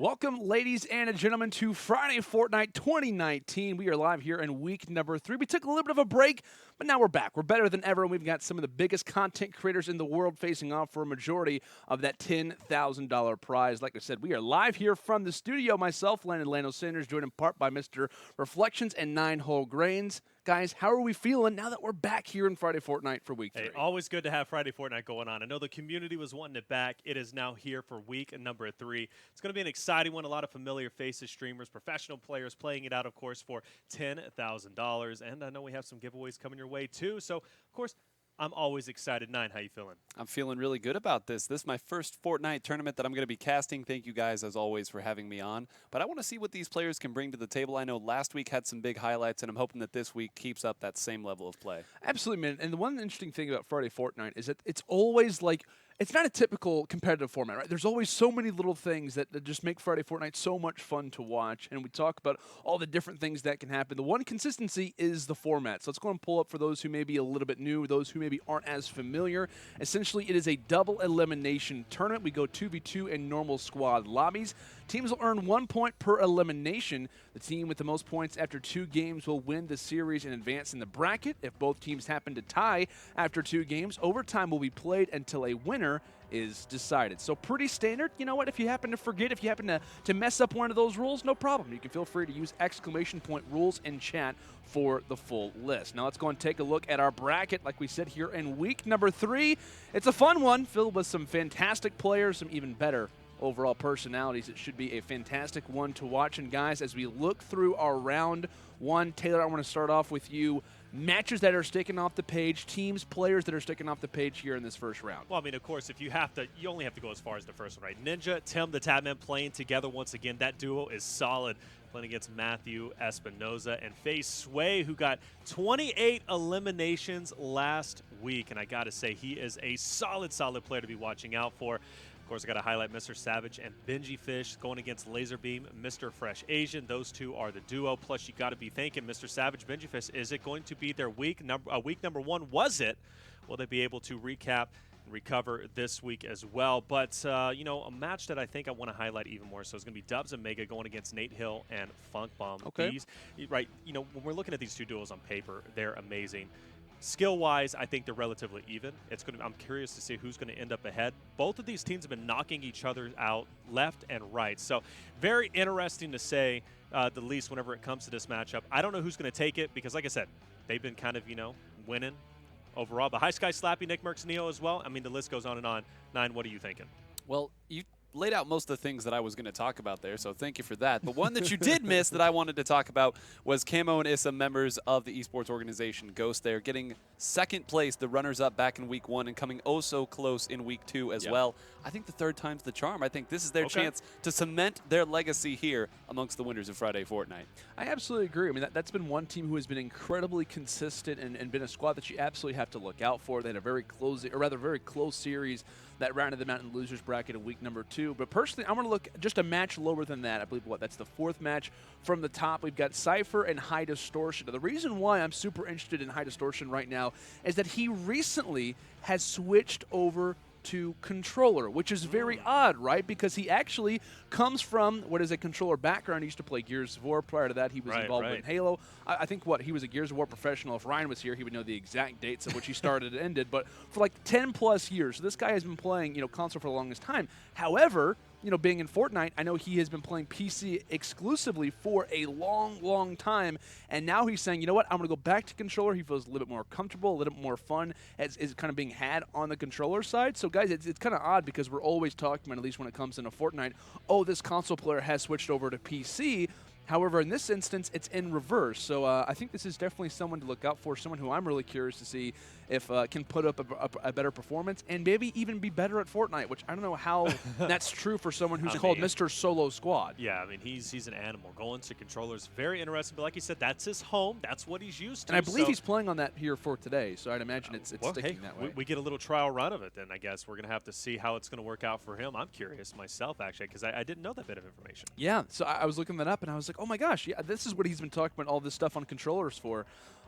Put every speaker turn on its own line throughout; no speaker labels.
Welcome, ladies and gentlemen, to Friday Fortnite 2019. We are live here in week number 3. We took a little bit of a break, but now we're back. We're better than ever, and we've got some of the biggest content creators in the world facing off for a majority of that $10,000 prize. Like I said, we are live here from the studio. Myself, Landon Lando Sanders, joined in part by Mr. Reflections and 9 Whole Grains. Guys, how are we feeling now that we're back here in Friday Fortnite for week 3?
Hey, always good to have Friday Fortnite going on. I know the community was wanting it back. It is now here for week number 3. It's going to be an exciting one. A lot of familiar faces, streamers, professional players playing it out, of course, for $10,000. And I know we have some giveaways coming your way, too. So, of course, I'm always excited. Nine, how you feeling?
I'm feeling really good about this. This is my first Fortnite tournament that I'm going to be casting. Thank you guys, as always, for having me on. But I want to see what these players can bring to the table. I know last week had some big highlights, and I'm hoping that this week keeps up that same level of play.
Absolutely, man. And the one interesting thing about Friday Fortnite is that it's always like, it's not a typical competitive format, right? There's always so many little things that just make Friday Fortnite so much fun to watch, and we talk about all the different things that can happen. The one consistency is the format. So let's go and pull up for those who may be a little bit new, those who maybe aren't as familiar. Essentially, it is a double elimination tournament. We go 2v2 in normal squad lobbies. Teams will earn 1 point per elimination. The team with the most points after 2 games will win the series and advance in the bracket. If both teams happen to tie after 2 games, overtime will be played until a winner is decided. So pretty standard. You know what? If you happen to forget, if you happen to mess up one of those rules, no problem. You can feel free to use !rules in chat for the full list. Now let's go and take a look at our bracket. Like we said here in week number 3, it's a fun one filled with some fantastic players, some even better overall personalities. It should be a fantastic one to watch. And guys, as we look through our round 1, Taylor, I want to start off with you. Matches that are sticking off the page, teams, players that are sticking off the page here in this first round.
Well, I mean, of course, if you have to, you only have to go as far as the first one, right? Ninja, TimTheTatMan playing together once again. That duo is solid. Playing against Matthew Espinoza and Face Sway, who got 28 eliminations last week. And I got to say, he is a solid player to be watching out for. Of course, I got to highlight Mr. and Benjyfishy going against LazarBeam, MrFreshAsian. Those two are the duo. Plus, you got to be thinking, MrSavage Benjyfishy, is it going to be their week number 1? Was it? Will they be able to recap and recover this week as well? But, you know, a match that I think I want to highlight even more so is going to be Dubs and Megga going against Nate Hill and FunkBomb.
Okay.
Right, you know, when we're looking at these two duos on paper, they're amazing. Skill-wise, I think they're relatively even. I'm curious to see who's going to end up ahead. Both of these teams have been knocking each other out left and right. So very interesting to say the least whenever it comes to this matchup. I don't know who's going to take it because, like I said, they've been kind of, you know, winning overall. But Highsky, Slappie, Nickmercs Nio as well. I mean, the list goes on and on. Nine, what are you thinking?
Well, you laid out most of the things that I was going to talk about there, so thank you for that. The one that you did miss that I wanted to talk about was Kamo and Issa, members of the esports organization Ghost. They're getting second place, the runners-up back in week 1, and coming oh so close in week 2 as well. I think the third time's the charm. I think this is their chance to cement their legacy here amongst the winners of Friday Fortnite.
I absolutely agree. I mean, that's been one team who has been incredibly consistent and been a squad that you absolutely have to look out for. They had a very close series that rounded them out in the losers bracket in week number 2. But personally, I'm going to look just a match lower than that. I believe, that's the 4th match from the top. We've got Sypher and High Distortion. Now, the reason why I'm super interested in High Distortion right now is that he recently has switched over to controller, which is very odd, right? Because he actually comes from what is a controller background. He used to play Gears of War. Prior to that, he was involved in Halo. I think he was a Gears of War professional. If Ryan was here, he would know the exact dates at which he started and ended. But for like 10 plus years, so this guy has been playing, console for the longest time. However, being in Fortnite, I know he has been playing PC exclusively for a long time, and now he's saying, you know what, I'm going to go back to controller. He feels a little bit more comfortable, a little bit more fun is kind of being had on the controller side. So, guys, it's kind of odd because we're always talking about, at least when it comes into Fortnite, oh, this console player has switched over to PC. However, in this instance, it's in reverse. So I think this is definitely someone to look out for, someone who I'm really curious to see if can put up a better performance and maybe even be better at Fortnite, which I don't know how that's true for someone who's called Mr. Solo Squad.
Yeah, I mean, he's an animal. Going to controllers, very interesting. But like you said, that's his home. That's what he's used to.
And I believe he's playing on that here for today, so I'd imagine it's sticking that way.
We get a little trial run of it then, I guess. We're going to have to see how it's going to work out for him. I'm curious myself, actually, because I didn't know that bit of information.
Yeah, so I was looking that up, and I was like, oh my gosh, yeah, this is what he's been talking about all this stuff on controllers for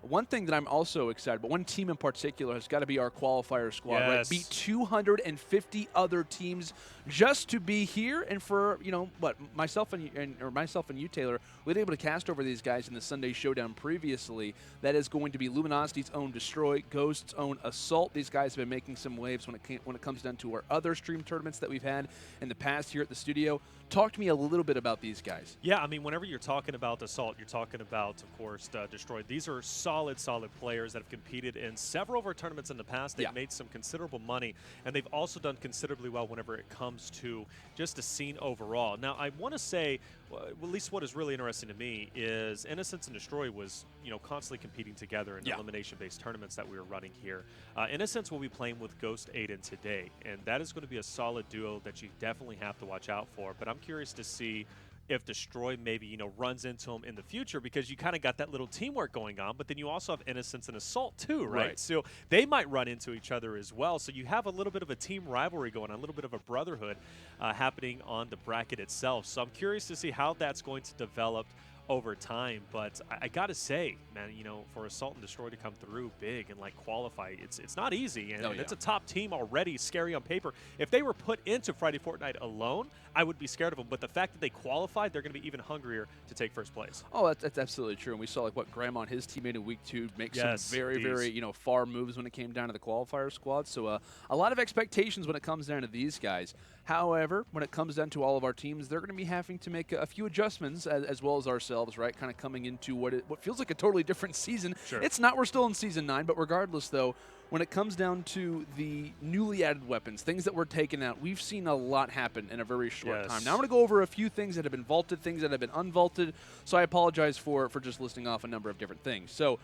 One thing that I'm also excited about, one team in particular, has got to be our qualifier squad, right? Beat 250 other teams just to be here, and for, you know, what, myself and you, Taylor, we were able to cast over these guys in the Sunday Showdown previously. That is going to be Luminosity's own Destroy, Ghost's own Assault. These guys have been making some waves when it comes down to our other stream tournaments that we've had in the past here at the studio. Talk to me a little bit about these guys.
Yeah, I mean, whenever you're talking about Assault, you're talking about, of course, Destroy. These are solid players that have competed in several of our tournaments in the past. They've made some considerable money, and they've also done considerably well whenever it comes to just the scene overall. Now, I want to say, well, at least what is really interesting to me is Innocents and Destroy was, you know, constantly competing together in elimination-based tournaments that we were running here. Innocents will be playing with Ghost Aydan today, and that is going to be a solid duo that you definitely have to watch out for. But I'm curious to see if Destroy maybe, you know, runs into him in the future, because you kind of got that little teamwork going on, but then you also have Innocents and Assault too, right? So they might run into each other as well. So you have a little bit of a team rivalry going on, a little bit of a brotherhood happening on the bracket itself. So I'm curious to see how that's going to develop over time. But I gotta say, man, you know, for Assault and Destroy to come through big and like qualify, it's not easy, and it's a top team already, scary on paper. If they were put into Friday Fortnite alone, I would be scared of them. But the fact that they qualified, they're going to be even hungrier to take first place.
Oh, that's absolutely true. And we saw like what Graham and his teammate in week 2 make some very, you know, far moves when it came down to the qualifier squad. So a lot of expectations when it comes down to these guys. However, when it comes down to all of our teams, they're going to be having to make a few adjustments as well as ourselves, right? Kind of coming into what feels like a totally different season.
Sure.
It's not. We're still in Season 9, but regardless, though, when it comes down to the newly added weapons, things that were taken out, we've seen a lot happen in a very short time. Now I'm going to go over a few things that have been vaulted, things that have been unvaulted, so I apologize for just listing off a number of different things. So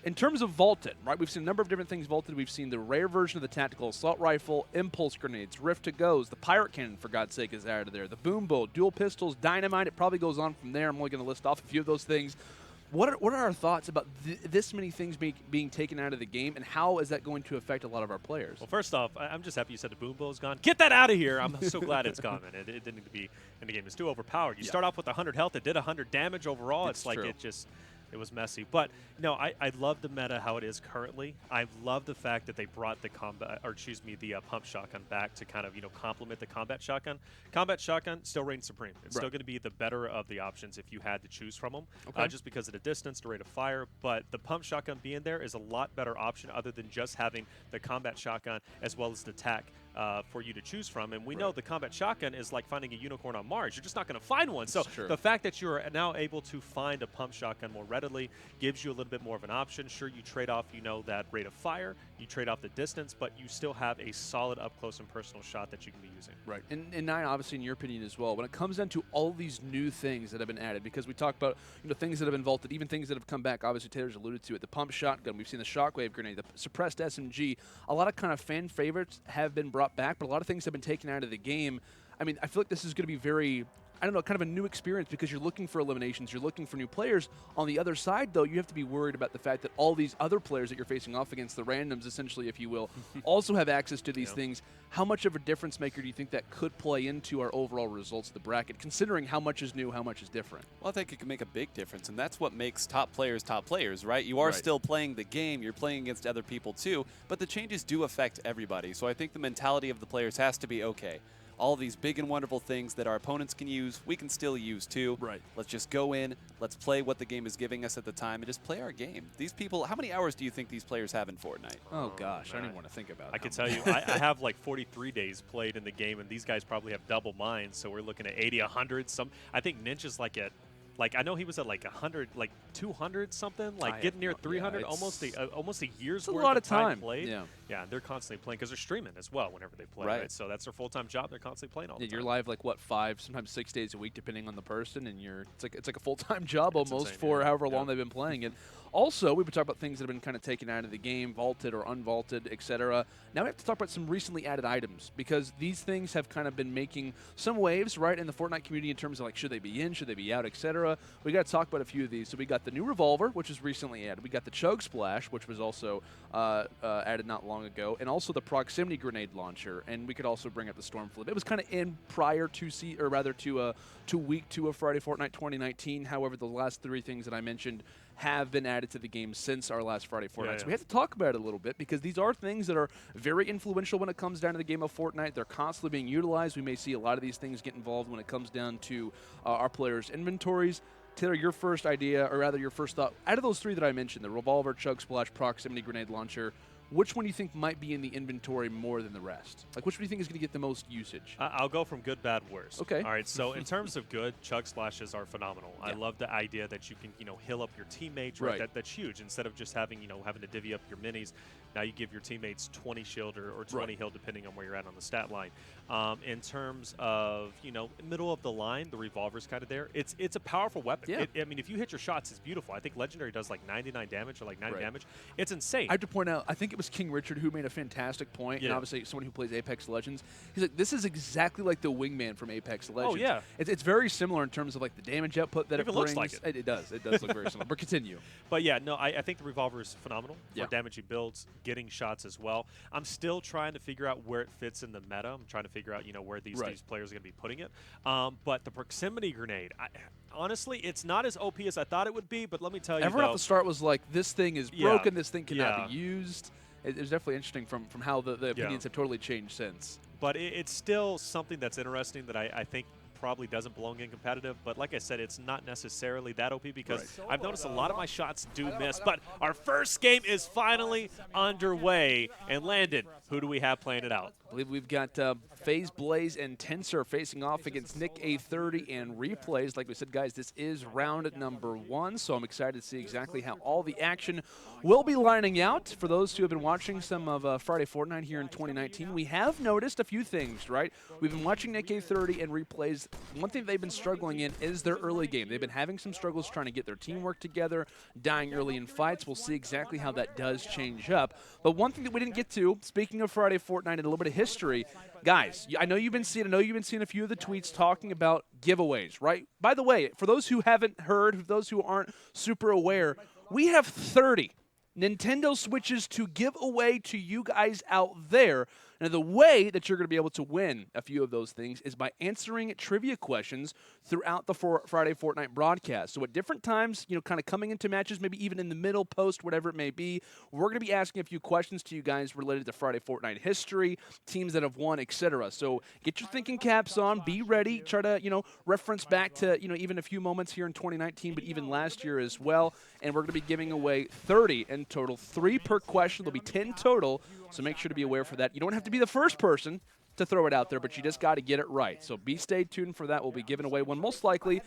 in terms of vaulted, right, we've seen a number of different things vaulted. We've seen the rare version of the tactical assault rifle, impulse grenades, rift to goes, the pirate cannon, for God's sake, is out of there, the boom bow, dual pistols, dynamite. It probably goes on from there. I'm only going to list off a few of those things. What are our thoughts about this many things being taken out of the game, and how is that going to affect a lot of our players?
Well, first off, I'm just happy you said the boom bow is gone. Get that out of here! I'm so glad it's gone, man. It didn't need to be in the game. It's too overpowered. You start off with 100 health. It did 100 damage overall. It's like it was messy. But no, I love the meta how it is currently. I love the fact that they brought the the pump shotgun back to kind of, you know, complement the combat shotgun. Combat shotgun still reigns supreme. It's still going to be the better of the options if you had to choose from them, just because of the distance, the rate of fire. But the pump shotgun being there is a lot better option, other than just having the combat shotgun as well as the tac for you to choose from. And we know the combat shotgun is like finding a unicorn on Mars. You're just not going to find one. So the fact that you're now able to find a pump shotgun more readily gives you a little bit more of an option. Sure, you trade off, you know, that rate of fire, you trade off the distance, but you still have a solid up close and personal shot that you can be using.
Right. And Nine, obviously, in your opinion as well, when it comes down to all these new things that have been added, because we talked about, you know, things that have been vaulted, even things that have come back. Obviously, Taylor's alluded to it. The pump shotgun, we've seen the shockwave grenade, the suppressed SMG. A lot of kind of fan favorites have been brought back, but a lot of things have been taken out of the game. I mean, I feel like this is going to be very, I don't know, kind of a new experience, because you're looking for eliminations, you're looking for new players. On the other side, though, you have to be worried about the fact that all these other players that you're facing off against, the randoms, essentially, if you will, also have access to these things. How much of a difference maker do you think that could play into our overall results of the bracket, considering how much is new, how much is different?
Well, I think it can make a big difference, and that's what makes top players, right? You are still playing the game, you're playing against other people too, but the changes do affect everybody. So I think the mentality of the players has to be, okay, all these big and wonderful things that our opponents can use, we can still use too.
Right.
Let's just go in, let's play what the game is giving us at the time, and just play our game. These people, how many hours do you think these players have in Fortnite?
Oh gosh, I don't even want to think about it.
I can tell you, I have like 43 days played in the game, and these guys probably have double mine, so we're looking at 80, 100. I think Ninja's like at, like, I know he was at like 100, like 200 something, like getting near 300, almost a year's worth
of
time played.
Yeah,
they're constantly playing because they're streaming as well whenever they play. Right. So that's their full-time job. They're constantly playing all the time.
You're live like what, 5, sometimes 6 days a week, depending on the person, and it's like a full-time job almost for however long they've been playing it. Also, we've been talking about things that have been kind of taken out of the game, vaulted or unvaulted, etc. Now we have to talk about some recently added items, because these things have kind of been making some waves, right, in the Fortnite community in terms of like, should they be in, should they be out, etc. We got to talk about a few of these. So we got the new revolver, which was recently added. We got the Chug Splash, which was also added not long ago, and also the proximity grenade launcher. And we could also bring up the Storm Flip. It was kind of in prior to week 2 of Friday Fortnite 2019. However, the last 3 things that I mentioned have been added to the game since our last Friday Fortnite.
Yeah.
So we have to talk about it a little bit because these are things that are very influential when it comes down to the game of Fortnite. They're constantly being utilized. We may see a lot of these things get involved when it comes down to our players' inventories. Taylor, your first idea, or rather your first thought, out of those three that I mentioned, the revolver, chug splash, proximity grenade launcher, which one do you think might be in the inventory more than the rest? Like, which one do you think is going to get the most usage?
I'll go from good, bad, worst.
Okay.
All right. So in terms of good, chug splashes are phenomenal.
Yeah.
I love the idea that you can, heal up your teammates.
Right.
That's huge. Instead of just having, having to divvy up your minis, now you give your teammates 20 shield or 20 heal, depending on where you're at on the stat line. In terms of, middle of the line, the revolver's kind of there. It's a powerful weapon.
Yeah.
I mean, if you hit your shots, it's beautiful. I think Legendary does like 99 damage or like 90 damage. It's insane.
I have to point out, I think it was King Richard who made a fantastic point, and obviously someone who plays Apex Legends. He's like, this is exactly like the wingman from Apex Legends.
Oh, yeah.
It's very similar in terms of like the damage output that it brings.
Looks like it.
It does. It does look very similar. But continue.
But yeah, no, I think the revolver is phenomenal
Yeah.
for damaging builds, getting shots as well. I'm still trying to figure out where it fits in the meta. I'm trying to figure out, where these players are going to be putting it. But the proximity grenade, honestly, it's not as OP as I thought it would be, but let me tell you,
Everyone at the start was like, this thing is broken, this thing cannot be used. It was definitely interesting from how the opinions have totally changed since.
But it's still something that's interesting that I think probably doesn't belong in competitive, but like I said, it's not necessarily that OP because I've noticed a lot of my shots do miss. But our first game is finally underway. And Landon, who do we have playing it out?
I believe we've got FaZe, Blaze, and Tensor facing off against Nick28T and Replays. Like we said, guys, this is round number 1, so I'm excited to see exactly how all the action will be lining out. For those who have been watching some of Friday Fortnite here in 2019, we have noticed a few things, right? We've been watching Nick28T and Replays. One thing they've been struggling in is their early game. They've been having some struggles trying to get their teamwork together, dying early in fights. We'll see exactly how that does change up. But one thing that we didn't get to, speaking of Friday Fortnite and a little bit of history, guys, I know you've been seeing a few of the tweets talking about giveaways, right? By the way, for those who haven't heard, those who aren't super aware, we have 30 Nintendo Switches to give away to you guys out there. And the way that you're going to be able to win a few of those things is by answering trivia questions throughout the Friday Fortnite broadcast. So at different times, kind of coming into matches, maybe even in the middle, post, whatever it may be, we're going to be asking a few questions to you guys related to Friday Fortnite history, teams that have won, etc. So get your thinking caps on, be ready, try to, reference back to, even a few moments here in 2019, but even last year as well. And we're going to be giving away 30 in total, 3 per question. There'll be 10 total. So make sure to be aware for that. You don't have to be the first person to throw it out there, but you just got to get it right. So stay tuned for that. We'll be giving away one most likely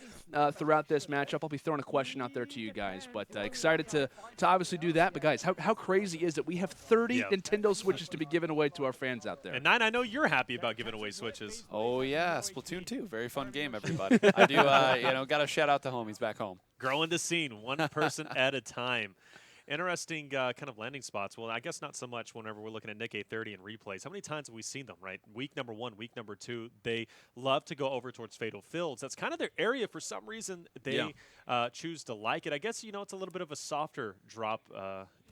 throughout this matchup. I'll be throwing a question out there to you guys, but excited to obviously do that. But guys, how crazy is it? We have 30 Nintendo Switches to be given away to our fans out there.
And Nine, I know you're happy about giving away Switches.
Oh yeah, Splatoon 2, very fun game, everybody. I do, got to shout out the homies back home.
Growing the scene, one person at a time. Interesting kind of landing spots. Well, I guess not so much whenever we're looking at Nick28T and Replays. How many times have we seen them, right? Week number 1, week number 2, they love to go over towards Fatal Fields. That's kind of their area. For some reason, they choose to like it. I guess, it's a little bit of a softer drop,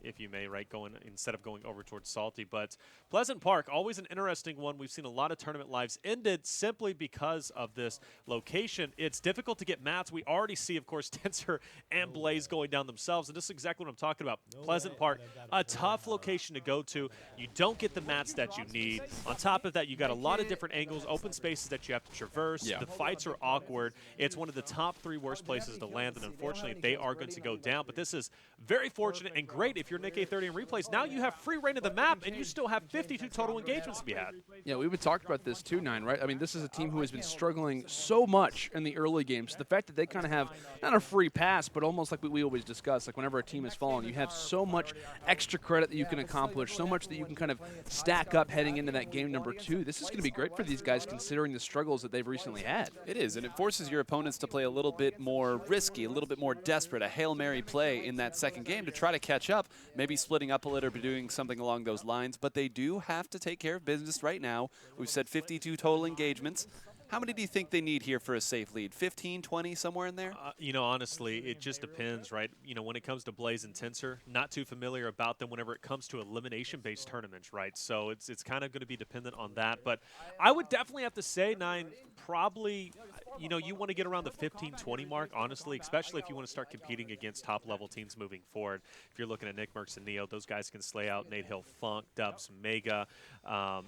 if you may, right, instead of going over towards Salty. But Pleasant Park, always an interesting one. We've seen a lot of tournament lives ended simply because of this location. It's difficult to get mats. We already see, of course, Tensor and Blaze going down themselves, and this is exactly what I'm talking about. Pleasant Park, a tough location to go to. You don't get the mats that you need. On top of that, you got a lot of different angles, open spaces that you have to traverse. The fights are awkward. It's one of the top 3 worst places to land, and unfortunately, they are going to go down. But this is very fortunate and great if you're Nick28T and Replays. Now you have free reign of the map, and you still have 52 total engagements to be had.
Yeah, we've been talking about this too, Nine, right? I mean, this is a team who has been struggling so much in the early games. The fact that they kind of have, not a free pass, but almost like we always discuss, like whenever a team is falling, you have so much extra credit that you can accomplish, so much that you can kind of stack up heading into that game number 2. This is going to be great for these guys considering the struggles that they've recently had.
It is, and it forces your opponents to play a little bit more risky, a little bit more desperate, a Hail Mary play in that second game to try to catch up, maybe splitting up a little or doing something along those lines. But they do have to take care of business right now. We've said 52 total engagements. How many do you think they need here for a safe lead? 15, 20, somewhere in there?
You know, honestly, it just depends, right? You know, when it comes to Blaze and Tensor, not too familiar about them whenever it comes to elimination-based tournaments, right? So it's kind of going to be dependent on that. But I would definitely have to say, Nine, probably, you know, you want to get around the 15-20 mark, honestly, especially if you want to start competing against top-level teams moving forward. If you're looking at Nickmercs and Neo, those guys can slay out Nate Hill, Funk, Dubs, Megga,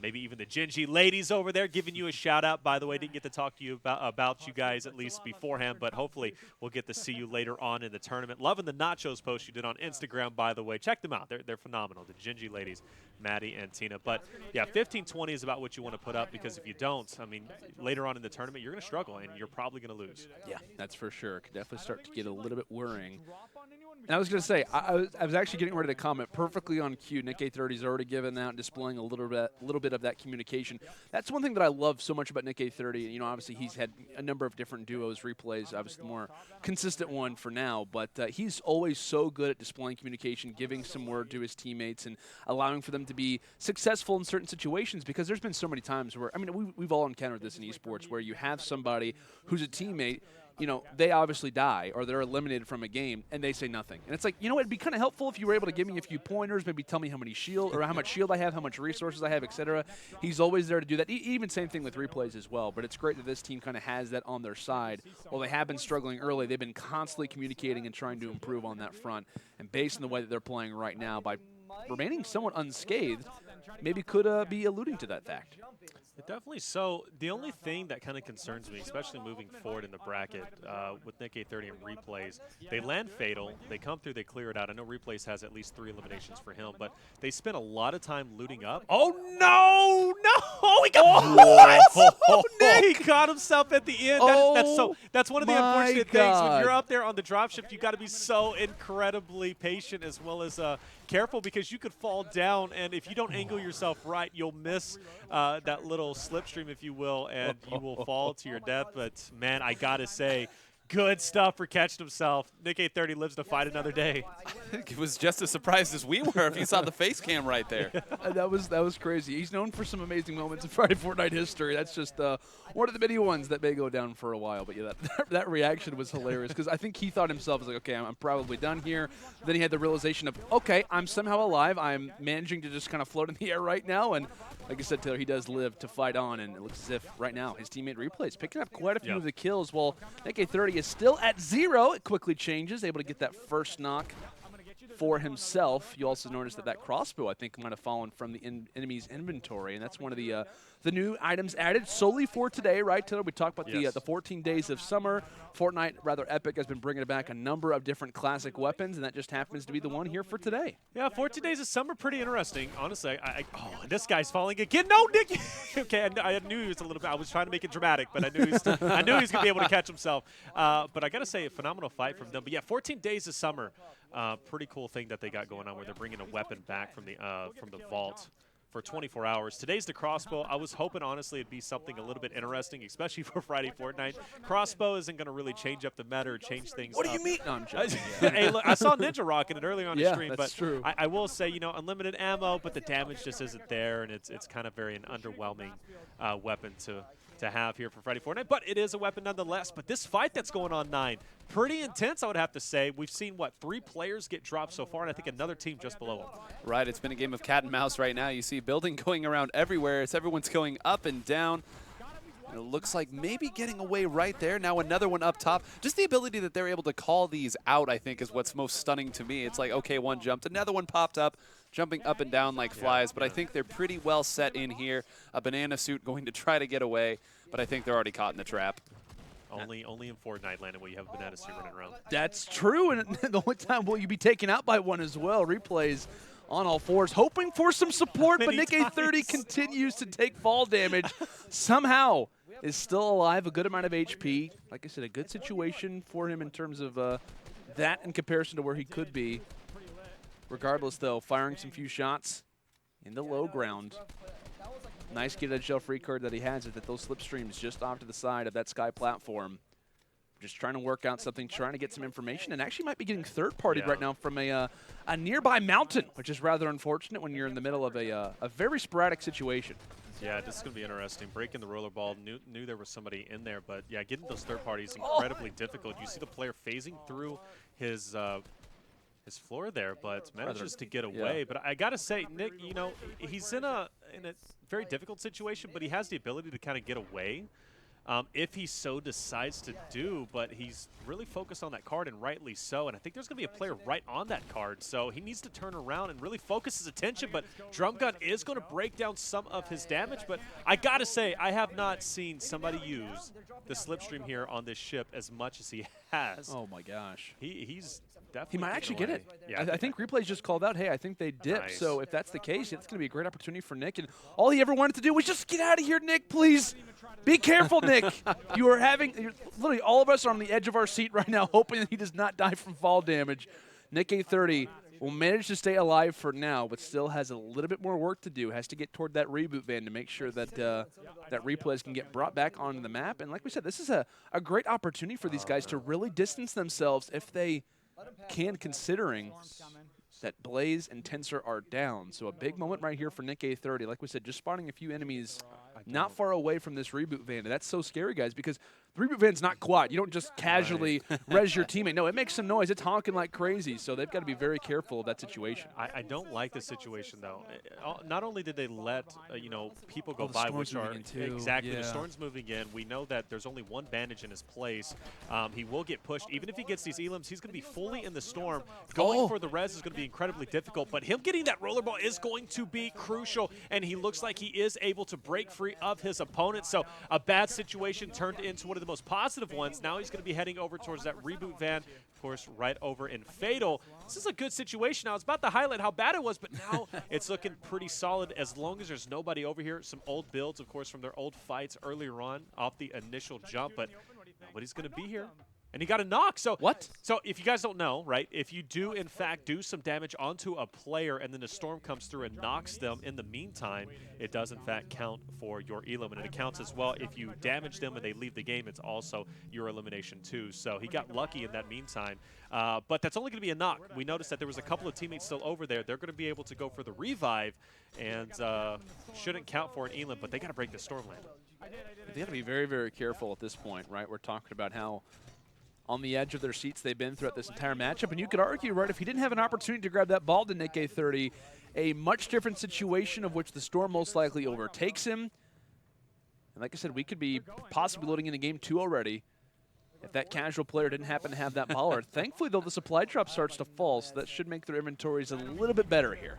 maybe even the Genji ladies over there giving you a shout-out. By the way, didn't get to talk to you about you guys at least beforehand, but hopefully we'll get to see you later on in the tournament. Loving the nachos post you did on Instagram, by the way. Check them out. They're phenomenal. The Genji ladies, Maddie and Tina. But yeah, 15-20 is about what you want to put up, because if you don't, I mean, later on in the tournament, you're going to struggle and you're probably going to lose.
Yeah, that's for sure. Could definitely start to get a little bit worrying. And I was going to say, I was actually getting ready to comment perfectly on cue. Nick28T's already given out, displaying a little bit of that communication. That's one thing that I love so much about Nick28. You know, obviously he's had a number of different duos, replays, obviously the more consistent one for now, but he's always so good at displaying communication, giving some word to his teammates, and allowing for them to be successful in certain situations, because there's been so many times where, I mean, we've all encountered this in esports, where you have somebody who's a teammate, you know, they obviously die or they're eliminated from a game and they say nothing. And it's like, you know, it'd be kind of helpful if you were able to give me a few pointers, maybe tell me how many shield or how much shield I have, how much resources I have, etc. He's always there to do that. Even same thing with replays as well. But it's great that this team kind of has that on their side. While they have been struggling early, they've been constantly communicating and trying to improve on that front. And based on the way that they're playing right now, by remaining somewhat unscathed, maybe could be alluding to that fact.
Definitely. So the only thing that kind of concerns me, especially moving forward in the bracket with Nick28 and replays, they land Fatal, they come through, they clear it out. I know replays has at least 3 eliminations for him, but they spent a lot of time looting up.
Oh no! No! He got
He caught himself at the end. That's one of the unfortunate things. When you're up there on the dropshift, you got to be so incredibly patient as well as careful, because you could fall down, and if you don't angle yourself right, you'll miss that little slipstream, if you will, and you will fall to your death. But man, I gotta say, good stuff for catching himself. Nick28 lives to fight another day.
I think it was just as surprised as we were if you saw the face cam right there.
That was crazy. He's known for some amazing moments in Friday Fortnite history. That's just one of the many ones that may go down for a while. But yeah, that reaction was hilarious, because I think he thought himself, was like, okay, I'm probably done here. Then he had the realization of, okay, I'm somehow alive. I'm managing to just kind of float in the air right now. And like I said, Taylor, he does live to fight on, and it looks as if right now his teammate Replay is picking up quite a few of the kills, while Nick28 is still at 0. It quickly changes, able to get that first knock for himself. You also notice that crossbow, I think, might have fallen from the enemy's inventory, and that's one of the new items added solely for today, right, Taylor? We talked about the 14 days of summer. Fortnite, rather Epic, has been bringing back a number of different classic weapons, and that just happens to be the one here for today.
Yeah, 14 days of summer, pretty interesting. Honestly, oh, this guy's falling again. No, Nick. Okay, I knew he was a little bit. I was trying to make it dramatic, but I knew he was going to be able to catch himself. But I got to say, a phenomenal fight from them. But yeah, 14 days of summer, pretty cool thing that they got going on, where they're bringing a weapon back from the vault for 24 hours. Today's the crossbow. I was hoping, honestly, it'd be something a little bit interesting, especially for Friday Fortnite. Crossbow isn't going to really change up the meta or change things
What
up.
do you mean? No, I'm joking.
Hey, look, I saw Ninja rocking it earlier on the stream,
that's
but
true.
I will say, you know, unlimited ammo, but the damage just isn't there, and it's kind of very an underwhelming weapon to have here for Friday Fortnite, but it is a weapon nonetheless. But this fight that's going on, Nine, pretty intense, I would have to say. We've seen, what, 3 players get dropped so far, and I think another team just below them.
Right, it's been a game of cat and mouse right now. You see building going around everywhere. Everyone's going up and down. It looks like maybe getting away right there. Now another one up top. Just the ability that they're able to call these out, I think, is what's most stunning to me. It's like, okay, one jumped, another one popped up, jumping up and down like flies. But I think they're pretty well set in here. A banana suit going to try to get away, but I think they're already caught in the trap.
Only in Fortnite land will you have a banana suit running around.
That's true, and the only time will you be taken out by one as well. Replays on all fours, hoping for some support, but Nick28 continues to take fall damage. Somehow is still alive, a good amount of HP. Like I said, a good situation for him in terms of that in comparison to where he could be. Regardless, though, firing some few shots in the low ground. Nice get at shell free card that he has, is that those slipstreams just off to the side of that sky platform. Just trying to work out something, trying to get some information, and actually might be getting third-partied right now from a nearby mountain, which is rather unfortunate when you're in the middle of a very sporadic situation.
Yeah, this is going to be interesting. Breaking the roller ball, knew there was somebody in there, but yeah, getting those third parties incredibly difficult. You see the player phasing through his floor there, but manages to get away. But I gotta say, Nick, you know, he's in a very difficult situation, but he has the ability to kind of get away. If he so decides to do, but he's really focused on that card, and rightly so. And I think there's going to be a player right on that card, so he needs to turn around and really focus his attention. But Drum Gun is going to break down some of his damage, but I got to say, I have not seen somebody use the slipstream here on this ship as much as he has.
Oh, my gosh.
He's definitely
He might actually get it.
Yeah,
I think Replay's just called out, hey, I think they dipped.
Nice.
So if that's the case, it's going to be a great opportunity for Nick. And all he ever wanted to do was just get out of here, Nick, please. Be careful, Nick. Literally all of us are on the edge of our seat right now, hoping that he does not die from fall damage. Nick830 will manage to stay alive for now, but still has a little bit more work to do. Has to get toward that reboot van to make sure that that replays can get brought back onto the map. And like we said, this is a great opportunity for these guys to really distance themselves if they can, considering that Blaze and Tensor are down. So a big moment right here for Nick830. Like we said, just spotting a few enemies not far away from this reboot van. And that's so scary, guys, because the reboot van's not quiet. You don't just casually res your teammate. No, it makes some noise. It's honking like crazy. So they've got to be very careful of that situation.
I don't like this situation, though. Not only did they let you know, people go
the
by,
storm's
which are
moving in too.
exactly
Yeah.
the storm's moving in. We know that there's only one bandage in his place. He will get pushed. Even if he gets these elims, he's going to be fully in the storm. Going for the res is going to be incredibly difficult, but him getting that rollerball is going to be crucial, and he looks like he is able to break free of his opponent. So a bad situation turned into one of the most positive ones. Now he's going to be heading over towards that reboot van, of course, right over in Fatal. This is a good situation. I was about to highlight how bad it was, but now it's looking pretty solid as long as there's nobody over here. Some old builds, of course, from their old fights earlier on off the initial jump, but nobody's going to be here. And he got a knock. So
What?
So if you guys don't know, right, if you do, in fact, do some damage onto a player and then the storm comes through and knocks them in the meantime, it does, in fact, count for your elim. And it counts as well. If you damage them and they leave the game, it's also your elimination, too. So he got lucky in that meantime. But that's only going to be a knock. We noticed that there was a couple of teammates still over there. They're going to be able to go for the revive and shouldn't count for an elim, but they got to break the storm land.
They got to be very, very careful at this point, right? We're talking about how on the edge of their seats they've been throughout this entire matchup. And you could argue, right, if he didn't have an opportunity to grab that ball to Nick830, a much different situation of which the storm most likely overtakes him. And like I said, we could be possibly loading into game 2 already if that casual player didn't happen to have that baller. Thankfully, though, the supply drop starts to fall, so that should make their inventories a little bit better here.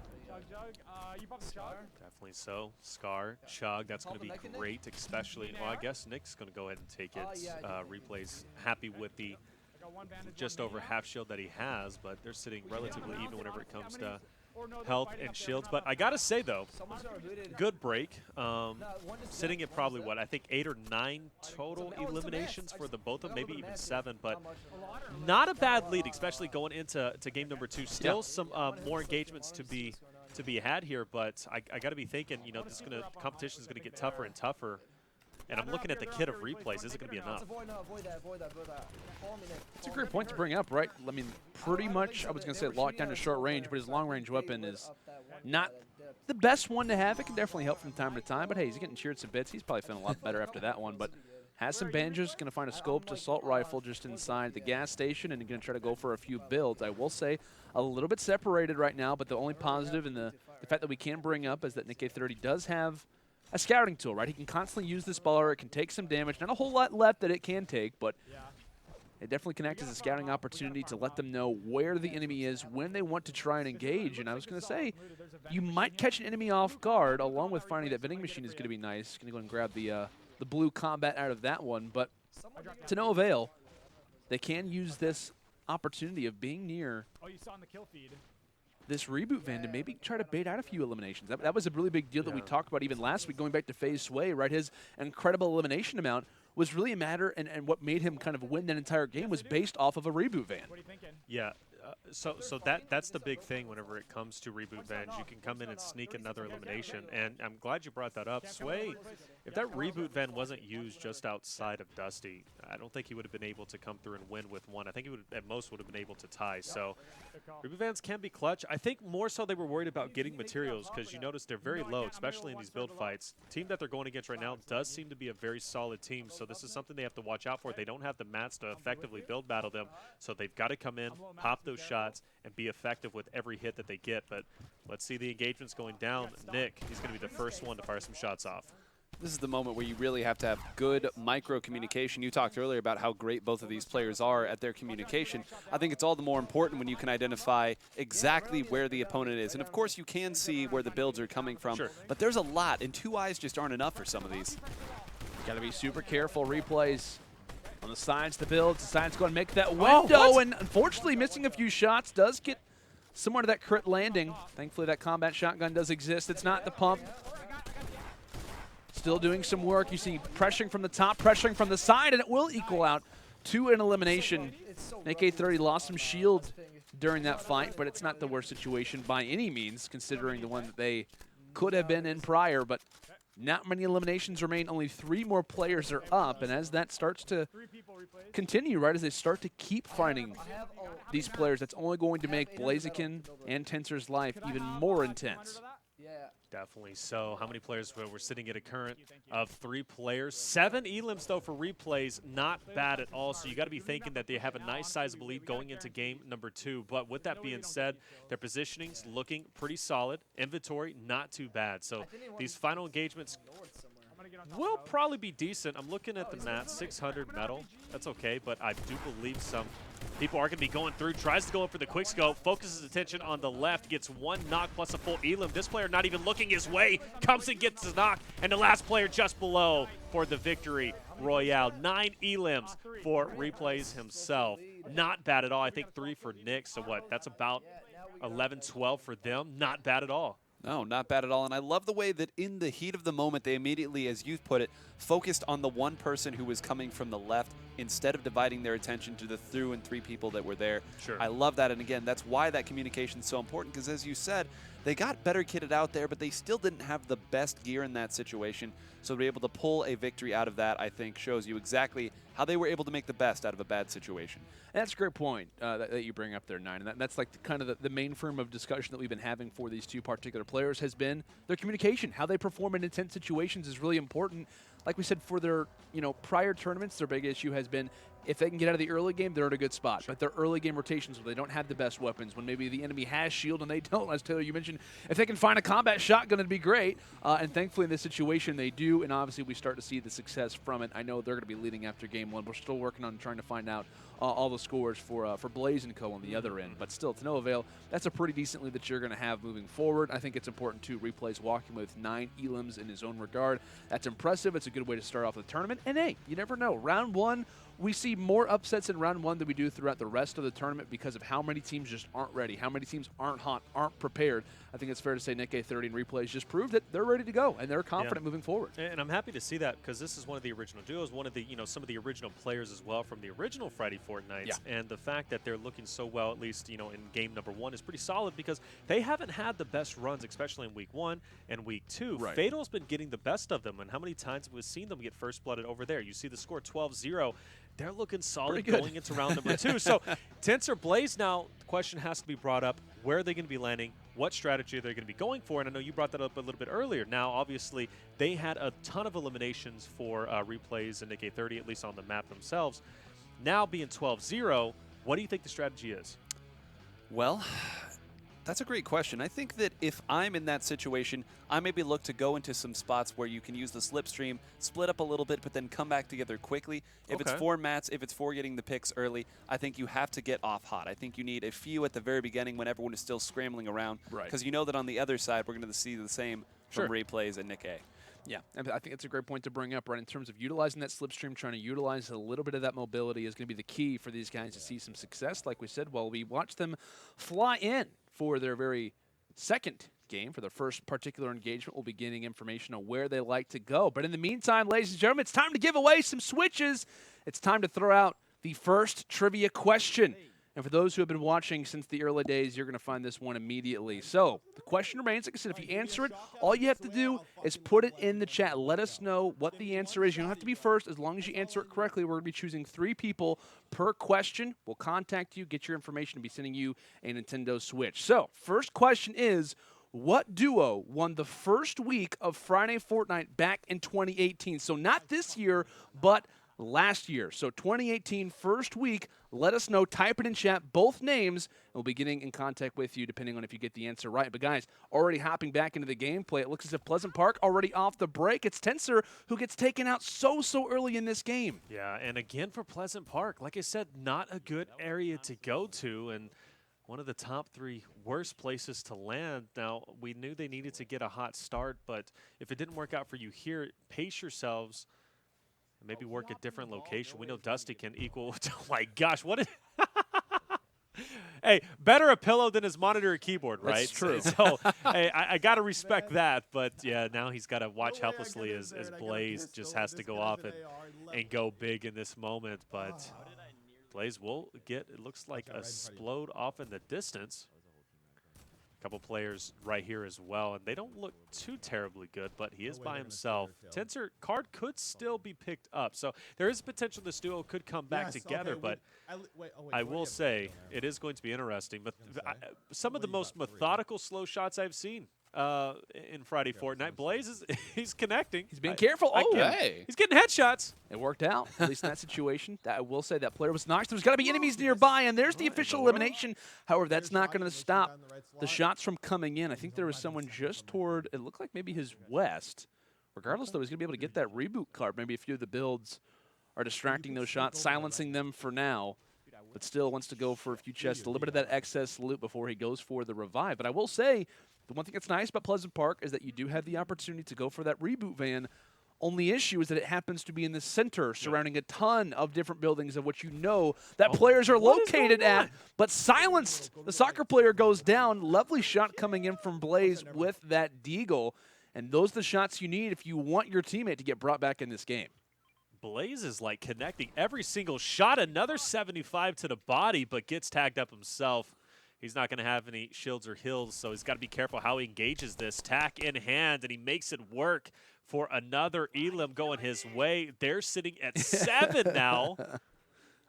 Definitely so. Scar, Chug, that's going to be great, especially, well, I guess Nick's going to go ahead and take it. Replay's happy with the just over half shield that he has, but they're sitting relatively even whenever it comes to health and shields. But I got to say, though, good break. Sitting at probably, what, I think 8 or 9 total eliminations for the both of them, maybe even 7, but not a bad lead, especially going into game number 2. Still some more engagements to be had here, but I got to be thinking, you know, competition is going to get tougher and tougher. And I'm looking at the kit of replays. Is it going to be enough?
It's a great point to bring up, right? I mean, pretty much, I was going to say locked down to short range, but his long-range weapon is not the best one to have. It can definitely help from time to time, but hey, he's getting cheered some bits. He's probably feeling a lot better after that one, but has some bandages, going to find a scoped assault rifle just inside the gas station and going to try to go for a few builds. I will say a little bit separated right now, but the only positive in the fact that we can bring up is that Nick830 does have a scouting tool, right? He can constantly use this baller. It can take some damage. Not a whole lot left that it can take, but it definitely can act as a scouting opportunity to let them know where the enemy is when they want to try and engage. And I was going to say, you might catch an enemy off guard, along with finding that vending machine is going to be nice. Going to go and grab the blue combat out of that one, but to no avail. They can use this opportunity of being near this reboot van to maybe try to bait out a few eliminations. That was a really big deal that we talked about even last week, going back to FaZe Sway, right? His incredible elimination amount was really a matter, and what made him kind of win that entire game was based off of a reboot van.
Yeah. So that's the big thing whenever it comes to reboot vans. You can come in and sneak another elimination, and I'm glad you brought that up. Sway If that reboot van wasn't used just outside of Dusty, I don't think he would have been able to come through and win with one. I think he would, at most, would have been able to tie. So reboot vans can be clutch. I think more so they were worried about getting materials because you notice they're very low, especially in these build fights. The team that they're going against right now does seem to be a very solid team, so this is something they have to watch out for. They don't have the mats to effectively build battle them, so they've got to come in, pop those shots, and be effective with every hit that they get. But let's see the engagements going down. Nick, he's going to be the first one to fire some shots off.
This is the moment where you really have to have good micro communication. You talked earlier about how great both of these players are at their communication. I think it's all the more important when you can identify exactly where the opponent is. And of course you can see where the builds are coming from, but there's a lot, and 2 eyes just aren't enough for some of these.
Gotta be super careful. Replays on the sides, the builds. The sides going to make that window, and unfortunately missing a few shots does get somewhere to that crit landing. Thankfully that combat shotgun does exist. It's not the pump. Still doing some work. You see pressuring from the top, pressuring from the side, and it will equal out to an elimination. Nick28T lost some shield during that fight, but it's not the worst situation by any means, considering the one that they could have been in prior. But not many eliminations remain. Only 3 more players are up, and as that starts to continue, right, as they start to keep finding these players, that's only going to make Blaziken and Tensor's life even more intense.
Definitely so. How many players we're sitting at a current of 3 players? 7 elims, though, for replays. Not bad at all. So you got to be thinking that they have a nice sizable lead going into game number 2. But with that being said, their positioning's looking pretty solid. Inventory, not too bad. So these final engagements will probably be decent. I'm looking at the mat, 600 metal. That's okay, but I do believe some people are going to be going through. Tries to go in for the quick scope, focuses attention on the left, gets 1 knock plus a full elim. This player not even looking his way, comes and gets his knock, and the last player just below for the victory royale. 9 elims for Replays himself. Not bad at all. I think 3 for Nick, so what? That's about 11, 12 for them. Not bad at all.
No, not bad at all. And I love the way that in the heat of the moment, they immediately, as you put it, focused on the one person who was coming from the left instead of dividing their attention to the through and 3 people that were there.
Sure.
I love that. And again, that's why that communication is so important, because as you said, they got better kitted out there, but they still didn't have the best gear in that situation. So to be able to pull a victory out of that, I think, shows you exactly how they were able to make the best out of a bad situation.
And that's a great point that you bring up there, Nine. And that's like kind of the main frame of discussion that we've been having for these 2 particular players has been their communication. How they perform in intense situations is really important. Like we said, for their prior tournaments, their big issue has been if they can get out of the early game, they're in a good spot. But their early game rotations, where they don't have the best weapons, when maybe the enemy has shield and they don't, as Taylor, you mentioned, if they can find a combat shotgun, it'd be great. And thankfully in this situation, they do. And obviously we start to see the success from it. I know they're going to be leading after game 1. We're still working on trying to find out all the scores for Blaze and Co. on the other end. But still, to no avail, that's a pretty decent lead that you're going to have moving forward. I think it's important to Replays walking with 9 elims in his own regard. That's impressive. It's a good way to start off the tournament. And hey, you never know. Round 1, we see more upsets in round 1 than we do throughout the rest of the tournament because of how many teams just aren't ready, how many teams aren't hot, aren't prepared. I think it's fair to say Nick28T and Replays just proved that they're ready to go and they're confident moving forward.
And I'm happy to see that because this is one of the original duos, one of the some of the original players as well from the original Friday Fortnite. And the fact that they're looking so well, at least in game number 1, is pretty solid because they haven't had the best runs, especially in week 1 and week 2.
Right.
Fatal's been getting the best of them, and how many times have we seen them get first blooded over there? You see the score 12-0. They're looking solid going into round number 2. So Tensor Blaze now, the question has to be brought up. Where are they going to be landing? What strategy are they going to be going for? And I know you brought that up a little bit earlier. Now, obviously, they had a ton of eliminations for Replays and Nick28T, at least on the map themselves. Now being 12-0, what do you think the strategy is?
Well, that's a great question. I think that if I'm in that situation, I maybe look to go into some spots where you can use the slipstream, split up a little bit, but then come back together quickly. If it's for mats, if it's for getting the picks early, I think you have to get off hot. I think you need a few at the very beginning when everyone is still scrambling around. Because you know that on the other side, we're going to see the same from Replays and Nick A.
Yeah, and I think it's a great point to bring up, right? In terms of utilizing that slipstream, trying to utilize a little bit of that mobility is going to be the key for these guys to see some success. Like we said, while we watch them fly in for their very second game, for their first particular engagement, we'll be getting information on where they like to go. But in the meantime, ladies and gentlemen, it's time to give away some switches. It's time to throw out the first trivia question. And for those who have been watching since the early days, you're going to find this one immediately. So the question remains, like I said, if you answer it, all you have to do is put it in the chat. Let us know what the answer is. You don't have to be first. As long as you answer it correctly, we're going to be choosing 3 people per question. We'll contact you, get your information, and be sending you a Nintendo Switch. So first question is, what duo won the first week of Friday Fortnite back in 2018? So not this year, but last year. So 2018 first week. Let us know. Type it in chat, both names, and we'll be getting in contact with you depending on if you get the answer right. But guys, already hopping back into the gameplay, it looks as if Pleasant Park already off the break. It's TenSR who gets taken out so early in this game.
Yeah, and again for Pleasant Park, like I said, not a good area to go to, and one of the top 3 worst places to land. Now, we knew they needed to get a hot start, but if it didn't work out for you here, pace yourselves. Maybe work a different location. We know Dusty can equal. Oh my gosh, what is? Hey, better a pillow than his monitor and keyboard, right?
That's true.
So, hey, I got to respect that. But yeah, now he's got to watch helplessly as Blaze just has to go off and go big in this moment. But Blaze will get, it looks like, a explode off in the distance. A couple players right here as well, and they don't look too terribly good, but he is by himself. TenSR card could still be picked up, so there is potential this duo could come back together, but I will say it is going to be interesting. But some of the most methodical slow shots I've seen in Friday Fortnite. Blaze he's connecting.
He's being careful.
Hey.
He's getting headshots.
It worked out, at least in that situation. I will say that player was knocked. There's got to be enemies nearby, and there's the official elimination. However, that's not going to stop the shots from coming in. I think there was someone just toward, it looked like maybe his west. Regardless, though, he's going to be able to get that reboot card. Maybe a few of the builds are distracting those shots, silencing them for now, but still wants to go for a few chests, a little bit of that excess loot before he goes for the revive. But I will say, the one thing that's nice about Pleasant Park is that you do have the opportunity to go for that reboot van. Only issue is that it happens to be in the center, surrounding a ton of different buildings of which you know that players are located at, but silenced. The soccer player goes down. Lovely shot coming in from Blaze with that deagle. And those are the shots you need if you want your teammate to get brought back in this game.
Blaze is like connecting every single shot. Another 75 to the body, but gets tagged up himself. He's not going to have any shields or heals, so he's got to be careful how he engages this. Tack in hand, and he makes it work for another Elim going his way. They're sitting at 7 now.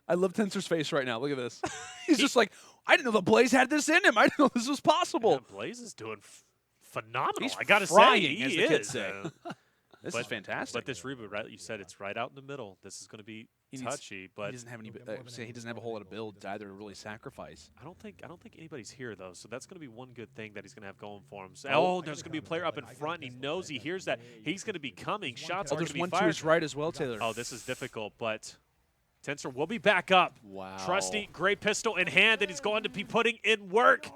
I love TenSR's face right now. Look at this. He's just like, I didn't know the Blaze had this in him. I didn't know this was possible.
Yeah, Blaze is doing phenomenal.
He's
I got to
frying,
say,
as
he
the kids
is.
say. This is fantastic.
But this reboot, right? You said it's right out in the middle. This is going to be touchy, but
he doesn't have any. He doesn't have a whole lot of builds either to really sacrifice.
I don't think anybody's here though, so that's going to be one good thing that he's going to have going for him. So, there's going to be a player up in front, and he knows, he hears that he's going to be coming. Shots are going to be fired.
There's one to his right as well, Taylor.
Oh, this is difficult, but TenSR will be back up.
Wow.
Trusty, great pistol in hand, and he's going to be putting in work.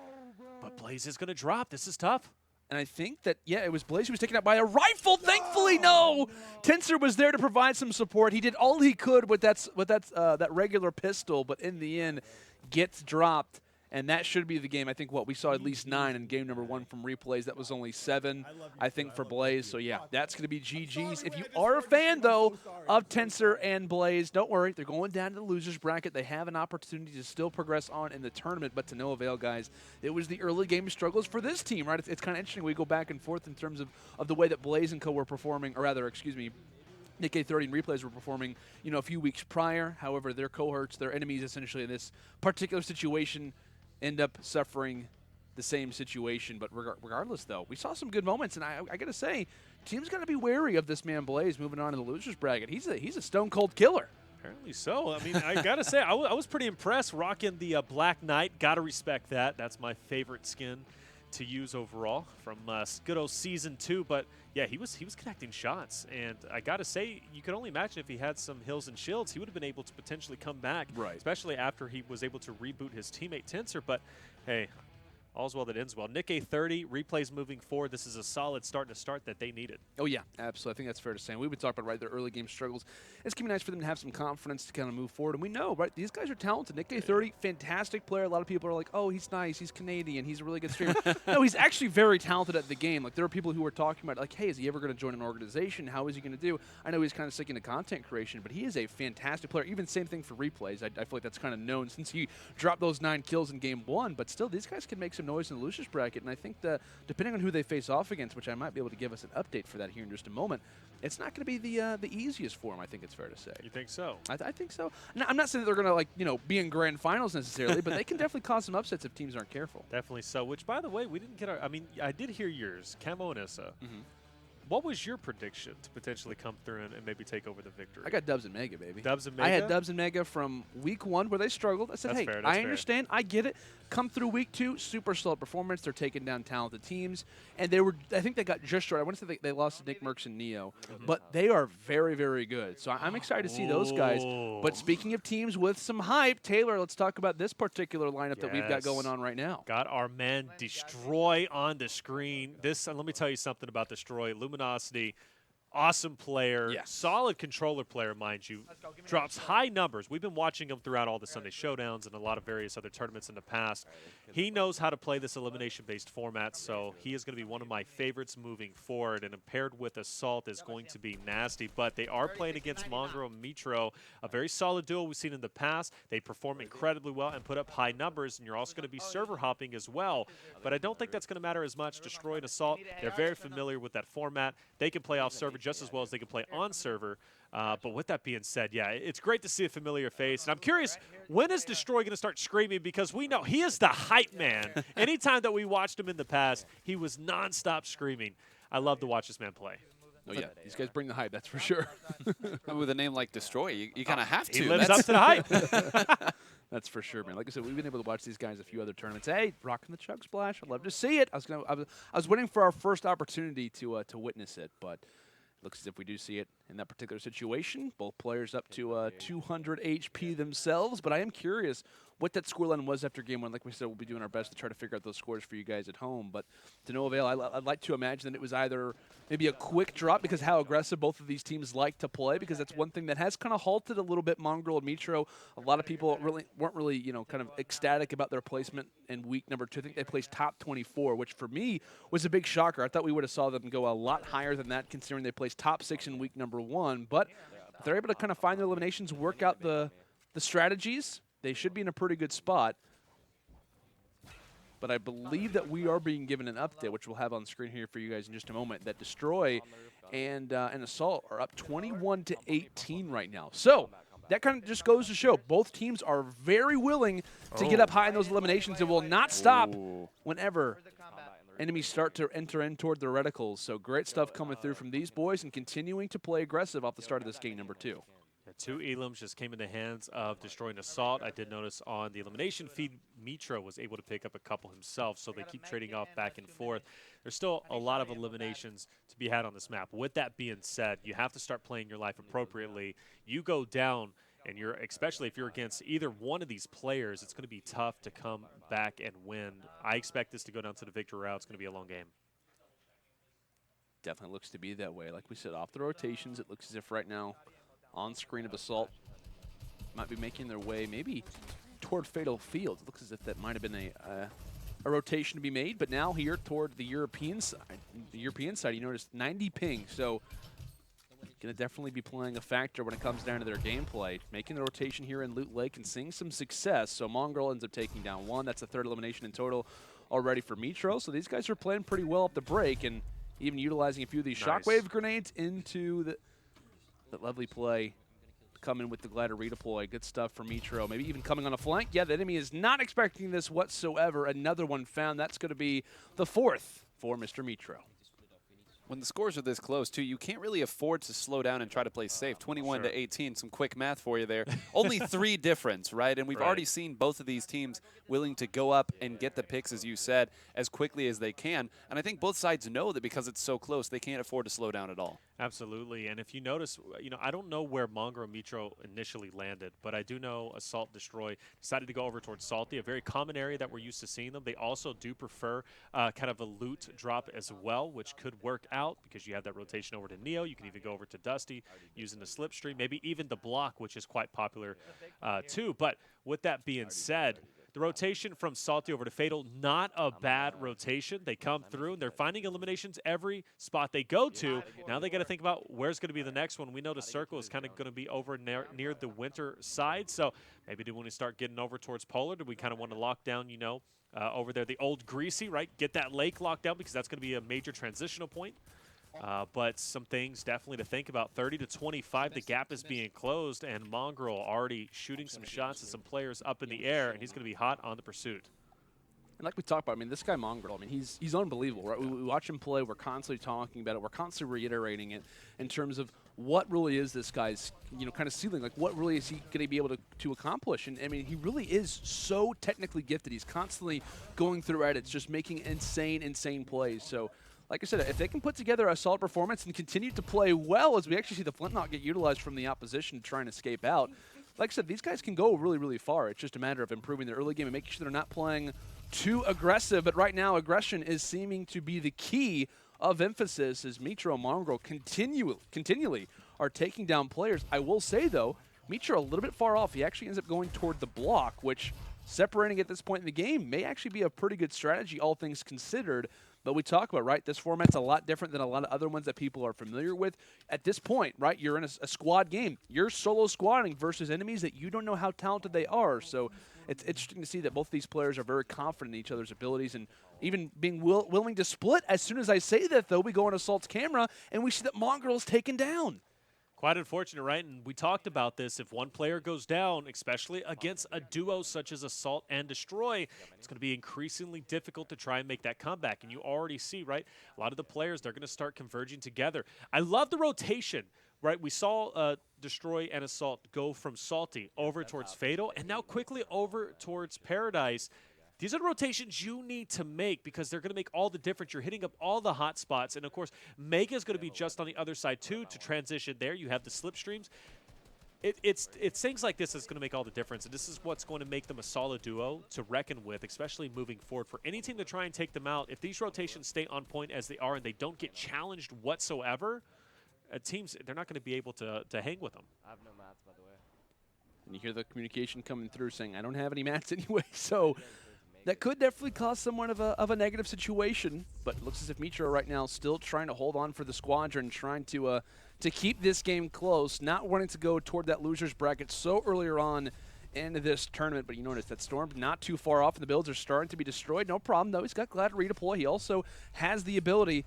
But Blaze is going to drop. This is tough.
And I think that, yeah, it was Blaze who was taken out by a rifle. Thankfully, no. TenSR was there to provide some support. He did all he could with that regular pistol, but in the end, gets dropped. And that should be the game. I think, we saw at least 9 in game number 1 from replays. That was only 7, I think, for Blaze. So, yeah, that's going to be GG's. If you are a fan, though, of TenSR and Blaze, don't worry. They're going down to the loser's bracket. They have an opportunity to still progress on in the tournament, but to no avail, guys. It was the early game struggles for this team, right? It's kind of interesting. We go back and forth in terms of the way that Blaze and co were performing, or rather, excuse me, Nick 30 and replays were performing, a few weeks prior. However, their cohorts, their enemies, essentially, in this particular situation, end up suffering the same situation. But regardless, though, we saw some good moments, and I got to say, team's got to be wary of this man Blaze moving on to the losers bracket. He's a stone-cold killer.
Apparently so. I mean, I got to say, I was pretty impressed rocking the Black Knight. Got to respect that. That's my favorite skin to use overall from good old Season 2. But, yeah, he was connecting shots. And I got to say, you could only imagine if he had some hills and shields, he would have been able to potentially come back,
right,
especially after he was able to reboot his teammate TenSR. But, hey, All's well that ends well. Nick A30, replays moving forward. This is a solid start that they needed.
Oh, yeah, absolutely. I think that's fair to say. And we've been talking about, right, their early game struggles. It's going to be nice for them to have some confidence to kind of move forward. And we know, right, these guys are talented. Nick A30, fantastic player. A lot of people are like, oh, he's nice, he's Canadian, he's a really good streamer. No, he's actually very talented at the game. Like, there are people who are talking about, like, hey, is he ever going to join an organization? How is he going to do? I know he's kind of sticking to content creation, but he is a fantastic player. Even same thing for replays. I feel like that's kind of known since he dropped those 9 kills in game 1. But still, these guys can make some noise in the losers bracket. And I think that depending on who they face off against, which I might be able to give us an update for that here in just a moment, it's not going to be the easiest for them, I think it's fair to say.
You think so?
I think so. No, I'm not saying that they're going to, like, you know, be in grand finals necessarily, but they can definitely cause some upsets if teams aren't careful.
Definitely so, which, by the way, we didn't get our – I mean, I did hear yours, Kamo and Issa. What was your prediction to potentially come through and maybe take over the victory?
I got Dubs and Megga, baby.
Dubs and Megga?
I had Dubs and Megga from week 1 where they struggled. I said,
That's
hey,
fair,
I understand. I get it. Come through week 2, super solid performance. They're taking down talented teams. And they were, I think they got just short. I want to say they lost to Nickmercs and Neo. But they are very, very good. So I'm excited to see those guys. But speaking of teams with some hype, Taylor, let's talk about this particular lineup that we've got going on right now.
Got our man Destroy on the screen. This, and let me tell you something about Destroy. Luminosity. Awesome player, solid controller player, mind you. Drops high numbers. We've been watching him throughout all the Sunday Showdowns and a lot of various other tournaments in the past. He knows how to play this elimination-based format, so he is going to be one of my favorites moving forward. And paired with Assault is going to be nasty. But they are playing against Mongraal and Mitro, a very solid duo we've seen in the past. They perform incredibly well and put up high numbers, and you're also going to be server hopping as well. But I don't think that's going to matter as much. Destroy and Assault, they're very familiar with that format. They can play off server just as well as they can play on server. But with that being said, yeah, it's great to see a familiar face. And I'm curious, when is Destroy going to start screaming? Because we know he is the hype man. Anytime that we watched him in the past, he was nonstop screaming. I love to watch this man play.
Oh, yeah. These guys bring the hype, that's for sure.
With a name like Destroy, you kind of have to.
He lives up to the hype.
That's for sure, man. Like I said, we've been able to watch these guys a few other tournaments. Hey, rocking the Chug Splash. I'd love to see it. I was waiting for our first opportunity to witness it, but looks as if we do see it in that particular situation. Both players up to 200 HP themselves, but I am curious what that scoreline was after game 1. Like we said, we'll be doing our best to try to figure out those scores for you guys at home, but to no avail. I'd like to imagine that it was either maybe a quick drop because how aggressive both of these teams like to play, because that's one thing that has kind of halted a little bit Mongraal and Mitro. A lot of people weren't really, you know, kind of ecstatic about their placement in week number 2. I think they placed top 24, which for me was a big shocker. I thought we would have saw them go a lot higher than that, considering they placed top 6 in week number 1. But if they're able to kind of find their eliminations, work out the strategies, they should be in a pretty good spot. But I believe that we are being given an update, which we'll have on screen here for you guys in just a moment, that Destroy and Assault are up 21-18 right now. So that kind of just goes to show both teams are very willing to get up high in those eliminations and will not stop whenever enemies start to enter in toward the reticles. So great stuff coming through from these boys and continuing to play aggressive off the start of this game number 2.
2 elims just came in the hands of Destroy and Assault. I did notice on the elimination feed, Mitro was able to pick up a couple himself, so they keep trading off back and forth. There's still a lot of eliminations to be had on this map. With that being said, you have to start playing your life appropriately. You go down, and especially if you're against either one of these players, it's going to be tough to come back and win. I expect this to go down to the victory route. It's going to be a long game.
Definitely looks to be that way. Like we said, off the rotations, it looks as if right now on screen of Assault might be making their way maybe toward Fatal Field. It looks as if that might have been a rotation to be made, but now here toward the European side, you notice 90 ping, so going to definitely be playing a factor when it comes down to their gameplay. Making the rotation here in Loot Lake and seeing some success, so Mongraal ends up taking down 1. That's the 3rd elimination in total already for Mitro, so these guys are playing pretty well up the break and even utilizing a few of these shockwave grenades into the lovely play, coming with the glider redeploy. Good stuff from Mitro. Maybe even coming on a flank. Yeah, the enemy is not expecting this whatsoever. Another one found. That's going to be the 4th for Mr. Mitro.
When the scores are this close, too, you can't really afford to slow down and try to play safe. 21-18, some quick math for you there. Only 3 difference, right? And we've already seen both of these teams willing to go up and get the picks, as you said, as quickly as they can. And I think both sides know that because it's so close, they can't afford to slow down at all.
Absolutely, and if you notice, I don't know where Mongraal Mitro initially landed, but I do know Assault Destroy decided to go over towards Salty, a very common area that we're used to seeing them. They also do prefer kind of a loot drop as well, which could work out because you have that rotation over to Neo. You can even go over to Dusty using the Slipstream, maybe even the block, which is quite popular too. But with that being said, the rotation from Salty over to Fatal, not a bad rotation. They come through, and they're finding eliminations every spot they go to. Now they got to think about where's going to be the next one. We know the circle is kind of going to be over near the winter side, so maybe do we want to start getting over towards Polar? Do we kind of want to lock down, over there, the old Greasy, right? Get that lake locked down because that's going to be a major transitional point. But some things definitely to think about. 30 to 25, the gap is being closed, and Mongraal already shooting some shots at some players up in the air, and he's going to be hot on the pursuit.
And like we talked about, this guy Mongraal, he's unbelievable, right? We watch him play. We're constantly talking about it. We're constantly reiterating it in terms of what really is this guy's, kind of ceiling. Like, what really is he going to be able to accomplish? And, he really is so technically gifted. He's constantly going through edits, just making insane plays. So, like I said, if they can put together a solid performance and continue to play well, as we actually see the Flintlock get utilized from the opposition to try and escape out, like I said, these guys can go really far. It's just a matter of improving their early game and making sure they're not playing too aggressive. But right now, aggression is seeming to be the key of emphasis as Mitro and Mongraal continually are taking down players. I will say, though, Mitro a little bit far off. He actually ends up going toward the block, which separating at this point in the game may actually be a pretty good strategy, all things considered. But we talk about, right, this format's a lot different than a lot of other ones that people are familiar with. At this point, right, you're in a squad game. You're solo squatting versus enemies that you don't know how talented they are. So it's interesting to see that both these players are very confident in each other's abilities and even being willing to split. As soon as I say that, though, we go on Assault's camera and we see that Mongraal's taken down.
Quite unfortunate, right? And we talked about this. If one player goes down, especially against a duo such as Assault and Destroy, it's going to be increasingly difficult to try and make that comeback. And you already see, right, a lot of the players, they're going to start converging together. I love the rotation, right? We saw Destroy and Assault go from Salty over towards Fatal and now quickly over towards Paradise. These are the rotations you need to make because they're going to make all the difference. You're hitting up all the hot spots. And, of course, Megga is going to be just on the other side, too, to transition there. You have the slipstreams. It's things like this that's going to make all the difference. And this is what's going to make them a solid duo to reckon with, especially moving forward. For any team to try and take them out, if these rotations stay on point as they are and they don't get challenged whatsoever, teams, they're not going to be able to hang with them.
I have no mats, by the way.
And you hear the communication coming through saying, I don't have any mats anyway, so that could definitely cause somewhat of a negative situation, but it looks as if Mitro right now still trying to hold on for the squadron, trying to keep this game close, not wanting to go toward that loser's bracket so earlier on in this tournament. But you notice that Storm not too far off, and the builds are starting to be destroyed. No problem, though. He's got glad to redeploy. He also has the ability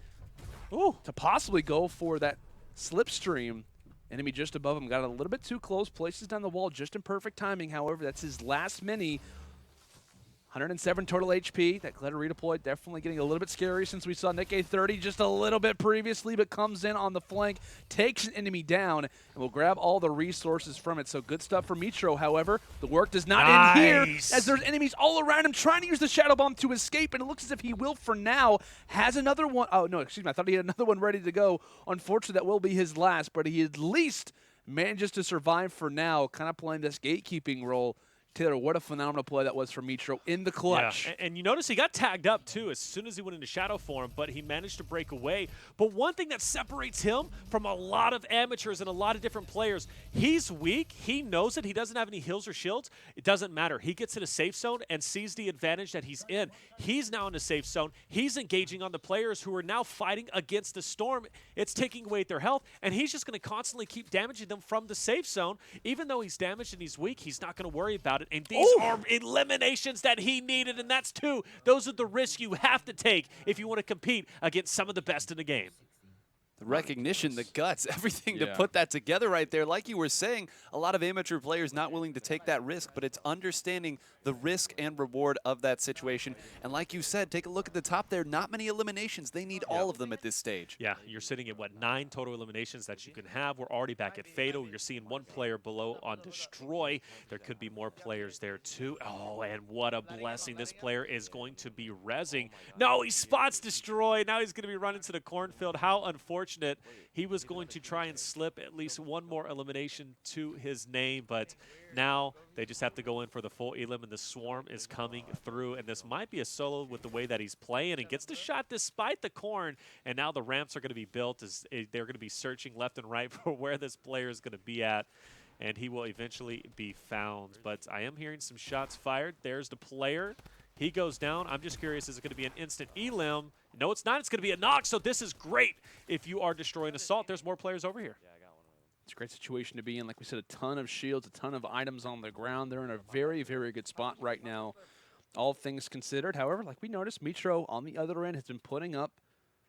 to possibly go for that slipstream. Enemy just above him got a little bit too close, places down the wall just in perfect timing. However, that's his last mini. 107 total HP. That glitter redeploy definitely getting a little bit scary since we saw Nick28T just a little bit previously, but comes in on the flank, takes an enemy down, and will grab all the resources from it. So good stuff for Mitro. However, the work does not end here, as there's enemies all around him trying to use the Shadow Bomb to escape, and it looks as if he will for now. Has another one. Oh, no, excuse me. I thought he had another one ready to go. Unfortunately, that will be his last, but he at least manages to survive for now, kind of playing this gatekeeping role. Taylor, what a phenomenal play that was for Mitro in the clutch.
Yeah. And you notice he got tagged up, too, as soon as he went into shadow form, but he managed to break away. But one thing that separates him from a lot of amateurs and a lot of different players, he's weak. He knows it. He doesn't have any heals or shields. It doesn't matter. He gets in a safe zone and sees the advantage that he's in. He's now in a safe zone. He's engaging on the players who are now fighting against the Storm. It's taking away their health, and he's just going to constantly keep damaging them from the safe zone. Even though he's damaged and he's weak, he's not going to worry about it. And these are eliminations that he needed, and that's two. Those are the risks you have to take if you want to compete against some of the best in the game.
The recognition, the guts, everything to put that together right there. Like you were saying, a lot of amateur players not willing to take that risk, but it's understanding the risk and reward of that situation. And like you said, take a look at the top there. Not many eliminations. They need all of them at this stage.
Yeah, you're sitting at, what, 9 total eliminations that you can have. We're already back at Fatal. You're seeing one player below on Destroy. There could be more players there, too. Oh, and what a blessing. This player is going to be rezzing. No, he spots Destroy. Now he's going to be running to the cornfield. How unfortunate. unfortunate. He was going to try and slip at least one more elimination to his name, but now they just have to go in for the full elim, and the swarm is coming through. And this might be a solo with the way that he's playing, and gets the shot despite the corn. And now the ramps are going to be built as they're going to be searching left and right for where this player is going to be at. And he will eventually be found. But I am hearing some shots fired. There's the player. He goes down. I'm just curious, is it going to be an instant elim? No, it's not. It's going to be a knock, so this is great. If you are destroying Assault, there's more players over here.
It's a great situation to be in. Like we said, a ton of shields, a ton of items on the ground. They're in a very, very good spot right now, all things considered. However, like we noticed, Mitro on the other end has been putting up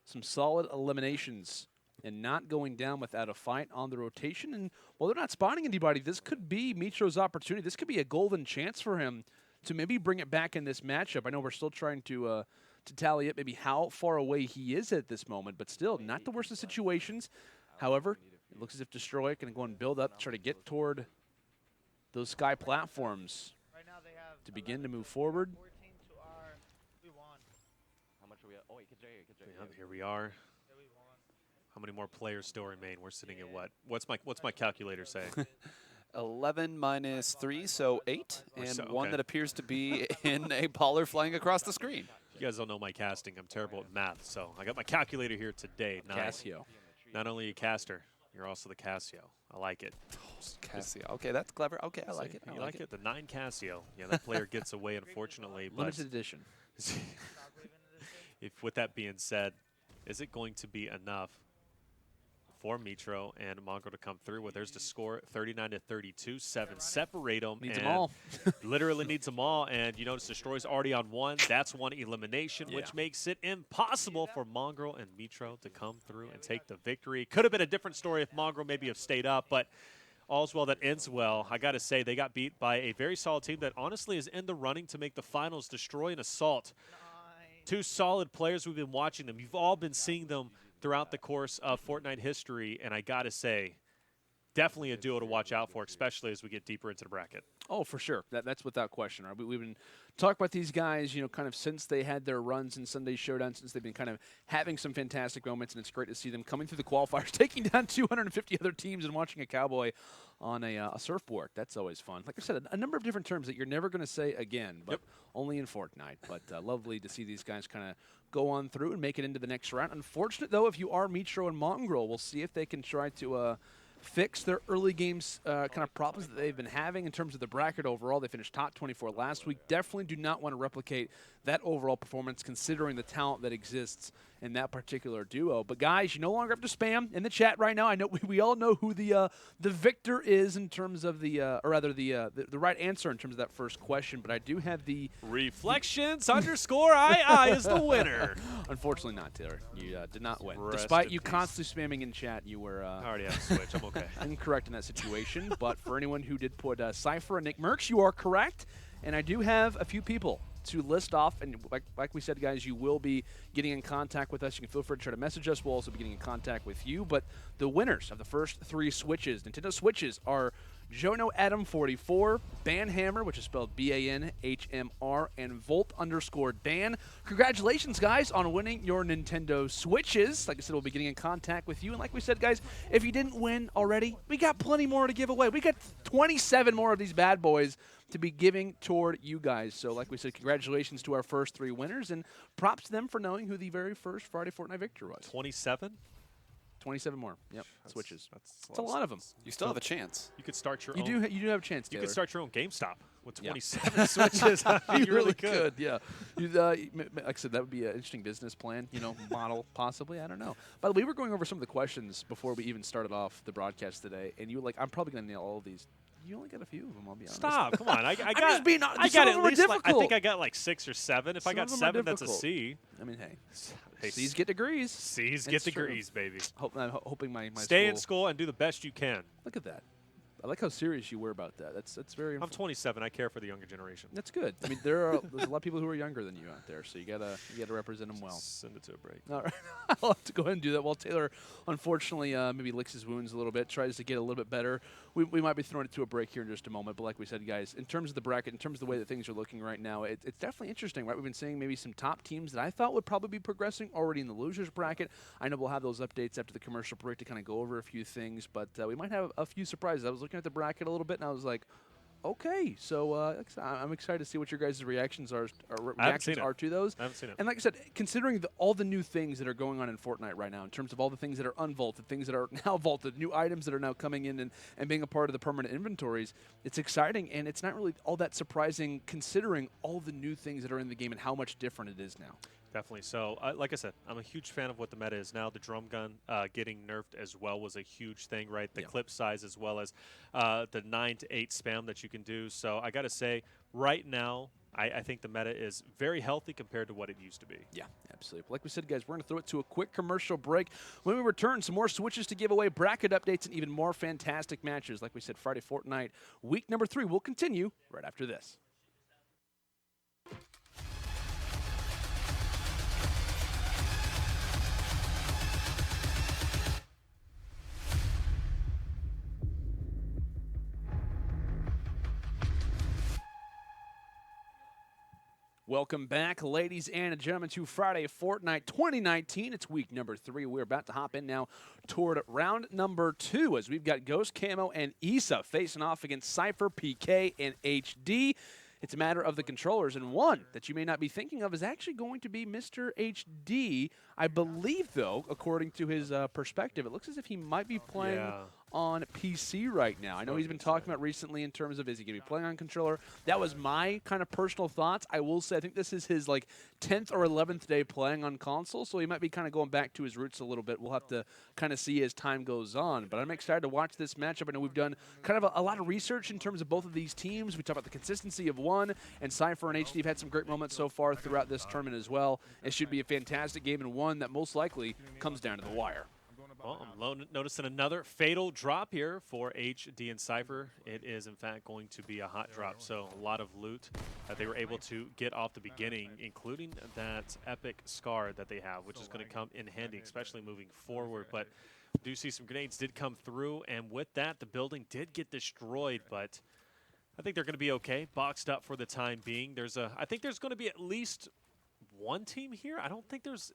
some solid eliminations and not going down without a fight on the rotation. And while they're not spotting anybody, this could be Mitro's opportunity. This could be a golden chance for him to maybe bring it back in this matchup. I know we're still trying to tally up maybe how far away he is at this moment, but still not the worst of situations. However, it looks as if Destroy can go and build up, try to get toward those sky platforms to begin to move forward.
Here we are. How many more players still remain? We're sitting at what? What's my calculator say?
11 minus 3, so 8, and
so,
one
okay.
that appears to be in a baller flying across the screen.
You guys don't know my casting. I'm terrible at math, so I got my calculator here today.
Casio.
Not only a caster, you're also the Casio. I like it.
Casio. Okay, that's clever. Okay, I like it.
You like it? The 9 Casio. Yeah, that player gets away, unfortunately. But
Limited edition.
if, with that being said, is it going to be enough for Mitro and Mongraal to come through? Well, there's the score, 39-32. 7 separate them.
Needs them all.
Literally needs them all. And you notice Destroy's already on 1. That's 1 elimination, which makes it impossible for Mongraal and Mitro to come through and take the victory. Could have been a different story if Mongraal maybe have stayed up, but all's well that ends well. I got to say, they got beat by a very solid team that honestly is in the running to make the finals. Destroy and Assault. 2 solid players. We've been watching them. You've all been seeing them throughout the course of Fortnite history, and I got to say, definitely a duo to watch out for, especially as we get deeper into the bracket.
Oh, for sure. That's without question. Right? We've been talking about these guys, you know, kind of since they had their runs in Sunday Showdown, since they've been kind of having some fantastic moments, and it's great to see them coming through the qualifiers, taking down 250 other teams and watching a Cowboy on a surfboard. That's always fun. Like I said, a number of different terms that you're never going to say again, but only in Fortnite. But lovely to see these guys kind of go on through and make it into the next round. Unfortunate, though, if you are Mitro and Mongraal, we'll see if they can try to fix their early games kind of problems that they've been having in terms of the bracket overall. They finished top 24 last week. Definitely do not want to replicate that overall performance considering the talent that exists in that particular duo. But guys, you no longer have to spam in the chat right now. I know we all know who the victor is in terms of the or rather the right answer in terms of that first question. But I do have the
Reflections underscore II is the winner.
Unfortunately not, Taylor. You did not win.
Rest
Despite
in
you
peace.
constantly spamming in chat, you were
I already have a switch. I'm okay.
incorrect in that situation. But for anyone who did put Sypher and Nickmercs, you are correct. And I do have a few people to list off. And like we said, guys, you will be getting in contact with us. You can feel free to try to message us. We'll also be getting in contact with you. But the winners of the first 3 Switches, Nintendo Switches, are Jono Adam 44, Banhammer, which is spelled BANHMR, and Volt underscore Dan. Congratulations, guys, on winning your Nintendo Switches. Like I said, we'll be getting in contact with you. And like we said, guys, if you didn't win already, we got plenty more to give away. We got 27 more of these bad boys to be giving toward you guys. So like we said, congratulations to our first 3 winners, and props to them for knowing who the very first Friday Fortnite victor was.
27?
27 more. Yep, Switches.
That's
a lot of them.
You still have a chance.
You could start your
You
own.
do have a chance,
You
Taylor.
could start your own GameStop with
Yeah.
27 Switches. You really could.
Yeah. Like I said, that would be an interesting business plan, you know, model possibly. I don't know. By the way, we were going over some of the questions before we even started off the broadcast today, and you were like, I'm probably going to nail all of these. You only got a few of them, I'll be honest.
Stop! Come on, I got.
just being honest.
I
Some
got
of
at
them are
least. Like, I
difficult.
think I got like 6 or 7. If
Some
I got
of them are
7, that's a
difficult.
C.
I mean, hey,
Hey,
C's get degrees.
C's
It's
get
true.
degrees, baby.
I'm hoping my
Stay
school.
in school and do the best you can.
Look at that. I like how serious you were about that. That's very.
I'm 27. I care for the younger generation.
That's good. I mean, there's a lot of people who are younger than you out there, so you gotta represent them well.
Send it to a break.
All right, I'll have to go ahead and do that. While Taylor, unfortunately, maybe licks his wounds a little bit, tries to get a little bit better. We might be throwing it to a break here in just a moment. But like we said, guys, in terms of the bracket, in terms of the way that things are looking right now, it's definitely interesting, right? We've been seeing maybe some top teams that I thought would probably be progressing already in the losers bracket. I know we'll have those updates after the commercial break to kind of go over a few things, but we might have a few surprises. I was looking at the bracket a little bit, and I was like, okay, so I'm excited to see what your guys' reactions are to those.
I haven't seen it.
And like I said, considering all the new things that are going on in Fortnite right now, in terms of all the things that are unvaulted, things that are now vaulted, new items that are now coming in and being a part of the permanent inventories, it's exciting, and it's not really all that surprising considering all the new things that are in the game and how much different it is now.
Definitely. So, like I said, I'm a huge fan of what the meta is now. The drum gun getting nerfed as well was a huge thing, right? The clip size as well as the 9 to 8 spam that you can do. So I got to say, right now, I think the meta is very healthy compared to what it used to be.
Yeah, absolutely. Like we said, guys, we're going to throw it to a quick commercial break. When we return, some more switches to give away, bracket updates, and even more fantastic matches. Like we said, Friday Fortnite, week number 3 will continue right after this. Welcome back, ladies and gentlemen, to Friday Fortnite 2019. It's week number 3. We're about to hop in now toward round number 2 as we've got Ghost, Kamo, and Issa facing off against SypherPK and HD. It's a matter of the controllers, and one that you may not be thinking of is actually going to be Mr. HD. I believe, though, according to his perspective, it looks as if he might be playing on PC right now. I know he's been talking about recently in terms of is he going to be playing on controller. That was my kind of personal thoughts. I will say I think this is his like 10th or 11th day playing on console, so he might be kind of going back to his roots a little bit. We'll have to kind of see as time goes on, but I'm excited to watch this matchup. I know we've done kind of a lot of research in terms of both of these teams. We talked about the consistency of one, and Sypher and HD have had some great moments so far throughout this tournament as well. It should be a fantastic game and one that most likely comes down to the wire.
Well, I'm noticing another fatal drop here for HD and Sypher. It is, in fact, going to be a hot drop. So a lot of loot that they were able to get off the beginning, including that epic scar that they have, which is going to come in handy, especially moving forward. But do see some grenades did come through, and with that, the building did get destroyed. But I think they're going to be okay, boxed up for the time being. I think there's going to be at least one team here. I don't think there's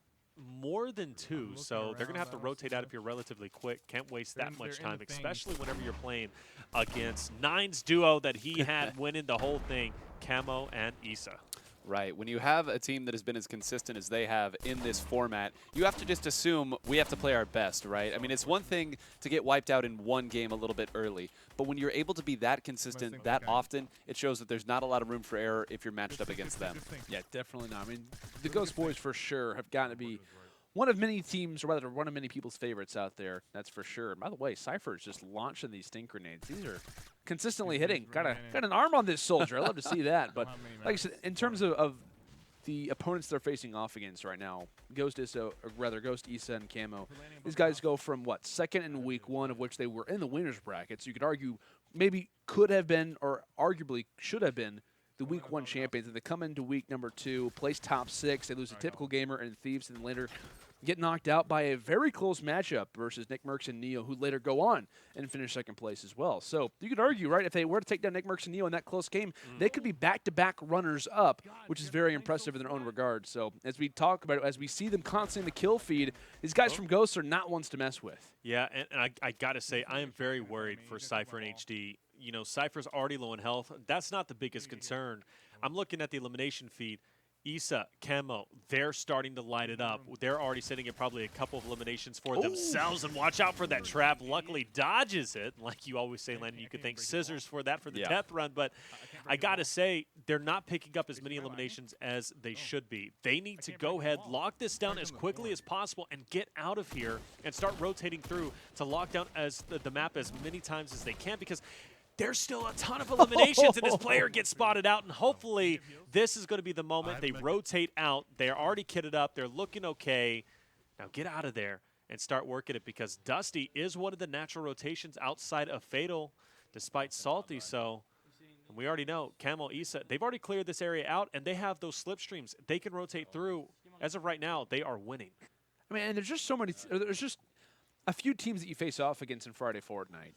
more than 2, so they're going to have to rotate out if you're relatively quick. Can't waste that much time, especially whenever you're playing against Nine's duo that he had winning the whole thing, Kamo and Issa.
Right. When you have a team that has been as consistent as they have in this format, you have to just assume we have to play our best, right? I mean, it's one thing to get wiped out in one game a little bit early, but when you're able to be that consistent that often, it shows that there's not a lot of room for error if you're matched up against them.
Yeah, definitely not. I mean, the Ghost Boys for sure have got to be one of many teams, or rather one of many people's favorites out there, that's for sure. And by the way, Sypher is just launching these stink grenades. These are consistently hitting. Got an arm on this soldier. I love to see that. But like I said, in terms of the opponents they're facing off against right now, Ghost Issa, or rather Ghost Issa and Kamo, these guys go from what, second in week 1, of which they were in the winners bracket. So you could argue maybe could have been, or arguably should have been, the week 1 champions, and they come into week number 2, place top 6. They lose to TypicalGamer and Thieves, and then later get knocked out by a very close matchup versus Nickmercs and Neo, who later go on and finish second place as well. So you could argue, right, if they were to take down Nickmercs and Neo in that close game, they could be back-to-back runners-up, which is very impressive in their own regard. So as we talk about it, as we see them constantly in the kill feed, these guys from Ghosts are not ones to mess with.
Yeah, and I got to say, I am very worried for Sypher and HD. You know, Sypher's already low in health. That's not the biggest concern. I'm looking at the elimination feed. Issa, Kamo, they're starting to light it up. They're already sitting at probably a couple of eliminations for themselves, and watch out for that trap. Luckily, dodges it. Like you always say, Landon, you could thank Scissors for that for the death run, but I got to say, they're not picking up as many eliminations as they should be. They need to go ahead, lock this down as quickly as possible, and get out of here and start rotating through to lock down the map as many times as they can, because there's still a ton of eliminations, and this player gets spotted out, and hopefully this is going to be the moment they rotate out. They're already kitted up. They're looking okay. Now get out of there and start working it, because Dusty is one of the natural rotations outside of Fatal despite Salty. So and we already know Kamo Issa, they've already cleared this area out, and they have those slipstreams. They can rotate through. As of right now, they are winning.
I mean, and there's just so many. There's just a few teams that you face off against in Friday Fortnite,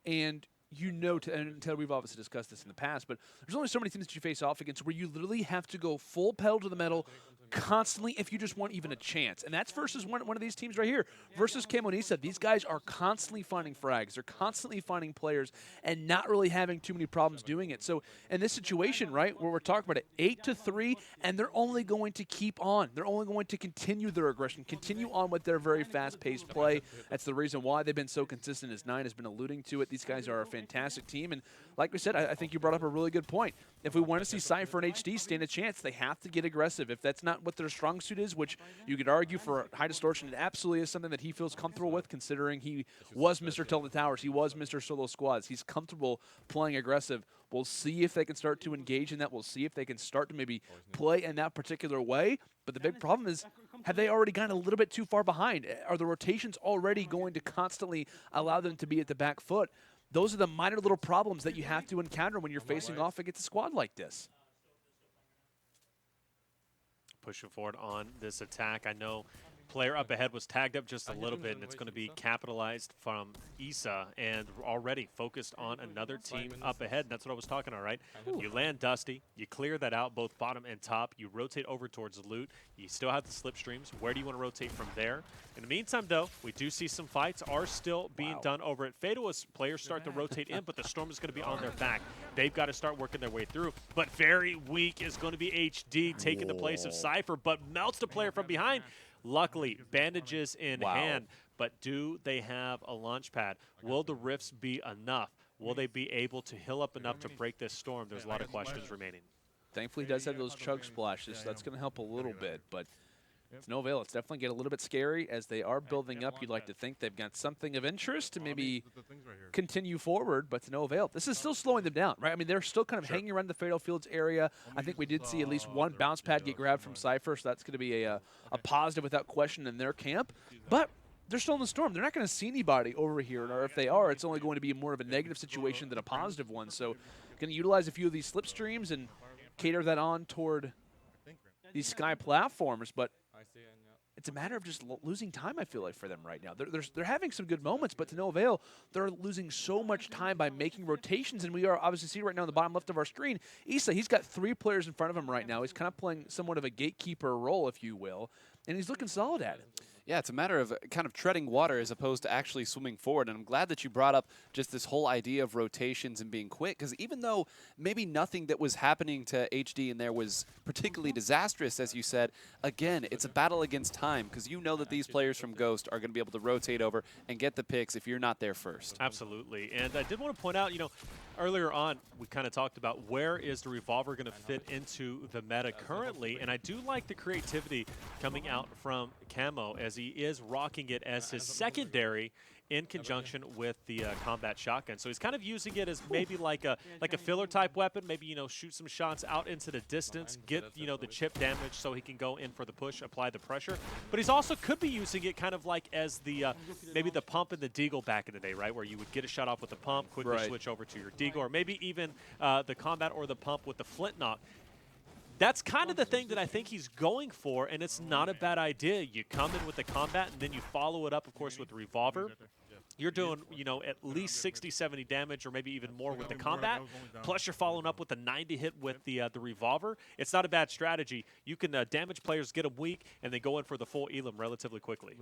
and you know, and Taylor, we've obviously discussed this in the past, but there's only so many teams that you face off against where you literally have to go full pedal to the metal constantly if you just want even a chance. And that's versus one of these teams right here, versus Kamo Issa. These guys are constantly finding frags. They're constantly finding players and not really having too many problems doing it. So in this situation, right, where we're talking about it, 8-3, and they're only going to keep on. They're only going to continue their aggression, continue on with their very fast-paced play. That's the reason why they've been so consistent, as Nine has been alluding to it. These guys are a fantastic team, and like we said, I think you brought up a really good point. If we want to see Sypher and HD stand a chance, they have to get aggressive. If that's not what their strong suit is, which you could argue for High Distortion, it absolutely is something that he feels comfortable with, considering he was Mr. Tell the Towers, he was Mr. Solo Squads. He's comfortable playing aggressive. We'll see if they can start to engage in that. We'll see if they can start to maybe play in that particular way. But the big problem is, have they already gone a little bit too far behind? Are the rotations already going to constantly allow them to be at the back foot? Those are the minor little problems that you have to encounter when you're facing off against a squad like this.
Pushing forward on this attack. I know player up ahead was tagged up just a little bit, and it's going to be capitalized from Issa, and already focused on another team up ahead. That's what I was talking about, right? You land Dusty, you clear that out, both bottom and top, you rotate over towards the loot, you still have the slipstreams. Where do you want to rotate from there? In the meantime, though, we do see some fights are still being done over at Fatal as players start to rotate in, but the Storm is going to be on their back. They've got to start working their way through, but very weak is going to be HD, taking the place of Sypher, but melts the player from behind. Luckily, bandages in hand, but do they have a launch pad? Will the rifts be enough? Will they be able to heal up enough to break this storm? There's a lot of questions remaining.
Thankfully, he does have those chug splashes, so that's going to help a little bit, but it's no avail. It's definitely get a little bit scary as they are building up. You'd like to think they've got something of interest to maybe continue forward, but to no avail. This is still slowing them down, right? I mean, they're still kind of hanging around the Fatal Fields area. I think we did see at least one bounce pad get grabbed from Sypher, so that's going to be a positive without question in their camp. But they're still in the storm. They're not going to see anybody over here, or if they are, it's only going to be more of a negative situation than a positive one. So going to utilize a few of these slipstreams and cater that on toward these sky platforms, but it's a matter of just losing time, I feel like, for them right now. They're having some good moments, but to no avail. They're losing so much time by making rotations, and we are obviously seeing right now on the bottom left of our screen, Issa, he's got 3 players in front of him right now. He's kind of playing somewhat of a gatekeeper role, if you will, and he's looking solid at it.
Yeah, it's a matter of kind of treading water as opposed to actually swimming forward. And I'm glad that you brought up just this whole idea of rotations and being quick, because even though maybe nothing that was happening to HD in there was particularly disastrous, as you said, again, it's a battle against time, because you know that these players from Ghost are going to be able to rotate over and get the picks if you're not there first.
Absolutely. And I did want to point out, you know, earlier on, we kind of talked about where is the Revolver going to fit into the meta currently, and I do like the creativity coming out from Kamo as he is rocking it as his secondary in conjunction with the combat shotgun. So he's kind of using it as maybe like a filler type weapon, maybe, you know, shoot some shots out into the distance, get, you know, the chip damage so he can go in for the push, apply the pressure. But he's also could be using it kind of like as the maybe the pump and the deagle back in the day, right, where you would get a shot off with the pump, quickly switch over to your deagle, or maybe even the combat or the pump with the flint knock. That's kind of the thing that I think he's going for, and it's not a bad idea. You come in with the combat, and then you follow it up, of course, with the Revolver. You're doing, you know, at least 60, 70 damage, or maybe even more with the combat. Plus, you're following up with a 90 hit with the Revolver. It's not a bad strategy. You can damage players, get them weak, and then go in for the full elim relatively quickly.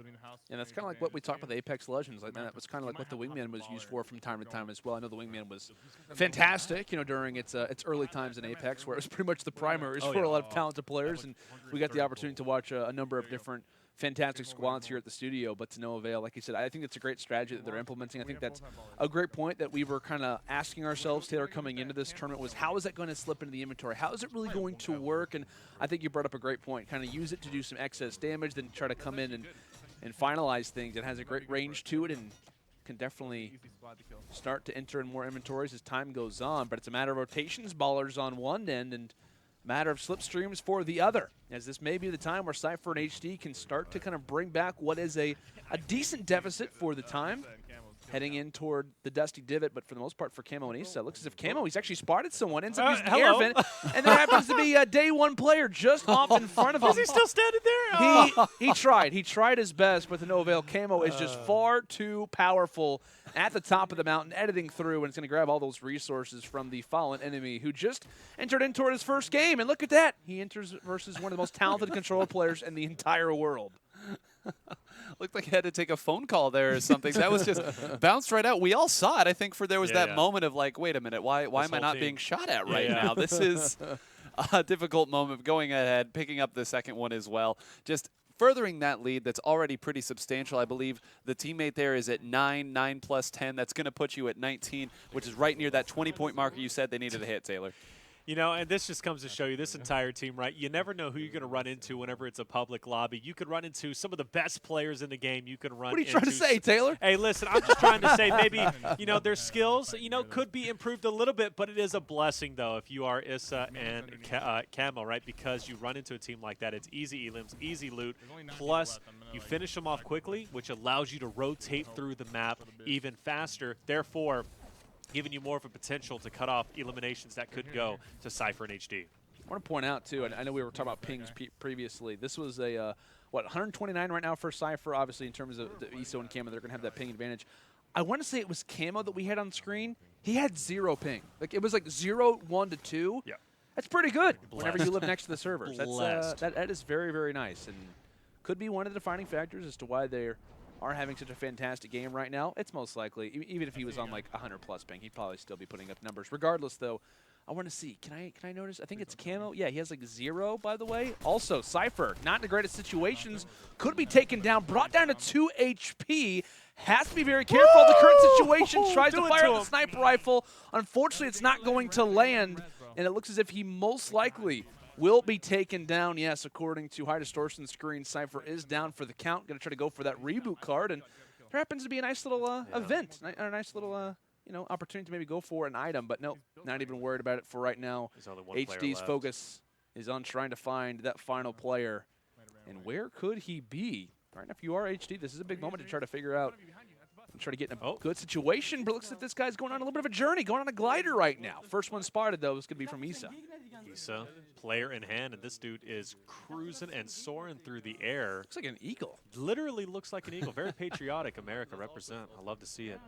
And that's kind of like what we talked about the Apex Legends. Like that was kind of like what the Wingman was used for from time to time as well. I know the Wingman was fantastic, you know, during its early times in Apex, where it was pretty much the primaries for a lot of talented players, and we got the opportunity to watch a number of different fantastic squads here at the studio, but to no avail. Like you said, I think it's a great strategy that they're implementing. I think that's a great point that we were kind of asking ourselves, Taylor, coming into this tournament, was how is it going to slip into the inventory? How is it really going to work? And I think you brought up a great point. Kind of use it to do some excess damage, then try to come in and finalize things. It has a great range to it and can definitely start to enter in more inventories as time goes on. But it's a matter of rotations, ballers on one end, and matter of slipstreams for the other, as this may be the time where Sypher and HD can start to kind of bring back what is a decent deficit for the time. heading in toward the Dusty Divot, but for the most part for Kamo and Issa, it looks as if Kamo, he's actually spotted someone, ends up using the air vent, and there happens to be a day one player just off in front of him.
Is he still standing there?
He tried. He tried his best, but to no avail. Kamo is just far too powerful at the top of the mountain, editing through, and it's going to grab all those resources from the fallen enemy who just entered in toward his first game. And look at that. He enters versus one of the most talented controller players in the entire world.
Looked like he had to take a phone call there or something. That was just bounced right out. We all saw it. I think there was that moment of like, wait a minute, why am I not being shot at right now? This is a difficult moment. Going ahead, picking up the second one as well. Just furthering that lead that's already pretty substantial. I believe the teammate there is at 9 plus 10. That's going to put you at 19, which is right near that 20-point marker you said they needed to hit, Taylor.
You know, and this just comes to show you this entire team, right? You never know who you're going to run into whenever it's a public lobby. You could run into some of the best players in the game. You could run into...
What are you trying to say, Taylor?
Hey, listen, I'm just trying to say maybe, you know, their skills, you know, could be improved a little bit, but it is a blessing, though, if you are Issa and Kamo, right? Because you run into a team like that. It's easy elims, easy loot, plus you finish them off quickly, which allows you to rotate through the map even faster. Therefore, giving you more of a potential to cut off eliminations that could go to Sypher and HD.
I want to point out, too, and I know we were talking about pings previously. This was a, 129 right now for Sypher, obviously, in terms of the Issa and Kamo. They're going to have that ping advantage. I want to say it was Kamo that we had on screen. He had 0 ping. Like, it was like 0, 1 to 2. Yeah. That's pretty good whenever you live next to the servers. That is very, very nice, and could be one of the defining factors as to why they're having such a fantastic game right now. It's most likely, even if he was on like 100 plus ping, he'd probably still be putting up numbers. Regardless, though, I want to see. Can I notice? I think it's Kamo. Yeah, he has like 0, by the way. Also, Sypher, not in the greatest situations, could be taken down, brought down to 2 HP. Has to be very careful of the current situation. Tries to fire the sniper rifle. Unfortunately, it's not going to land, and it looks as if he most likely will be taken down. Yes, according to High Distortion screen, Sypher is down for the count. Going to try to go for that reboot card, and there happens to be a nice little event, a nice little opportunity to maybe go for an item. But no, not even worried about it for right now. HD's focus is on trying to find that final player, and where could he be? Right now, if you are HD, this is a big moment to try to figure out and try to get in a good situation. But it looks like this guy's going on a little bit of a journey, going on a glider right now. First one spotted, though, is going to be from Issa.
Issa, player in hand, and this dude is cruising and soaring through the air.
Looks like an eagle.
Literally looks like an eagle. Very patriotic. America represent. I love to see it.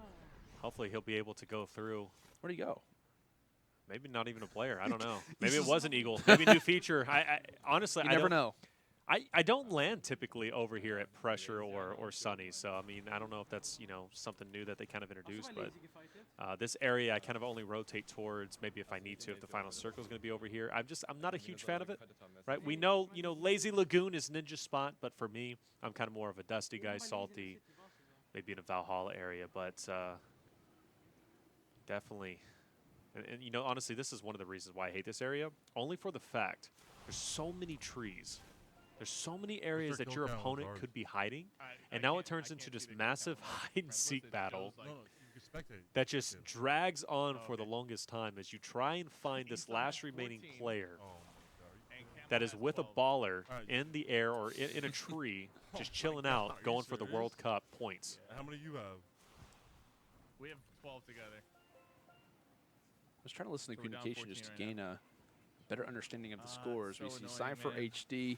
Hopefully he'll be able to go through.
Where'd he go?
Maybe not even a player. I don't know. Maybe it was an eagle. Maybe a new feature. Honestly,
you never know.
I don't land typically over here at Pressure or Sunny, so I mean I don't know if that's something new that they kind of introduced, but this area I kind of only rotate towards maybe if I need to, if the final circle is going to be over here. I'm not a huge fan of it, right? We know Lazy Lagoon is Ninja spot, but for me I'm kind of more of a Dusty guy, Salty, maybe in a Valhalla area, but definitely. And honestly, this is one of the reasons why I hate this area, only for the fact there's so many trees. There's so many areas that your opponent could be hiding, and now it turns into this massive hide-and-seek battle that just drags on for the longest time as you try and find this last remaining player that is with a baller in the air or in a tree, just chilling out, going for the World Cup points.
How many you have? We have 12 together.
I was trying to listen to communication just to gain a better understanding of the scores. We see Sypher HD.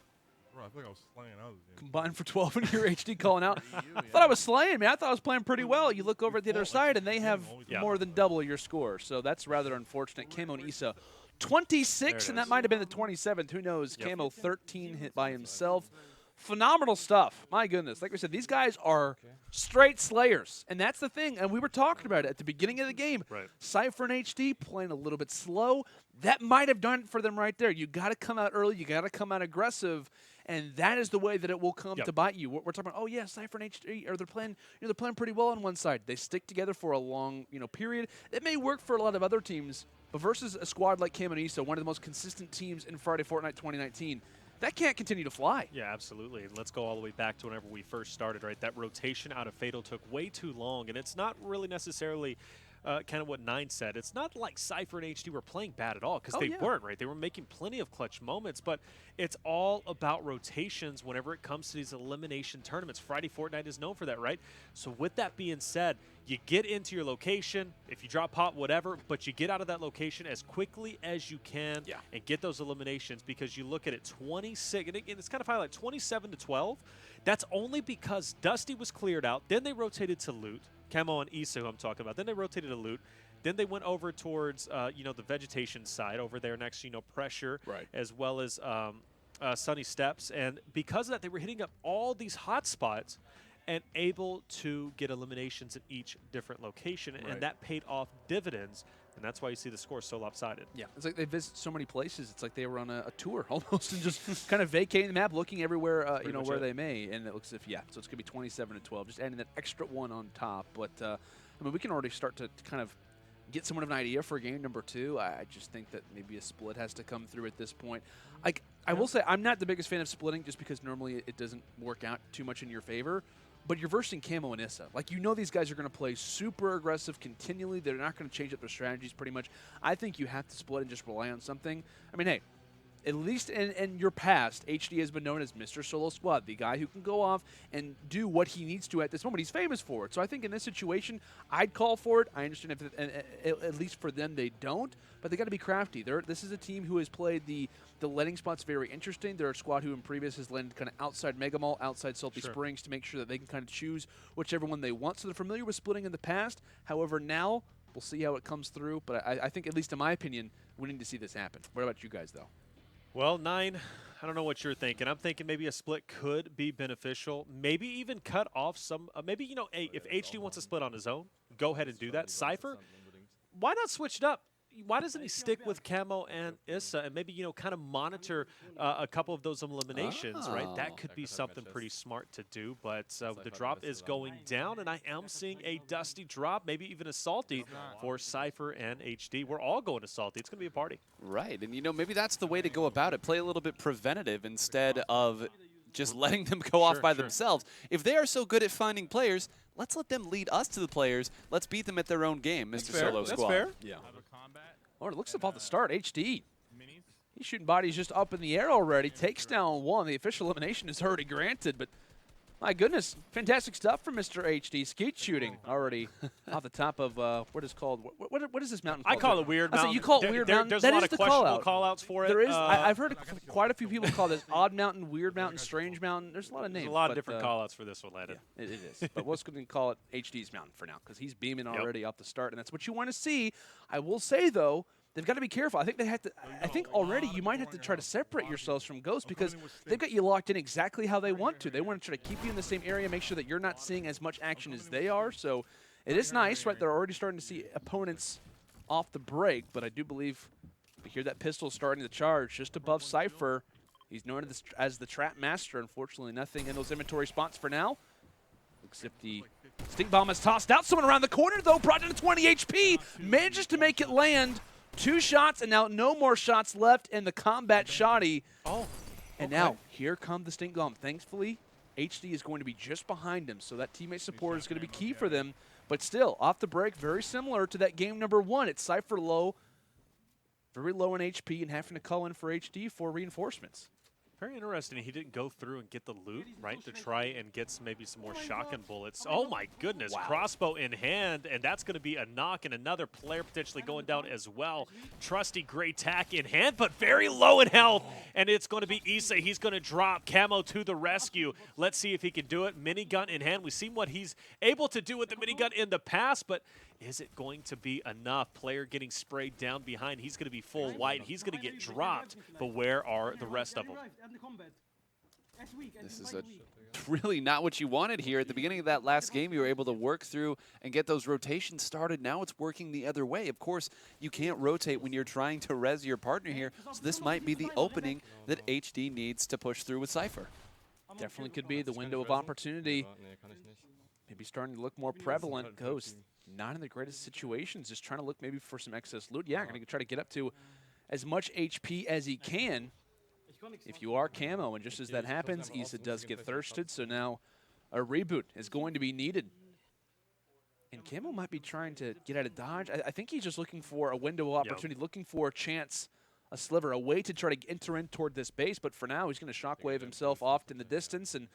Bro, I feel like I was slaying others.
Combined for 12 and your HD calling out. I thought I was slaying, man. I thought I was playing pretty well. You look over at the other side, and they have more than double your score. So that's rather unfortunate. Kamo and Issa, 26, and that might have been the 27th. Who knows? Kamo 13 hit by himself. Phenomenal stuff. My goodness. Like we said, these guys are straight slayers. And that's the thing. And we were talking about it at the beginning of the game.
Right.
Sypher and HD playing a little bit slow. That might have done it for them right there. You got to come out early. You got to come out aggressive. And that is the way that it will come to bite you. We're talking about, oh yeah, Sypher and HD, or they're playing pretty well on one side. They stick together for a long, period. It may work for a lot of other teams, but versus a squad like Kamo and Issa, one of the most consistent teams in Friday Fortnite 2019, that can't continue to fly.
Yeah, absolutely. And let's go all the way back to whenever we first started, right? That rotation out of Fatal took way too long, and it's not really necessarily kind of what Nine said. It's not like Sypher and HD were playing bad at all, because
Oh,
they
yeah.
weren't, right? They were making plenty of clutch moments, but it's all about rotations whenever it comes to these elimination tournaments. Friday Fortnite is known for that, right? So with that being said, you get into your location, if you drop pot, whatever, but you get out of that location as quickly as you can and get those eliminations, because you look at it 26, and it's kind of high, like 27-12. That's only because Dusty was cleared out. Then they rotated to loot. Kamo and Issa, who I'm talking about. Then they rotated to loot. Then they went over towards, the vegetation side over there next to, Pressure, as well as Sunny Steps. And because of that, they were hitting up all these hot spots and able to get eliminations in each different location. And that paid off dividends. And that's why you see the score so lopsided.
Yeah, it's like they visit so many places. It's like they were on a tour almost and just kind of vacating the map, looking everywhere, where they may. And it looks as if, so it's going to be 27-12, just adding that extra one on top. But, I mean, we can already start to kind of get somewhat of an idea for game number 2. I just think that maybe a split has to come through at this point. I will say I'm not the biggest fan of splitting just because normally it doesn't work out too much in your favor. But you're versing Kamo and Issa. Like, these guys are going to play super aggressive continually. They're not going to change up their strategies pretty much. I think you have to split and just rely on something. I mean, hey, at least in your past, HD has been known as Mr. Solo Squad, the guy who can go off and do what he needs to at this moment. He's famous for it. So I think in this situation, I'd call for it. I understand if, at least for them, they don't. But they got to be crafty. This is a team who has played the letting spots very interesting. They're a squad who in previous has landed kind of outside Mega Mall, outside Salty Springs to make sure that they can kind of choose whichever one they want. So they're familiar with splitting in the past. However, now we'll see how it comes through. But I think, at least in my opinion, we need to see this happen. What about you guys, though?
Well, Nine, I don't know what you're thinking. I'm thinking maybe a split could be beneficial. Maybe even cut off some. Maybe, if HD wants to split on his own, go ahead and do that. Sypher, why not switch it up? Why doesn't he stick with Kamo and Issa and maybe, kind of monitor a couple of those eliminations, right? That could be something pretty smart to do, but the drop is going down, and I am seeing a Dusty drop, maybe even a Salty for Sypher and HD. We're all going to Salty. It's going to be a party.
Right, and, maybe that's the way to go about it. Play a little bit preventative instead of just letting them go off by themselves. If they are so good at finding players, let's let them lead us to the players. Let's beat them at their own game, Mr. Solo Squad.
That's fair.
Yeah. Oh, it looks like off the start, HD. He's shooting bodies just up in the air already. Takes down one. The official elimination is already granted, but my goodness, fantastic stuff from Mr. HD. Skeet shooting already off the top of what is called, what is this mountain called?
I call it Weird Mountain.
You call it Weird Mountain?
There's
that
a lot
is
of
the
questionable call-outs for it.
There is. I've heard quite a few people call this Odd Mountain, Weird Mountain, Strange Mountain. There's a lot of names.
There's a lot of different call-outs for this one, Landon.
Yeah, it is. But we're going to call it HD's Mountain for now because he's beaming already off the start, and that's what you want to see. I will say, though, they've got to be careful. I think they have to. I think already you might have to try to separate yourselves from Ghost because they've got you locked in exactly how they want to. They want to try to keep you in the same area, make sure that you're not seeing as much action as they are. So it is nice, right? They're already starting to see opponents off the break, but I do believe we hear that pistol starting to charge just above Sypher. He's known as the Trap Master. Unfortunately, nothing in those inventory spots for now. Looks as if the Stink Bomb is tossed out. Someone around the corner, though, brought down to 20 HP. Manages to make it land. 2 shots, and now no more shots left in the combat shotty.
Oh.
And now, here come the Stink Bomb. Thankfully, HD is going to be just behind him, so that teammate support is going to be key for them. But still, off the break, very similar to that game number 1. It's Sypher low, very low in HP, and having to call in for HD for reinforcements.
Very interesting. He didn't go through and get the loot, right, to try and get maybe some more shotgun bullets. Oh, my goodness. Wow. Crossbow in hand, and that's going to be a knock, and another player potentially going down as well. Trusty Gray Tack in hand, but very low in health, and it's going to be Issa. He's going to drop Kamo to the rescue. Let's see if he can do it. Minigun in hand. We've seen what he's able to do with the minigun in the past, but is it going to be enough? Player getting sprayed down behind. He's going to be full white. He's going to get dropped, but where are the rest of them?
This is really not what you wanted here. At the beginning of that last game, you were able to work through and get those rotations started. Now it's working the other way. Of course, you can't rotate when you're trying to res your partner here, so this might be the opening that HD needs to push through with Sypher.
Definitely could be the window of opportunity. Maybe starting to look more prevalent. Ghost not in the greatest situations, just trying to look maybe for some excess loot. Yeah, going to try to get up to as much HP as he can. If you are Kamo, and just as that happens, Issa does get thirsted, so now a reboot is going to be needed. And Kamo might be trying to get out of dodge. I think he's just looking for a window of opportunity, looking for a chance, a sliver, a way to try to enter in toward this base. But for now, he's going to shockwave himself off in the distance and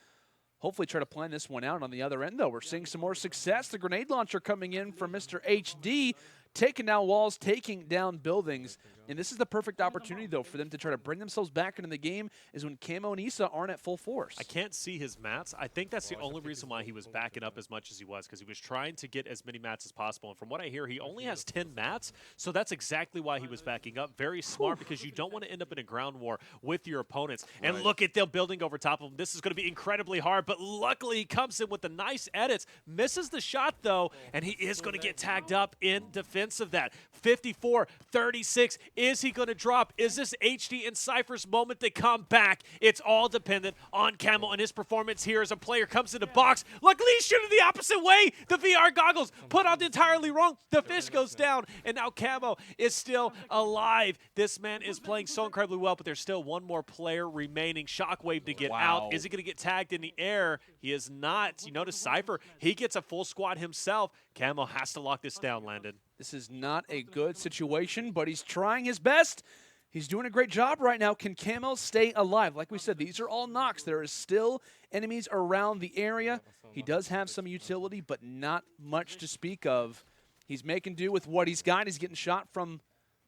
hopefully try to plan this one out. On the other end, though, we're seeing some more success. The grenade launcher coming in from Mr. HD, taking down walls, taking down buildings. And this is the perfect opportunity, though, for them to try to bring themselves back into the game is when Kamo and Issa aren't at full force.
I can't see his mats. I think that's the only reason why he was backing up as much as he was, because he was trying to get as many mats as possible. And from what I hear, he only has 10 mats, so that's exactly why he was backing up. Very smart, because you don't want to end up in a ground war with your opponents. And look at them building over top of him. This is going to be incredibly hard, but luckily he comes in with the nice edits. Misses the shot, though, and he is going to get tagged up in defense of that. 54-36. Is he going to drop? Is this HD and Sypher's moment to come back? It's all dependent on Kamo and his performance here as a player comes in the box. Luckily, he's shooting the opposite way. The VR goggles put on entirely wrong. The fish goes down, and now Kamo is still alive. This man is playing so incredibly well, but there's still one more player remaining. Shockwave to get out. Is he going to get tagged in the air? He is not. You notice Sypher, he gets a full squad himself. Kamo has to lock this down, Landon.
This is not a good situation, but he's trying his best. He's doing a great job right now. Can Kamo stay alive? Like we said, these are all knocks. There is still enemies around the area. He does have some utility, but not much to speak of. He's making do with what he's got. He's getting shot from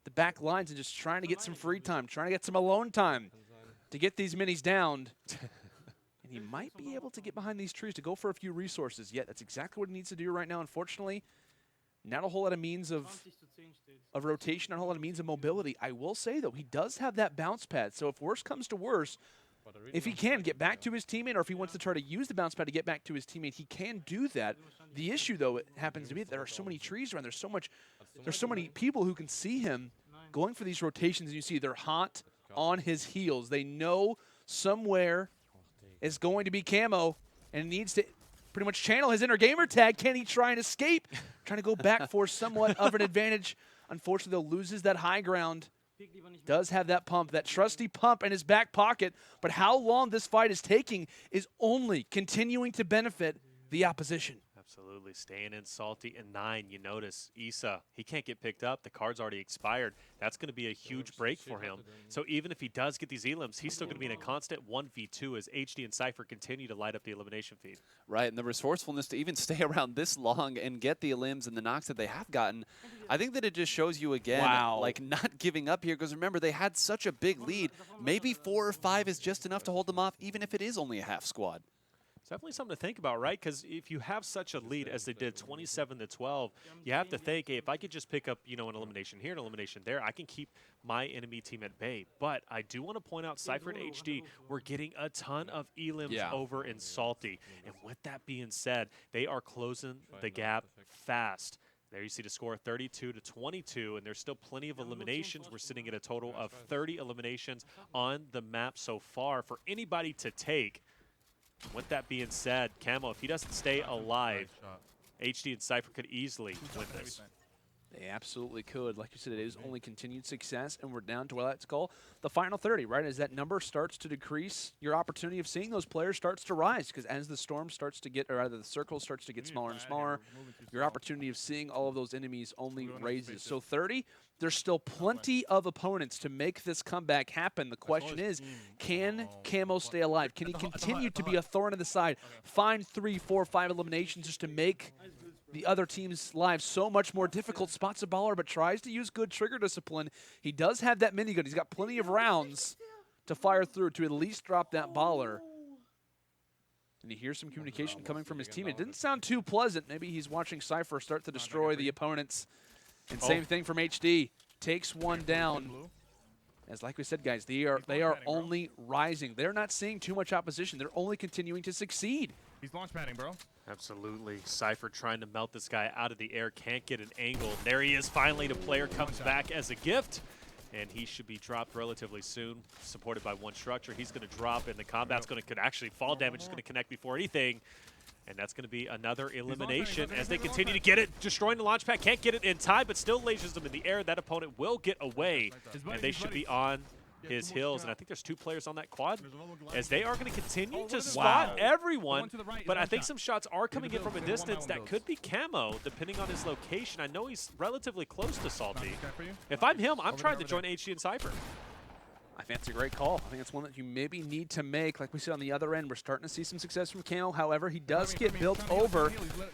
the back lines and just trying to get some free time, trying to get some alone time to get these minis down. And he might be able to get behind these trees to go for a few resources. Yet that's exactly what he needs to do right now, unfortunately. Not a whole lot of means of rotation, not a whole lot of means of mobility. I will say, though, he does have that bounce pad. So if worse comes to worse, if he can get back to his teammate, or if he wants to try to use the bounce pad to get back to his teammate, he can do that. The issue, though, it happens to be that there are so many trees around. There's so many people who can see him going for these rotations, and you see they're hot on his heels. They know somewhere is going to be Kamo, and needs to pretty much channel his inner gamer tag. Can he try and escape? Trying to go back for somewhat of an advantage. Unfortunately, though, loses that high ground. Does have that pump, that trusty pump in his back pocket. But how long this fight is taking is only continuing to benefit the opposition.
Absolutely. Staying in salty in 9. You notice Issa, he can't get picked up. The card's already expired. That's going to be a huge break for him. So even if he does get these elims, he's still going to be in a constant 1v2 as HD and Sypher continue to light up the elimination feed.
Right, and the resourcefulness to even stay around this long and get the elims and the knocks that they have gotten, I think that it just shows you again, like not giving up here, because remember, they had such a big lead. Maybe 4 or 5 is just enough to hold them off, even if it is only a half squad.
It's definitely something to think about, right? Because if you have such a lead as they did, 27-12, you have to think, hey, if I could just pick up, you know, an elimination here, an elimination there, I can keep my enemy team at bay. But I do want to point out, Sypher and HD, we're getting a ton of elims over in salty. And with that being said, they are closing the gap fast. There you see the score, 32-22, and there's still plenty of eliminations. We're sitting at a total of 30 eliminations on the map so far for anybody to take. With that being said, Kamo, if he doesn't stay alive, HD and Sypher could easily win this.
They absolutely could. Like you said, it is only continued success, and we're down to what I like to call the final 30, right? As that number starts to decrease, your opportunity of seeing those players starts to rise, because as the storm starts to get, or rather the circle starts to get smaller and smaller, your opportunity of seeing all of those enemies only raises. So 30, there's still plenty of opponents to make this comeback happen. The question is, can Kamo stay alive? Can he continue to be a thorn in the side, find 3, 4, 5 eliminations just to make the other team's lives so much more difficult? Spots a baller, but tries to use good trigger discipline. He does have that minigun. He's got plenty of rounds to fire through to at least drop that baller. And you hear some communication coming from his team. It didn't sound too pleasant. Maybe he's watching Sypher start to destroy the opponents. And same thing from HD. Takes one down. As like we said, guys, they are only rising. They're not seeing too much opposition. They're only continuing to succeed.
He's launch padding, bro.
Absolutely. Sypher trying to melt this guy out of the air. Can't get an angle. There he is. Finally, the player comes back as a gift. And he should be dropped relatively soon, supported by one structure. He's going to drop, and the combat's going to could actually fall damage is going to connect before anything. And that's going to be another elimination as they continue to get it. Destroying the launch pad. Can't get it in time, but still lasers them in the air. That opponent will get away, and they should be on his heals, and I think there's 2 players on that quad, as they are going to continue to
Wow.
spot everyone. But I think some shots are coming in from a distance. That could be Kamo, depending on his location. I know he's relatively close to Salty. If I'm him, I'm trying to join HG and Sypher.
I think it's a great call. I think it's one that you maybe need to make. Like we said on the other end, we're starting to see some success from Kamo. However, he does get built over.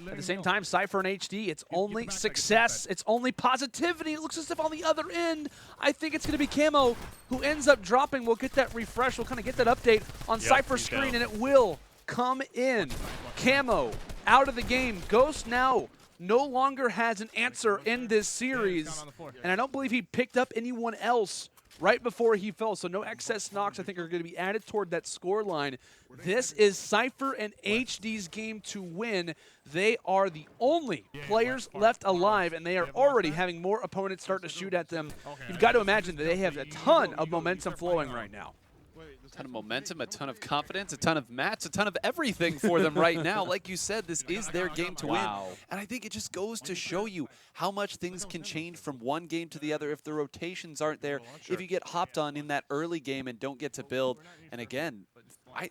At the same time, Sypher and HD, it's only success. It's only positivity. It looks as if on the other end, I think it's going to be Kamo who ends up dropping. We'll get that refresh. We'll kind of get that update on Sypher's screen, and it will come in. Kamo out of the game. Ghost now no longer has an answer in this series, and I don't believe he picked up anyone else right before he fell, so no excess knocks I think are going to be added toward that score line. This is Sypher and HD's game to win. They are the only players left alive, and they are already having more opponents start to shoot at them. You've got to imagine that they have a ton of momentum flowing right now.
A ton of momentum, a ton of confidence, a ton of mats, a ton of everything for them right now. Like you said, this is their game to win. And I think it just goes to show you how much things can change from one game to the other if the rotations aren't there, if you get hopped on in that early game and don't get to build. And again,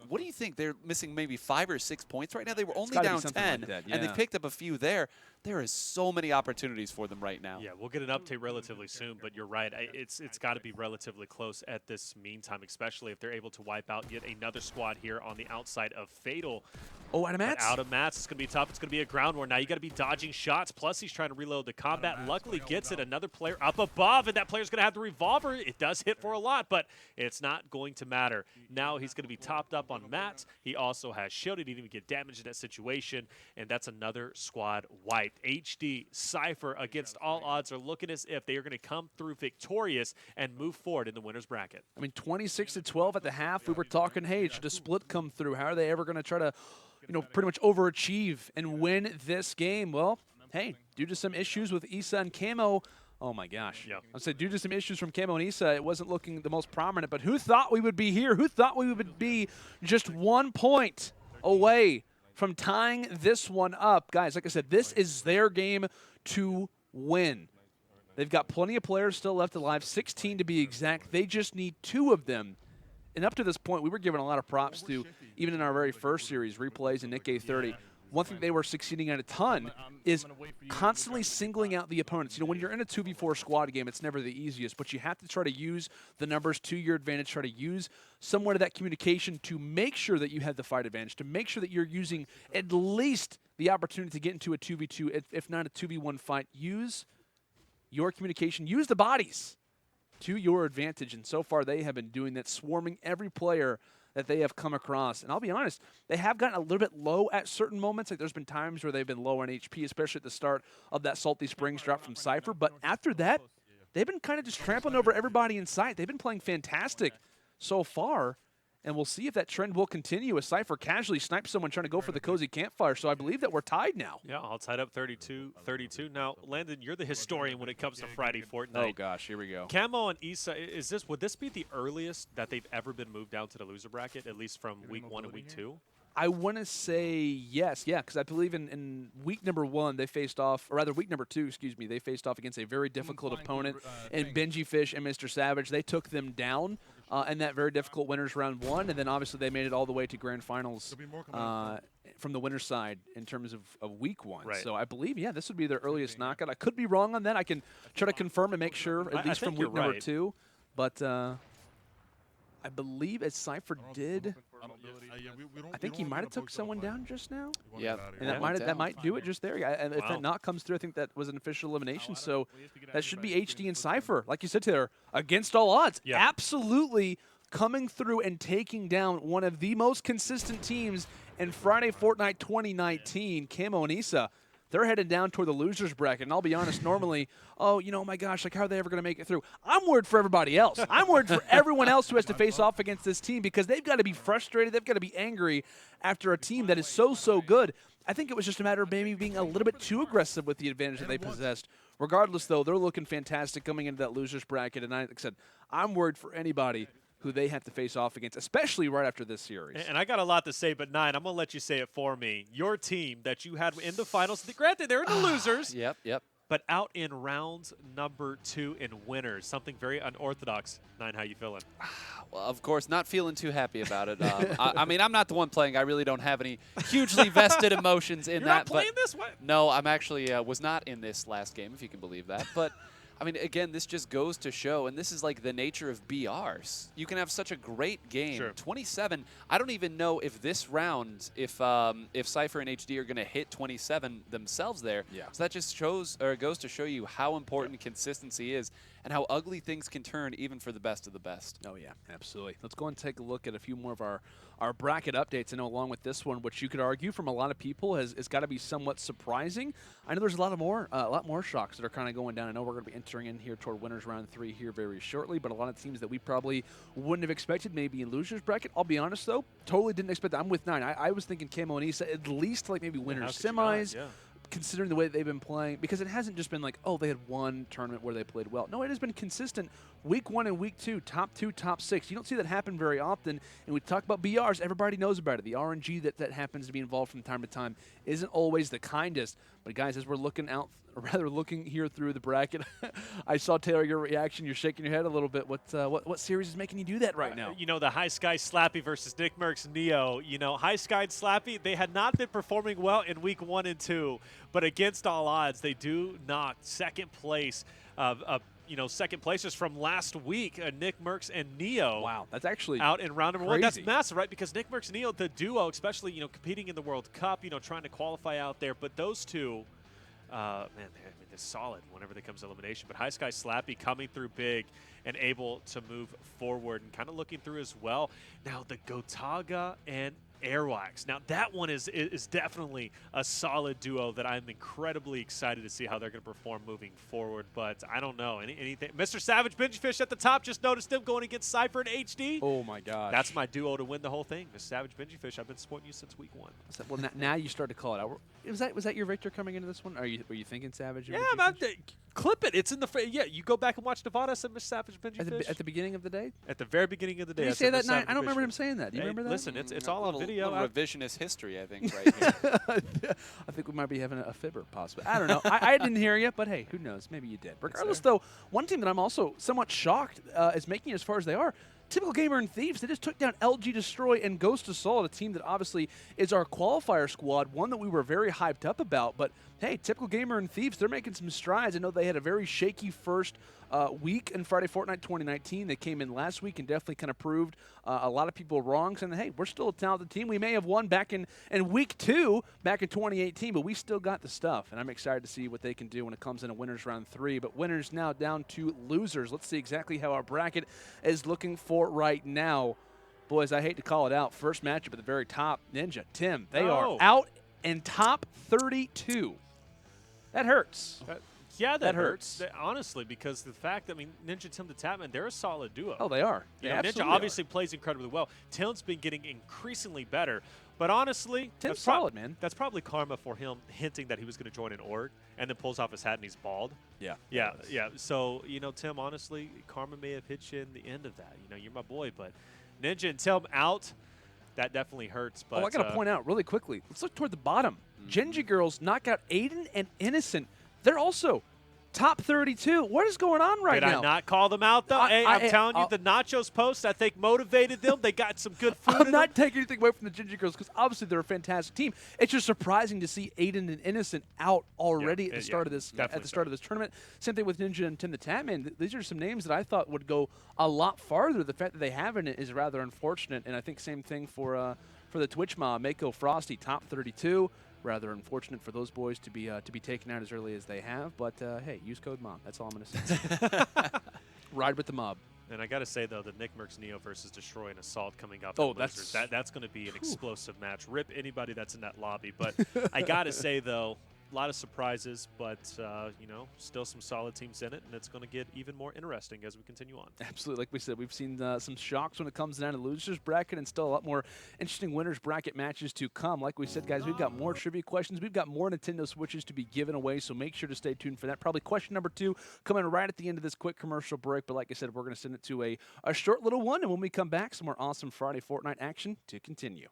what do you think? They're missing maybe 5 or 6 points right now. They were only down 10,
like that,
and they've picked up a few there. There is so many opportunities for them right now.
Yeah, we'll get an update relatively soon, but you're right. It's got to be relatively close at this meantime, especially if they're able to wipe out yet another squad here on the outside of Fatal.
Oh, out of mats?
Out of mats. It's going to be tough. It's going to be a ground war. Now you got to be dodging shots. Plus, he's trying to reload the combat. Luckily, gets it. Another player up above, and that player's going to have the revolver. It does hit for a lot, but it's not going to matter. Now he's going to be topped up on mats. He also has shield. He didn't even get damaged in that situation, and that's another squad wiped. HD, Sypher, against all odds, are looking as if they are going to come through victorious and move forward in the winner's bracket.
I mean, 26-12 at the half. We were talking, hey, should a split come through? How are they ever going to try to, pretty much overachieve and win this game? Well, hey, due to some issues with Issa and Kamo, oh my gosh.
Yeah.
I'd say due to some issues from Kamo and Issa, it wasn't looking the most prominent, but who thought we would be here? Who thought we would be just 1 point away from tying this one up? Guys, like I said, this is their game to win. They've got plenty of players still left alive, 16 to be exact. They just need 2 of them. And up to this point, we were given a lot of props to, even in our very first series, replays and Nick A30. One thing they were succeeding at a ton is constantly singling out the opponents. When you're in a 2v4 squad game, it's never the easiest, but you have to try to use the numbers to your advantage, try to use somewhat of that communication to make sure that you have the fight advantage, to make sure that you're using at least the opportunity to get into a 2v2, if not a 2v1 fight. Use your communication, use the bodies to your advantage, and so far they have been doing that, swarming every player that they have come across. And I'll be honest, they have gotten a little bit low at certain moments. Like there's been times where they've been low on HP, especially at the start of that Salty Springs drop from Sypher. But after that, they've been kind of just trampling over everybody in sight. They've been playing fantastic so far. And we'll see if that trend will continue as Sypher casually snipes someone trying to go for the cozy campfire. So I believe that we're tied now.
Yeah, all tied up 32-32. Now, Landon, you're the historian when it comes to Friday Fortnite.
Oh gosh, here we go.
Kamo and Issa, would this be the earliest that they've ever been moved down to the loser bracket, at least from week 1 and week 2?
I want to say yes, yeah, because I believe in week number 1 they faced off, or rather week number 2, excuse me, they faced off against a very difficult opponent in Benjyfishy and MrSavage. They took them down in that very difficult winners round 1, and then obviously they made it all the way to grand finals from the winner's side in terms of week 1.
Right.
So I believe, yeah, this would be their earliest knockout. I could be wrong on that. I can try to confirm and make sure, at least from week number 2. But I believe as Sypher did, I think he might have took someone down just now.
Yeah,
And that might do it just there. And if that knock comes through, I think that was an official elimination. So that should be HD and Sypher, like you said, Taylor, against all odds.
Yeah.
Absolutely coming through and taking down one of the most consistent teams in Friday Fortnite 2019, Kamo and Issa. They're headed down toward the losers bracket, and I'll be honest, normally, oh, my gosh, like, how are they ever going to make it through? I'm worried for everybody else. I'm worried for everyone else who has to face off against this team because they've got to be frustrated. They've got to be angry after a team that is so good. I think it was just a matter of maybe being a little bit too aggressive with the advantage that they possessed. Regardless, though, they're looking fantastic coming into that losers bracket, and like I said, I'm worried for anybody who they have to face off against, especially right after this series.
And I got a lot to say, but Nine, I'm going to let you say it for me. Your team that you had in the finals, granted, they're in the losers.
Yep.
but out in round number 2 in winners. Something very unorthodox. Nine, how you feeling?
Well, of course, not feeling too happy about it. I mean, I'm not the one playing. I really don't have any hugely vested emotions in
You're
that.
not playing this? What?
No, I'm actually was not in this last game, if you can believe that. But I mean, again, this just goes to show, and this is like the nature of BRs. You can have such a great game.
Sure.
27. I don't even know if this round, if Sypher and HD are going to hit 27 themselves there.
Yeah.
So that just shows, or goes to show you how important consistency is, and how ugly things can turn even for the best of the best.
Oh, yeah, absolutely. Let's go and take a look at a few more of our bracket updates. I know along with this one, which you could argue from a lot of people has got to be somewhat surprising. I know there's a lot more shocks that are kind of going down. I know we're going to be entering in here toward winners round 3 here very shortly, but a lot of teams that we probably wouldn't have expected maybe in losers bracket. I'll be honest, though, totally didn't expect that. I'm with 9. I was thinking Kamo Issa at least like maybe winners semis.
Yeah.
Considering the way that they've been playing, because it hasn't just been like, oh, they had one tournament where they played well. No, it has been consistent. Week 1 and week 2, top 2, top 6. You don't see that happen very often. And we talk about BRs, everybody knows about it. The RNG that happens to be involved from time to time isn't always the kindest. But guys, as we're looking out, or rather looking here through the bracket, I saw, Taylor, your reaction. You're shaking your head a little bit. What series is making you do that right now?
You know, the Highsky Slappie versus Nickmercs Neo. You know, Highsky and Slappie, they had not been performing well in week 1 and 2, but against all odds, they do knock second place second placers from last week, Nickmercs and Neo.
Wow, that's actually
out in round number
crazy.
1. That's massive, right? Because Nickmercs Neo, the duo, especially, competing in the World Cup, trying to qualify out there. But those two, man, they're solid whenever they comes to elimination. But Highsky Slappie coming through big and able to move forward and kind of looking through as well. Now, the Gotaga and Airwaks. Now, that one is definitely a solid duo that I'm incredibly excited to see how they're going to perform moving forward. But I don't know. Anything. MrSavage Benjyfishy at the top. Just noticed them going against Sypher and HD.
Oh, my gosh.
That's my duo to win the whole thing. MrSavage Benjyfishy. I've been supporting you since week 1.
Well, now you start to call it out. Was that your Victor coming into this one? Were you thinking Savage?
Yeah, man. Clip it. It's in the yeah. You go back and watch Nevada. I said MrSavage Benjyfishy
at the beginning of the day.
At the very beginning of the day.
Did he say that night? I don't remember him saying that. Do you remember that?
Listen, it's all on video.
Revisionist history, I think, right here.
I think we might be having a fibber, possibly. I don't know. I didn't hear you, but hey, who knows? Maybe you did. Regardless, though, one team that I'm also somewhat shocked is making it as far as they are. TypicalGamer and Thieves, they just took down LG Destroy and Ghost Assault, a team that obviously is our qualifier squad, one that we were very hyped up about. But hey, TypicalGamer and Thieves, they're making some strides. I know they had a very shaky first week in Friday Fortnite 2019. They came in last week and definitely kind of proved a lot of people wrong, saying, hey, we're still a talented team. We may have won back in week 2 back in 2018, but we still got the stuff. And I'm excited to see what they can do when it comes into winners round 3. But winners now down to losers. Let's see exactly how our bracket is looking for right now. Boys, I hate to call it out. First matchup at the very top, Ninja, Tim, they are out in top 32. That hurts.
Yeah,
that hurts.
Honestly, because the fact that, Ninja TimTheTatMan, they're a solid duo.
Oh, they are.
Ninja obviously plays incredibly well. Tim's been getting increasingly better. But honestly,
Tim's solid, man.
That's probably karma for him hinting that he was going to join an org and then pulls off his hat and he's bald.
Yeah.
Yeah. So, Tim, honestly, karma may have hit you in the end of that. You're my boy, but Ninja and Tim out, that definitely hurts. But
I got to point out really quickly. Let's look toward the bottom. Genji Girls knock out Aydan and Innocent. They're also top 32. What is going on right now?
Did I not call them out, though? I'm telling you, the Nachos post, I think, motivated them. They got some good food
I'm not taking anything away from the Ginger Girls because obviously they're a fantastic team. It's just surprising to see Aydan and Innocent out already at the start of this tournament. Same thing with Ninja and TimTheTatMan. These are some names that I thought would go a lot farther. The fact that they haven't is rather unfortunate, and I think same thing for the Twitch mob. Mako Froste, top 32. Rather unfortunate for those boys to be taken out as early as they have, but hey, use code MOB. That's all I'm going to say. Ride with the mob.
And I got to say, though, the Nickmercs Neo versus Destroy and Assault coming up.
Oh,
that's going to be an explosive match. Rip anybody that's in that lobby. But I got to say, though, a lot of surprises, but, still some solid teams in it, and it's going to get even more interesting as we continue on.
Absolutely. Like we said, we've seen some shocks when it comes down to losers bracket and still a lot more interesting winners bracket matches to come. Like we said, guys, we've got more trivia questions. We've got more Nintendo Switches to be given away, so make sure to stay tuned for that. Probably question number 2 coming right at the end of this quick commercial break, but like I said, we're going to send it to a short little one, and when we come back, some more awesome Friday Fortnite action to continue.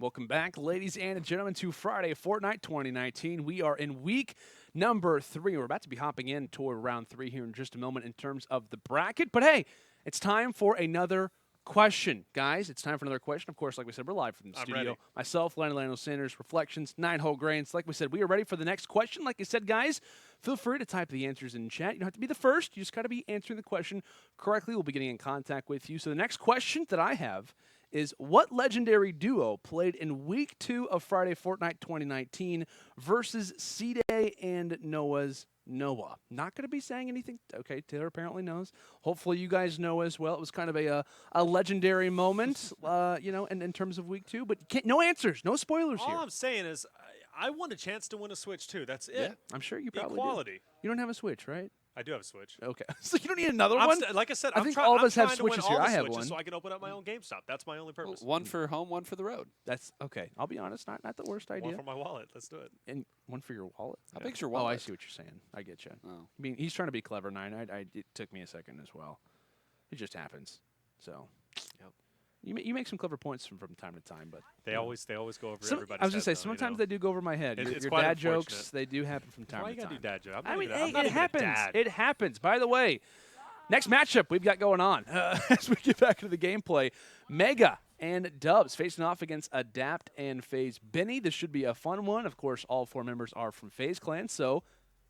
Welcome back, ladies and gentlemen, to Friday Fortnite 2019. We are in week number 3. We're about to be hopping in toward round 3 here in just a moment in terms of the bracket. But hey, it's time for another question, guys. It's time for another question. Of course, like we said, we're live from the studio.
Ready.
Myself, Lando Sanders, Reflections, 9-Hole Grains. Like we said, we are ready for the next question. Like I said, guys, feel free to type the answers in chat. You don't have to be the first. You just got to be answering the question correctly. We'll be getting in contact with you. So the next question that I have is, what legendary duo played in week 2 of Friday Fortnite 2019 versus C-Day and Noah's Noah? Not going to be saying anything. Okay, Taylor apparently knows. Hopefully you guys know as well. It was kind of a legendary moment, you know, in terms of week 2. But no answers, no spoilers here.
All I'm saying is I want a chance to win a Switch, too. That's it.
Yeah, I'm sure you probably
Equality.
do. You don't have a Switch, right?
I do have a Switch.
Okay. So you don't need another one?
Like I said,
I think all of us have Switches here. I have one.
So I can open up my own GameStop. That's my only purpose.
One for home, one for the road.
That's okay. I'll be honest, not the worst idea.
One for my wallet. Let's do it.
And one for your wallet?
How big's your wallet?
Oh, I see what you're saying. I get you.
Oh.
I mean, he's trying to be clever, Nine. It took me a second as well. It just happens. So,
Yep.
You make some clever points from time to time, but
They always go over
some,
everybody's
I was gonna
head,
say
though,
sometimes they do go over my head.
It's
Your
quite
dad jokes,
unfortunate.
they do happen from time
Why
to
you gotta
time.
do dad joke?
I mean,
I'm
hey,
not
it
even a
happens.
dad.
It happens. By the way, next matchup we've got going on as we get back into the gameplay. Megga and Dubs facing off against Adapt and FaZe Bini. This should be a fun one. Of course, all 4 members are from FaZe Clan, so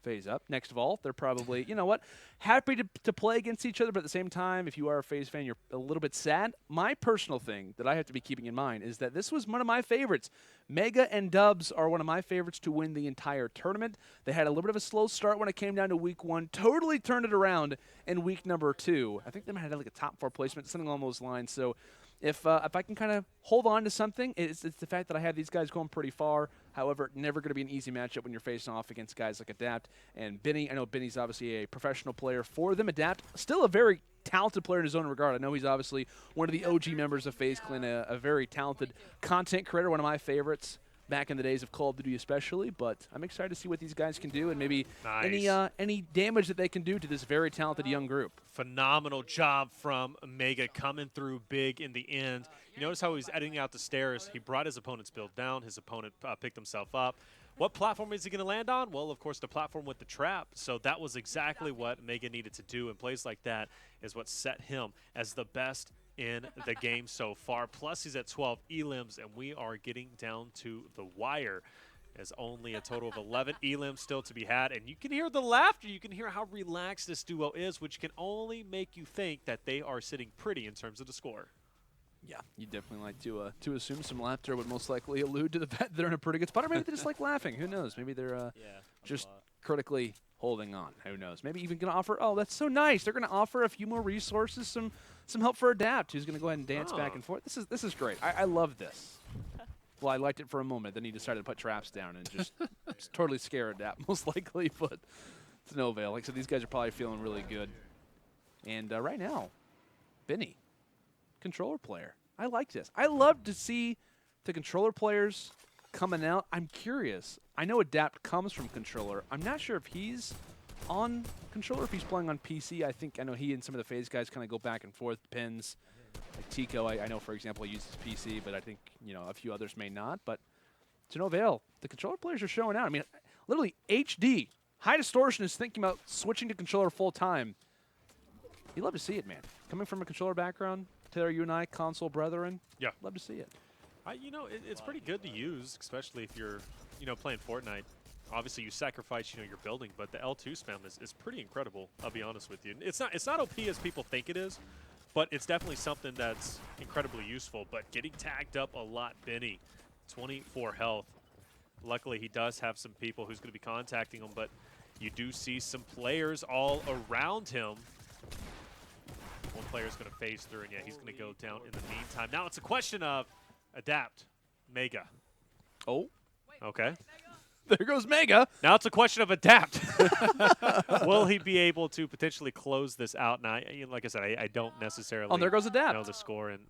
FaZe up. Next of all, they're probably, you know what, happy to play against each other, but at the same time, if you are a FaZe fan, you're a little bit sad. My personal thing that I have to be keeping in mind is that this was one of my favorites. Megga and Dubs are one of my favorites to win the entire tournament. They had a little bit of a slow start when it came down to week 1, totally turned it around in week number 2. I think they might have had like a top 4 placement, something along those lines. So if I can kind of hold on to something, it's the fact that I have these guys going pretty far. However, never going to be an easy matchup when you're facing off against guys like Adapt and Bini. I know Bini's obviously a professional player for them. Adapt, still a very talented player in his own regard. I know he's obviously one of the OG members of FaZe Clan, a very talented content creator, one of my favorites back in the days of Call of Duty especially. But I'm excited to see what these guys can do and maybe any damage that they can do to this very talented young group.
Phenomenal job from Megga coming through big in the end. You notice how he's editing out the stairs. He brought his opponent's build down. His opponent picked himself up. What platform is he going to land on? Well, of course, the platform with the trap. So that was exactly what Megga needed to do. And plays like that is what set him as the best in the game so far. Plus, he's at 12 elims, and we are getting down to the wire. There's only a total of 11 elims still to be had. And you can hear the laughter. You can hear how relaxed this duo is, which can only make you think that they are sitting pretty in terms of the score.
Yeah, you definitely like to assume some laughter would most likely allude to the fact that they're in a pretty good spot, or maybe they just like laughing. Who knows? Maybe they're just critically holding on. Who knows? Maybe even going to offer. Oh, that's so nice. They're going to offer a few more resources, some help for Adapt, who's going to go ahead and dance back and forth. This is great. I love this. Well, I liked it for a moment. Then he decided to put traps down and just totally scare Adapt, most likely. But it's no avail. Like I said, these guys are probably feeling really good. And right now, Bini, controller player. I like this. I love to see the controller players coming out. I'm curious. I know Adapt comes from controller. I'm not sure if he's on controller, if he's playing on PC. I know he and some of the FaZe guys kind of go back and forth, pins. Like Teeqo, I know, for example, uses PC, but I think, you know, a few others may not. But to no avail, the controller players are showing out. I mean, literally HD. High Distortion is thinking about switching to controller full time. You love to see it, man. Coming from a controller background, Taylor, you and I, console brethren.
Yeah.
Love to see it.
You know, it's pretty good to use, especially if you're, you know, playing Fortnite. Obviously, you sacrifice, you know, your building, but the L2 spam is pretty incredible, I'll be honest with you. It's not OP as people think it is, but it's definitely something that's incredibly useful. But getting tagged up a lot, Bini, 24 health. Luckily, he does have some people who's going to be contacting him, but you do see some players all around him. One player's going to phase through, and yeah, he's going to go down in the meantime. Now it's a question of Adapt, Megga.
Oh.
Okay.
There goes Megga.
Now it's a question of Adapt. Will he be able to potentially close this out? Now, like I said, I don't necessarily
there goes Adapt.
know the score. And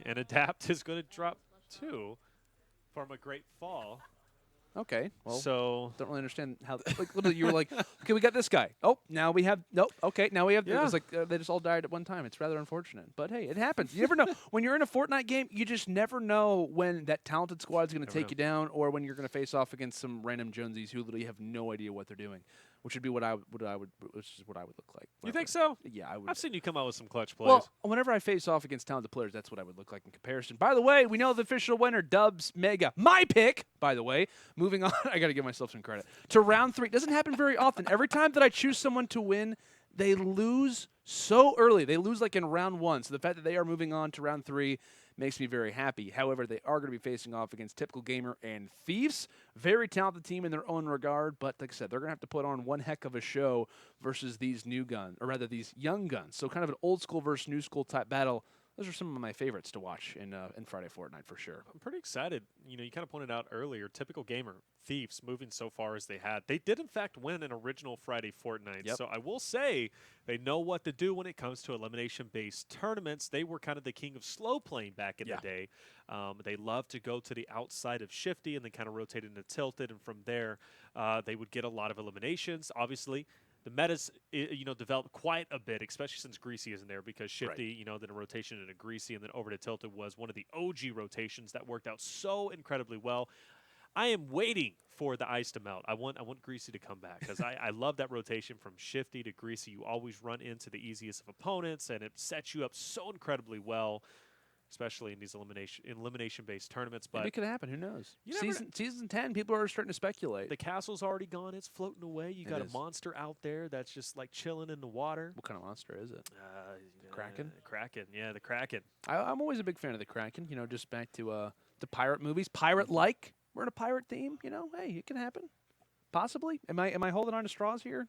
Adapt is going to drop 2 from a great fall.
Okay. Well,
So
don't really understand how. Like, literally, you were like, okay, we got this guy. Oh, now we have. Nope. Okay, now we have.
Yeah.
It was like they just all died at one time. It's rather unfortunate, but hey, it happens. You never know when you're in a Fortnite game. You just never know when that talented squad is going to take you down, or when you're going to face off against some random Jonesies who literally have no idea what they're doing, which would be what I would look like.
you think so?
Yeah, I would.
I've seen you come out with some clutch plays.
Well, whenever I face off against talented players, that's what I would look like in comparison. By the way, we know the official winner, Dubs Megga. My pick, by the way. Moving on, I got to give myself some credit. To round 3. Doesn't happen very often. Every time that I choose someone to win, they lose so early. They lose like in round 1. So the fact that they are moving on to round 3 makes me very happy. However, they are going to be facing off against TypicalGamer and Thieves. Very talented team in their own regard, but like I said, they're going to have to put on one heck of a show versus these new guns, or rather these young guns. So kind of an old school versus new school type battle. Those are some of my favorites to watch in Friday Fortnite for sure.
I'm pretty excited. You know, you kind of pointed out earlier, TypicalGamer, Thieves, moving so far as they had. They did, in fact, win an original Friday Fortnite.
Yep.
So I will say they know what to do when it comes to elimination-based tournaments. They were kind of the king of slow playing back in the day. They love to go to the outside of Shifty and then kind of rotate into Tilted. And from there, they would get a lot of eliminations. Obviously, the meta's, developed quite a bit, especially since Greasy isn't there, because Shifty, then a rotation into Greasy and then over to Tilted was one of the OG rotations that worked out so incredibly well. I am waiting for the ice to melt. I want Greasy to come back because I love that rotation from Shifty to Greasy. You always run into the easiest of opponents, and it sets you up so incredibly well, especially in these elimination-based tournaments. But
Maybe it could happen. Who knows?
You never
Season 10, people are starting to speculate.
the castle's already gone. It's floating away. You got a monster out there that's just like chilling in the water.
What kind of monster is it? Kraken?
Kraken, yeah, the Kraken.
I'm always a big fan of the Kraken. Just back to the pirate movies. Pirate-like. We're in a pirate theme. Hey, it can happen. Possibly. Am I holding on to straws here?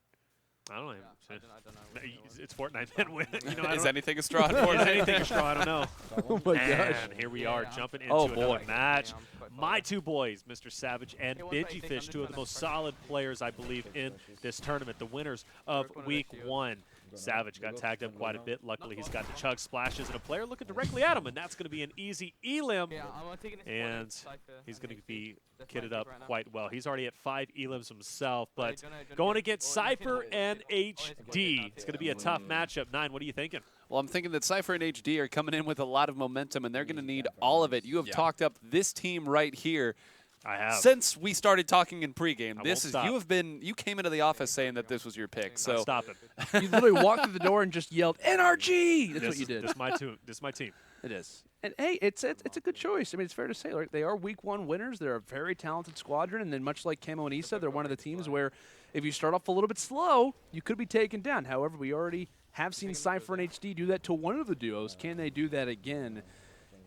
I don't know.
I don't know.
It's Fortnite, man.
Is anything a straw?
Is anything a straw? I don't know.
Oh my gosh.
And here we are jumping into
Oh, boy.
another match. My two boys, MrSavage and Benjyfishy, two of the most solid players, I believe, in this tournament. The winners of Week 1. Savage got tagged up quite a bit. Luckily, he's got the chug splashes and a player looking directly at him, and that's going to be an easy elim. And he's going to be kitted up quite well. He's already at 5 elims himself, but going against Sypher and HD. It's going to be a tough matchup. 9, what are you thinking?
Well, I'm thinking that Sypher and HD are coming in with a lot of momentum, and they're going to need all of it. You have talked up this team right here.
I have.
Since we started talking in pregame,
stop.
you came into the office saying that this was your pick. So
Stop it.
You literally walked through the door and just yelled, NRG! That's what you did.
This is my team.
It is. And hey, it's a good choice. I mean, it's fair to say, like, they are Week 1 winners. They're a very talented squadron, and then much like Kamo Issa, they're one of the teams where if you start off a little bit slow, you could be taken down. However, we already have seen Sypher and HD do that to one of the duos. Can they do that again?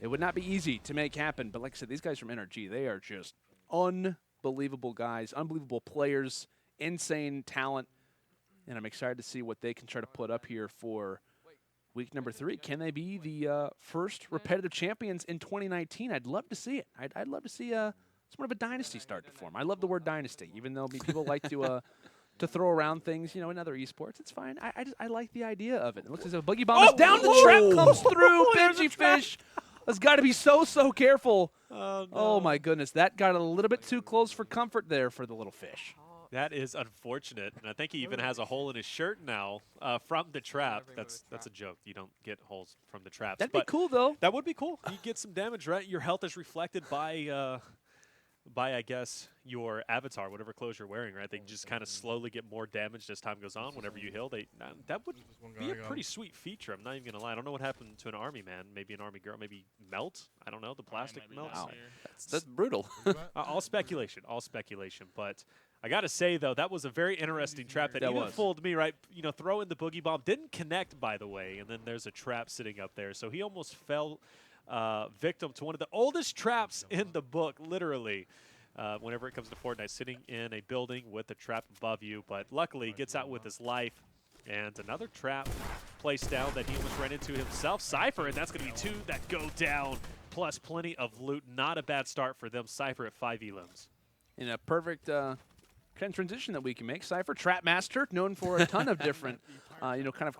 It would not be easy to make happen, but like I said, these guys from NRG, they are just unbelievable guys, unbelievable players, insane talent, and I'm excited to see what they can try to put up here for week number 3. Can they be the first repetitive champions in 2019? I'd love to see it. I'd love to see somewhat of a dynasty start to form. I love the word dynasty, even though people like to throw around things, in other esports. It's fine. I like the idea of it. It looks as if a boogie bomb is down. The trap comes through. Benjyfishy has got to be so careful.
Oh, no.
Oh, my goodness. That got a little bit too close for comfort there for the little fish.
That is unfortunate, and I think he even has a hole in his shirt now from the trap. That's a joke. You don't get holes from the traps.
That'd be cool, though.
That would be cool. You get some damage, right? Your health is reflected by I guess, your avatar, whatever clothes you're wearing, right? They just kind of slowly get more damaged as time goes on. Whenever you heal, that would be a pretty sweet feature. I'm not even gonna lie. I don't know what happened to an army man. Maybe an army girl. Maybe melt. I don't know. The plastic melts.
Wow. That's brutal.
All speculation. But I gotta say though, that was a very interesting trap that even fooled me, right? Throw in the boogie bomb, didn't connect, by the way, and then there's a trap sitting up there, so he almost fell victim to one of the oldest traps in the book, literally. Whenever it comes to Fortnite, sitting in a building with a trap above you, but luckily he gets out with his life. And another trap placed down that he almost ran into himself. Sypher, and that's going to be 2 that go down, plus plenty of loot. Not a bad start for them. Sypher at 5 elims.
In a perfect transition that we can make, Sypher, trap master, known for a ton of different, kind of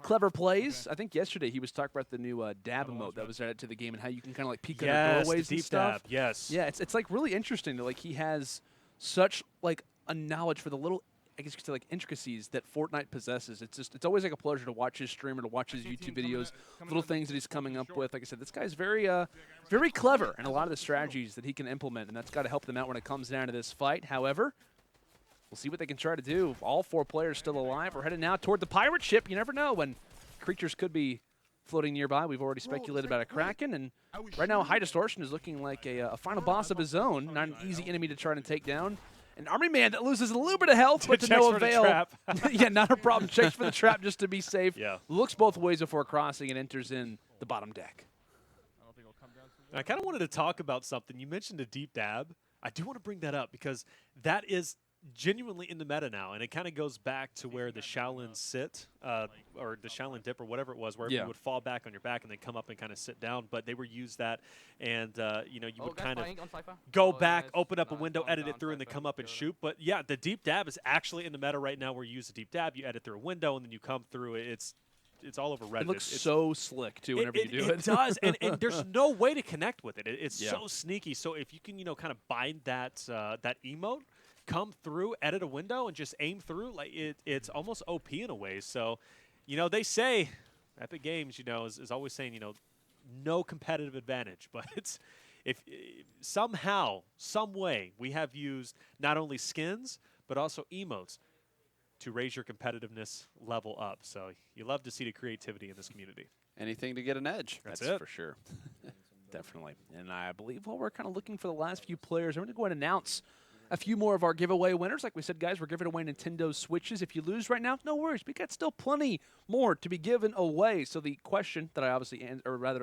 clever plays. I think yesterday he was talking about the new dab emote that was added to the game and how you can kind of like peek under doorways
the deep
and stuff.
dab, yes.
Yeah, it's like really interesting that like he has such like a knowledge for the little, I guess you could say, like intricacies that Fortnite possesses. It's always like a pleasure to watch his stream or to watch his YouTube videos, little things that he's coming up with. Like I said, this guy's very clever in a lot of the strategies that he can implement, and that's got to help them out when it comes down to this fight. However, we'll see what they can try to do. All 4 players still alive. We're headed now toward the pirate ship. You never know when creatures could be floating nearby. We've already speculated about a Kraken, and right now High Distortion is looking like a final boss of his own. Not an easy enemy to try to take down. An army man that loses a little bit of health, but to no avail. Yeah, not a problem. Checks for the trap just to be safe.
Yeah.
Looks both ways before crossing and enters in the bottom deck.
I kind of wanted to talk about something. You mentioned a deep dab. I do want to bring that up because that is genuinely in the meta now, and it kind of goes back to where the Shaolin sit, or the Shaolin dip, or whatever it was, where you would fall back on your back and then come up and kind of sit down. But they were used that, and you know, you would kind of go back, open up a window, edit it through, and then come up and shoot. But yeah, the deep dab is actually in the meta right now, where you use a deep dab, you edit through a window, and then you come through. It's all over Reddit.
It looks so slick too whenever you do it.
It does, and there's no way to connect with it. It's so sneaky. So if you can, you know, kind of bind that that emote, come through, edit a window, and just aim through, like it's almost OP in a way. So, you know, they say Epic Games, you know, is always saying, you know, no competitive advantage, but it's if somehow, some way, we have used not only skins but also emotes to raise your competitiveness level up. So you love to see the creativity in this community.
Anything to get an edge.
That's it.
For sure. Definitely. And I believe while we're kind of looking for the last few players, I'm going to go ahead and announce a few more of our giveaway winners. Like we said, guys, we're giving away Nintendo Switches. If you lose right now, no worries. We got still plenty more to be given away. So the question that I obviously,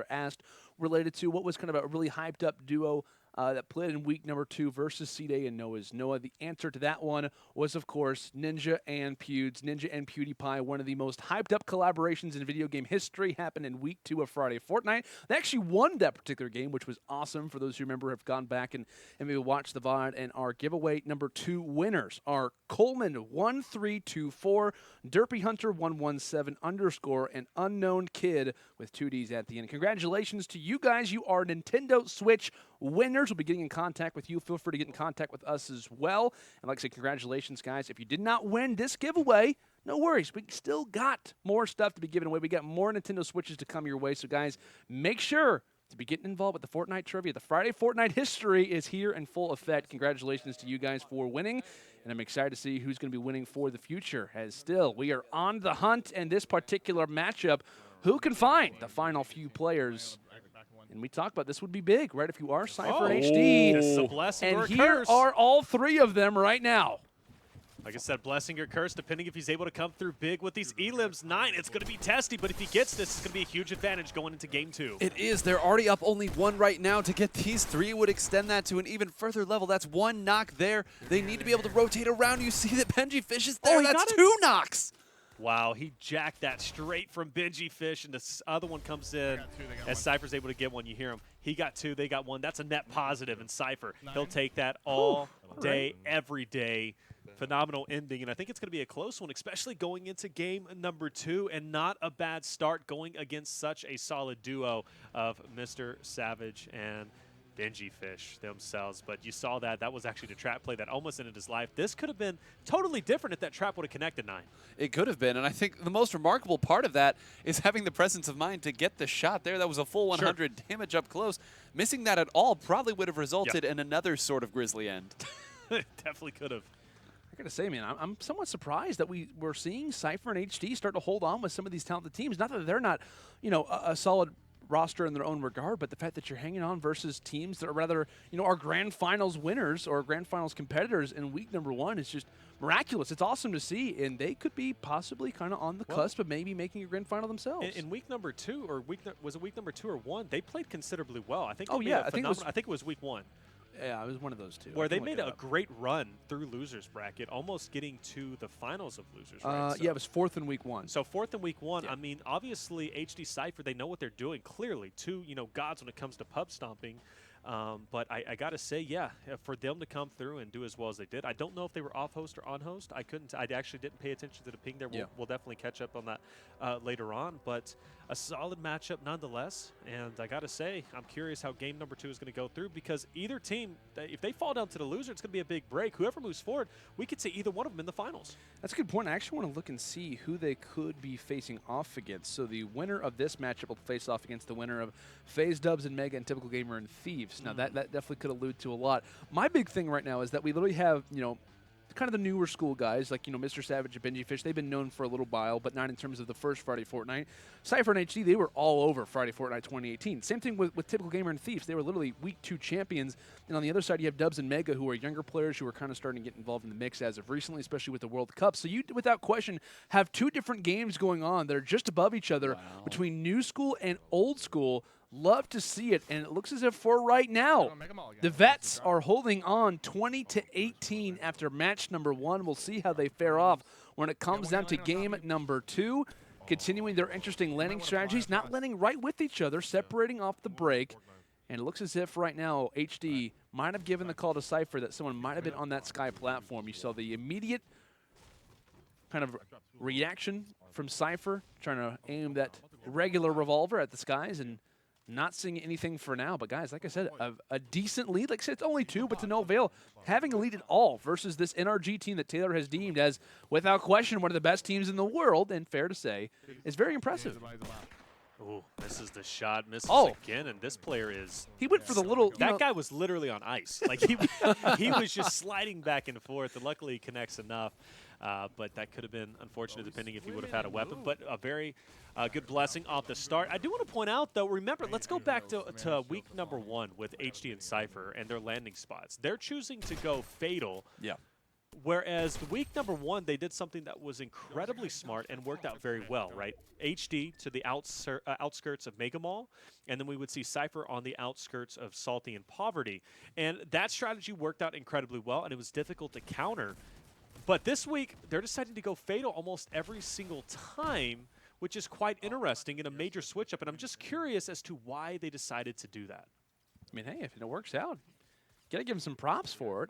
asked, related to what was kind of a really hyped up duo that played in week number 2 versus C-Day and Noah. The answer to that one was, of course, Ninja and Pewds. Ninja and PewDiePie, one of the most hyped up collaborations in video game history, happened in week 2 of Friday Fortnite. They actually won that particular game, which was awesome. For those who remember, have gone back and maybe watched the VOD. And our giveaway number 2 winners are Coleman1324, Derpy Hunter 117 _ and Unknown Kid with 2 Ds at the end. Congratulations to you guys. You are Nintendo Switch winners. Will be getting in contact with you. Feel free to get in contact with us as well. And like I said, congratulations, guys. If you did not win this giveaway, no worries. We still got more stuff to be given away. We got more Nintendo Switches to come your way. So, guys, make sure to be getting involved with the Fortnite trivia. The Friday Fortnite history is here in full effect. Congratulations to you guys for winning. And I'm excited to see who's going to be winning for the future. As still, we are on the hunt in this particular matchup. Who can find the final few players? And we talked about this would be big, right? If you are Sypher HD.
This is a blessing or a
here
curse.
are all 3 of them right now.
Like I said, blessing or curse, depending if he's able to come through big with these elims. 9, it's going to be testy, but if he gets this, it's going to be a huge advantage going into game 2.
It is. They're already up only 1 right now. To get these 3 would extend that to an even further level. That's 1 knock there. They need to be able to rotate around. You see that Benjyfish is there. That's 2 knocks.
Wow, he jacked that straight from Benjyfish, and this other one comes in as Sypher's able to get one. You hear him. He got 2, they got 1. That's a net positive, and Sypher, he'll take that all day, every day. Phenomenal ending, and I think it's going to be a close one, especially going into game number 2, and not a bad start going against such a solid duo of MrSavage and Benjyfish themselves. But you saw that. That was actually the trap play that almost ended his life. This could have been totally different if that trap would have connected 9.
It could have been, and I think the most remarkable part of that is having the presence of mind to get the shot there. That was a full 100 damage up close. Missing that at all probably would have resulted in another sort of grisly end.
It definitely could have.
I gotta say, man, I'm somewhat surprised that we're seeing Sypher and HD start to hold on with some of these talented teams. Not that they're not, you know, a solid roster in their own regard, but the fact that you're hanging on versus teams that are rather, you know, our grand finals winners or grand finals competitors in week number 1 is just miraculous. It's awesome to see, and they could be possibly kind of on the cusp of maybe making a grand final themselves.
In week number 2, or was it week number 2 or 1? They played considerably well. I think.
Oh yeah, I think
it was week 1.
Yeah, it was one of those 2.
Where they made a great run through losers bracket, almost getting to the finals of losers. Right?
Yeah, it was 4th in week 1.
So 4th in week 1.
Yeah.
I mean, obviously HD Sypher, they know what they're doing. Clearly, 2 gods when it comes to pub stomping. But I gotta say, yeah, for them to come through and do as well as they did. I don't know if they were off host or on host. I actually didn't pay attention to the ping there. We'll definitely catch up on that later on. But a solid matchup nonetheless. And I got to say, I'm curious how game number 2 is going to go through, because either team, if they fall down to the loser, it's going to be a big break. Whoever moves forward, we could see either one of them in the finals.
That's a good point. I actually want to look and see who they could be facing off against. So the winner of this matchup will face off against the winner of FaZe Dubs and Megga and TypicalGamer and Thieves. Now that definitely could allude to a lot. My big thing right now is that we literally have, kind of the newer school guys, like, MrSavage Benjyfishy. They've been known for a little while, but not in terms of the first Friday Fortnite. Sypher and HD, they were all over Friday Fortnite 2018. Same thing with TypicalGamer and Thieves. They were literally week 2 champions. And on the other side, you have Dubs and Megga, who are younger players who are kind of starting to get involved in the mix as of recently, especially with the World Cup. So you, without question, have 2 different games going on that are just above each other between new school and old school. Love to see it, and it looks as if for right now, the Vets are holding on 20-18 after match number 1. We'll see how they fare off when it comes down to game number 2. Continuing their interesting landing strategies, not landing right with each other, separating off the break. And it looks as if right now HD might have given the call to Sypher that someone might have been on that Sky platform. You saw the immediate kind of reaction from Sypher, trying to aim that regular revolver at the skies, and not seeing anything for now. But guys, like I said, a decent lead. Like I said, it's only 2, but to no avail. Having a lead at all versus this NRG team that Taylor has deemed as, without question, one of the best teams in the world, and fair to say, is very impressive.
Ooh, misses the shot, misses again, and this player is...
He went for the little...
That guy was literally on ice. Like, he was just sliding back and forth, and luckily he connects enough. But that could have been unfortunate depending if he would have had a weapon. But a very good blessing off the start. I do want to point out, though, remember, let's go back to week number 1 with HD and Sypher and their landing spots. They're choosing to go Fatal.
Yeah.
Whereas the week number 1, they did something that was incredibly smart and worked out very well, right? HD to the outskirts of Mega Mall, and then we would see Sypher on the outskirts of Salty and Poverty. And that strategy worked out incredibly well, and it was difficult to counter. But this week, they're deciding to go Fatal almost every single time, which is quite interesting in a major switch-up. And I'm just curious as to why they decided to do that.
I mean, hey, if it works out, got to give them some props for it.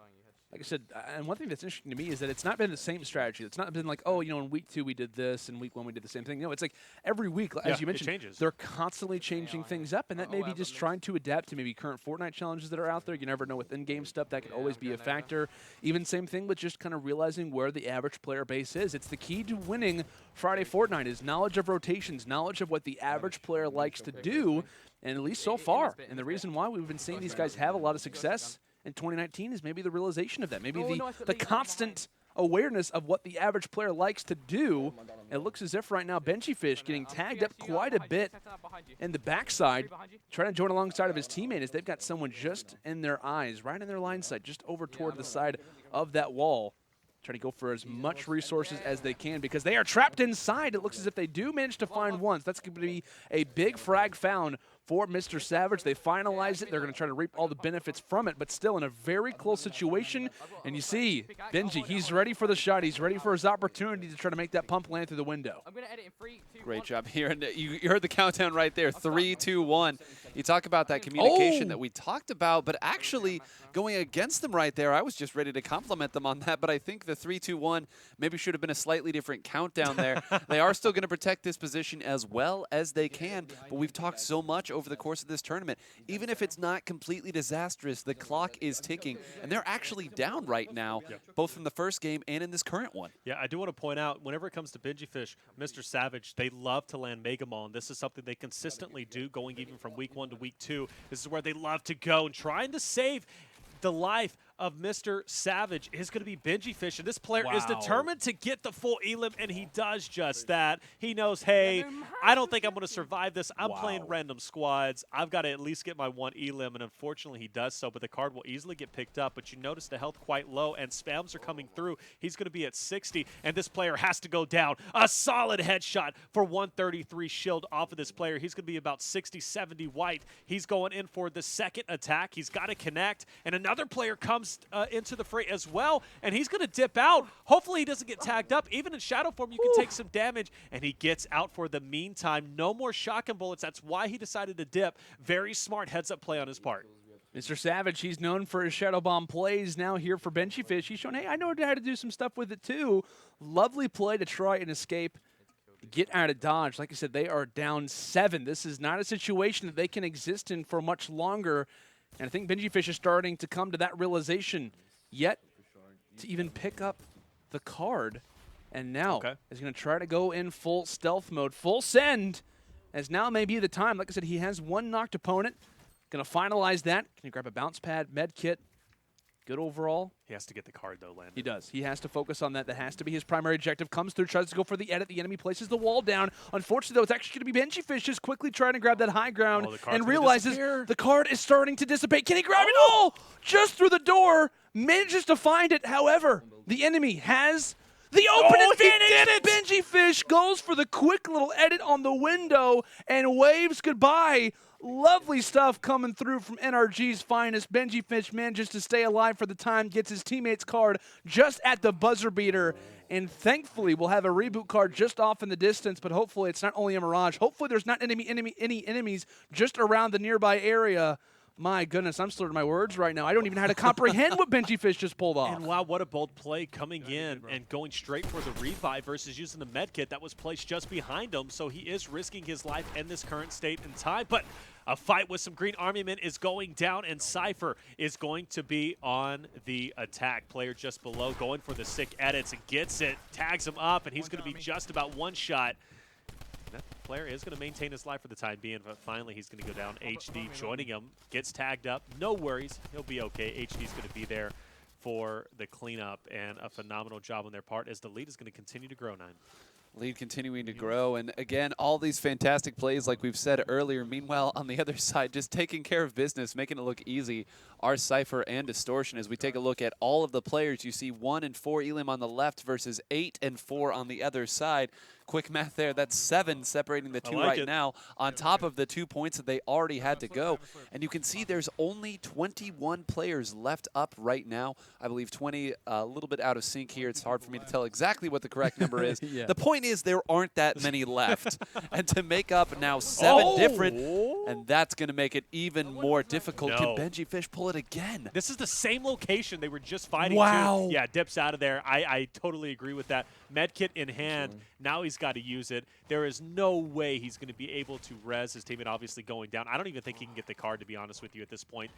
Like I said, and one thing that's interesting to me is that it's not been the same strategy. It's not been like, oh, in week 2 we did this, and week 1 we did the same thing. No, it's like every week, as you mentioned, they're constantly changing things up, and that may be just trying to adapt to maybe current Fortnite challenges that are out there. You never know with in-game stuff. That could always be a factor. Even same thing with just kind of realizing where the average player base is. It's the key to winning Friday Fortnite is knowledge of rotations, knowledge of what the average player likes to do, and at least so far. And the reason why we've been seeing these guys have a lot of success in 2019 is maybe the realization of that, maybe the constant awareness of what the average player likes to do. It looks as if right now Benjyfishy getting tagged up quite a bit in the backside, trying to join alongside of his teammate as they've got someone just in their eyes, right in their line sight, just over toward the side of that wall. Trying to go for as much resources as they can because they are trapped inside. It looks as if they do manage to find one. So that's going to be a big frag found for MrSavage. They finalize it. They're going to try to reap all the benefits from it, but still in a very close situation. And you see, Benji, he's ready for the shot. He's ready for his opportunity to try to make that pump land through the window.
Great job here. And you heard the countdown right there, 3, 2, 1. You talk about that communication that we talked about, but actually going against them right there, I was just ready to compliment them on that, but I think the 3, 2, 1 maybe should have been a slightly different countdown there. They are still going to protect this position as well as they can, but we've talked so much over the course of this tournament. Even if it's not completely disastrous, the clock is ticking, and they're actually down right now, both from the first game and in this current one.
Yeah, I do want to point out, whenever it comes to Benjyfishy, MrSavage, they love to land Mega Mall, and this is something they consistently do, going even from week 1 to week 2. This is where they love to go, and trying to save the life of MrSavage is going to be Benjyfishy, and this player is determined to get the full elim, and he does just that. He knows, hey, I don't think I'm going to survive this. I'm playing random squads. I've got to at least get my 1 elim, and unfortunately he does so, but the card will easily get picked up. But you notice the health quite low, and spams are coming through. He's going to be at 60, and this player has to go down. A solid headshot for 133 shield off of this player. He's going to be about 60, 70 white. He's going in for the second attack. He's got to connect, and another player comes into the fray as well, and he's going to dip out. Hopefully he doesn't get tagged up. Even in shadow form, you can take some damage, and he gets out for the meantime. No more shotgun bullets. That's why he decided to dip. Very smart heads-up play on his part.
MrSavage, he's known for his shadow bomb plays. Now here for Benjyfishy, he's shown, hey, I know how to do some stuff with it too. Lovely play to try and escape get out of dodge. Like I said, they are down 7. This is not a situation that they can exist in for much longer. And I think Benjyfishy is starting to come to that realization yet to even pick up the card. And now is going to try to go in full stealth mode, full send, as now may be the time. Like I said, he has one knocked opponent. Going to finalize that. Can he grab a bounce pad, med kit? Good overall.
He has to get the card, though, Landon.
He does. He has to focus on that. That has to be his primary objective. Comes through, tries to go for the edit. The enemy places the wall down. Unfortunately, though, it's actually going to be Benjyfishy just quickly trying to grab that high ground and realizes the card is starting to dissipate. Can he grab it? Oh! Just through the door. Manages to find it. However, the enemy has the open advantage. Benjyfishy goes for the quick little edit on the window and waves goodbye. Lovely stuff coming through from NRG's finest. Benjyfishy manages to stay alive for the time, gets his teammate's card just at the buzzer beater, and thankfully we'll have a reboot card just off in the distance, but hopefully it's not only a mirage. Hopefully there's not any enemies just around the nearby area. My goodness, I'm slurring my words right now. I don't even know how to comprehend what Benjyfishy just pulled off.
And wow, what a bold play coming in and going straight for the revive versus using the med kit that was placed just behind him. So he is risking his life in this current state and time. But a fight with some green armament is going down, and Sypher is going to be on the attack. Player just below going for the sick edits and gets it, tags him up, and he's going to be just about one shot. That player is going to maintain his life for the time being, but finally he's going to go down. HD joining him, gets tagged up. No worries, he'll be okay. HD's going to be there for the cleanup, and a phenomenal job on their part as the lead is going to continue to grow, 9.
Lead continuing to grow, and again, all these fantastic plays like we've said earlier. Meanwhile, on the other side, just taking care of business, making it look easy, are Sypher and Distortion. As we take a look at all of the players, you see 1 and 4 Elim on the left versus 8 and 4 on the other side. Quick math there, that's 7 separating the two now, on top of the 2 points that they already had to go. And you can see there's only 21 players left up right now. I believe 20, a little bit out of sync here. It's hard for me to tell exactly what the correct number is. The point is there aren't that many left. And to make up now 7 different, and that's going to make it even more difficult. Can Benjyfishy pull it again?
This is the same location they were just fighting
to.
Yeah, dips out of there. I totally agree with that. Medkit in hand. Now he's got to use it. There is no way he's going to be able to res his teammate obviously going down. I don't even think he can get the card, to be honest with you, at this point.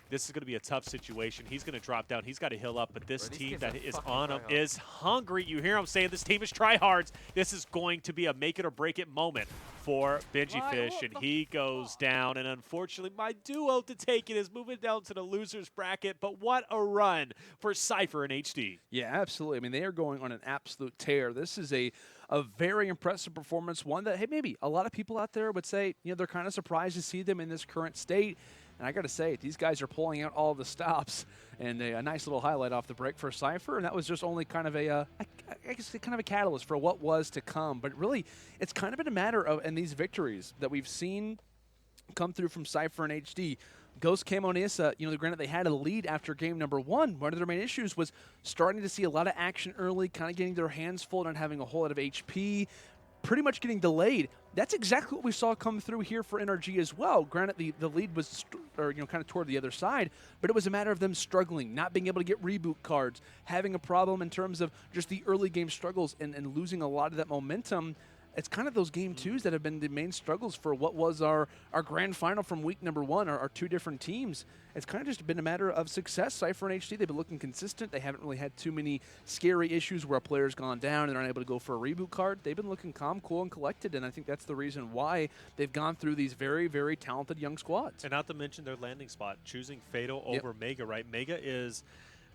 This is going to be a tough situation. He's going to drop down. He's got to heal up, but this team that is on him is hungry. You hear him saying this team is tryhards. This is going to be a make-it-or-break-it moment for Benjyfishy, and he goes down. And unfortunately, my duo to take it is moving down to the loser's bracket, but what a run for Sypher and HD.
Yeah, absolutely. I mean, they are going on an absolute tear. This is a very impressive performance, one that, hey, maybe a lot of people out there would say, you know, they're kind of surprised to see them in this current state. And I got to say, these guys are pulling out all the stops, and a nice little highlight off the break for Sypher, and that was just only kind of I guess kind of a catalyst for what was to come. But really, it's kind of been a matter of, and these victories that we've seen come through from Sypher and HD. Ghost, Kamo Issa, you know, granted they had a lead after game number 1. One of their main issues was starting to see a lot of action early, kind of getting their hands full, not having a whole lot of HP, pretty much getting delayed. That's exactly what we saw come through here for NRG as well. Granted, the lead was kind of toward the other side, but it was a matter of them struggling, not being able to get reboot cards, having a problem in terms of just the early game struggles and losing a lot of that momentum. It's kind of those game 2s that have been the main struggles for what was our grand final from week number 1, our 2 different teams. It's kind of just been a matter of success. Sypher and HD, they've been looking consistent. They haven't really had too many scary issues where a player's gone down and aren't able to go for a reboot card. They've been looking calm, cool, and collected, and I think that's the reason why they've gone through these very, very talented young squads.
And not to mention their landing spot, choosing Fatal over Megga, right? Megga is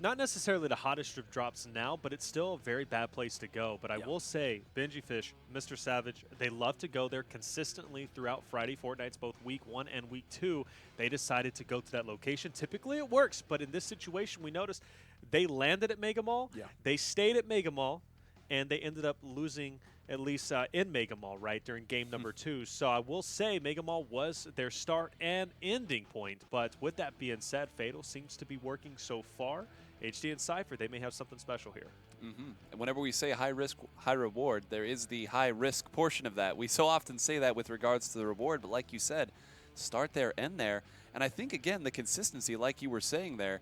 not necessarily the hottest strip drops now, but it's still a very bad place to go. But I will say, Benjyfishy, MrSavage, they love to go there consistently throughout Friday Fortnites, both week 1 and week 2. They decided to go to that location. Typically it works, but in this situation we noticed they landed at Mega Mall, they stayed at Mega Mall, and they ended up losing at least in Mega Mall, right, during game number 2. So I will say Mega Mall was their start and ending point. But with that being said, Fatal seems to be working so far. HD and Sypher, they may have something special here.
And whenever we say high risk, high reward, there is the high risk portion of that. We so often say that with regards to the reward, but like you said, start there, end there. And I think, again, the consistency, like you were saying there,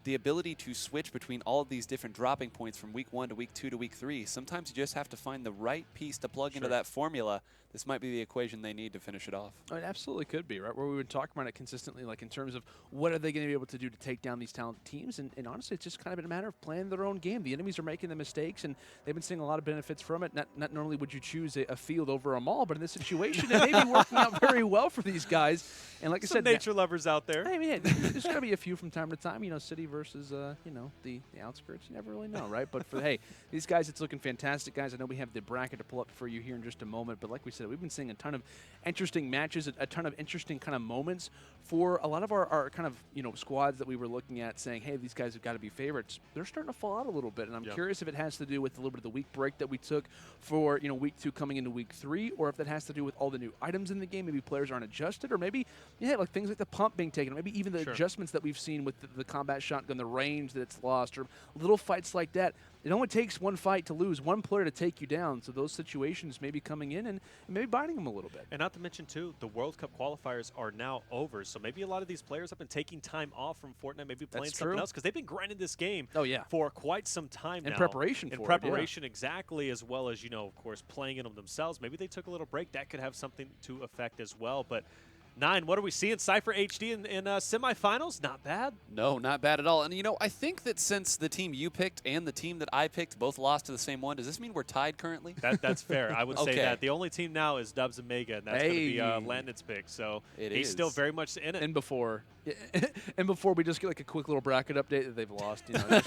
the ability to switch between all of these different dropping points from week 1 to week 2 to week 3, sometimes you just have to find the right piece to plug into that formula. This might be the equation they need to finish it off.
Oh, it absolutely could be, right? Where we would talk about it consistently, like in terms of what are they going to be able to do to take down these talented teams. And honestly, it's just kind of been a matter of playing their own game. The enemies are making the mistakes, and they've been seeing a lot of benefits from it. Not normally would you choose a field over a mall, but in this situation, it may be working out very well for these guys. And like I said,
nature lovers out there.
I mean, there's got to be a few from time to time, you know, city versus, you know, the outskirts. You never really know, right? But for, hey, these guys, it's looking fantastic, guys. I know we have the bracket to pull up for you here in just a moment, but like we said, we've been seeing a ton of interesting matches, a ton of interesting kind of moments for a lot of our kind of, you know, squads that we were looking at saying, hey, these guys have got to be favorites. They're starting to fall out a little bit, and I'm curious if it has to do with a little bit of the week break that we took for, you know, week 2 coming into week 3, or if that has to do with all the new items in the game. Maybe players aren't adjusted, or maybe, yeah, like things like the pump being taken, or maybe even the adjustments that we've seen with the combat shotgun, the range that it's lost, or little fights like that. It only takes one fight to lose, one player to take you down. So those situations may be coming in and maybe biting them a little bit.
And not to mention, too, the World Cup qualifiers are now over. So maybe a lot of these players have been taking time off from Fortnite, maybe playing something else, because they've been grinding this game for quite some time now.
In preparation for it.
In preparation, exactly, as well as, you know, of course, playing in them themselves. Maybe they took a little break. That could have something to affect as well. But 9, what are we seeing? Sypher HD in semifinals? Not bad.
No, not bad at all. And, you know, I think that since the team you picked and the team that I picked both lost to the same one, does this mean we're tied currently?
That's fair. I would say that. The only team now is Dubs and Megga, and that's going to be Landon's pick. So he's still very much in it.
And before we just get like a quick little bracket update that they've lost, you know,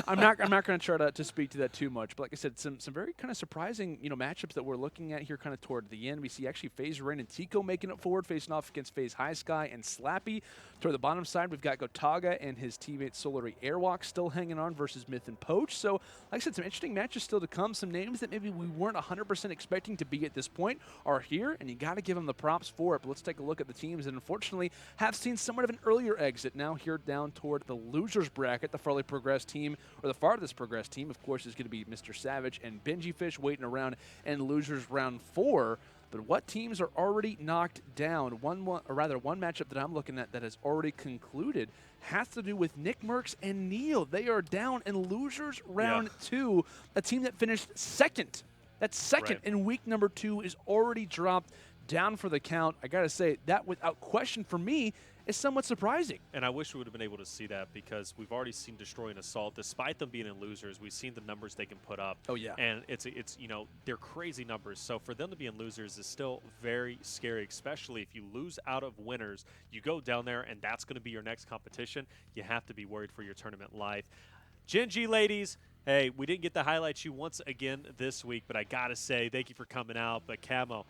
I'm not going to try to speak to that too much. But like I said, some very kind of surprising, you know, matchups that we're looking at here kind of toward the end. We see actually FaZe Rain and Teeqo making it forward, facing off against FaZe Highsky and Slappie. Toward the bottom side, we've got Gotaga and his teammate Friday Airwaks still hanging on versus Myth and Poach. So, like I said, some interesting matches still to come. Some names that maybe we weren't 100% expecting to be at this point are here, and you got to give them the props for it. But let's take a look at the teams that unfortunately have seen somewhat of an earlier exit. Now here down toward the losers bracket, the farthest progressed team, of course, is going to be MrSavage and Benjyfishy waiting around in losers round 4. But what teams are already knocked down? One matchup that I'm looking at that has already concluded has to do with Nickmercs and Neo. They are down in losers round 2, a team that finished second. That's second in week number 2 is already dropped down for the count. I got to say, that without question for me is somewhat surprising.
And I wish we would have been able to see that, because we've already seen Destroy and Assault. Despite them being in losers, we've seen the numbers they can put up.
Oh, yeah.
And it's you know, they're crazy numbers. So for them to be in losers is still very scary, especially if you lose out of winners. You go down there, and that's going to be your next competition. You have to be worried for your tournament life. Gen G ladies, hey, we didn't get to highlight you once again this week, but I got to say thank you for coming out. But Kamo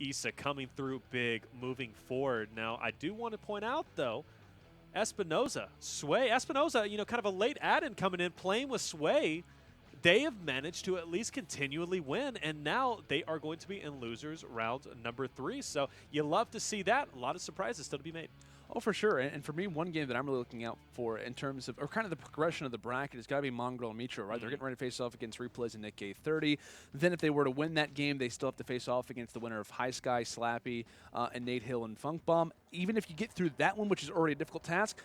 Issa coming through big, moving forward. Now, I do want to point out, though, Espinoza, you know, kind of a late add-in coming in, playing with Sway. They have managed to at least continually win, and now they are going to be in losers round number 3. So you love to see that. A lot of surprises still to be made.
Oh, for sure. And for me, one game that I'm really looking out for in terms of, or kind of the progression of the bracket, has got to be Mongraal and Mitro, right? They're getting ready to face off against Replays and Nick28T. Then if they were to win that game, they still have to face off against the winner of Highsky, Slappie, and Nate Hill and FunkBomb. Even if you get through that one, which is already a difficult task,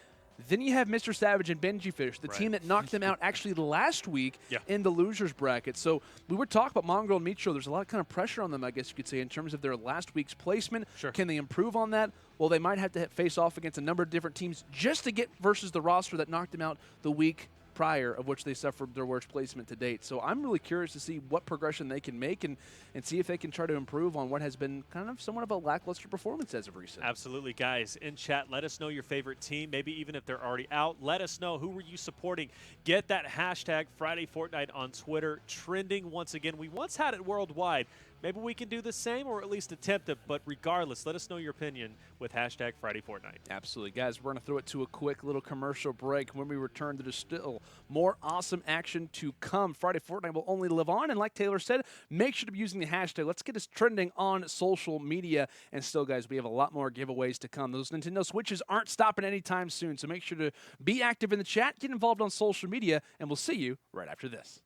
then you have MrSavage and Benjyfishy, the team that knocked them out actually last week in the losers bracket. So we were talking about Mongraal and Mitro. There's a lot of kind of pressure on them, I guess you could say, in terms of their last week's placement. Can they improve on that? Well, they might have to face off against a number of different teams just to get versus the roster that knocked them out the week prior, of which they suffered their worst placement to date. So I'm really curious to see what progression they can make and see if they can try to improve on what has been kind of somewhat of a lackluster performance as of recent.
Absolutely, guys. In chat, let us know your favorite team. Maybe even if they're already out, let us know who were you supporting. Get that hashtag Friday Fortnite on Twitter trending once again. We once had it worldwide. Maybe we can do the same, or at least attempt it. But regardless, let us know your opinion with hashtag Friday Fortnite.
Absolutely. Guys, we're going to throw it to a quick little commercial break. When we return, there's still more awesome action to come. Friday Fortnite will only live on. And like Taylor said, make sure to be using the hashtag. Let's get us trending on social media. And still, guys, we have a lot more giveaways to come. Those Nintendo Switches aren't stopping anytime soon. So make sure to be active in the chat, get involved on social media, and we'll see you right after this.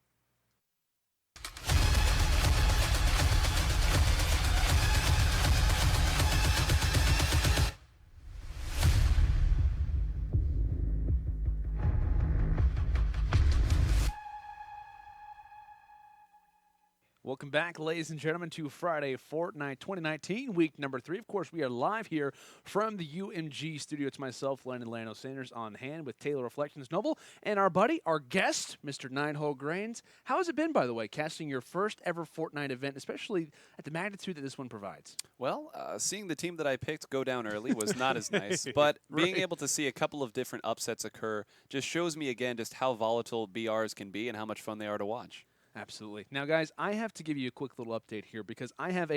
Welcome back, ladies and gentlemen, to Friday Fortnite 2019, week number 3. Of course, we are live here from the UMG studio. It's myself, Landon Lano Sanders, on hand with Taylor Reflections Noble and our buddy, our guest, Mr. Ninehole Grains. How has it been, by the way, casting your first ever Fortnite event, especially at the magnitude that this one provides?
Well, seeing the team that I picked go down early was not as nice, but being able to see a couple of different upsets occur just shows me again just how volatile BRs can be and how much fun they are to watch.
Absolutely. Now, guys, I have to give you a quick little update here because I have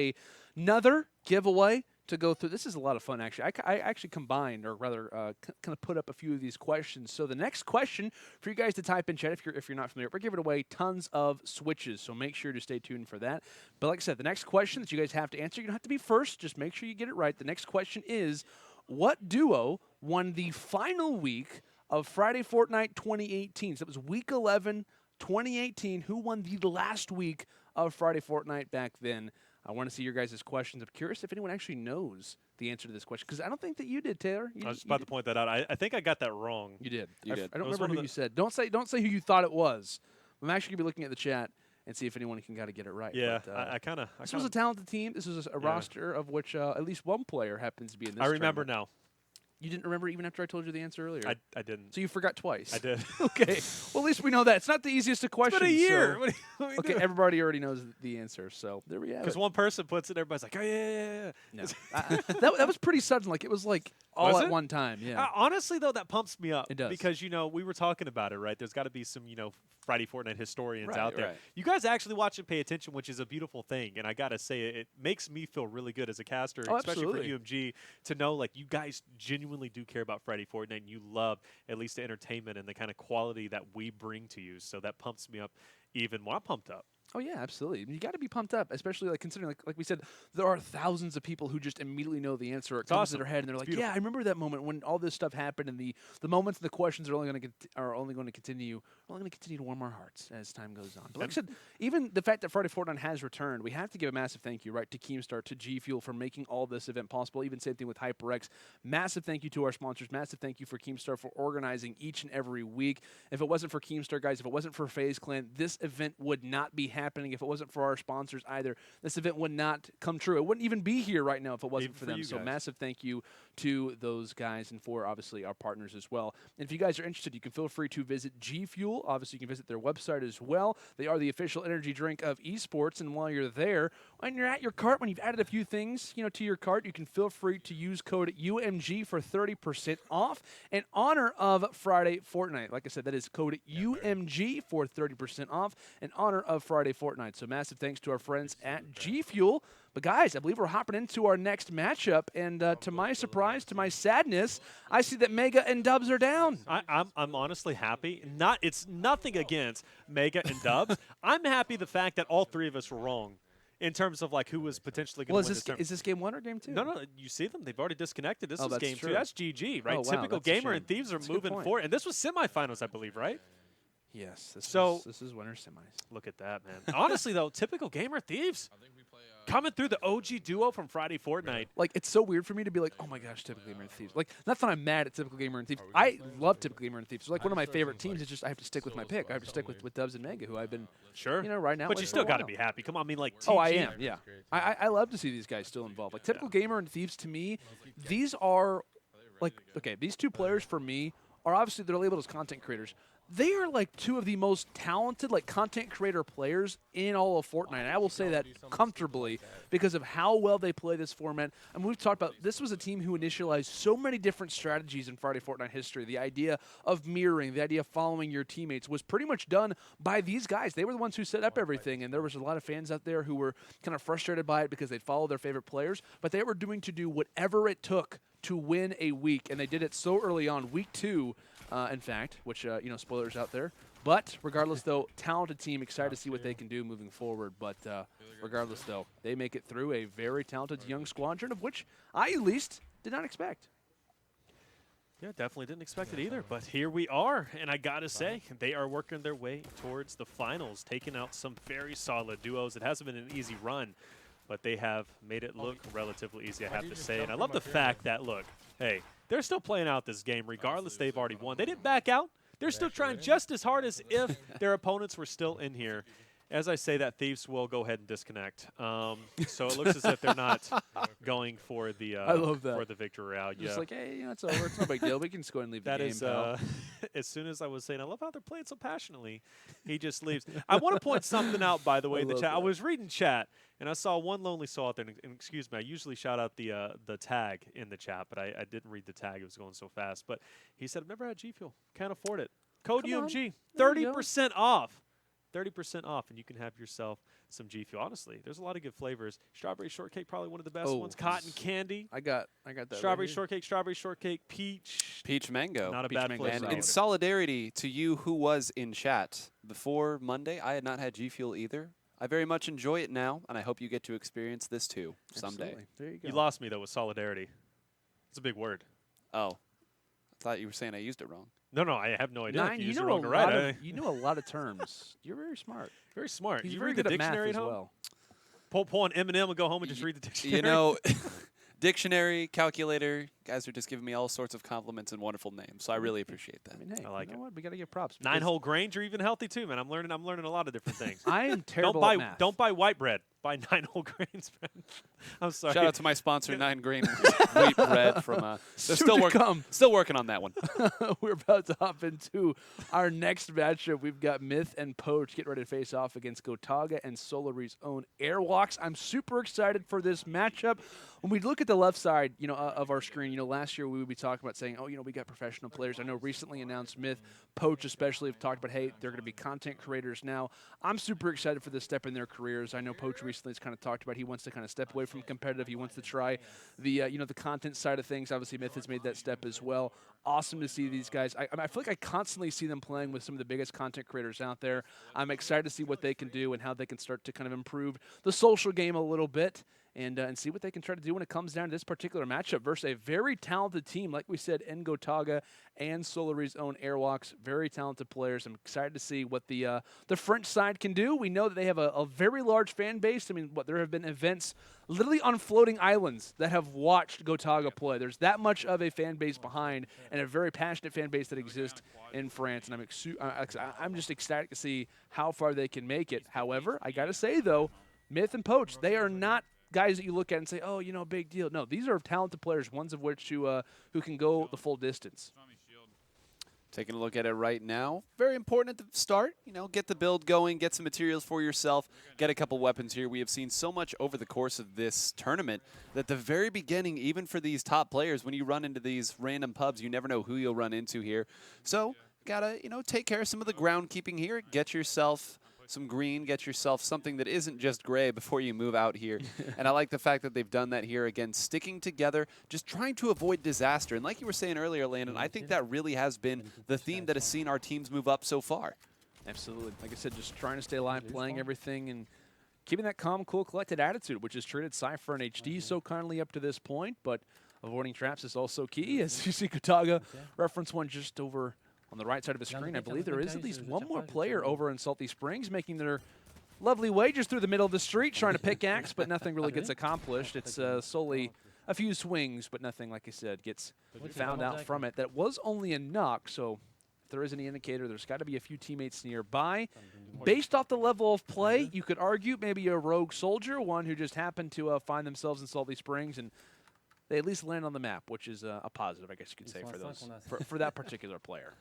another giveaway to go through. This is a lot of fun, actually. I actually combined, or rather, kind of put up a few of these questions. So the next question for you guys to type in chat, if you're not familiar, we're giving away tons of switches. So make sure to stay tuned for that. But like I said, the next question that you guys have to answer, you don't have to be first. Just make sure you get it right. The next question is, what duo won the final week of Friday Fortnite 2018? So it was week 11. 2018, who won the last week of Friday Fortnite back then? I want to see your guys' questions. I'm curious if anyone actually knows the answer to this question, because I don't think that you did, Taylor.
I was about to point that out. I think I got that wrong.
You did.
You did.
I don't
It was
remember
one
who
of
you said. Don't say who you thought it was. I'm actually going to be looking at the chat and see if anyone can kind of get it right.
Yeah,
But,
I kind of.
this was a talented team. This was a roster of which at least one player happens to be in this
I remember
tournament.
now.
You didn't remember even after I told you the answer earlier?
I didn't.
So you forgot twice.
I did.
Okay. Well, at least we know that. It's not the easiest of questions.
It's been a year.
so-
What do you
Okay, everybody already knows the answer, so there we have
Because
it.
one person puts it, everybody's like, oh, yeah.
No. That was pretty sudden. Like, it was like all
Was
at
it?
one time, yeah.
Honestly, though, that pumps me up.
It does.
Because, we were talking about it, right? There's got to be some, Friday Fortnite historians
Right,
out there.
right.
You guys actually watch and pay attention, which is a beautiful thing. And I got to say, it makes me feel really good as a caster,
Oh,
especially
absolutely.
for UMG, to know, like, you guys genuinely do care about Friday Fortnite and you love at least the entertainment and the kind of quality that we bring to you. So that pumps me up even more. I'm pumped up.
Oh, yeah, absolutely. You got to be pumped up, especially like considering, like we said, there are thousands of people who just immediately know the answer. It comes
awesome.
to their head, and they're like,
beautiful.
"Yeah, I remember that moment when all this stuff happened, and the moments and the questions are only going to continue to warm our hearts as time goes on." But like I said, even the fact that Friday Fortnite has returned, we have to give a massive thank you, right, to Keemstar, to G Fuel for making all this event possible. Even same thing with HyperX. Massive thank you to our sponsors. Massive thank you for Keemstar for organizing each and every week. If it wasn't for Keemstar, guys, if it wasn't for FaZe Clan, this event would not be happening. If it wasn't for our sponsors either, this event would not come true. It wouldn't even be here right now if it wasn't
Even
for
for
them.
you
So
guys.
massive thank you to those guys and for obviously our partners as well. And if you guys are interested, you can feel free to visit G Fuel. Obviously, you can visit their website as well. They are the official energy drink of esports. And while you're there, when you're at your cart, when you've added a few things, to your cart, you can feel free to use code UMG for 30% off in honor of Friday Fortnite. Like I said, that is code UMG for 30% off in honor of Friday Fortnite. So massive thanks to our friends at G Fuel. But guys, I believe we're hopping into our next matchup, and to my surprise, to my sadness, I see that Megga and Dubs are down.
I'm honestly happy. It's nothing against Megga and Dubs. I'm happy the fact that all three of us were wrong in terms of like who was potentially going
Well,
to win this tournament.
is this game 1 or game 2?
No, you see them? They've already disconnected. This
Oh,
is
that's
game
true.
2. That's GG, right?
Oh, wow,
Typical
that's a
Gamer
shame.
and Thieves are
That's a good
moving
point.
forward. And this was semifinals, I believe, right?
Yes. This is winner semis.
Look at that, man. Honestly, though, Typical Gamer Thieves coming through the OG duo from Friday Fortnite.
Like, it's so weird for me to be like, oh my gosh, Typical Gamer and Thieves. Like, not that I'm mad at Typical Gamer and Thieves. I love Typical Gamer and Thieves. They're like one of my favorite teams. It's just I have to stick with my pick. I have to stick with Dubs and Megga, who I've been,
Sure.
right now.
But
with
you
for
still
a
got to
while.
be happy. Come on, I mean, like,
Oh, I
TG.
am, yeah. I love to see these guys still involved. Like, Typical Gamer and Thieves, to me, these are, like, okay, these two players, for me, are obviously, they're labeled as content creators. They are, like, two of the most talented, like, content creator players in all of Fortnite. And I will say that comfortably because of how well they play this format. And we've talked about, this was a team who initialized so many different strategies in Friday Fortnite history. The idea of mirroring, the idea of following your teammates was pretty much done by these guys. They were the ones who set up everything. And there was a lot of fans out there who were kind of frustrated by it because they'd follow their favorite players. But they were doing to do whatever it took to win a week. And they did it so early on, week 2. In fact, which, spoilers out there. But regardless, though, talented team, excited to see what they can do moving forward. But regardless, though, they make it through a very talented young squadron, of which I, at least, did not expect.
Yeah, definitely didn't expect it either. But here we are. And I got to say, they are working their way towards the finals, taking out some very solid duos. It hasn't been an easy run, but they have made it look relatively easy, I have to say. And I love the fact that, look, hey, they're still playing out this game regardless they've already won. They didn't back out. They're still trying just as hard as if their opponents were still in here. As I say that, Thieves will go ahead and disconnect. So it looks as if they're not going for the
I love that.
for the victory route.
Just
Yeah.
like, hey, you know, it's over. It's no big deal. We can just go ahead and leave
That
the game,
is,
pal.
as soon as I was saying, I love how they're playing so passionately, he just leaves. I want to point something out, by the way, in the
love
chat. I
that.
was reading chat, and I saw one lonely soul out there. And excuse me, I usually shout out the tag in the chat, but I didn't read the tag. It was going so fast. But he said, I've never had G Fuel. Can't afford it. Code
Come on.
UMG,
There you go.
30% off. 30% off, and you can have yourself some G Fuel. Honestly, there's a lot of good flavors. Strawberry shortcake, probably one of the best
Oh,
ones. Cotton candy.
I got that.
Strawberry
right here.
shortcake, peach.
Peach mango.
Not a
Peach
bad
mango
flavor.
And
salad.
in solidarity to you who was in chat before Monday, I had not had G Fuel either. I very much enjoy it now, and I hope you get to experience this too someday.
Absolutely. There you go.
You lost me, though, with solidarity. It's a big word.
Oh, I thought you were saying I used it wrong.
No, I have no idea.
Nine,
If you
you
use it
know,
wrong
a
or
lot
right.
of, you know a lot of terms. You're very smart.
Very smart.
He's
you
very
read the
good at math
dictionary
as
at home?
well.
Pull on Eminem and go home and just read the dictionary.
You know, dictionary, calculator, guys are just giving me all sorts of compliments and wonderful names, so I really appreciate that.
I mean, hey,
I like
you know
it.
what? We got to give props.
9
because
whole grains are even healthy too, man. I'm learning a lot of different things.
I am terrible
don't buy
at math.
don't buy white bread. Buy 9 whole grains, man. I'm sorry.
Shout out to my sponsor, 9 Grain Wheat Bread from. They're
Soon
still
to
working.
come.
Still working on that one.
We're about to hop into our next matchup. We've got Myth and Poach getting ready to face off against Gotaga and Solari's own Airwaks. I'm super excited for this matchup. When we look at the left side, of our screen, last year we would be talking about saying, we got professional players. I know recently announced Myth, Poach especially have talked about, hey, they're going to be content creators now. I'm super excited for this step in their careers. I know Poach recently has kind of talked about he wants to kind of step away from competitive. He wants to try the the content side of things. Obviously, Myth has made that step as well. Awesome to see these guys. I feel like I constantly see them playing with some of the biggest content creators out there. I'm excited to see what they can do and how they can start to kind of improve the social game a little bit. And see what they can try to do when it comes down to this particular matchup versus a very talented team, like we said, in Gotaga and Solari's own Airwaks. Very talented players. I'm excited to see what the French side can do. We know that they have a very large fan base. I mean, there have been events literally on floating islands that have watched Gotaga play. There's that much of a fan base behind and a very passionate fan base that exists in France. And I'm just ecstatic to see how far they can make it. However, I got to say, though, Myth and Poach, they are not guys that you look at and say, oh, big deal. No, these are talented players, ones of which who can go the full distance.
Taking a look at it right now. Very important at the start. Get the build going, get some materials for yourself, get a couple weapons here. We have seen so much over the course of this tournament that the very beginning, even for these top players, when you run into these random pubs, you never know who you'll run into here. So, gotta, take care of some of the groundkeeping here. Get yourself some green, get yourself something that isn't just gray before you move out here. And I like the fact that they've done that here. Again, sticking together, just trying to avoid disaster. And like you were saying earlier, Landon, I think that really has been the theme that has seen our teams move up so far.
Absolutely. Like I said, just trying to stay alive, playing everything, and keeping that calm, cool, collected attitude, which has treated Sypher and HD so kindly up to this point. But avoiding traps is also key. As you see Gotaga reference one just over on the right side of the screen. I believe there is at least one more player over in Salty Springs making their lovely way just through the middle of the street trying to pickaxe, but nothing really gets accomplished. It's solely a few swings, but nothing, like I said, gets found out from it. That was only a knock, so if there is any indicator, there's got to be a few teammates nearby. Based off the level of play, you could argue maybe a rogue soldier, one who just happened to find themselves in Salty Springs, and they at least land on the map, which is a positive, I guess you could say, for that particular player.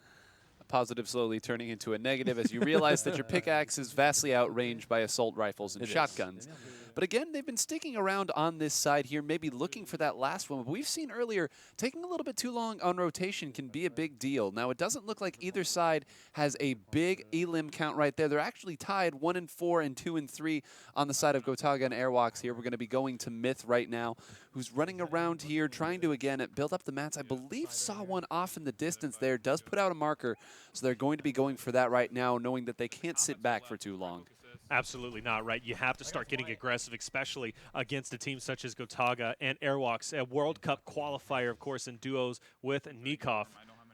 Positive slowly turning into a negative as you realize that your pickaxe is vastly outranged by assault rifles and shotguns. But again, they've been sticking around on this side here, maybe looking for that last one. But we've seen earlier, taking a little bit too long on rotation can be a big deal. Now, it doesn't look like either side has a big elim count right there. They're actually tied 1 and 4 and 2 and 3 on the side of Gotaga and Airwaks here. We're going to be going to Myth right now, who's running around here, trying to, again, build up the mats. I believe saw one off in the distance there, does put out a marker. So they're going to be going for that right now, knowing that they can't sit back for too long.
Absolutely not, right? You have to start getting aggressive, especially against a team such as Gotaga and Airwaks, a World Cup qualifier, of course, in duos with Nikov,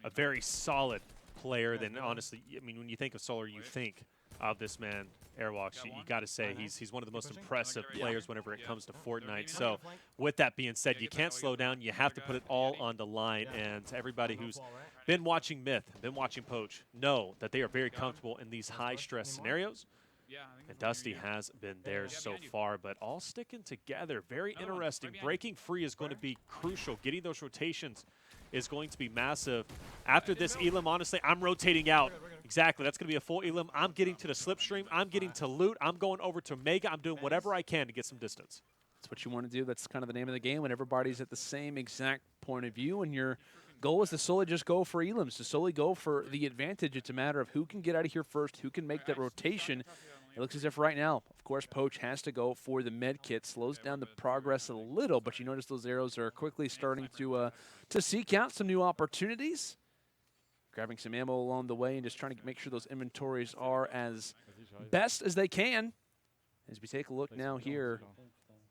a very solid player. Then, honestly, I mean, when you think of Solar, you think of this man, Airwaks. You got to say he's one of the most impressive players whenever it comes to Fortnite. So, with that being said, you can't slow down. You have to put it all on the line. And everybody who's been watching Myth, been watching Poach, know that they are very comfortable in these high-stress scenarios.
Yeah, I think
And
it's one
Dusty
year, yeah.
has been there so far, but all sticking together. Very interesting. Breaking free is going to be crucial. Getting those rotations is going to be massive. After this Elim, honestly, I'm rotating out. Exactly. That's going to be a full Elim. I'm getting to the slipstream. I'm getting to loot. I'm going over to Megga. I'm doing whatever I can to get some distance.
That's what you want to do. That's kind of the name of the game when everybody's at the same exact point of view, and your goal is to solely just go for elims, to solely go for the advantage. It's a matter of who can get out of here first, who can make that rotation. It looks as if right now, of course, Poach has to go for the med kit. Slows down the progress a little, but you notice those arrows are quickly starting to seek out some new opportunities. Grabbing some ammo along the way and just trying to make sure those inventories are as best as they can. As we take a look now here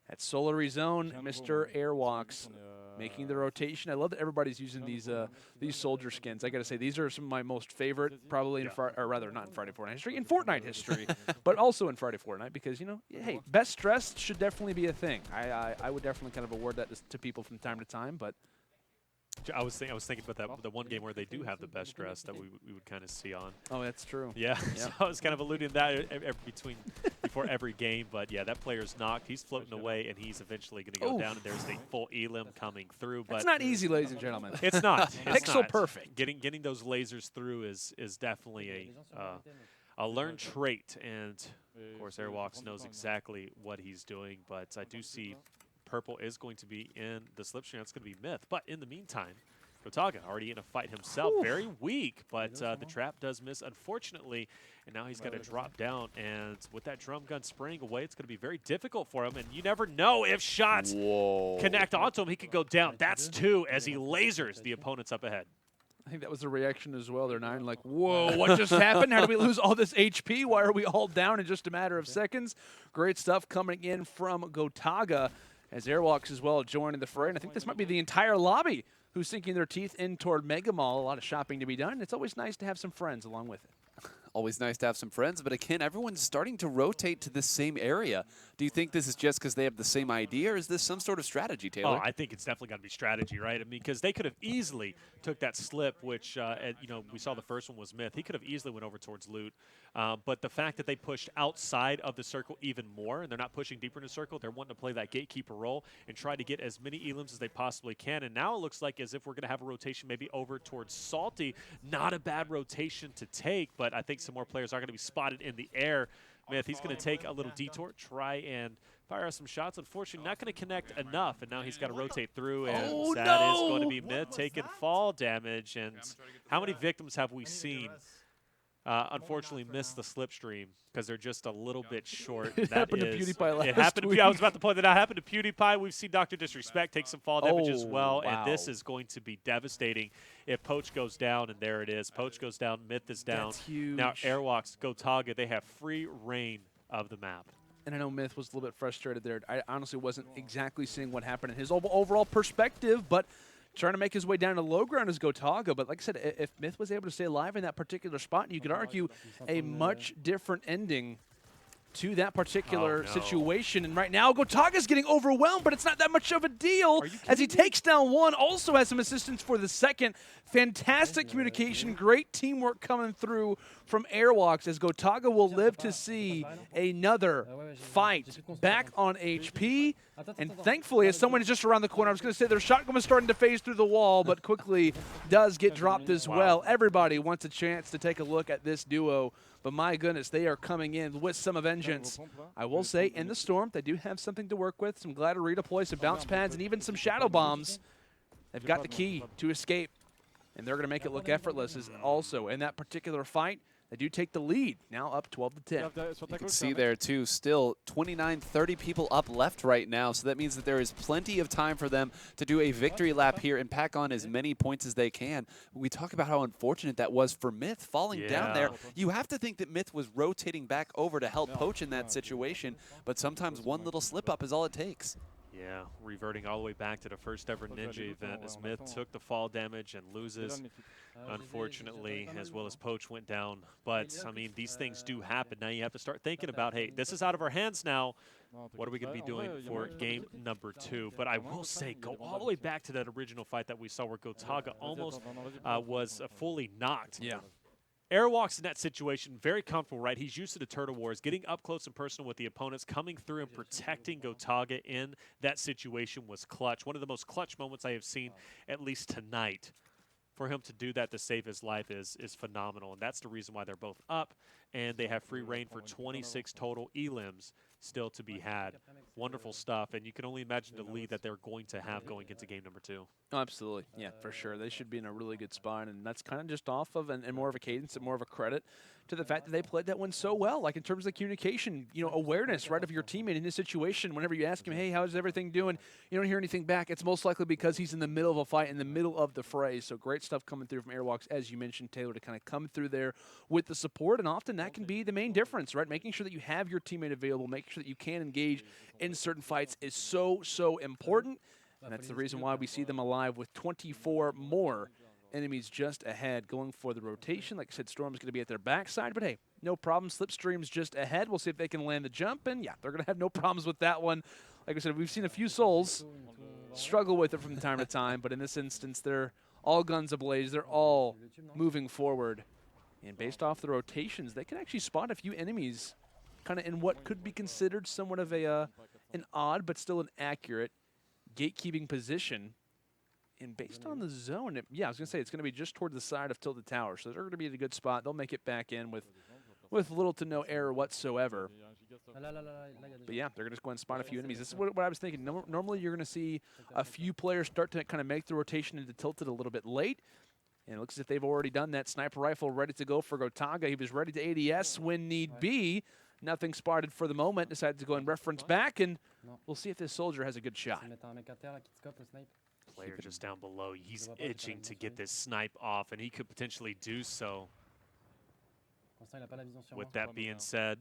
at Solary Zone, MrAirwaks making the rotation. I love that everybody's using these soldier skins. I got to say, these are some of my most favorite, probably in or rather not in Friday Fortnite history, in Fortnite history, but also in Friday Fortnite because, you know, hey, best dressed should definitely be a thing. I would definitely kind of award that to people from time to time, but
I was thinking about that the one game where they do have the best dress that we would kind of see on.
oh, that's true.
Yeah, so I was kind of alluding to that before every game, but yeah, that player's knocked. He's floating away, and he's eventually going to go down. And there's the full elim coming through. But
it's not easy, ladies and gentlemen.
It's not. It's
Pixel
not.
perfect.
Getting those lasers through is definitely a learned trait, and of course, Airwaks knows exactly what he's doing. But I do see Purple is going to be in the slipstream. That's going to be Myth. But in the meantime, Gotaga already in a fight himself.
Ooh.
Very weak, but the trap does miss, unfortunately. And now he's got to drop down. And with that drum gun spraying away, it's going to be very difficult for him. And you never know if shots connect onto him. He could go down. That's two as he lasers the opponents up ahead.
I think that was the reaction as well. They're nine like, whoa, what just happened? How did we lose all this HP? Why are we all down in just a matter of seconds? Great stuff coming in from Gotaga as Airwaks as well joining the fray. And I think this might be the entire lobby who's sinking their teeth in toward Mega Mall. A lot of shopping to be done. It's always nice to have some friends along with it.
Always nice to have some friends, but again, everyone's starting to rotate to the same area. Do you think this is just because they have the same idea, or is this some sort of strategy, Taylor?
Oh, I think it's definitely got to be strategy, right? I mean, because they could have easily took that slip, which, you know, we saw the first one was Myth. He could have easily went over towards loot. But the fact that they pushed outside of the circle even more, and they're not pushing deeper in the circle, they're wanting to play that gatekeeper role and try to get as many elims as they possibly can. And now it looks like as if we're going to have a rotation maybe over towards Salty. Not a bad rotation to take, but I think some more players are going to be spotted in the air. Myth, he's going to take a little detour, try and fire some shots. Unfortunately, not going to connect enough, and now he's got to rotate through, and that is going to be Myth taking fall damage. And how many victims have we seen unfortunately miss the slipstream because they're just a little bit short?
It happened to PewDiePie last
It happened
week.
to, I was about to point that out. Happened to PewDiePie. We've seen Dr. Disrespect take some fall damage as well,
wow.
and this is going to be devastating if Poach goes down, and there it is. Poach goes down, Myth is down.
That's huge.
Now Airwaks, Gotaga, they have free reign of the map.
And I know Myth was a little bit frustrated there. I honestly wasn't exactly seeing what happened in his overall perspective, but trying to make his way down to low ground is Gotaga. But like I said, if Myth was able to stay alive in that particular spot, you could argue a much different ending to that particular situation. And right now, Gotaga's getting overwhelmed, but it's not that much of a deal as he takes down one. Also has some assistance for the second. Fantastic communication, great teamwork coming through from Airwaks as Gotaga will live to see another fight back on HP. And thankfully, as someone is just around the corner, I was going to say their shotgun was starting to phase through the wall, but quickly does get dropped as well. Everybody wants a chance to take a look at this duo. But my goodness, they are coming in with some vengeance. I will say, in the Storm, they do have something to work with. Some glider redeploy, some bounce pads, and even some shadow bombs. They've got the key to escape, and they're going to make it look effortless as also in that particular fight. They do take the lead, now up 12-10.
You can see there, too, still 29, 30 people up left right now, so that means that there is plenty of time for them to do a victory lap here and pack on as many points as they can. We talk about how unfortunate that was for Myth falling down there. You have to think that Myth was rotating back over to help Poach in that situation, but sometimes one little slip-up is all it takes.
Yeah, reverting all the way back to the first ever Ninja event as Myth took the fall damage and loses, unfortunately, as well as Poach went down. But, I mean, these things do happen. Now you have to start thinking about, hey, this is out of our hands now. What are we going to be doing for game number 2? But I will say, go all the way back to that original fight that we saw where Gotaga almost was fully knocked.
Yeah.
Airwaks in that situation, very comfortable, right? He's used to the Turtle Wars, getting up close and personal with the opponents, coming through and protecting Gotaga in that situation was clutch. One of the most clutch moments I have seen, at least tonight. For him to do that to save his life is phenomenal, and that's the reason why they're both up, and they have free reign for 26 total elims still to be had. Wonderful stuff, and you can only imagine the lead that they're going to have going into game number 2.
Oh, absolutely. Yeah, for sure. They should be in a really good spot, and that's kind of just off of and more of a cadence and more of a credit to the fact that they played that one so well, like in terms of communication, awareness, right, of your teammate in his situation. Whenever you ask him, hey, how's everything doing? You don't hear anything back. It's most likely because he's in the middle of a fight, in the middle of the fray. So great stuff coming through from Airwaks, as you mentioned, Taylor, to kind of come through there with the support, and often that can be the main difference, right? Making sure that you have your teammate available, making sure that you can engage in certain fights is so, so important. And that's the reason why we see them alive with 24 more enemies just ahead, going for the rotation. Like I said, Storm's going to be at their backside, but hey, no problem. Slipstream's just ahead. We'll see if they can land the jump, and yeah, they're going to have no problems with that one. Like I said, we've seen a few souls struggle with it from time to time, but in this instance, they're all guns ablaze. They're all moving forward. And based off the rotations, they can actually spot a few enemies kind of in what could be considered somewhat of an odd but still an accurate gatekeeping position. And based on the zone, I was going to say it's going to be just toward the side of Tilted Tower. So they're going to be in a good spot. They'll make it back in with little to no error whatsoever. But yeah, they're going to just go and spot a few enemies. This is what I was thinking. Normally you're going to see a few players start to kind of make the rotation into Tilted a little bit late. And it looks as if they've already done that. Sniper rifle ready to go for Gotaga. He was ready to ADS when need be. Nothing spotted for the moment. Decided to go and reference back, and we'll see if this soldier has a good shot.
Player just down below. He's itching to get this snipe off, and he could potentially do so. With that being said,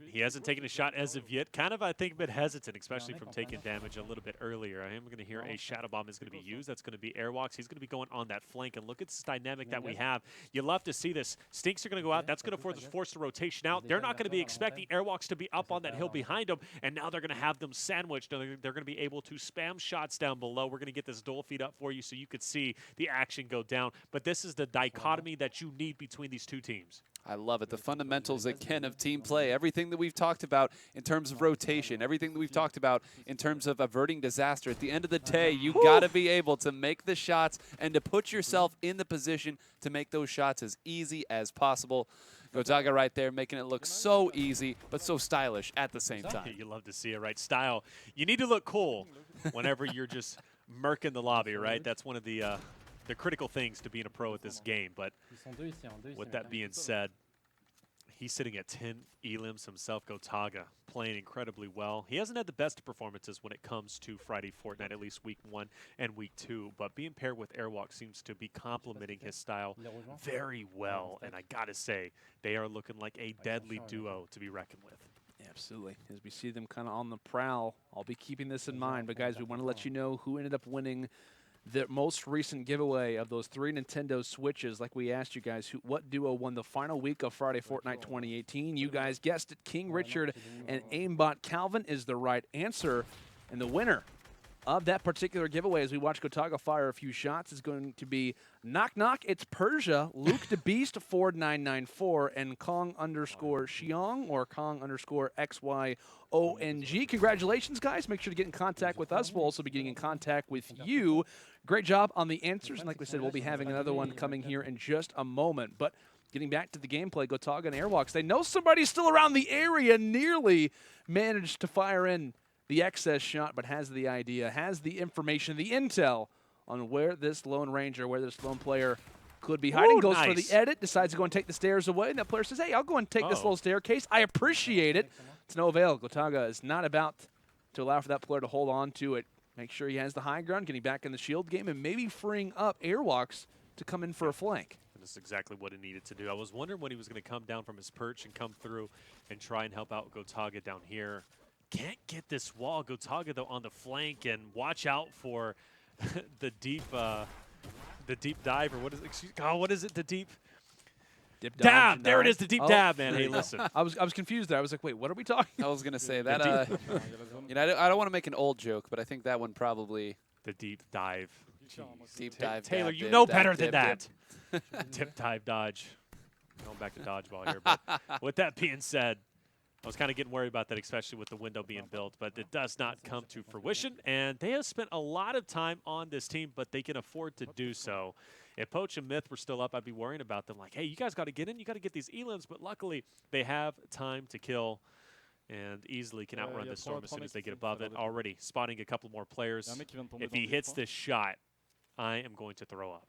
he hasn't taken a shot as of yet. Kind of, I think, a bit hesitant, especially from taking damage a little bit earlier. I am going to hear a Shadow Bomb is going to be used. That's going to be Airwaks. He's going to be going on that flank. And look at this dynamic that we have. You love to see this. Stinks are going to go out. That's going to force the rotation out. They're not going to be expecting Airwaks to be up on that hill behind them. And now they're going to have them sandwiched. They're going to be able to spam shots down below. We're going to get this dual feed up for you so you could see the action go down. But this is the dichotomy that you need between these two teams.
I love it. The fundamentals, again, of team play. Everything that we've talked about in terms of rotation, everything that we've talked about in terms of averting disaster. At the end of the day, you got to be able to make the shots and to put yourself in the position to make those shots as easy as possible. Gotaga right there making it look so easy, but so stylish at the same time.
You love to see it, right? Style. You need to look cool whenever you're just murking the lobby, right? That's one of the critical things to being a pro at this game. But with that being said, he's sitting at 10 elims himself. Gotaga playing incredibly well. He hasn't had the best performances when it comes to Friday Fortnite, at least week 1 and week 2. But being paired with Airwalk seems to be complementing his style very well. And I got to say, they are looking like a deadly duo to be reckoned with.
Absolutely. As we see them kind of on the prowl, I'll be keeping this in mind. But guys, we want to let you know who ended up winning the most recent giveaway of those 3 Nintendo Switches. Like we asked you guys, what duo won the final week of Friday Fortnite 2018? You guys guessed it. King Richard and Aimbot Calvin is the right answer. And the winner of that particular giveaway, as we watch Gotaga fire a few shots, is going to be Knock Knock, it's Persia, Luke the Beast 4994, and Kong_Xiong or Kong_XYONG. Congratulations, guys. Make sure to get in contact with us. We'll also be getting in contact with you. Great job on the answers. And like we said, we'll be having another one coming here in just a moment. But getting back to the gameplay, Gotaga and Airwalks, they know somebody's still around the area, nearly managed to fire in the excess shot, but has the idea, has the information, the intel on where this Lone Ranger, where this lone player could be hiding. Goes for the edit, decides to go and take the stairs away, and that player says, hey, I'll go and take this little staircase. I appreciate it. It's no avail. Gotaga is not about to allow for that player to hold on to it. Make sure he has the high ground, getting back in the shield game, and maybe freeing up Airwalks to come in for a flank.
This is exactly what he needed to do. I was wondering when he was going to come down from his perch and come through and try and help out Gotaga down here. Can't get this wall. Gotaga, though, on the flank, and watch out for the deep dive, or what is it? What is it? The deep dab. There it is, the deep dab, man. Hey, listen.
I was confused there. I was like, wait, what are we talking?
I was gonna say that. You know, I don't want to make an old joke, but I think that one probably
the deep dive.
Deep dive.
Taylor,
dab,
you
dip,
know
dab,
better than
dip,
that.
dip.
Tip dive dodge. Going back to dodgeball here. But with that being said, I was kind of getting worried about that, especially with the window being built, but it does not come to fruition. And they have spent a lot of time on this team, but they can afford to do so. If Poach and Myth were still up, I'd be worrying about them. Like, hey, you guys got to get in. You got to get these elims. But luckily, they have time to kill and easily can outrun the storm as soon as they get above it. Already spotting a couple more players. If he hits this shot, I am going to throw up.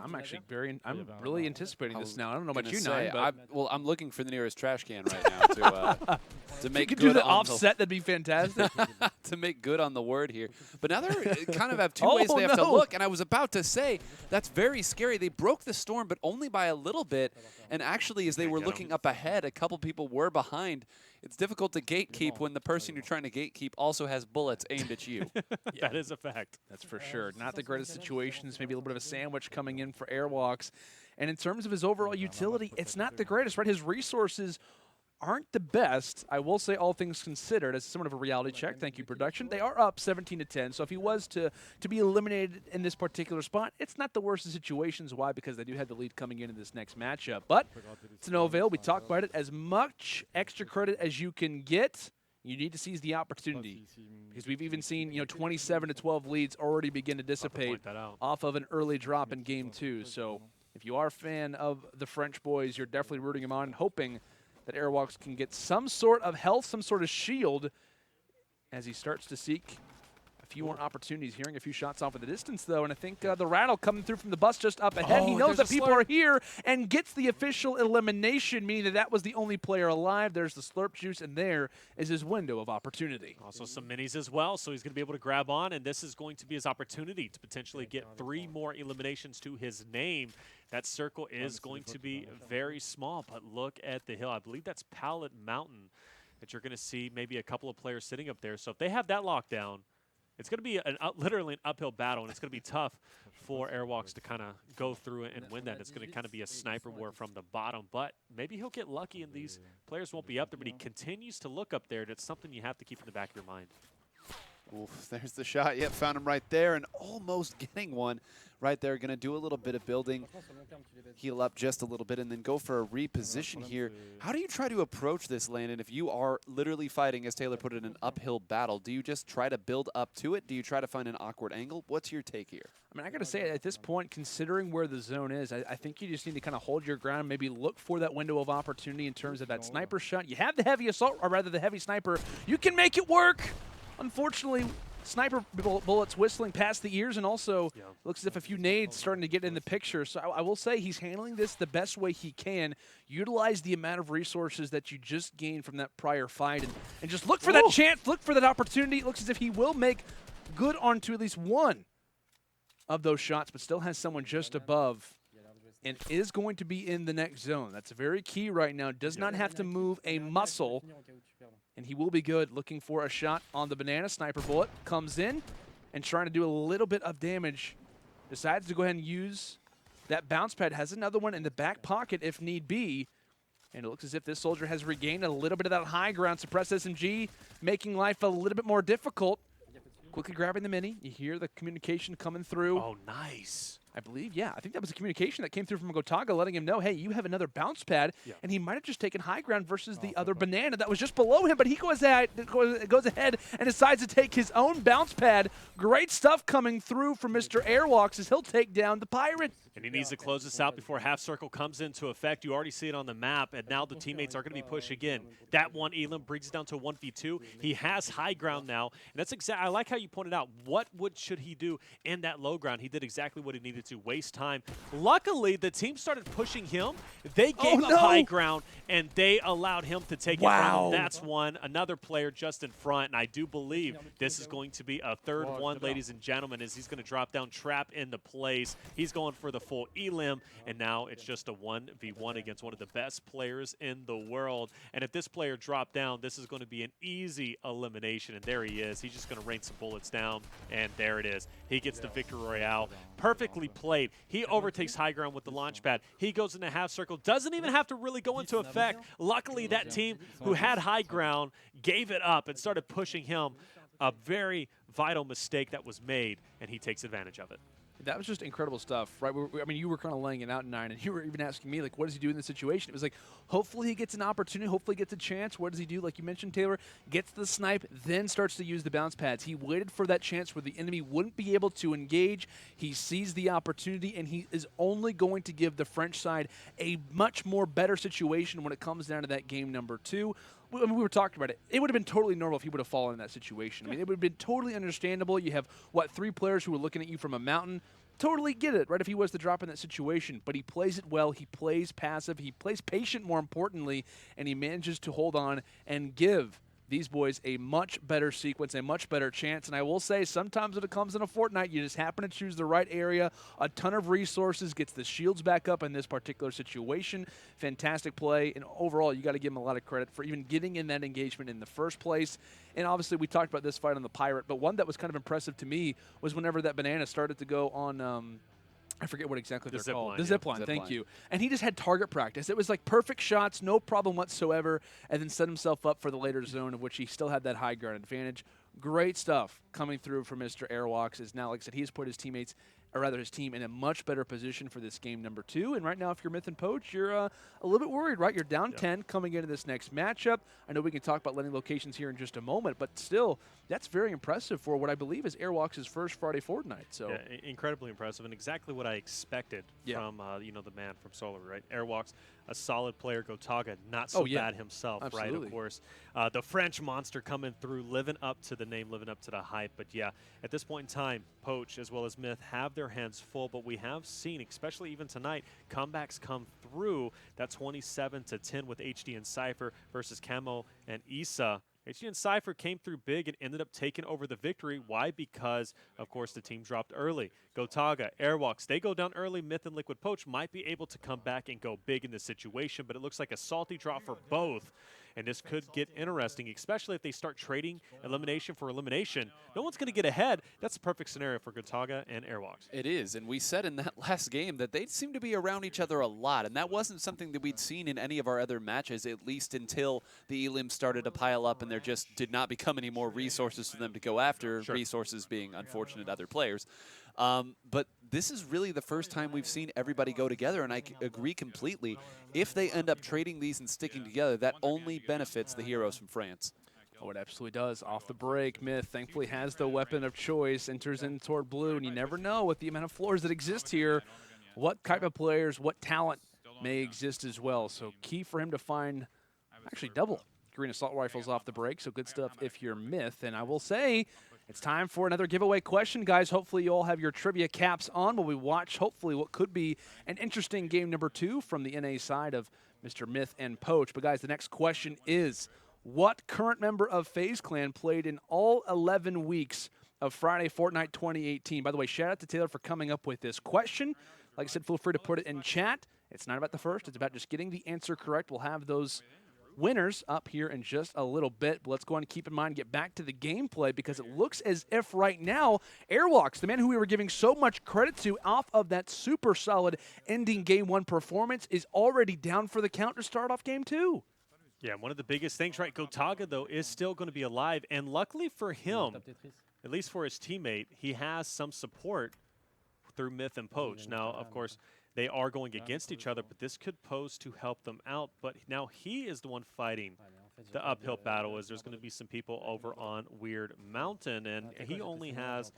I'm actually I'm really anticipating this now. I don't know about you,
say,
Nine, but
I'm looking for the nearest trash can right now to make
if you could
good
do the
on
offset, that'd be fantastic.
to make good on the word here. But now they're kind of have two ways they have to look. And I was about to say, that's very scary. They broke the storm, but only by a little bit. And actually, as they were looking up ahead, a couple people were behind. It's difficult to gatekeep when the person you're trying to gatekeep also has bullets aimed at you.
That is a fact.
That's for sure. Not the greatest situations. Maybe a little bit of a sandwich coming in for Airwaks. And in terms of his overall utility, it's not the greatest, right? His resources aren't the best. I will say, all things considered, as somewhat of a reality check, thank you, production, they are up 17-10. So if he was to be eliminated in this particular spot, it's not the worst of situations. Why? Because they do have the lead coming in this next matchup. But to no avail. We talked about it. As much extra credit as you can get, you need to seize the opportunity, because we've even seen 27-12 leads already begin to dissipate off of an early drop in Game 2. So if you are a fan of the French boys, you're definitely rooting them on and hoping that Airwaks can get some sort of health, some sort of shield as he starts to seek a few more opportunities. Hearing a few shots off of the distance, though, and I think the rattle coming through from the bus just up ahead. He knows that people are here and gets the official elimination, meaning that was the only player alive. There's the slurp juice, and there is his window of opportunity.
Also some minis as well, so he's going to be able to grab on, and this is going to be his opportunity to potentially get 3 more eliminations to his name. That circle is going to be very small, but look at the hill. I believe that's Pallet Mountain that you're going to see maybe a couple of players sitting up there. So if they have that lockdown, it's going to be literally an uphill battle, and it's going to be tough for Airwaks to kind of go through it and win that. It's going to kind of be a sniper war from the bottom, but maybe he'll get lucky and these players won't be up there, but he continues to look up there, and it's something you have to keep in the back of your mind.
Oof, there's the shot. Yep, found him right there, and almost getting one right there. Going to do a little bit of building, heal up just a little bit, and then go for a reposition here. How do you try to approach this, Landon, if you are literally fighting, as Taylor put it, an uphill battle? Do you just try to build up to it? Do you try to find an awkward angle? What's your take here?
I mean, I got to say, at this point, considering where the zone is, I think you just need to kind of hold your ground, maybe look for that window of opportunity in terms of that sniper shot. You have the heavy assault, or rather the heavy sniper. You can make it work. Unfortunately, sniper bullets whistling past the ears, and also looks as if a few nades starting to get in the picture. So I will say he's handling this the best way he can. Utilize the amount of resources that you just gained from that prior fight, and just look for that chance, look for that opportunity. It looks as if he will make good onto at least one of those shots, but still has someone just above and is going to be in the next zone. That's very key right now. Does not have to move a muscle. And he will be good. Looking for a shot on the banana. Sniper bullet comes in and trying to do a little bit of damage. Decides to go ahead and use that bounce pad. Has another one in the back pocket if need be. And it looks as if this soldier has regained a little bit of that high ground. Suppressed SMG, making life a little bit more difficult. Quickly grabbing the mini. You hear the communication coming through.
Oh, nice.
I believe, yeah. I think that was a communication that came through from Gotaga letting him know, hey, you have another bounce pad. Yeah. And he might have just taken high ground versus the other banana that was just below him, but he goes ahead and decides to take his own bounce pad. Great stuff coming through from Mr. Airwaks as he'll take down the pirate.
And he needs to close this out before half circle comes into effect. You already see it on the map, and now the teammates are going to be pushing in. That one Elam brings it down to a 1v2. He has high ground now, and that's exactly. I like how you pointed out. What should he do in that low ground? He did exactly what he needed to. Waste time. Luckily, the team started pushing him. They gave up high ground, and they allowed him to take it from him. That's one. Another player just in front, and I do believe this is going to be a third one, ladies and gentlemen, as he's going to drop down trap into place. He's going for the full elim, and now it's just a 1v1 against one of the best players in the world. And if this player dropped down, this is going to be an easy elimination, and there he is. He's just going to rain some bullets down, and there it is. He gets the victory royale. Perfectly played. He overtakes high ground with the launch pad. He goes into half circle. Doesn't even have to really go into effect. Luckily, that team who had high ground gave it up and started pushing him. A very vital mistake that was made, and he takes advantage of it.
That was just incredible stuff, right? I mean, you were kind of laying it out in 9, and you were even asking me, like, what does he do in this situation? It was like, hopefully he gets an opportunity, hopefully he gets a chance. What does he do? Like you mentioned, Taylor, gets the snipe, then starts to use the bounce pads. He waited for that chance where the enemy wouldn't be able to engage. He sees the opportunity, and he is only going to give the French side a much more better situation when it comes down to that game number 2. I mean, we were talking about it. It would have been totally normal if he would have fallen in that situation. I mean, it would have been totally understandable. You have, 3 players who are looking at you from a mountain. Totally get it, right, if he was to drop in that situation. But he plays it well. He plays passive. He plays patient, more importantly, and he manages to hold on and give these boys a much better sequence, a much better chance. And I will say, sometimes when it comes in a Fortnite, you just happen to choose the right area. A ton of resources, gets the shields back up in this particular situation. Fantastic play. And overall, you got to give him a lot of credit for even getting in that engagement in the first place. And obviously, we talked about this fight on the Pirate, but one that was kind of impressive to me was whenever that banana started to go on I forget what exactly they're called. The zip line, thank you. And he just had target practice. It was like perfect shots, no problem whatsoever, and then set himself up for the later zone, of which he still had that high ground advantage. Great stuff coming through from Mr. Airwaks. Is now, like I said, he's put his teammates, or rather his team, in a much better position for this game number 2. And right now, if you're Myth and Poach, you're a little bit worried, right? You're down 10 coming into this next matchup. I know we can talk about landing locations here in just a moment, but still, that's very impressive for what I believe is Airwaks' first Friday Fortnite. So
yeah, incredibly impressive, and exactly what I expected from the man from Solar, right? Airwaks, a solid player. Gotaga, not so bad himself,
absolutely.
right? Of course, the French monster coming through, living up to the name, living up to the hype. But yeah, at this point in time, Poach as well as Myth have their hands full, but we have seen, especially even tonight, comebacks come through. That 27-10 with HD and Sypher versus Kamo and Issa. HD and Sypher came through big and ended up taking over the victory. Why? Because, of course, the team dropped early. Gotaga, Airwaks, they go down early. Myth and Liquid Poach might be able to come back and go big in this situation, but it looks like a salty drop for both. And this could get interesting, especially if they start trading elimination for elimination. No one's going to get ahead. That's the perfect scenario for Gotaga and Airwaks.
It is, and we said in that last game that they seem to be around each other a lot, and that wasn't something that we'd seen in any of our other matches, at least until the elims started to pile up and there just did not become any more resources for them to go after, resources being unfortunate other players. But this is really the first time we've seen everybody go together, and I agree completely. If they end up trading these and sticking together, that only benefits the heroes from France.
Oh, it absolutely does. Off the break, Myth thankfully has the weapon of choice, enters in toward blue, and you never know with the amount of floors that exist here, what type of players, what talent may exist as well. So key for him to find actually double green assault rifles off the break, so good stuff if you're Myth. And I will say, it's time for another giveaway question, guys. Hopefully you all have your trivia caps on while we watch, hopefully, what could be an interesting game number 2 from the NA side of Mr. Myth and Poach. But, guys, the next question is, what current member of FaZe Clan played in all 11 weeks of Friday Fortnite 2018? By the way, shout out to Taylor for coming up with this question. Like I said, feel free to put it in chat. It's not about the first. It's about just getting the answer correct. We'll have those winners up here in just a little bit. But let's go and keep in mind, get back to the gameplay, because it looks as if right now Airwaks, the man who we were giving so much credit to off of that super solid ending game 1 performance, is already down for the count to start off game 2.
Yeah, one of the biggest things, right? Gotaga, though, is still going to be alive. And luckily for him, at least for his teammate, he has some support through Myth and Poach. Now, of course, they are going against each other, but this could pose to help them out. But now he is the one fighting the uphill battle, as there's going to be some people over on Weird Mountain, and he only has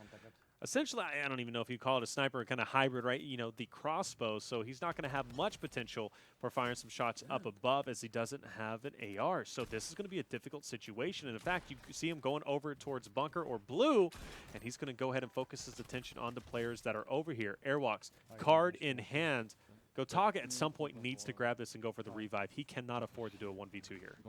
essentially, I don't even know if you call it a sniper, kind of hybrid, right? You know, the crossbow, so he's not going to have much potential for firing some shots up above, as he doesn't have an AR. So this is going to be a difficult situation. And in fact, you see him going over towards bunker or blue, and he's going to go ahead and focus his attention on the players that are over here. Airwaks, card in hand. Gotaga at some point needs to grab this and go for the revive. He cannot afford to do a 1v2 here.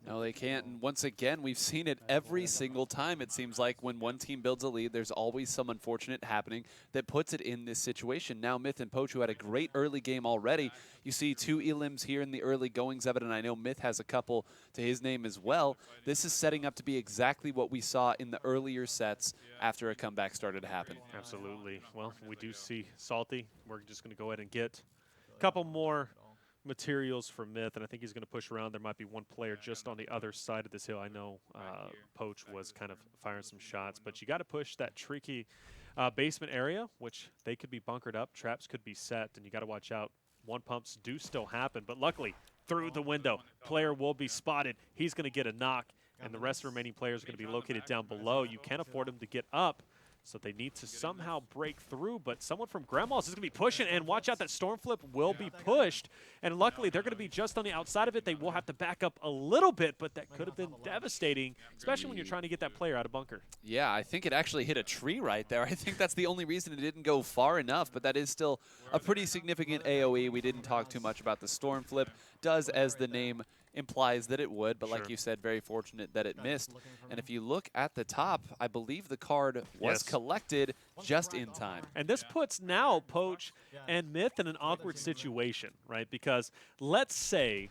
No, they can't. And once again, we've seen it every single time. It seems like when one team builds a lead, there's always some unfortunate happening that puts it in this situation. Now, Myth and Poach, who had a great early game already, you see 2 elims here in the early goings of it, and I know Myth has a couple to his name as well. This is setting up to be exactly what we saw in the earlier sets after a comeback started to happen.
Absolutely. Well, we do see Salty. We're just going to go ahead and get a couple more materials for Myth, and I think he's going to push around. There might be one player just on the other side of this hill. I know Poach was kind of firing some shots, but you got to push that tricky basement area, which they could be bunkered up. Traps could be set, and you got to watch out. One pumps do still happen, but luckily, through the window, player will be spotted. He's going to get a knock, and the rest of the remaining players are going to be located down below. You can't afford him to get up, so they need to somehow break through, but someone from Grandma's is going to be pushing, and watch out, that storm flip will be pushed, and luckily they're going to be just on the outside of it. They will have to back up a little bit, but that could have been devastating, especially when you're trying to get that player out of bunker.
Yeah, I think it actually hit a tree right there. I think that's the only reason it didn't go far enough, but that is still a pretty significant AoE. We didn't talk too much about the storm flip. Does, as the name implies that it would, but like you said, very fortunate that it missed. And if you look at the top, I believe the card was collected just in time.
And this puts now Poach and Myth in an awkward situation, right? Because let's say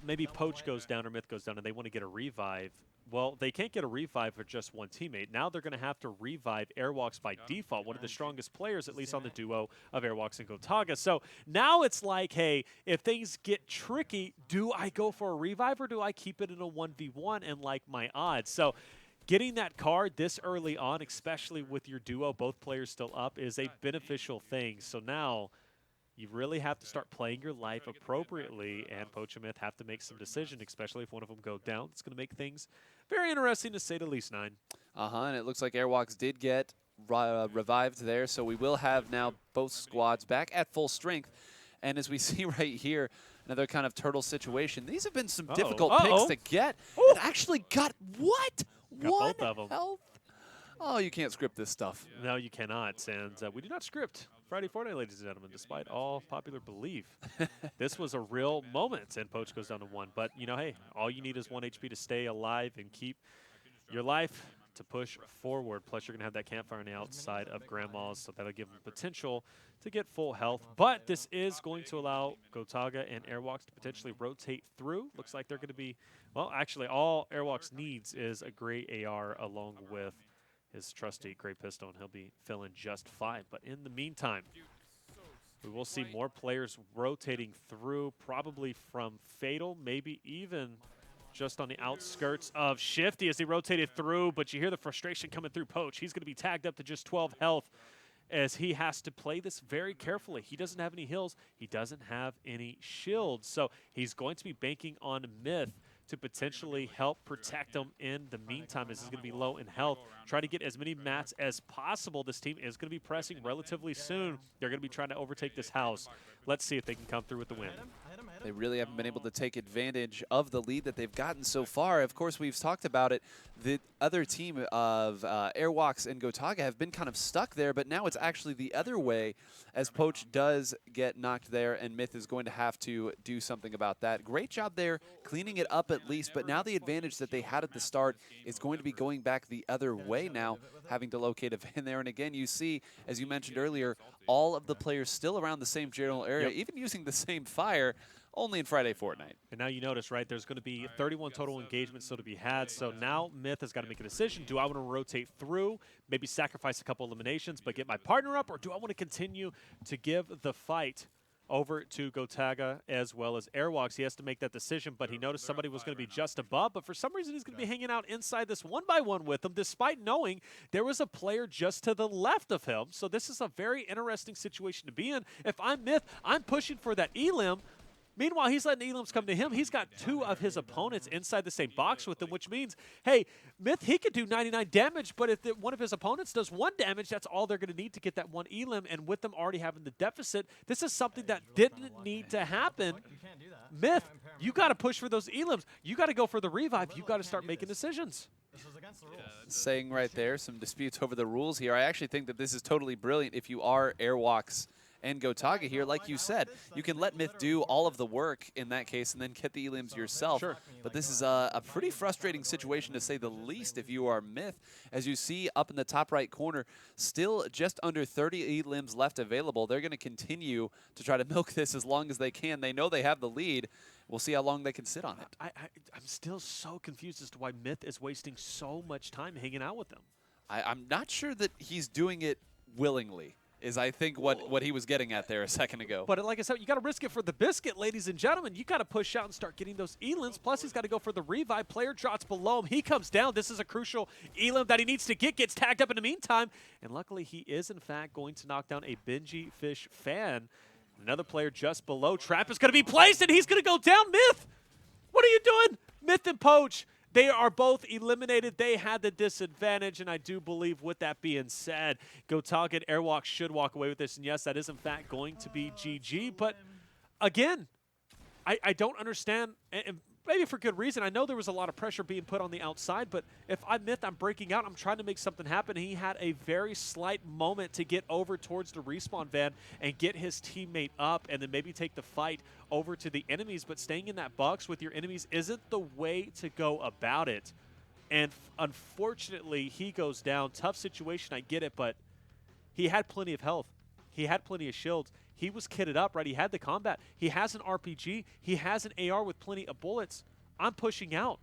maybe Poach goes down or Myth goes down and they want to get a revive. Well, they can't get a revive for just one teammate. Now they're going to have to revive Airwaks by default, one of the strongest players, at least on the duo of Airwaks and Gotaga. So now it's like, hey, if things get tricky, do I go for a revive or do I keep it in a 1v1 and like my odds? So getting that card this early on, especially with your duo, both players still up, is a beneficial thing. So now you really have to start playing your life appropriately, and Poach and Myth have to make some decision, especially if one of them go down. It's going to make things very interesting to say the least, 9.
And it looks like Airwaks did get revived there, so we will have now both squads back at full strength. And as we see right here, another kind of turtle situation. These have been some difficult picks to get. And actually got what?
Got
One
both of them.
health? Oh, you can't script this stuff.
No, you cannot. And we do not script Friday Fortnite, ladies and gentlemen, despite all popular belief. This was a real moment, and Poach goes down to 1. But, you know, hey, all you need is 1 HP to stay alive and keep your life to push forward. Plus, you're going to have that campfire on the outside of Grandma's, so that'll give them potential to get full health. But this is going to allow Gotaga and Airwaks to potentially rotate through. Looks like they're going to be, well, actually, all Airwaks needs is a gray AR along with his trusty gray pistol, and he'll be feeling just fine. But in the meantime, we will see more players rotating through, probably from Fatal, maybe even just on the outskirts of Shifty as he rotated through. But you hear the frustration coming through Poach. He's going to be tagged up to just 12 health as he has to play this very carefully. He doesn't have any heals. He doesn't have any shields. So he's going to be banking on Myth to potentially help protect him in the meantime, as he's going to be low in health. Try to get as many mats as possible. This team is going to be pressing relatively soon. They're going to be trying to overtake this house. Let's see if they can come through with the win.
They really haven't been able to take advantage of the lead that they've gotten so far. Of course, we've talked about it. The other team of Airwaks and Gotaga have been kind of stuck there, but now it's actually the other way as Poach does get knocked there, and Myth is going to have to do something about that. Great job there, cleaning it up at least, but now the advantage that they had at the start is going to be going back the other way now, having to locate a van there. And again, you see, as you mentioned earlier, all of the players still around the same general area, even using the same fire, only in Friday Fortnite.
And now you notice, right, there's going to be 31 total engagements still to be had. So now Myth has got to make a decision. Do I want to rotate through, maybe sacrifice a couple eliminations, but get my partner up, or do I want to continue to give the fight over to Gotaga as well as Airwaks? He has to make that decision, but he noticed somebody was going to be just above, but for some reason he's going to be hanging out inside this 1-by-1 with them, despite knowing there was a player just to the left of him. So this is a very interesting situation to be in. If I'm Myth, I'm pushing for that elim. Meanwhile, he's letting elims come to him. He's got 2 of his opponents inside the same box with him, which means, hey, Myth, he could do 99 damage, but if one of his opponents does 1 damage, that's all they're going to need to get that 1 elim, and with them already having the deficit, this is something that didn't need to happen. Myth, you got to push for those elims. You got to go for the revive. You got to start making decisions.
Saying right there, some disputes over the rules here. I actually think that this is totally brilliant if you are Airwaks and Gotaga here. Like you said, you can let Myth do all of the work in that case and then get the elims yourself.
Sure.
But this is a pretty frustrating situation to say the least if you are Myth. As you see up in the top right corner, still just under 30 elims left available. They're going to continue to try to milk this as long as they can. They know they have the lead. We'll see how long they can sit on it.
I'm still so confused as to why Myth is wasting so much time hanging out with them.
I'm not sure that he's doing it willingly. is I think what he was getting at there a second ago.
But like I said, you got to risk it for the biscuit, ladies and gentlemen. You got to push out and start getting those elims. Plus, he's got to go for the revive. Player drops below him. He comes down. This is a crucial elim that he needs to get. Gets tagged up in the meantime. And luckily, he is, in fact, going to knock down a Benjyfish fan. Another player just below. Trap is going to be placed, and he's going to go down. Myth, what are you doing? Myth and Poach. They are both eliminated. They had the disadvantage, and I do believe with that being said, Gotaga Airwaks should walk away with this. And yes, that is in fact going to be GG. But again, I don't understand, and maybe for good reason. I know there was a lot of pressure being put on the outside, but if I'm Myth, I'm breaking out. I'm trying to make something happen. He had a very slight moment to get over towards the respawn van and get his teammate up and then maybe take the fight over to the enemies. But staying in that box with your enemies isn't the way to go about it. And unfortunately, he goes down. Tough situation, I get it, but he had plenty of health. He had plenty of shields. He was kitted up, right? He had the combat. He has an RPG. He has an AR with plenty of bullets. I'm pushing out.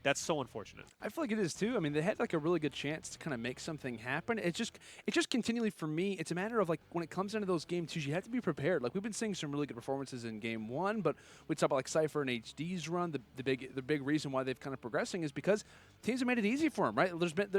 That's so unfortunate.
I feel like it is too. I mean, they had like a really good chance to kind of make something happen. It's just continually for me. It's a matter of like when it comes into those game twos, you have to be prepared. Like we've been seeing some really good performances in game one, but we talk about like Sypher and HD's run. The big reason why they've kind of progressing is because teams have made it easy for them, right?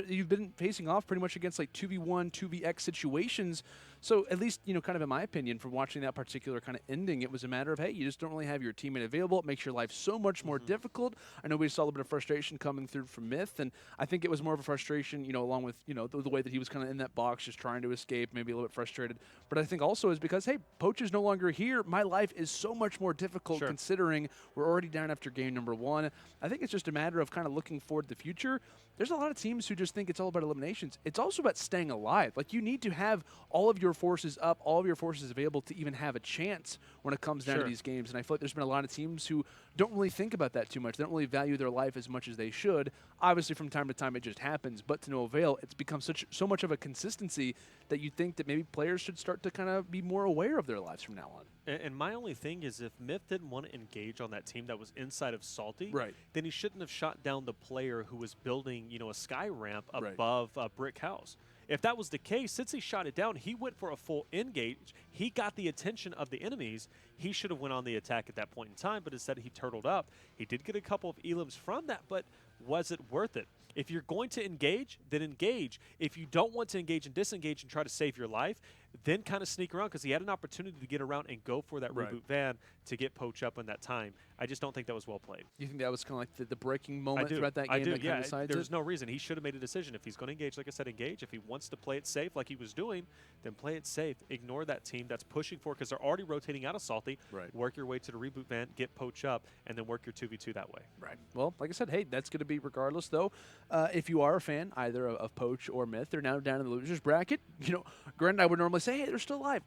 You've been facing off pretty much against like 2v1, 2vx situations. So at least, kind of in my opinion, from watching that particular kind of ending, it was a matter of, hey, you just don't really have your teammate available. It makes your life so much more difficult. I know we saw a little bit of frustration coming through from Myth, and I think it was more of a frustration, along with, the way that he was kind of in that box just trying to escape, maybe a little bit frustrated. But I think also is because, hey, Poach is no longer here. My life is so much more difficult considering we're already down after game number one. I think it's just a matter of kind of looking forward to the future. There's a lot of teams who just think it's all about eliminations. It's also about staying alive. Like, you need to have all of your forces up, all of your forces available to even have a chance when it comes down to these games. And I feel like there's been a lot of teams who don't really think about that too much. They don't really value their life as much as they should. Obviously, from time to time, it just happens. But to no avail, it's become so much of a consistency that you think that maybe players should start to kind of be more aware of their lives from now on.
And my only thing is if Myth didn't want to engage on that team that was inside of Salty, then he shouldn't have shot down the player who was building, a sky ramp above a brick house. If that was the case, since he shot it down, he went for a full engage. He got the attention of the enemies. He should have went on the attack at that point in time, but instead he turtled up. He did get a couple of elims from that, but was it worth it? If you're going to engage, then engage. If you don't want to engage and disengage and try to save your life, then kind of sneak around because he had an opportunity to get around and go for that reboot van to get Poach up in that time. I just don't think that was well played.
You think that was kind of like the breaking moment throughout that game?
I do,
that kind of decides
there's no reason. He should have made a decision. If he's going to engage, like I said, engage. If he wants to play it safe like he was doing, then play it safe. Ignore that team that's pushing for because they're already rotating out of Salty. Work your way to the reboot van, get Poach up, and then work your 2v2 that way.
Well, like I said, hey, that's going to be regardless, though. If you are a fan either of Poach or Myth, they're now down in the losers bracket. Granted, I would normally say, hey, they're still alive.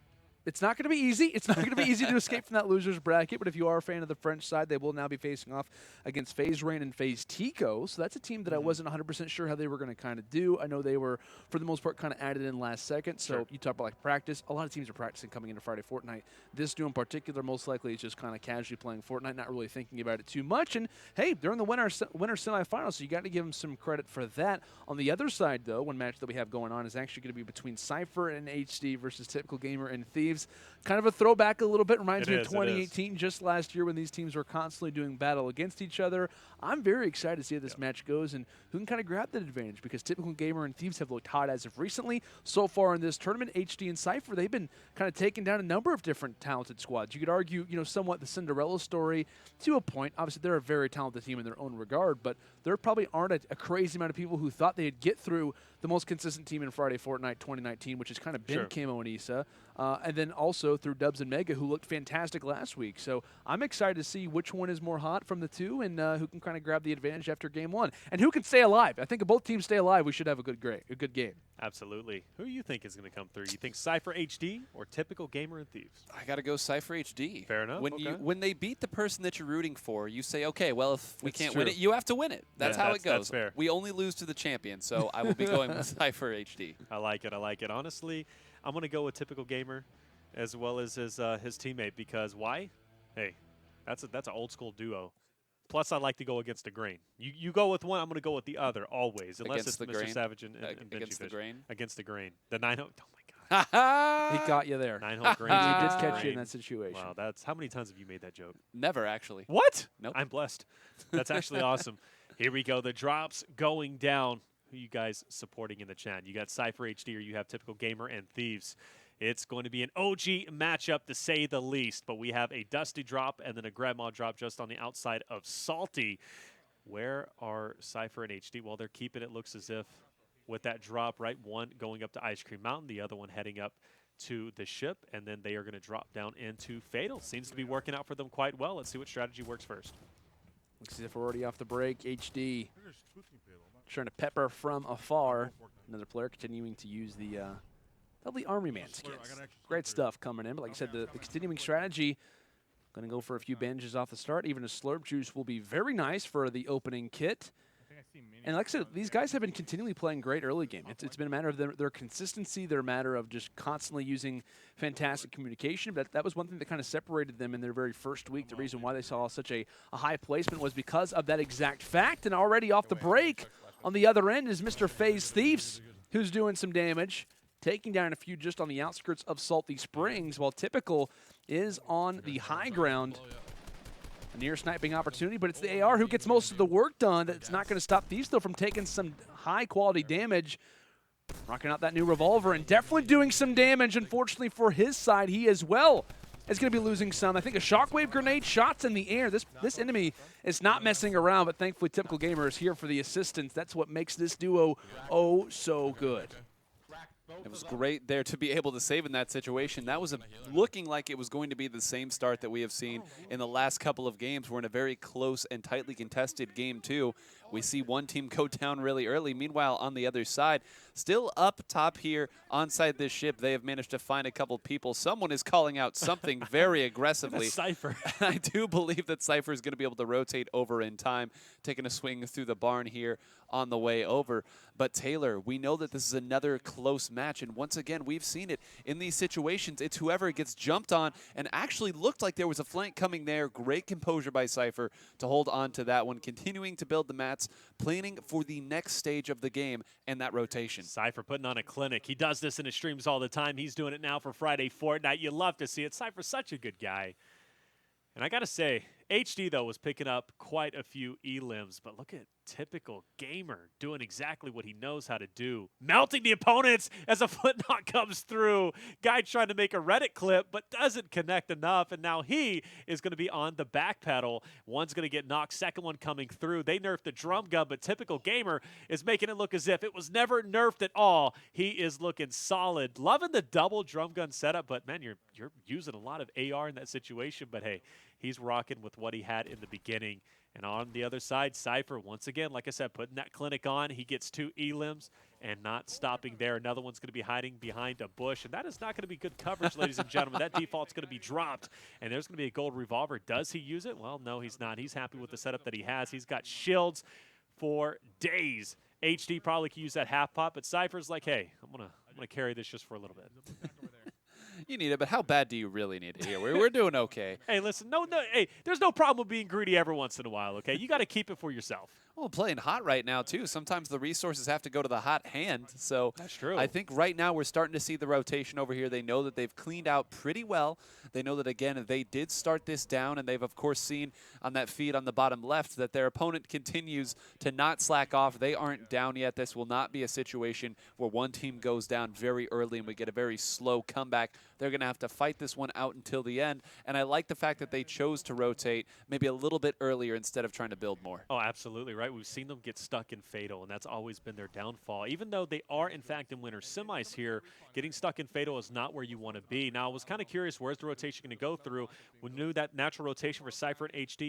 It's not going to be easy. It's not going to be easy to escape from that losers bracket, but if you are a fan of the French side, they will now be facing off against FaZe Rain and FaZe Teeqo. So that's a team that I wasn't 100% sure how they were going to kind of do. I know they were, for the most part, kind of added in last second. So you talk about like practice. A lot of teams are practicing coming into Friday Fortnite. This duo in particular, most likely, is just kind of casually playing Fortnite, not really thinking about it too much. And hey, they're in the winner semifinals, so you got to give them some credit for that. On the other side, though, one match that we have going on is actually going to be between Sypher and HD versus TypicalGamer and ThievZ. Kind of a throwback a little bit. Reminds me of 2018, just last year when these teams were constantly doing battle against each other. I'm very excited to see how this match goes and who can kind of grab that advantage because TypicalGamer and ThievZ have looked hot as of recently. So far in this tournament, HD and Sypher, they've been kind of taking down a number of different talented squads. You could argue, somewhat the Cinderella story to a point. Obviously, they're a very talented team in their own regard, but there probably aren't a crazy amount of people who thought they'd get through the most consistent team in Friday Fortnite 2019, which has kind of been Kamo Issa. And then also through Dubs and Megga, who looked fantastic last week. So I'm excited to see which one is more hot from the two and who can kind of grab the advantage after game one. And who can stay alive. I think if both teams stay alive, we should have a good game.
Absolutely. Who do you think is going to come through? You think Sypher HD or TypicalGamer and ThievZ?
I got to go Sypher HD.
Fair enough.
When they beat the person that you're rooting for, you say, okay, well, if we can't win it, you have to win it. That's how it goes.
That's fair.
We only lose to the champion, so I will be going with Sypher HD.
I like it. Honestly, I'm going to go with TypicalGamer as well as his teammate because why? Hey, that's an old school duo. Plus, I like to go against the grain. You go with one, I'm going to go with the other always, unless it's MrSavage and
against the grain.
Against the grain. The 9-0. Oh my gosh.
He got you there.
9-hole green.
He
he
did
gets
catch you
green.
in that situation.
Wow, that's how many times have you made that joke?
Never, actually.
What?
Nope.
I'm blessed. That's actually awesome. Here we go. The drops going down. Who you guys supporting in the chat? You got Sypher HD or you have TypicalGamer and Thieves. It's going to be an OG matchup to say the least, but we have a Dusty drop and then a Grandma drop just on the outside of Salty. Where are Sypher and HD? Well, they're keeping it. Looks as if with that drop, right? One going up to Ice Cream Mountain, the other one heading up to the ship, and then they are going to drop down into Fatal. Seems to be working out for them quite well. Let's see what strategy works first.
Looks as if we're already off the break. HD trying to pepper from afar. Another player continuing to use the lovely Army Man skins. Great stuff coming in. But like I said, the continuing strategy, going to go for a few bandages off the start. Even a Slurp Juice will be very nice for the opening kit. And like I said, these guys have been continually playing great early game. It's been a matter of their consistency, their matter of just constantly using fantastic communication. But that was one thing that kind of separated them in their very first week. The reason why they saw such a high placement was because of that exact fact. And already off the break, on the other end is Mr. FaZe Thieves, who's doing some damage, taking down a few just on the outskirts of Salty Springs, while Typical is on the high ground. A near sniping opportunity, but it's the AR who gets most of the work done. That's not going to stop Thieves, though, from taking some high-quality damage. Rocking out that new revolver and definitely doing some damage. Unfortunately for his side, he as well is going to be losing some. I think a shockwave grenade, shots in the air. This enemy is not messing around, but thankfully TypicalGamer is here for the assistance. That's what makes this duo oh so good.
It was great there to be able to save in that situation. That was looking like it was going to be the same start that we have seen in the last couple of games. We're in a very close and tightly contested game, too. We see one team go down really early. Meanwhile, on the other side, still up top here onside this ship, they have managed to find a couple people. Someone is calling out something very aggressively.
Sypher.
I do believe that Sypher is going to be able to rotate over in time, taking a swing through the barn here on the way over. But Taylor, we know that this is another close match, and once again, we've seen it in these situations. It's whoever gets jumped on, and actually looked like there was a flank coming there. Great composure by Sypher to hold on to that one, continuing to build the mats, planning for the next stage of the game and that rotation.
Sypher putting on a clinic. He does this in his streams all the time. He's doing it now for Friday Fortnite. You love to see it. Sypher's such a good guy. And I got to say, HD, though, was picking up quite a few elims, but look at TypicalGamer doing exactly what he knows how to do. Melting the opponents as a foot knock comes through. Guy trying to make a Reddit clip, but doesn't connect enough, and now he is going to be on the back pedal. One's going to get knocked, second one coming through. They nerfed the drum gun, but TypicalGamer is making it look as if it was never nerfed at all. He is looking solid. Loving the double drum gun setup, but man, you're using a lot of AR in that situation, but hey, he's rocking with what he had in the beginning. And on the other side, Sypher, once again, like I said, putting that clinic on. He gets 2 elims and not stopping there. Another one's going to be hiding behind a bush, and that is not going to be good coverage, ladies and gentlemen. That default's going to be dropped, and there's going to be a gold revolver. Does he use it? Well, no, he's not. He's happy with the setup that he has. He's got shields for days. HD probably could use that half pot, but Sypher's like, hey, I'm gonna carry this just for a little bit.
You need it, but how bad do you really need it here? We're doing okay.
Hey, listen, no, hey, there's no problem with being greedy every once in a while, okay? You got to keep it for yourself.
Well, playing hot right now, too. Sometimes the resources have to go to the hot hand. So
that's true.
I think right now we're starting to see the rotation over here. They know that they've cleaned out pretty well. They know that, again, they did start this down, and they've, of course, seen on that feed on the bottom left that their opponent continues to not slack off. They aren't down yet. This will not be a situation where one team goes down very early and we get a very slow comeback. They're going to have to fight this one out until the end, and I like the fact that they chose to rotate maybe a little bit earlier instead of trying to build more.
Oh, absolutely, right? We've seen them get stuck in Fatal, and that's always been their downfall. Even though they are, in fact, in winter semis here, getting stuck in Fatal is not where you want to be. Now, I was kind of curious, where's the rotation going to go through? We knew that natural rotation for Sypher and HD,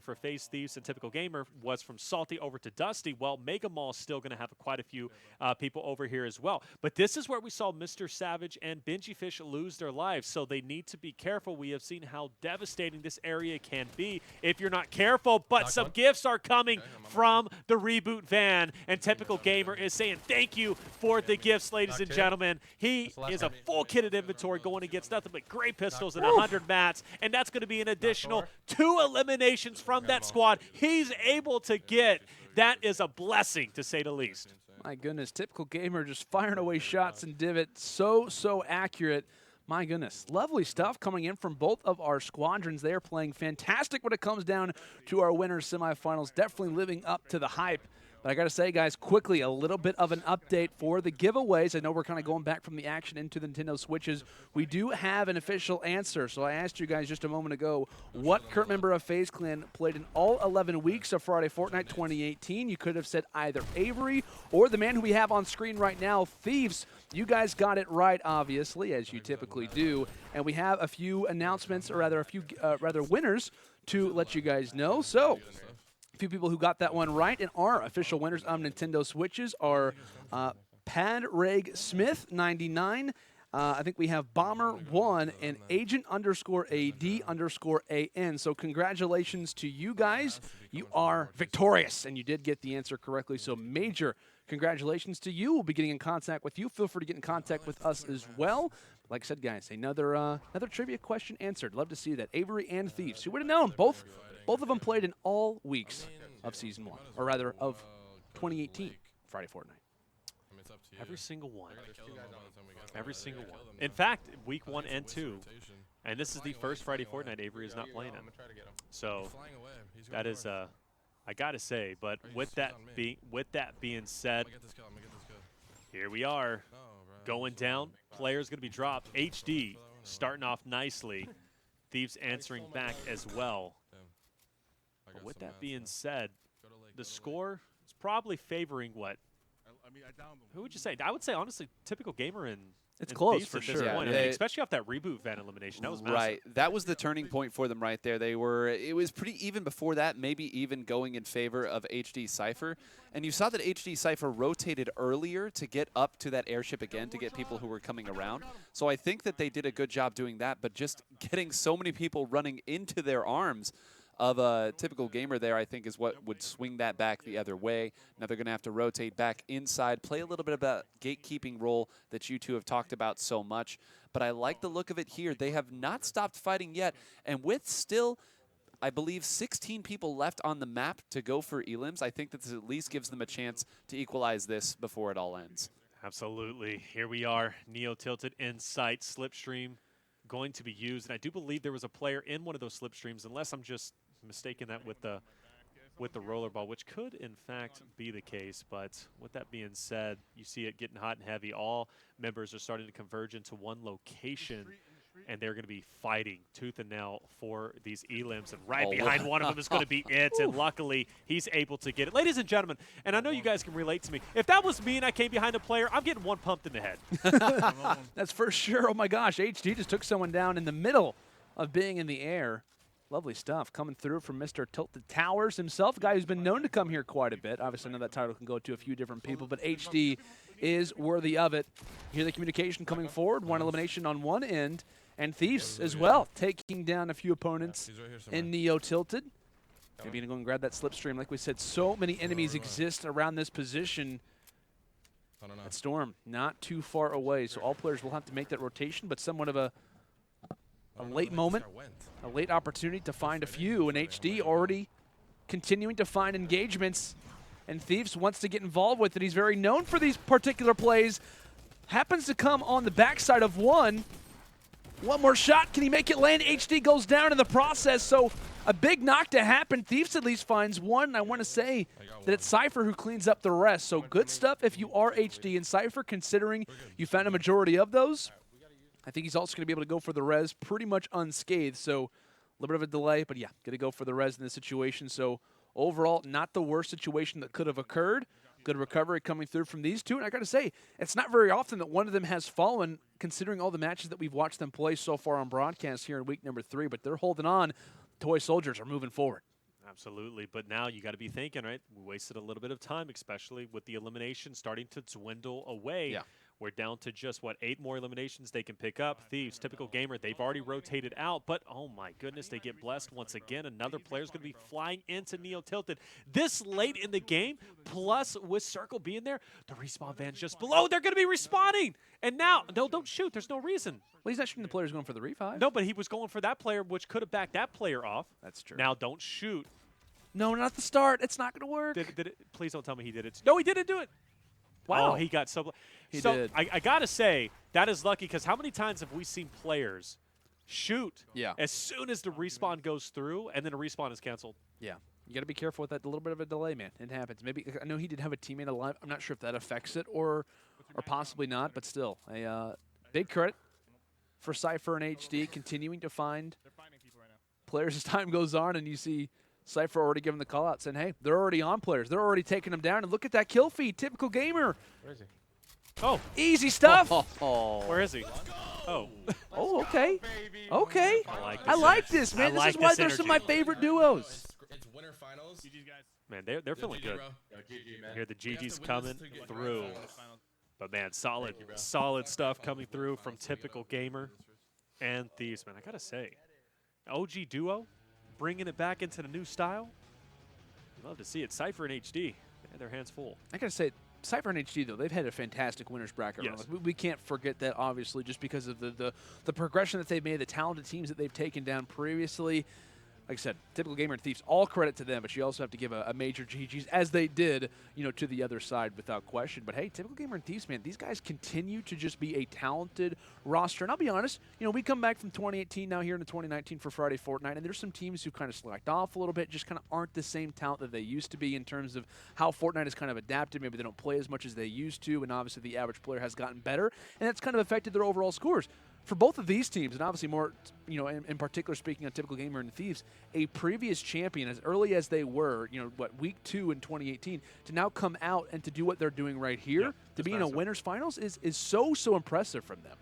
for FaZe Thieves and TypicalGamer was from Salty over to Dusty. Well, Mega Mall is still going to have quite a few people over here as well. But this is where we saw MrSavage and Benjyfishy lose their lives, so they need to be careful. We have seen how devastating this area can be if you're not careful, but some gifts are coming from the reboot van, and TypicalGamer is saying thank you for the gifts, ladies and gentlemen. He is a full kitted inventory going against nothing but great pistols and 100 mats, and that's going to be an additional 2 eliminations from that squad he's able to get. That is a blessing, to say the least.
My goodness, typical gamer just firing away shots and divot. So accurate. My goodness, lovely stuff coming in from both of our squadrons. They are playing fantastic when it comes down to our winners semifinals. Definitely living up to the hype. But I got to say, guys, quickly, a little bit of an update for the giveaways. I know we're kind of going back from the action into the Nintendo Switches. We do have an official answer. So I asked you guys just a moment ago what current member of FaZe Clan played in all 11 weeks of Friday Fortnite 2018. You could have said either Avery or the man who we have on screen right now, Thieves. You guys got it right, obviously, as you typically do. And we have a few announcements, or rather a few winners to let you guys know. So few people who got that one right, and our official winners of Nintendo Switches are Padraig Smith 99. I think we have Bomber1 and Agent_AD_AN. So congratulations to you guys. You are victorious, and you did get the answer correctly. So major congratulations to you. We'll be getting in contact with you. Feel free to get in contact with us as well. Like I said, guys, another trivia question answered. Love to see that. Avery and Thieves. Who would have known? Both of them played in all weeks of Season 1, or rather of 2018 Friday Fortnite.
Every single one. Every single one. In fact, week 1 and 2, and this is the first Friday Fortnite Avery is not playing in. So that is, I gotta say. But with that being said, here we are, going down. Players gonna be dropped. HD starting off nicely. Thieves answering back as well. But with that being said, the score is probably favoring what? Who would you say? I would say, honestly, typical gamer and
it's close
Thieves
for
at this
sure.
point.
Yeah,
Especially off that reboot van elimination. That was massive.
Right. That was the turning point for them right there. It was pretty even before that, maybe even going in favor of HD Sypher. And you saw that HD Sypher rotated earlier to get up to that airship again to get people who were coming around. So I think that they did a good job doing that, but just getting so many people running into their arms of a typical gamer there, I think, is what would swing that back the other way. Now they're going to have to rotate back inside, play a little bit of that gatekeeping role that you two have talked about so much. But I like the look of it here. They have not stopped fighting yet. And with still, I believe, 16 people left on the map to go for elims, I think that this at least gives them a chance to equalize this before it all ends.
Absolutely. Here we are. Neo tilted in sight. Slipstream going to be used. And I do believe there was a player in one of those slipstreams, unless I'm just mistaken that with the rollerball, which could in fact be the case. But with that being said, you see it getting hot and heavy. All members are starting to converge into one location, and they're going to be fighting tooth and nail for these elims. And right behind one of them is going to be it, and luckily he's able to get it. Ladies and gentlemen, and I know you guys can relate to me, if that was me and I came behind a player, I'm getting one pumped in the head.
That's for sure. Oh my gosh, HD just took someone down in the middle of being in the air. Lovely stuff coming through from Mr. Tilted Towers himself, a guy who's been known to come here quite a bit. Obviously, I know that title can go to a few different people, but HD is worthy of it. You hear the communication coming forward, one elimination on one end, and Thieves as well, taking down a few opponents in Neo Tilted. Maybe going to go and grab that slipstream. Like we said, so many enemies exist around this position. That Storm not too far away, so all players will have to make that rotation, but somewhat of a late moment, a late opportunity to find a few, and HD already continuing to find engagements, and Thieves wants to get involved with it. He's very known for these particular plays. Happens to come on the backside of one. One more shot. Can he make it land? HD goes down in the process, so a big knock to happen. Thieves at least finds one, and I want to say that it's Sypher who cleans up the rest. So good stuff if you are HD and Sypher, considering you found a majority of those. I think he's also going to be able to go for the res pretty much unscathed, so a little bit of a delay, but yeah, going to go for the res in this situation. So overall, not the worst situation that could have occurred. Good recovery coming through from these two, and I got to say, it's not very often that one of them has fallen, considering all the matches that we've watched them play so far on broadcast here in week number 3, but they're holding on. Toy Soldiers are moving forward.
Absolutely, but now you got to be thinking, right? We wasted a little bit of time, especially with the elimination starting to dwindle away.
Yeah.
We're down to just, what, 8 more eliminations they can pick up. Thieves, typical gamer, they've already rotated out, but oh my goodness, they get blessed once again. Another player's going to be flying into Neo Tilted this late in the game, plus with Circle being there, the respawn van's just below. They're going to be respawning. And now, no, don't shoot. There's no reason.
Well, he's not shooting the players going for the revive.
No, but he was going for that player, which could have backed that player off.
That's true.
Now, don't shoot.
No, not the start. It's not going to work.
Did it, please don't tell me he did it. No, he didn't do it.
Wow.
Oh, he got so.
He
so
did.
I gotta say that is lucky because how many times have we seen players shoot as soon as the respawn goes through and then a respawn is canceled?
Yeah. You got to be careful with that. A little bit of a delay, man. It happens. Maybe I know he did have a teammate alive. I'm not sure if that affects it or possibly not, but still, a big credit for Sypher and HD continuing to find players as time goes on, and you see Sypher already giving the call out, saying, "Hey, they're already on players. They're already taking them down." And look at that kill feed, typical gamer.
Where is he? Oh,
Easy stuff.
where is he? Oh,
Oh, okay. Okay.
I
like this, man. This is why they're some of my favorite duos.
It's winter finals. GG guys.
Man, they're feeling good.
GG,
Hear the GG's coming through. But man, solid stuff coming through from Typical Gamer and Thieves. Man, I gotta say, OG duo bringing it back into the new style. Love to see it. Sypher and HD, they had their hands full.
I gotta say, Sypher and HD, though, they've had a fantastic winners bracket run.
Yes.
We can't forget that, obviously, just because of the progression that they've made, the talented teams that they've taken down previously. Like I said, Typical Gamer and Thieves, all credit to them, but you also have to give a major GG's, as they did, to the other side without question. But hey, Typical Gamer and Thieves, man, these guys continue to just be a talented roster. And I'll be honest, we come back from 2018 now here into 2019 for Friday Fortnite, and there's some teams who kind of slacked off a little bit, just kind of aren't the same talent that they used to be in terms of how Fortnite has kind of adapted. Maybe they don't play as much as they used to, and obviously the average player has gotten better, and that's kind of affected their overall scores. For both of these teams, and obviously more, in particular speaking on Typical Gamer and Thieves, a previous champion as early as they were, week 2 in 2018, to now come out and to do what they're doing right here, to be in a winners finals is so impressive from them.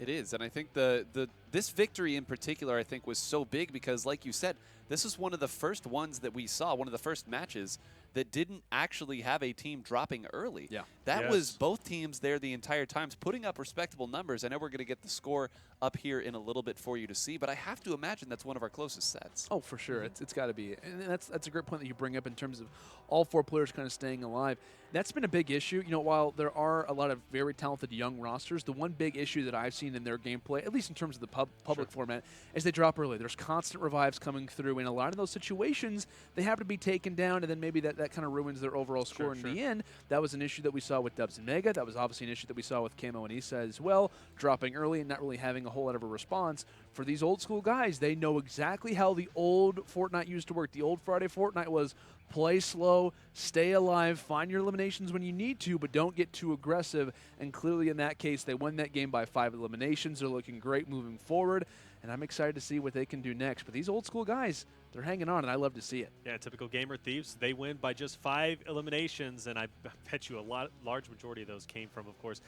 It is, and I think this victory in particular, I think, was so big because, like you said, this is one of the first ones that we saw, one of the first matches that didn't actually have a team dropping early.
Yeah.
That was both teams there the entire time, putting up respectable numbers. I know we're going to get the score up here in a little bit for you to see, but I have to imagine that's one of our closest sets.
Oh, for sure. It's got to be. And that's a great point that you bring up in terms of all four players kind of staying alive. That's been a big issue. While there are a lot of very talented young rosters, the one big issue that I've seen in their gameplay, at least in terms of the public format, is they drop early. There's constant revives coming through. In a lot of those situations, they have to be taken down, and then maybe that kind of ruins their overall score in the end. That was an issue that we saw with Dubs and Megga. That was obviously an issue that we saw with Kamo Issa as well, dropping early and not really having a whole lot of a response. For these old school guys, they know exactly how the old Fortnite used to work. The old Friday Fortnite was play slow, stay alive, find your eliminations when you need to, but don't get too aggressive. And clearly in that case, they won that game by 5 eliminations. They're looking great moving forward, and I'm excited to see what they can do next. But these old school guys, they're hanging on, and I love to see it.
Yeah, Typical Gamer Thieves, they win by just 5 eliminations, and I bet you a large majority of those came from, of course,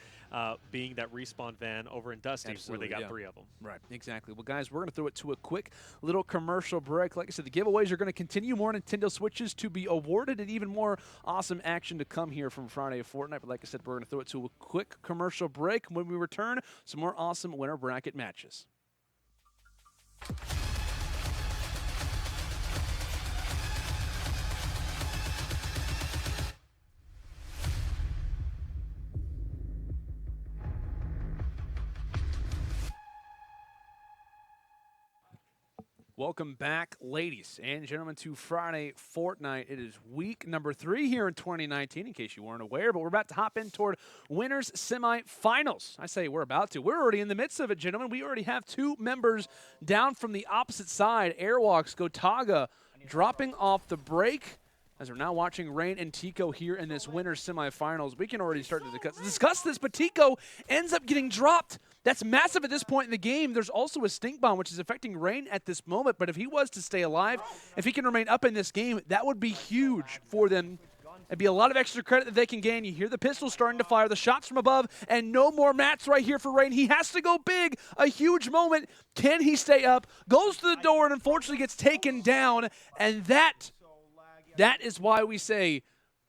being that respawn van over in Dusty, where they got 3 of them.
Right, exactly. Well, guys, we're going to throw it to a quick little commercial break. Like I said, the giveaways are going to continue. More Nintendo Switches to be awarded, and even more awesome action to come here from Friday Fortnite. But like I said, we're going to throw it to a quick commercial break. When we return, some more awesome winner bracket matches. Welcome back, ladies and gentlemen, to Friday Fortnite. It is week number 3 here in 2019, in case you weren't aware, but we're about to hop in toward winners semifinals. I say we're about to. We're already in the midst of it, gentlemen. We already have 2 members down from the opposite side. Airwaks, Gotaga, dropping off the break. As we're now watching Rain and Teeqo here in this winners semifinals, we can already start to discuss this, but Teeqo ends up getting dropped. That's massive at this point in the game. There's also a stink bomb, which is affecting Rain at this moment, but if he was to stay alive, if he can remain up in this game, that would be huge for them. It'd be a lot of extra credit that they can gain. You hear the pistols starting to fire, the shots from above, and no more mats right here for Rain. He has to go big. A huge moment. Can he stay up? Goes to the door and unfortunately gets taken down, and that is why we say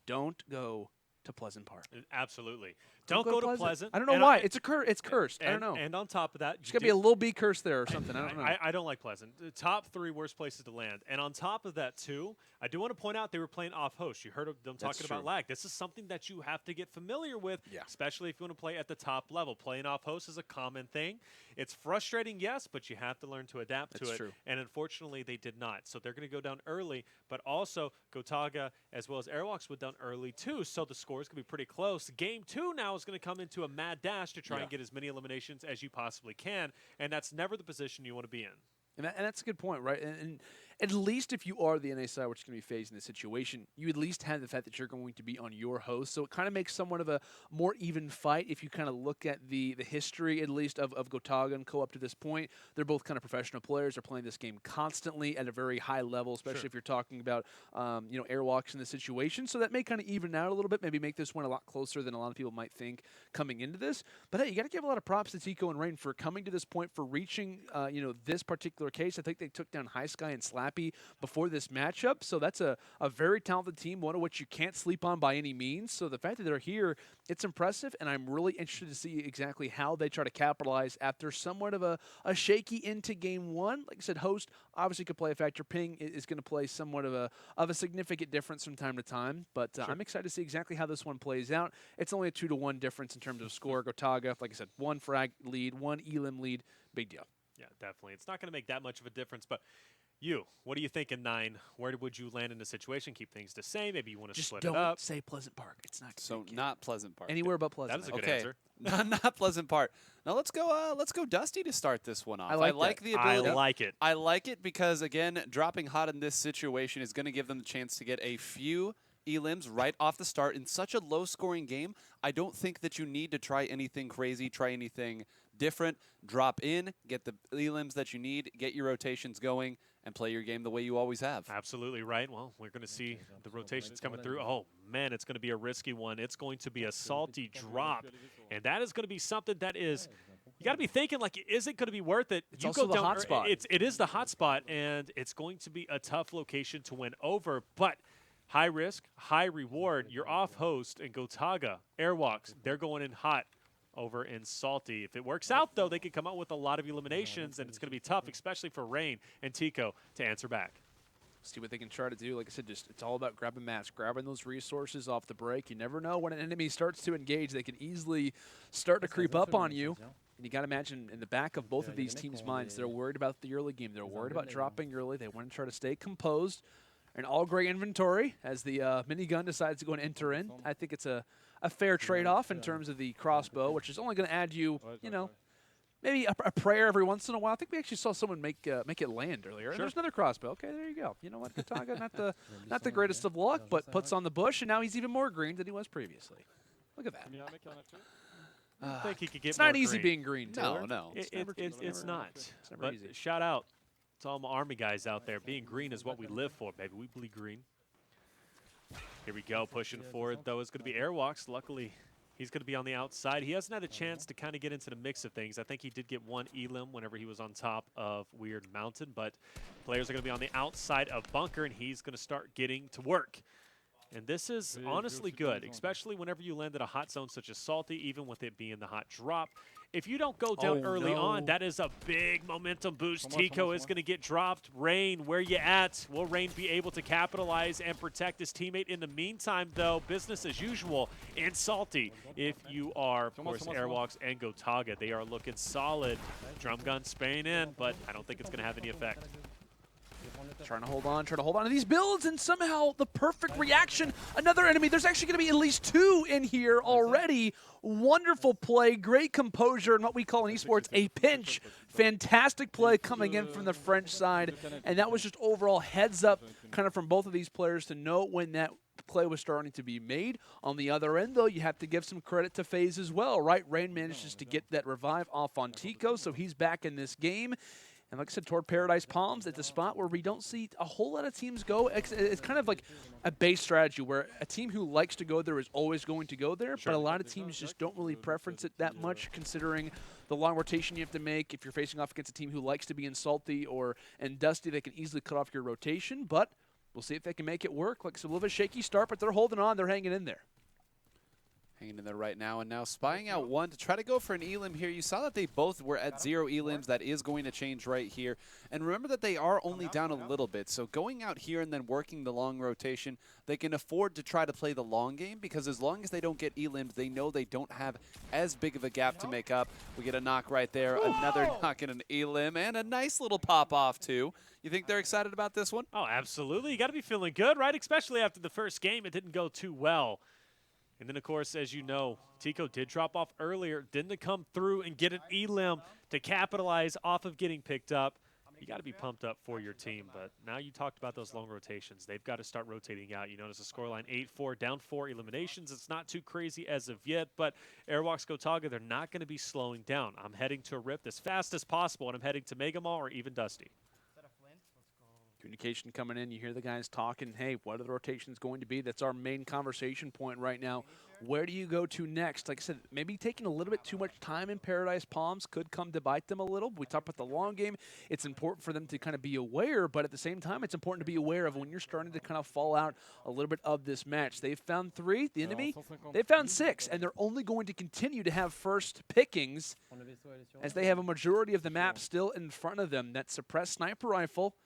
don't go to Pleasant Park.
Absolutely. Don't go to Pleasant.
I don't know
And
why. It's cursed. I
And,
don't know.
and on top of that,
There's got to be a little B curse there or something. I don't know.
I don't like Pleasant. The top 3 worst places to land. And on top of that, too, I do want to point out they were playing off-host. You heard them talking about lag. This is something that you have to get familiar with, especially if you want to play at the top level. Playing off-host is a common thing. It's frustrating, yes, but you have to learn to adapt to it.
True.
And unfortunately, they did not. So they're going to go down early, but also Gotaga as well as Airwaks went down early, too. So the score is going to be pretty close. Game 2 now is going to come into a mad dash to try and get as many eliminations as you possibly can, and that's never the position you want to be in.
And that's a good point, right? And at least if you are the NA side, which is going to be facing this situation, you at least have the fact that you're going to be on your host. So it kind of makes somewhat of a more even fight if you kind of look at the history, at least, of Gotaga and Co. up to this point. They're both kind of professional players. They're playing this game constantly at a very high level, especially if you're talking about, Airwaks in this situation. So that may kind of even out a little bit, maybe make this one a lot closer than a lot of people might think coming into this. But hey, you got to give a lot of props to Teeqo and Rain for coming to this point, for reaching, this particular case. I think they took down Highsky and Slappie before this matchup, so that's a very talented team, one of which you can't sleep on by any means. So the fact that they're here, it's impressive, and I'm really interested to see exactly how they try to capitalize after somewhat of a shaky into game 1. Like I said, host obviously could play a factor. Ping is going to play somewhat of a significant difference from time to time, but I'm excited to see exactly how this one plays out. It's only a 2-1 difference in terms of score. Gotaga, like I said, 1 frag lead, 1 elim lead, big deal.
Yeah, definitely. It's not going to make that much of a difference, but what do you think in 9? Where would you land in the situation? Keep things the same? Maybe you want to split it up?
Just don't say Pleasant Park. It's not
So not Pleasant Park.
anywhere but Pleasant.
That is a good answer.
Not Pleasant Park. Now let's go Dusty to start this one off.
I like
the ability.
I like it.
I like it because, again, dropping hot in this situation is going to give them the chance to get a few elims right off the start in such a low-scoring game. I don't think that you need to try anything crazy, try anything different. Drop in, get the elims that you need, get your rotations going, and play your game the way you always have.
Absolutely right. Well, we're going to see the rotations coming through. Oh, man, it's going to be a risky one. It's going to be a salty drop, and that is going to be something that is – you got to be thinking, like, is it going to be worth it?
It's also the hot spot.
It is the hot spot, and it's going to be a tough location to win over, but high risk, high reward. You're off host, and Gotaga, Airwaks, they're going in hot over in salty. If it works out, though, they could come out with a lot of eliminations, and it's going to be tough, especially for Rain and Teeqo to answer back.
See what they can try to do. Like I said, it's all about grabbing mats, grabbing those resources off the break. You never know when an enemy starts to engage. They can easily start to creep up on you. And you got to imagine in the back of both of these teams' minds, they're worried about the early game. They're worried about dropping early. They want to try to stay composed. An all-gray inventory as the minigun decides to go and enter in. I think it's a fair trade-off in terms of the crossbow, which is only going to add you, maybe a prayer every once in a while. I think we actually saw someone make it land earlier. And there's another crossbow. Okay, there you go. You know what, Gotaga, not the greatest of luck, but puts on the bush, and now he's even more green than he was previously. Look at that.
I think he could get
it's not
more
easy
green.
being green, Taylor.
No.
It's not.
never
But
easy.
shout out to all my Army guys out there. Being green is what we live for, baby. We bleed green. Here we go. Pushing forward, though, is going to be Airwaks. Luckily, he's going to be on the outside. He hasn't had a chance to kind of get into the mix of things. I think he did get 1 elim whenever he was on top of Weird Mountain, but players are going to be on the outside of Bunker, and he's going to start getting to work. And this is honestly good, especially whenever you land at a hot zone such as Salty, even with it being the hot drop. If you don't go down early on, that is a big momentum boost. Teeqo is going to get dropped. Rain, where you at? Will Rain be able to capitalize and protect his teammate? In the meantime, though, business as usual in Salty. If you are, of course, Airwaks and Gotaga, they are looking solid. Drum gun spraying in, but I don't think it's going to have any effect.
Trying to hold on to these builds, and somehow the perfect reaction. Another enemy. There's actually going to be at least 2 in here already. Wonderful play, great composure, and what we call in esports a pinch. Fantastic play coming in from the French side, and that was just overall heads up kind of from both of these players to know when that play was starting to be made. On the other end, though, you have to give some credit to FaZe as well, right? Rain manages to get that revive off on Teeqo, so he's back in this game. And like I said, toward Paradise Palms, it's a spot where we don't see a whole lot of teams go. It's kind of like a base strategy where a team who likes to go there is always going to go there, but a lot of teams just don't really preference it that much, considering the long rotation you have to make. If you're facing off against a team who likes to be in Salty or in Dusty, they can easily cut off your rotation, but we'll see if they can make it work. Like, it's a little bit shaky start, but they're holding on. They're hanging in there.
Hanging in there right now, and now spying out one to try to go for an elim here. You saw that they both were at 0 elims. That is going to change right here. And remember that they are only down a little bit. So going out here and then working the long rotation, they can afford to try to play the long game, because as long as they don't get elims, they know they don't have as big of a gap to make up. We get a knock right there, another knock and an elim, and a nice little pop-off too. You think they're excited about this one?
Oh, absolutely. You got to be feeling good, right? Especially after the first game, it didn't go too well. And then, of course, as you know, Teeqo did drop off earlier, didn't come through and get an elim to capitalize off of getting picked up. You got to be pumped up for your team. But now you talked about those long rotations. They've got to start rotating out. You notice the scoreline 8-4, down 4 eliminations. It's not too crazy as of yet, but Airwaks Gotaga, they're not going to be slowing down. I'm heading to a Rift as fast as possible, and I'm heading to Megga or even Dusty.
Communication coming in, you hear the guys talking, hey, what are the rotations going to be? That's our main conversation point right now. Where do you go to next? Like I said, maybe taking a little bit too much time in Paradise Palms could come to bite them a little. We talked about the long game. It's important for them to kind of be aware, but at the same time, it's important to be aware of when you're starting to kind of fall out a little bit of this match. They've found 3, the enemy, they found 6, and they're only going to continue to have first pickings as they have a majority of the map still in front of them. That suppressed sniper rifle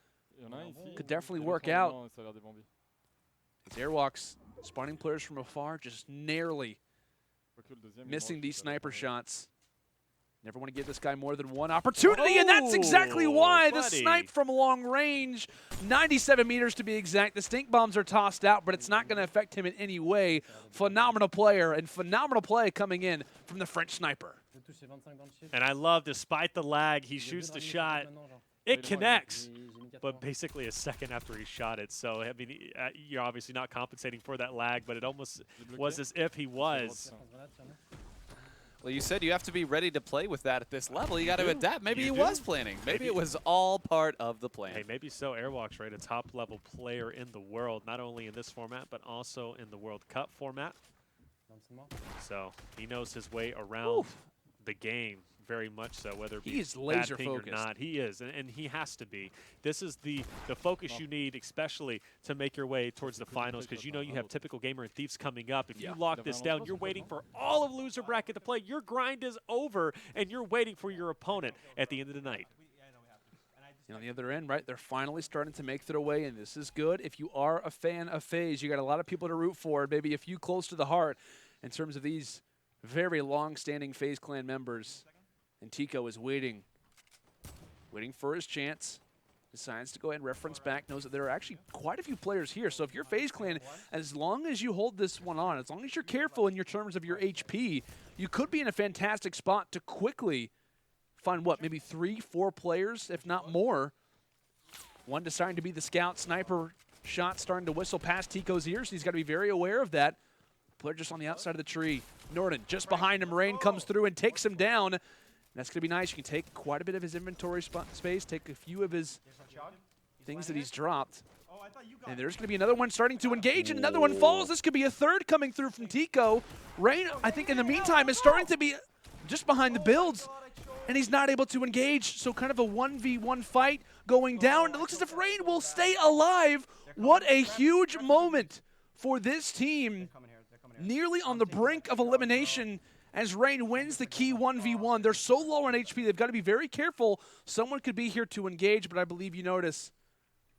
could definitely work out. These Airwaks spawning players from afar, just narrowly missing these sniper shots. Never want to give this guy more than one opportunity, and that's exactly why the snipe from long range, 97 meters to be exact. The stink bombs are tossed out, but it's not going to affect him in any way. Phenomenal player, and phenomenal play coming in from the French sniper.
And I love, despite the lag, he shoots the shot. It connects, but basically a second after he shot it. So, I mean, you're obviously not compensating for that lag, but it almost was as if he was.
Well, you said you have to be ready to play with that at this level. You got to adapt. Maybe he was planning. Maybe it was all part of the plan.
Hey, maybe so. Airwaks, right? A top-level player in the world, not only in this format, but also in the World Cup format. So he knows his way around the game. Very much so, whether it be laser focused or not. He is, and he has to be. This is the focus you need, especially to make your way towards the finals, because you know you have TypicalGamer and Thieves coming up. If you lock this down, you're waiting for all of loser bracket to play. Your grind is over, and you're waiting for your opponent at the end of the night.
And on the other end, right, they're finally starting to make their way, and this is good. If you are a fan of FaZe, you got a lot of people to root for, maybe a few close to the heart in terms of these very long-standing FaZe clan members. And Teeqo is waiting for his chance. Decides to go ahead and reference back, knows that there are actually quite a few players here. So if you're FaZe clan, as long as you hold this one on, as long as you're careful in your terms of your HP, you could be in a fantastic spot to quickly find, what, maybe 3-4 players, if not more. One deciding to be the scout. Sniper shot starting to whistle past Teeqo's ears. He's got to be very aware of that. Player just on the outside of the tree. Norden just behind him. Rain comes through and takes him down. That's going to be nice. You can take quite a bit of his inventory space, take a few of his things that he's dropped. And there's going to be another one starting to engage, and another one falls. This could be a third coming through from Teeqo. Rain, I think, in the meantime, is starting to be just behind the builds, and he's not able to engage. So kind of a 1v1 fight going down. It looks as if Rain will stay alive. What a huge moment for this team. Nearly on the brink of elimination, as Rain wins the key 1v1. They're so low on HP, they've got to be very careful. Someone could be here to engage, but I believe you notice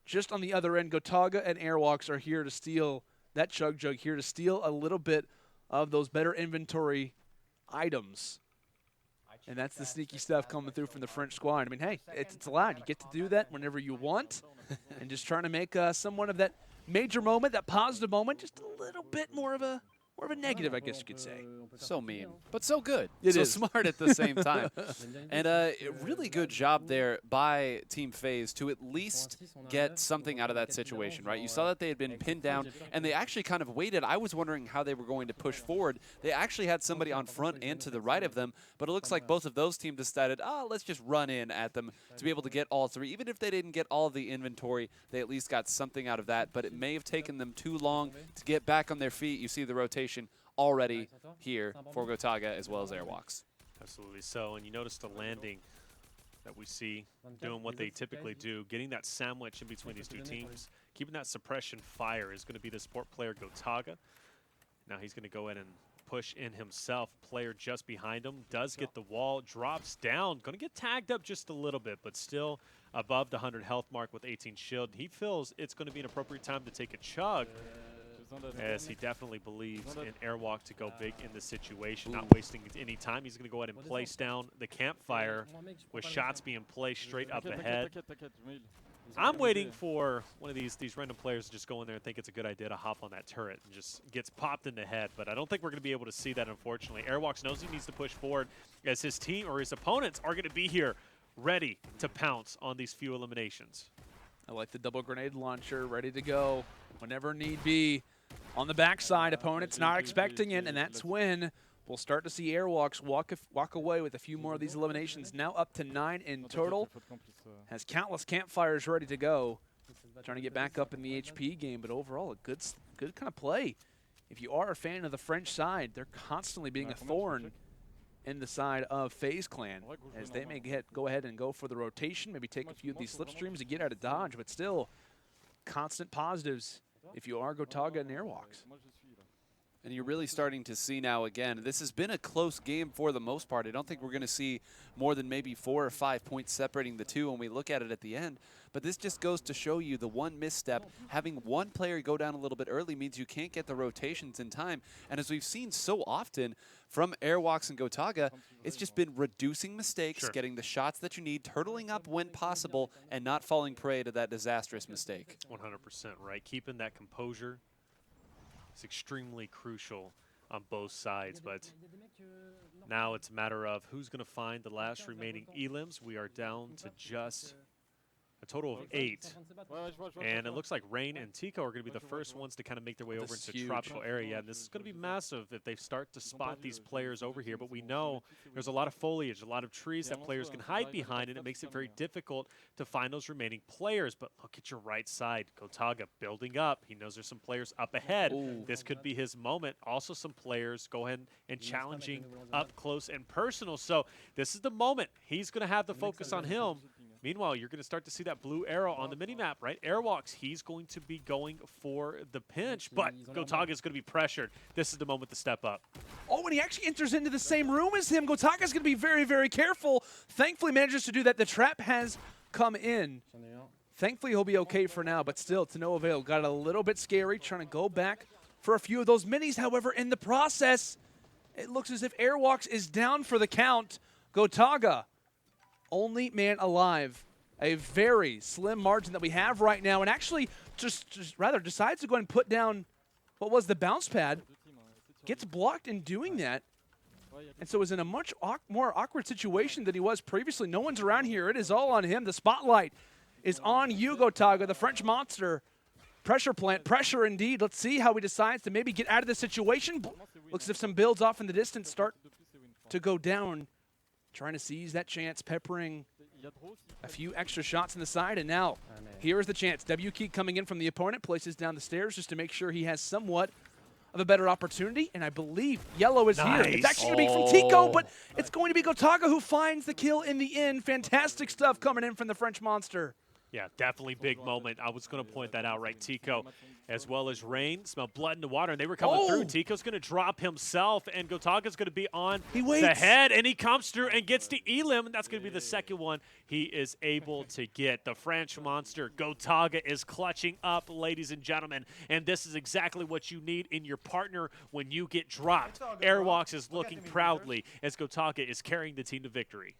just on the other end, Gotaga and Airwaks are here to steal that Chug Jug, here to steal a little bit of those better inventory items. And that's the sneaky stuff coming through from the French squad. I mean, hey, it's allowed. You get to do that whenever you want. And just trying to make someone of that major moment, that positive moment, just a little bit more of a negative, I guess you could say.
So mean, but so good.
It
so
is.
Smart at the same time. And a really good job there by Team FaZe to at least get something out of that situation, right? You saw that they had been pinned down, and they actually kind of waited. I was wondering how they were going to push forward. They actually had somebody on front and to the right of them, but it looks like both of those teams decided, let's just run in at them to be able to get all 3. Even if they didn't get all of the inventory, they at least got something out of that, but it may have taken them too long to get back on their feet. You see the rotation already here for Gotaga as well as Airwaks.
Absolutely so, and you notice the landing that we see doing what they typically do, getting that sandwich in between these two teams, keeping that suppression fire is going to be the support player Gotaga. Now he's going to go in and push in himself. Player just behind him does get the wall, drops down. Going to get tagged up just a little bit, but still above the 100 health mark with 18 shield. He feels it's going to be an appropriate time to take a chug, as he definitely believes in Airwalk to go big in this situation, not wasting any time. He's going to go ahead and place down the campfire with shots being placed straight up ahead. I'm waiting for one of these random players to just go in there and think it's a good idea to hop on that turret and just gets popped in the head, but I don't think we're going to be able to see that, unfortunately. Airwalks knows he needs to push forward as his team or his opponents are going to be here ready to pounce on these few eliminations.
I like the double grenade launcher, ready to go whenever need be. On the backside, opponent's not expecting it, and that's when we'll start to see Airwalks walk away with a few more of these eliminations. Now up to 9 in total. Has countless campfires ready to go. Trying to get back up in the HP game, but overall a good kind of play. If you are a fan of the French side, they're constantly being a thorn in the side of FaZe Clan, as they may go ahead and go for the rotation, maybe take a few of these slipstreams to get out of dodge, but still constant positives if you are Gotaga and Airwalks.
And you're really starting to see now again, this has been a close game for the most part. I don't think we're going to see more than maybe 4 or 5 points separating the two when we look at it at the end. But this just goes to show you the one misstep. Having one player go down a little bit early means you can't get the rotations in time. And as we've seen so often from Airwalks and Gotaga, it's just been reducing mistakes, getting the shots that you need, turtling up when possible, and not falling prey to that disastrous mistake.
100% right. Keeping that composure is extremely crucial on both sides, but now it's a matter of who's going to find the last remaining elims. We are down to just a total of 8. And it looks like Rain and Teeqo are going to be the first ones to kind of make their way over into the tropical area. And this is going to be massive if they start to spot these players over here. But we know there's a lot of foliage, a lot of trees that players can hide behind, and it makes it very difficult to find those remaining players. But look at your right side. Gotaga building up. He knows there's some players up ahead. Ooh. This could be his moment. Also some players go ahead and challenging up close and personal. So this is the moment. He's going to have the focus on him. Meanwhile, you're going to start to see that blue arrow on the minimap, right? Airwalks, he's going to be going for the pinch, but Gotaga is going to be pressured. This is the moment to step up.
Oh, and he actually enters into the same room as him. Gotaga is going to be very, very careful. Thankfully, manages to do that. The trap has come in. Thankfully, he'll be okay for now, but still, to no avail. Got a little bit scary, trying to go back for a few of those minis. However, in the process, it looks as if Airwalks is down for the count. Gotaga, only man alive. A very slim margin that we have right now, and actually just rather decides to go ahead and put down what was the bounce pad. Gets blocked in doing that, and so is in a much more awkward situation than he was previously. No one's around here. It is all on him. The spotlight is on you, Gotaga, the French monster. Pressure plant, pressure indeed. Let's see how he decides to maybe get out of the situation. Looks as if some builds off in the distance start to go down. Trying to seize that chance, peppering a few extra shots in the side, and now here is the chance. W key coming in from the opponent, places down the stairs just to make sure he has somewhat of a better opportunity, and I believe yellow is here. It's actually going to be from Teeqo, but it's going to be Gotaga who finds the kill in the end. Fantastic stuff coming in from the French monster.
Yeah, definitely big moment. I was going to point that out, right? Teeqo, as well as Rain, smell blood in the water, and they were coming through. Teeqo's going to drop himself, and Gotaga's going to be on the head, and he comes through and gets the elim, and that's going to be the second one he is able to get. The French monster, Gotaga, is clutching up, ladies and gentlemen, and this is exactly what you need in your partner when you get dropped. Airwalks is looking proudly as Gotaga is carrying the team to victory.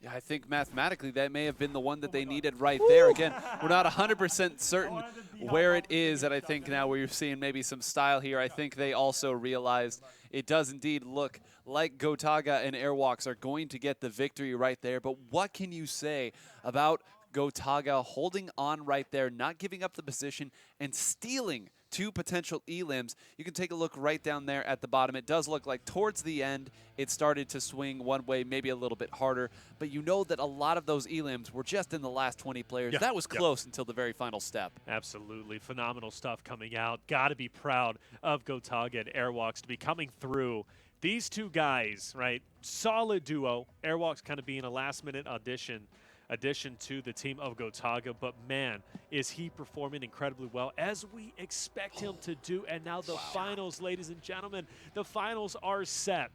Yeah, I think mathematically that may have been the one that they needed right there. Again, we're not 100% certain where it is, and I think now we're seeing maybe some style here. I think they also realized it does indeed look like Gotaga and Airwalks are going to get the victory right there. But what can you say about Gotaga holding on right there, not giving up the position, and stealing 2 potential elims? You can take a look right down there at the bottom. It does look like towards the end it started to swing one way, maybe a little bit harder, but you know that a lot of those elims were just in the last 20 players. That was close until the very final step.
Absolutely. Phenomenal stuff coming out. Got to be proud of Gotaga and Airwalks to be coming through. These two guys, right, solid duo. Airwalks kind of being a last-minute addition addition to the team of Gotaga, but man, is he performing incredibly well, as we expect him to do. And now the finals, ladies and gentlemen, the finals are set.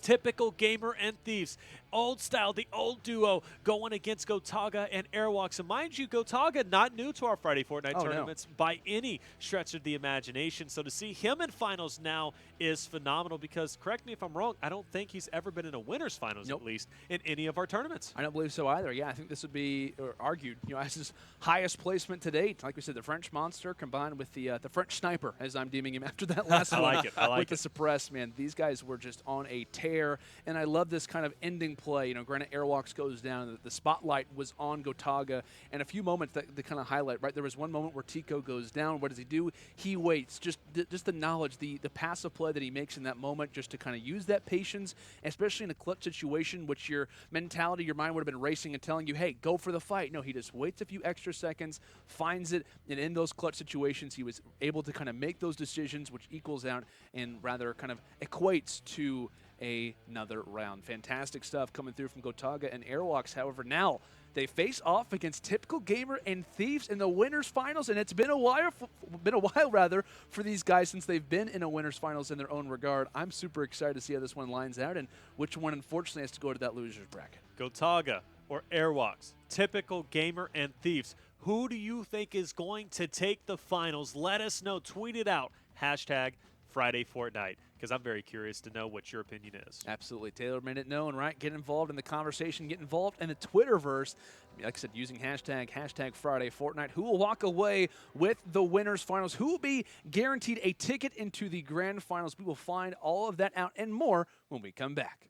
TypicalGamer and Thieves, old style, the old duo going against Gotaga and Airwaks. And mind you, Gotaga not new to our Friday Fortnite tournaments by any stretch of the imagination. So to see him in finals now is phenomenal because, correct me if I'm wrong, I don't think he's ever been in a winner's finals at least in any of our tournaments.
I don't believe so either. Yeah, I think this would be argued, as his highest placement to date. Like we said, the French monster combined with the French sniper, as I'm deeming him after that last one.
I like
with the suppressed, man. These guys were just on a tear, and I love this kind of ending play. Granted, Airwaks goes down. The spotlight was on Gotaga, and a few moments that kind of highlight, right? There was one moment where Teeqo goes down. What does he do? He waits. Just the knowledge, the passive play that he makes in that moment, just to kind of use that patience, especially in a clutch situation, which your mentality, your mind would have been racing and telling you, hey, go for the fight. No, he just waits a few extra seconds, finds it, and in those clutch situations, he was able to kind of make those decisions, which equals out and rather kind of equates to another round. Fantastic stuff coming through from Gotaga and Airwaks. However, now they face off against TypicalGamer and Thieves in the winners finals, and it's been a while for these guys since they've been in a winners finals in their own regard. I'm super excited to see how this one lines out and which one unfortunately has to go to that losers bracket.
Gotaga or Airwaks, TypicalGamer and Thieves. Who do you think is going to take the finals? Let us know. Tweet it out. Hashtag Friday Fortnite, because I'm very curious to know what your opinion is.
Absolutely. Taylor made it known, right? Get involved in the conversation. Get involved in the Twitterverse. Like I said, using hashtag Friday Fortnite. Who will walk away with the winners finals? Who will be guaranteed a ticket into the grand finals? We will find all of that out and more when we come back.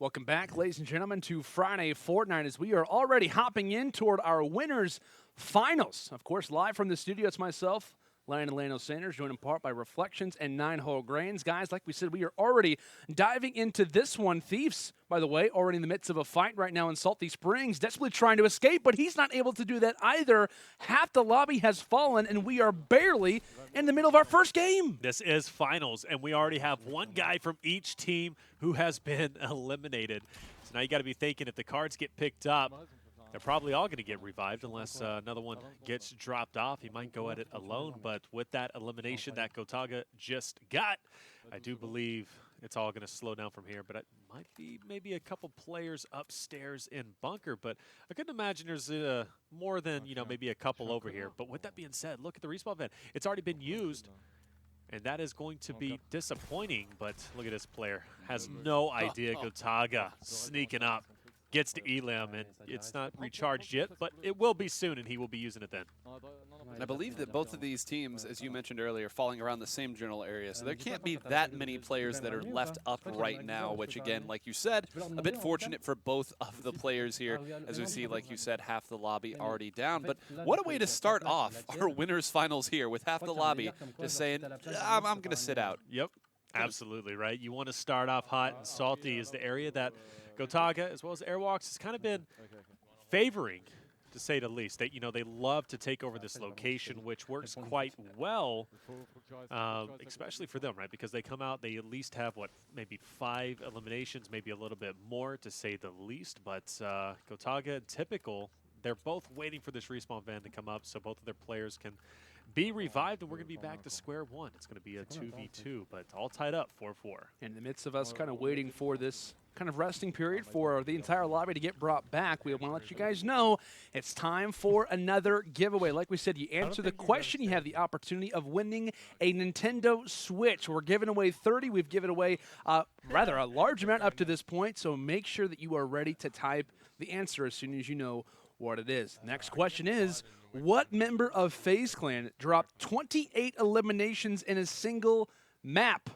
Welcome back, ladies and gentlemen, to Friday Fortnite, as we are already hopping in toward our winners finals. Of course, live from the studio, it's myself, Lano Sanders, joined in part by Reflections and 9 Whole Grains. Guys, like we said, we are already diving into this one. Thieves, by the way, already in the midst of a fight right now in Salty Springs, desperately trying to escape, but he's not able to do that either. Half the lobby has fallen, and we are barely in the middle of our first game.
This is finals, and we already have one guy from each team who has been eliminated. So now you got to be thinking, if the cards get picked up, they're probably all going to get revived unless another one gets dropped off. He might go at it alone, but with that elimination that Gotaga just got, I do believe it's all going to slow down from here. But it might be maybe a couple players upstairs in bunker, but I couldn't imagine there's more than, maybe a couple over here. But with that being said, look at the respawn event. It's already been used, and that is going to be disappointing. But look at this player. Has no idea. Gotaga sneaking up. Gets to Elam, and it's not recharged yet, but it will be soon, and he will be using it then.
I believe that both of these teams, as you mentioned earlier, falling around the same general area, so there can't be that many players that are left up right now, which, again, like you said, a bit fortunate for both of the players here, as we see, like you said, half the lobby already down. But what a way to start off our winners finals here, with half the lobby just saying, I'm going to sit out.
Yep, absolutely, right? You want to start off hot and salty is the area that Gotaga, as well as Airwaks, has kind of been favoring, to say the least. They love to take over this location, which works quite well, especially for them, right? Because they come out, they at least have, maybe 5 eliminations, maybe a little bit more, to say the least. But Gotaga and Typical, they're both waiting for this respawn van to come up so both of their players can be revived, and we're going to be back to square one. It's going to be a 2v2, but all tied up 4-4.
In the midst of us kind of waiting for this kind of resting period for the entire lobby to get brought back, we want to let you guys know it's time for another giveaway. Like we said, you answer the question, you have the opportunity of winning a Nintendo Switch. We're giving away 30. We've given away rather a large amount up to this point, so make sure that you are ready to type the answer as soon as you know what it is. Next question is, what member of FaZe Clan dropped 28 eliminations in a single Map.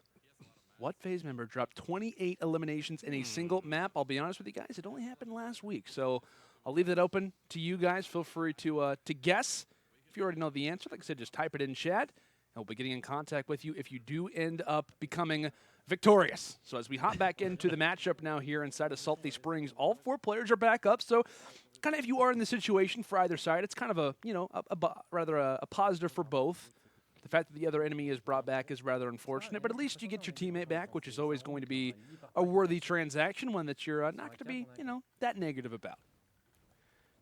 What FaZe member dropped 28 eliminations in a single map? I'll be honest with you guys, it only happened last week. So I'll leave that open to you guys. Feel free to guess. If you already know the answer, like I said, just type it in chat. And we'll be getting in contact with you if you do end up becoming victorious. So as we hop back into the matchup now here inside of Salty Springs, all 4 players are back up. So kind of if you are in the situation for either side, it's kind of a, you know, rather a positive for both. The fact that the other enemy is brought back is rather unfortunate, but at least you get your teammate back, which is always going to be a worthy transaction, one that you're not going to be, you know, that negative about.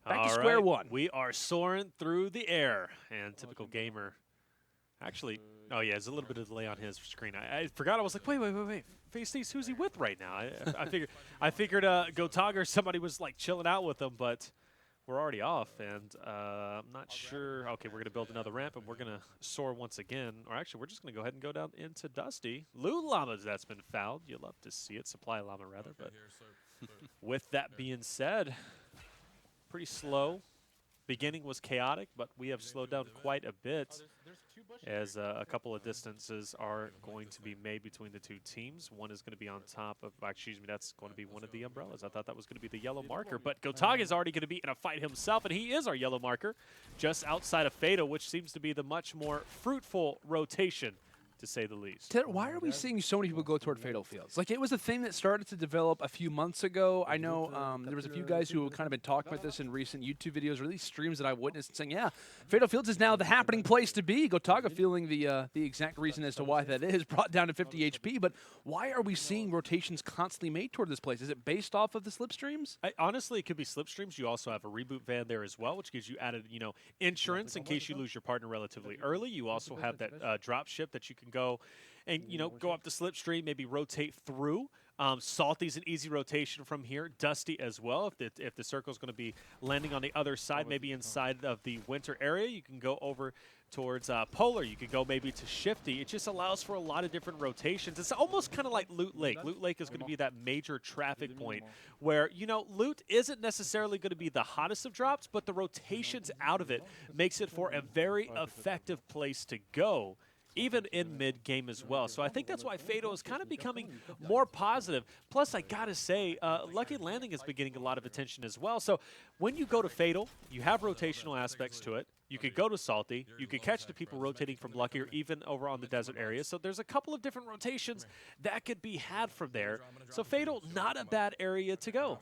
Back to square one.
We are soaring through the air, and TypicalGamer. Actually, oh yeah, there's a little bit of delay on his screen. I forgot. I was like, wait. FaZe, who's he with right now? I figured Gotaga or somebody was like chilling out with him, but we're already off, and I'm not sure. Okay, we're gonna build another ramp, and we're gonna soar once again. Or actually, we're just gonna go ahead and go down into Dusty. Loot Llamas that's been fouled. You love to see it. Supply Llama rather. But with that being said, pretty slow. Beginning was chaotic, but we have slowed down quite a bit as a couple of distances are going to be made between the 2 teams. One is going to be on top of, excuse me, that's going to be one of the umbrellas. I thought that was going to be the yellow marker, but Gotaga is already going to be in a fight himself, and he is our yellow marker just outside of Fatal, which seems to be the much more fruitful rotation, to say the least.
Why are we seeing so many people go toward Fatal Fields? Like, it was a thing that started to develop a few months ago. I know there was a few guys who have kind of been talking about this in recent YouTube videos or at least streams that I've witnessed, saying, yeah, Fatal Fields is now the happening place to be. Gotaga feeling the exact reason as to why that is, brought down to 50 HP. But why are we seeing rotations constantly made toward this place? Is it based off of the slipstreams?
Honestly, it could be slipstreams. You also have a reboot van there as well, which gives you added, you know, insurance in case you lose your partner relatively early. You also have that drop ship that you can go and, you know, go up the slipstream, maybe rotate through. Salty's an easy rotation from here. Dusty as well. If the circle's going to be landing on the other side, maybe inside of the winter area, you can go over towards Polar. You could go maybe to Shifty. It just allows for a lot of different rotations. It's almost kind of like Loot Lake. Loot Lake is going to be that major traffic point where, you know, loot isn't necessarily going to be the hottest of drops, but the rotations out of it makes it for a very effective place to go, even in mid-game as well. So I think that's why Fatal is kind of becoming more positive. Plus, I got to say, Lucky Landing is beginning a lot of attention as well. So when you go to Fatal, you have rotational aspects to it. You could go to Salty. You could catch the people rotating from Lucky or even over on the desert area. So there's a couple of different rotations that could be had from there. So Fatal, not a bad area to go.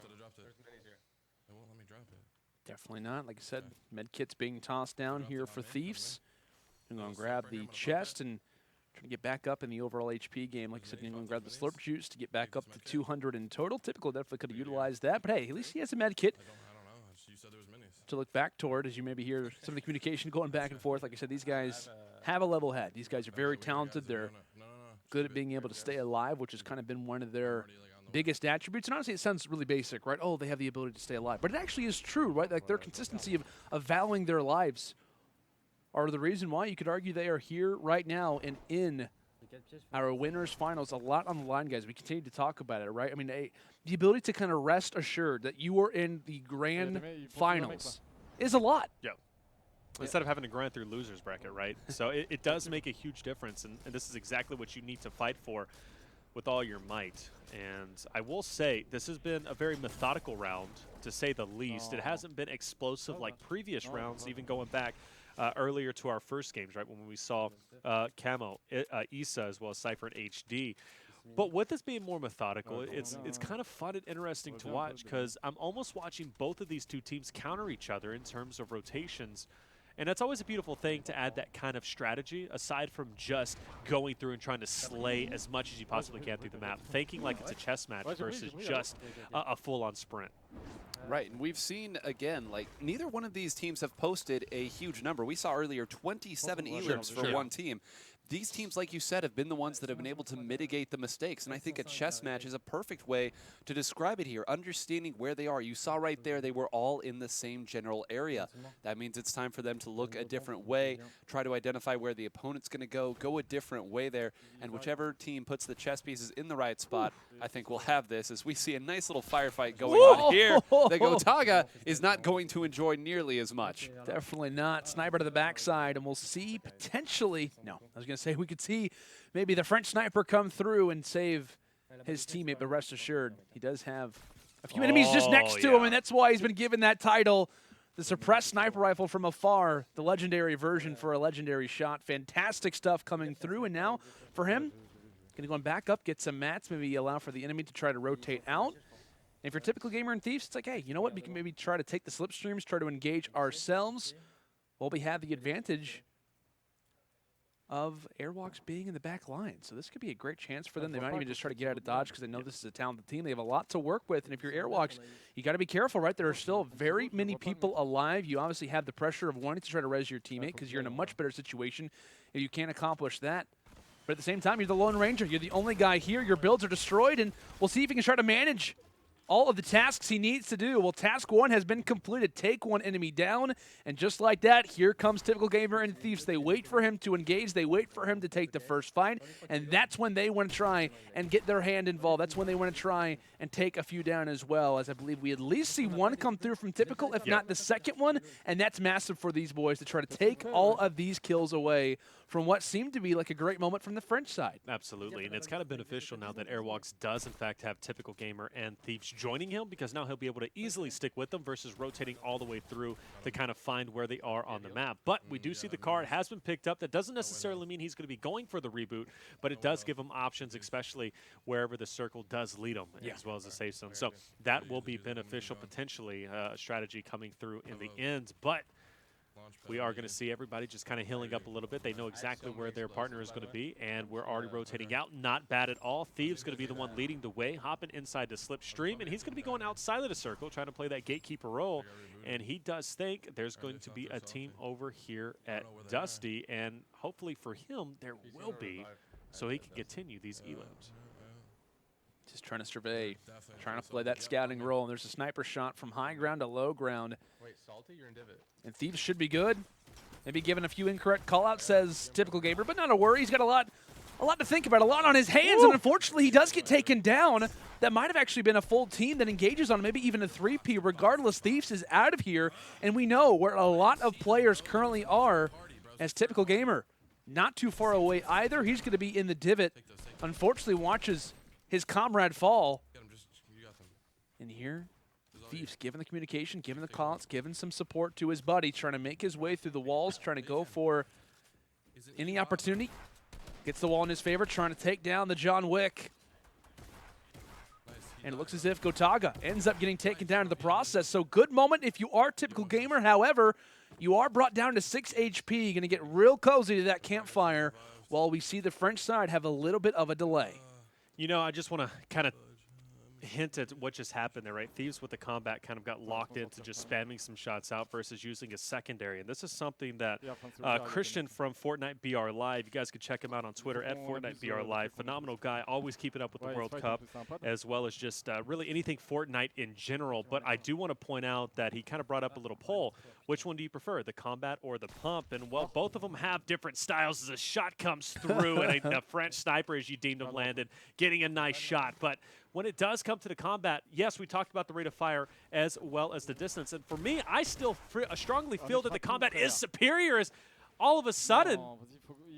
Definitely not. Like I said, medkits being tossed down here for Thieves. I'm going to grab the chest and try to get back up in the overall HP game. Like I said, I'm going to grab the slurp juice to get back up to 200 in total. Typical definitely could have utilized that, but hey, at least he has a med kit to look back toward as you maybe hear some of the communication going back and forth. Like I said, these guys have a level head. These guys are very talented. They're good at being able to stay alive, which has kind of been one of their biggest attributes. And honestly, it sounds really basic, right? Oh, they have the ability to stay alive. But it actually is true, right? Like their consistency of valuing their lives are the reason why you could argue they are here right now and in our winners finals. A lot on the line, guys. We continue to talk about it, right? I mean, the ability to kind of rest assured that you are in the grand finals is a lot.
Yeah. Instead of having to grind through losers bracket, right? So it does make a huge difference, and this is exactly what you need to fight for with all your might. And I will say, this has been a very methodical round, to say the least. It hasn't been explosive like previous rounds, even going back earlier to our first games, right, when we saw Kamo Issa as well as Sypher and HD. But with this being more methodical, it's kind of fun and interesting to watch, because I'm almost watching both of these two teams counter each other in terms of rotations. And that's always a beautiful thing, to add that kind of strategy, aside from just going through and trying to slay as much as you possibly can through the map, thinking like it's a chess match versus just a full-on sprint.
Right, and we've seen, again, like, neither one of these teams have posted a huge number. We saw earlier 27 elims for one team. These teams, like you said, have been the ones that have been able to mitigate the mistakes, and I think a chess match is a perfect way to describe it here, understanding where they are. You saw right there they were all in the same general area. That means it's time for them to look a different way, try to identify where the opponent's going to go a different way there, and whichever team puts the chess pieces in the right spot, I think we'll have this, as we see a nice little firefight going on here. The Gotaga is not going to enjoy nearly as much.
Definitely not. Sniper to the backside, and we'll see potentially, no, I was going to to say we could see maybe the French sniper come through and save his teammate, but rest assured, he does have a few enemies just next to him, and that's why he's been given that title. The suppressed sniper rifle from afar, the legendary version for a legendary shot. Fantastic stuff coming through, and now for him, going to go back up, get some mats, maybe allow for the enemy to try to rotate out. And if you're typical gamer and Thieves, it's like, hey, you know what? We can maybe try to take the slipstreams, try to engage ourselves. Well, we have the advantage of Airwaks being in the back line. So this could be a great chance for them. They might even just try to get out of dodge because they know this is a talented team. They have a lot to work with. And if you're Airwaks, you got to be careful, right? There are still very many people alive. You obviously have the pressure of wanting to try to res your teammate because you're in a much better situation if you can't accomplish that. But at the same time, you're the Lone Ranger. You're the only guy here. Your builds are destroyed, and we'll see if he can try to manage all of the tasks he needs to do. Well, task 1 has been completed. Take one enemy down, and just like that, here comes TypicalGamer and Thieves. They wait for him to engage. They wait for him to take the first fight, and that's when they want to try and get their hand involved. That's when they want to try and take a few down as well, as I believe we at least see one come through from Typical, if not the second one, and that's massive for these boys to try to take all of these kills away from what seemed to be like a great moment from the French side.
Absolutely, and it's kind of beneficial now that Airwaks does, in fact, have TypicalGamer and Thieves joining him, because now he'll be able to easily stick with them versus rotating all the way through to kind of find where they are on the map. But we do see the card has been picked up. That doesn't necessarily mean he's going to be going for the reboot, but it does give him options, especially wherever the circle does lead him, as well as the safe zone. So that will be beneficial, potentially, a strategy coming through in the end. But we are going to see everybody just kind of healing up a little bit. They know exactly where their partner is going to be, and we're already rotating out. Not bad at all. Thieves going to be the one leading the way, hopping inside the slipstream, and he's going to be going outside of the circle, trying to play that gatekeeper role. And he does think there's going to be a team over here at Dusty, and hopefully for him, there will be, so he can continue these elims.
Just trying to survey, trying to play that scouting role. And there's a sniper shot from high ground to low ground.
Wait, Salty, you're in divot.
And Thieves should be good. Maybe given a few incorrect callouts, says TypicalGamer, but not a worry. He's got a lot to think about, a lot on his hands, and unfortunately he does get taken down. That might have actually been a full team that engages on maybe even a 3P. Regardless, Thieves is out of here, and we know where a lot of players currently are, as TypicalGamer not too far away either. He's going to be in the divot. Unfortunately, watches his comrade fall. And here, Thieves giving the communication, giving the calls, giving some support to his buddy, trying to make his way through the walls, trying to go for any opportunity. Gets the wall in his favor, trying to take down the John Wick. And it looks as if Gotaga ends up getting taken down in the process. So good moment if you are TypicalGamer. However, you are brought down to 6 HP. You're going to get real cozy to that campfire while we see the French side have a little bit of a delay.
You know, I just want to kind of hint at what just happened there, right? Thieves with the combat kind of got locked into just spamming some shots out versus using a secondary. And this is something that Christian from Fortnite BR Live, you guys can check him out on Twitter at Fortnite BR Live. Phenomenal guy, always keeping up with the World Cup, as well as just really anything Fortnite in general. But I do want to point out that he kind of brought up a little poll. Which one do you prefer, the combat or the pump? And, well, both of them have different styles as a shot comes through and a French sniper, as you deemed him, landed, getting a nice shot. But when it does come to the combat, yes, we talked about the rate of fire as well as the distance. And for me, I still strongly feel that the combat is superior, as all of a sudden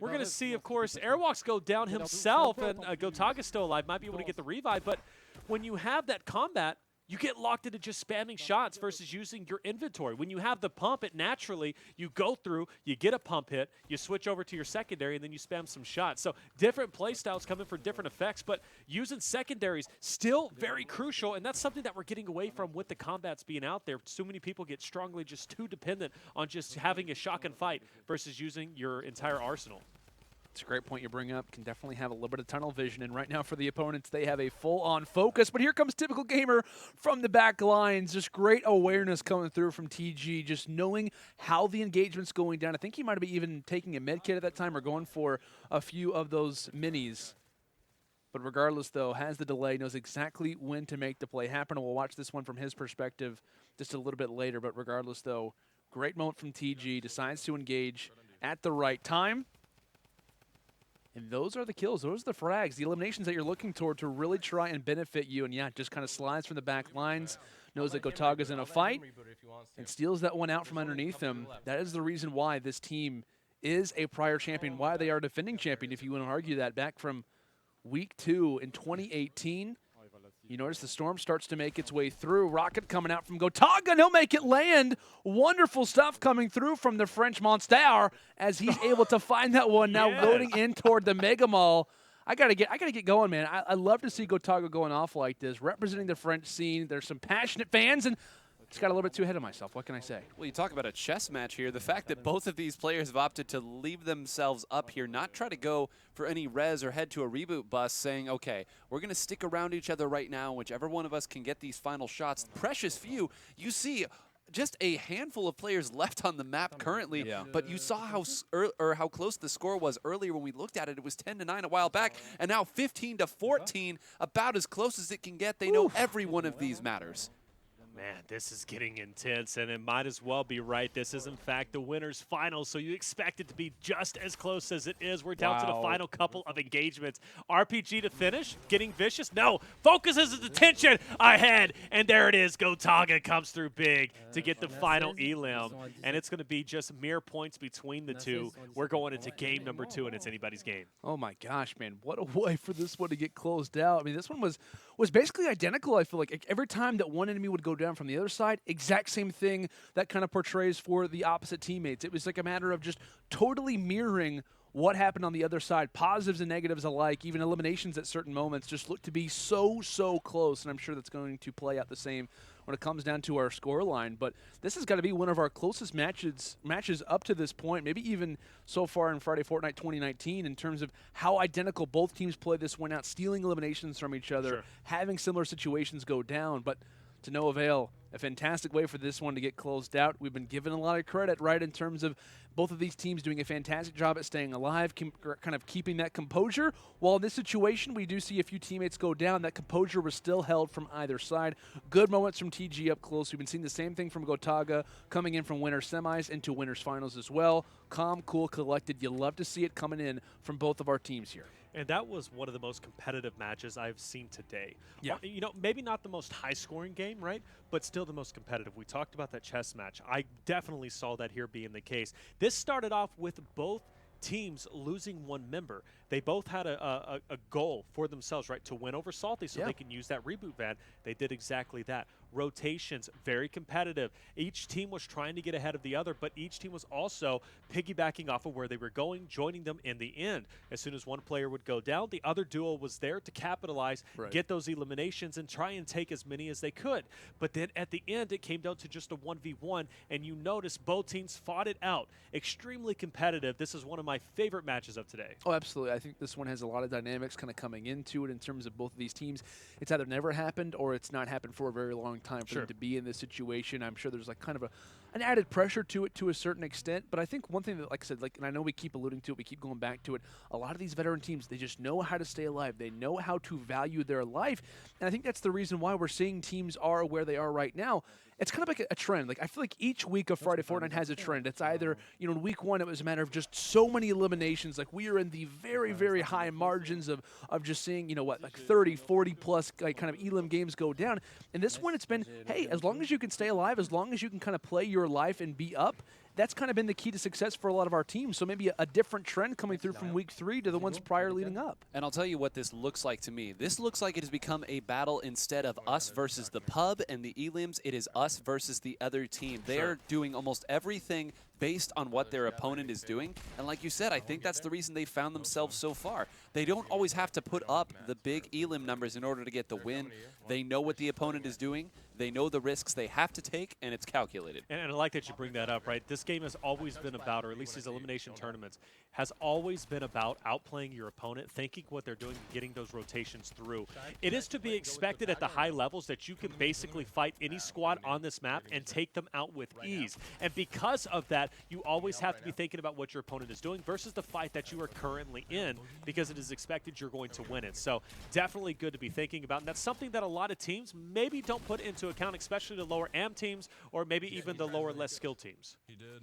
we're going to see, of course, Airwaks go down himself, and Gotaga's still alive, might be able to get the revive. But when you have that combat, you get locked into just spamming shots versus using your inventory. When you have the pump, it naturally, you go through, you get a pump hit, you switch over to your secondary, and then you spam some shots. So different play styles come in for different effects, but using secondaries still very crucial, and that's something that we're getting away from with the combats being out there. So many people get strongly just too dependent on just having a shotgun fight versus using your entire arsenal.
It's a great point you bring up. Can definitely have a little bit of tunnel vision. And right now for the opponents, they have a full-on focus. But here comes TypicalGamer from the back lines. Just great awareness coming through from TG. Just knowing how the engagement's going down. I think he might have been even taking a med kit at that time or going for a few of those minis. But regardless, though, has the delay, knows exactly when to make the play happen. And we'll watch this one from his perspective just a little bit later. But regardless, though, great moment from TG. Decides to engage at the right time. And those are the kills. Those are the frags, the eliminations that you're looking toward to really try and benefit you. And, yeah, just kind of slides from the back lines, knows that Gotaga's in a fight, and steals that one out from underneath him. That is the reason why this team is a prior champion. Why they are defending champion, if you want to argue that, back from week 2 in 2018. You notice the storm starts to make its way through. Rocket coming out from Gotaga, and he'll make it land. Wonderful stuff coming through from the French Monster as he's able to find that one. Now loading in toward the Mega Mall. I gotta get going, man. I love to see Gotaga going off like this, representing the French scene. There's some passionate fans, and just got a little bit too ahead of myself. What can I say?
Well, you talk about a chess match here. The fact that both of these players have opted to leave themselves up here, not try to go for any res or head to a reboot bus, saying, okay, we're going to stick around each other right now, whichever one of us can get these final shots. Precious few. You see just a handful of players left on the map currently, but you saw how close the score was earlier when we looked at it. It was 10-9 a while back, and now 15-14, about as close as it can get. They know every one of these matters.
Man, this is getting intense, and it might as well be right. This is, in fact, the winner's final, so you expect it to be just as close as it is. We're down to the final couple of engagements. RPG to finish, getting vicious. No, focuses his attention ahead, and there it is. Gotaga comes through big to get the final elim, and it's going to be just mere points between the two. We're going into game number 2, and it's anybody's game.
Oh my gosh, man! What a way for this one to get closed out. I mean, this one was basically identical. I feel like every time that one enemy would go down from the other side, exact same thing that kind of portrays for the opposite teammates. It was like a matter of just totally mirroring what happened on the other side. Positives and negatives alike, even eliminations at certain moments just look to be so close, and I'm sure that's going to play out the same when it comes down to our scoreline. But this has got to be one of our closest matches up to this point, maybe even so far in Friday Fortnite 2019, in terms of how identical both teams play this one out, stealing eliminations from each other, having similar situations go down, but to no avail. A fantastic way for this one to get closed out. We've been given a lot of credit, right, in terms of both of these teams doing a fantastic job at staying alive, kind of keeping that composure. While in this situation, we do see a few teammates go down, that composure was still held from either side. Good moments from TG up close. We've been seeing the same thing from Gotaga, coming in from winner semis into winners finals as well. Calm, cool, collected. You love to see it coming in from both of our teams here.
And that was one of the most competitive matches I've seen today.
Yeah.
You know, maybe not the most high-scoring game, right? But still the most competitive. We talked about that chess match. I definitely saw that here being the case. This started off with both teams losing one member. They both had a goal for themselves, right, to win over Salty so they can use that reboot van. They did exactly that. Rotations, very competitive. Each team was trying to get ahead of the other, but each team was also piggybacking off of where they were going, joining them in the end. As soon as one player would go down, the other duo was there to capitalize, get those eliminations, and try and take as many as they could. But then at the end, it came down to just a 1v1, and you notice both teams fought it out. Extremely competitive. This is one of my favorite matches of today.
Oh, absolutely. I think this one has a lot of dynamics kind of coming into it in terms of both of these teams. It's either never happened or it's not happened for a very long time for them to be in this situation. I'm sure there's like kind of an added pressure to it to a certain extent, but I think one thing that, like I said, and I know we keep alluding to it, we keep going back to it, a lot of these veteran teams, they just know how to stay alive. They know how to value their life, and I think that's the reason why we're seeing teams are where they are right now. It's kind of like a trend. Like I feel like each week of Friday Fortnite has a trend. It's either, you know, in week 1 it was a matter of just so many eliminations. Like we are in the very high margins of just seeing, you know what, like 30, 40 plus like kind of elim games go down. And this one it's been, hey, as long as you can stay alive, as long as you can kind of play your life and be up, that's kind of been the key to success for a lot of our teams. So maybe a different trend coming through from week 3 to the ones prior leading up.
And I'll tell you what this looks like to me. This looks like it has become a battle instead of us versus the pub and the elims. It is us versus the other team. They are doing almost everything based on what their opponent is doing. And like you said, I think that's the reason they found themselves so far. They don't always have to put up the big elim numbers in order to get the win. They know what the opponent is doing. They know the risks they have to take, and it's calculated.
And I like that you bring that up, right? This game has always been about, or at least these elimination tournaments, has always been about outplaying your opponent, thinking what they're doing, and getting those rotations through. It is to be expected at the high levels that you can basically fight any squad on this map and take them out with ease. And because of that, you always have to be thinking about what your opponent is doing versus the fight that you are currently in, because it is expected you're going to win it. So definitely good to be thinking about. And that's something that a lot of teams maybe don't put into account, especially the lower AM teams or maybe even the lower, less skilled teams.
He did.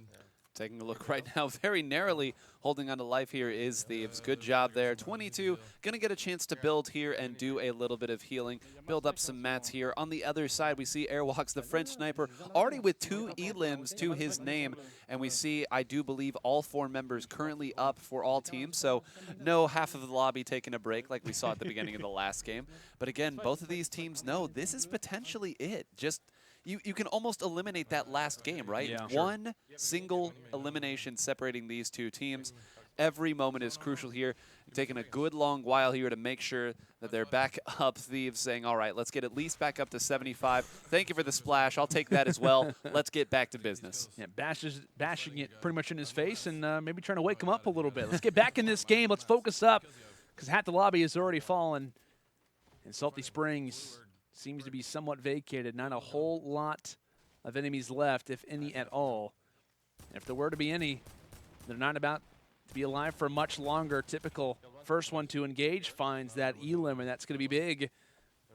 Taking a look right now, very narrowly holding on to life here is Thieves. Good job there. 22, going to get a chance to build here and do a little bit of healing. Build up some mats here. On the other side, we see Airwaks, the French sniper, already with 2 elims to his name. And we see, I do believe, all 4 members currently up for all teams. So no half of the lobby taking a break like we saw at the beginning of the last game. But again, both of these teams know this is potentially it. Just you can almost eliminate that last game, right?
Yeah.
One single elimination separating these 2 teams. Every moment is crucial here. Taking a good long while here to make sure that they're back up. Thieves saying, all right, let's get at least back up to 75. Thank you for the splash. I'll take that as well. Let's get back to business.
Yeah, bashing it pretty much in his face and maybe trying to wake him up a little bit. Let's get back in this game. Let's focus up because half the lobby has already fallen. And Salty Springs seems to be somewhat vacated. Not a whole lot of enemies left, if any at all. And if there were to be any, they're not about to be alive for much longer. Typical first one to engage finds that elim, and that's going to be big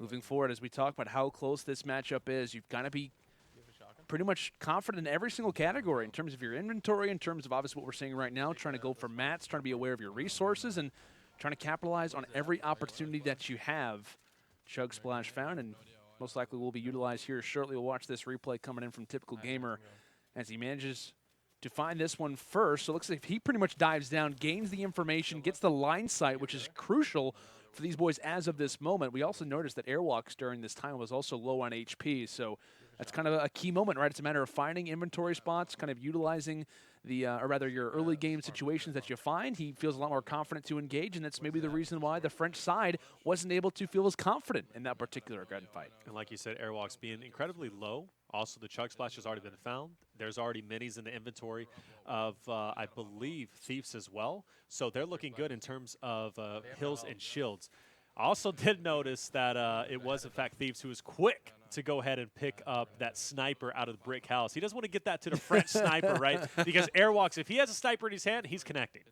moving forward as we talk about how close this matchup is. You've got to be pretty much confident in every single category in terms of your inventory, in terms of obviously what we're seeing right now, trying to go for mats, trying to be aware of your resources, and trying to capitalize on every opportunity that you have. Chug Splash found, and most likely will be utilized here shortly. We'll watch this replay coming in from TypicalGamer as he manages to find this one first. So it looks like he pretty much dives down, gains the information, gets the line sight, which is crucial for these boys as of this moment. We also noticed that Airwaks during this time was also low on HP, so that's kind of a key moment, right? It's a matter of finding inventory spots, kind of utilizing the, or rather your early game situations that you find. He feels a lot more confident to engage, and that's maybe the reason why the French side wasn't able to feel as confident in that particular gunfight.
And like you said, Airwaks being incredibly low. Also, the Chug Splash has already been found. There's already minis in the inventory of, I believe, Thieves as well. So they're looking good in terms of hills and shields. I also did notice that it was, in fact, Thieves who was quick to go ahead and pick up that sniper out of the brick house. He doesn't want to get that to the French sniper, right? Because Airwaks, if he has a sniper in his hand, he's connecting.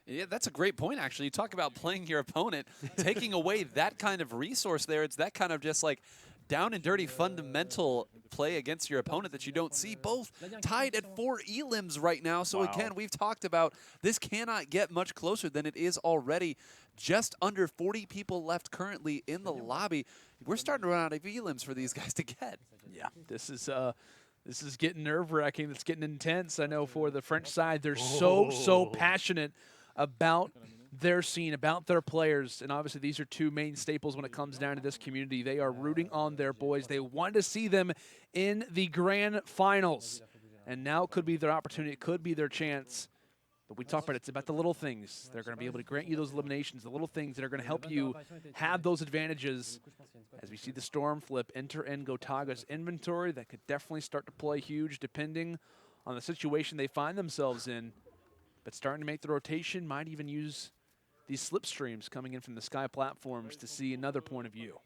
Yeah, that's a great point, actually. You talk about playing your opponent, taking away that kind of resource there. It's that kind of just like down and dirty fundamental play against your opponent that you don't see. Both tied at 4 elims right now. So again, we've talked about this cannot get much closer than it is already. Just under 40 people left currently in the lobby. We're starting to run out of elims for these guys to get.
Yeah, this is getting nerve-wracking. It's getting intense. I know for the French side, they're so passionate about their scene, about their players. And obviously these are 2 main staples when it comes down to this community. They are rooting on their boys. They want to see them in the grand finals. And now could be their opportunity. It could be their chance. But we talk about it's about the little things. They're going to be able to grant you those eliminations, the little things that are going to help you have those advantages. As we see the Storm flip enter in Gotaga's inventory, that could definitely start to play huge depending on the situation they find themselves in. But starting to make the rotation, might even use these slipstreams coming in from the sky platforms to see another point of view.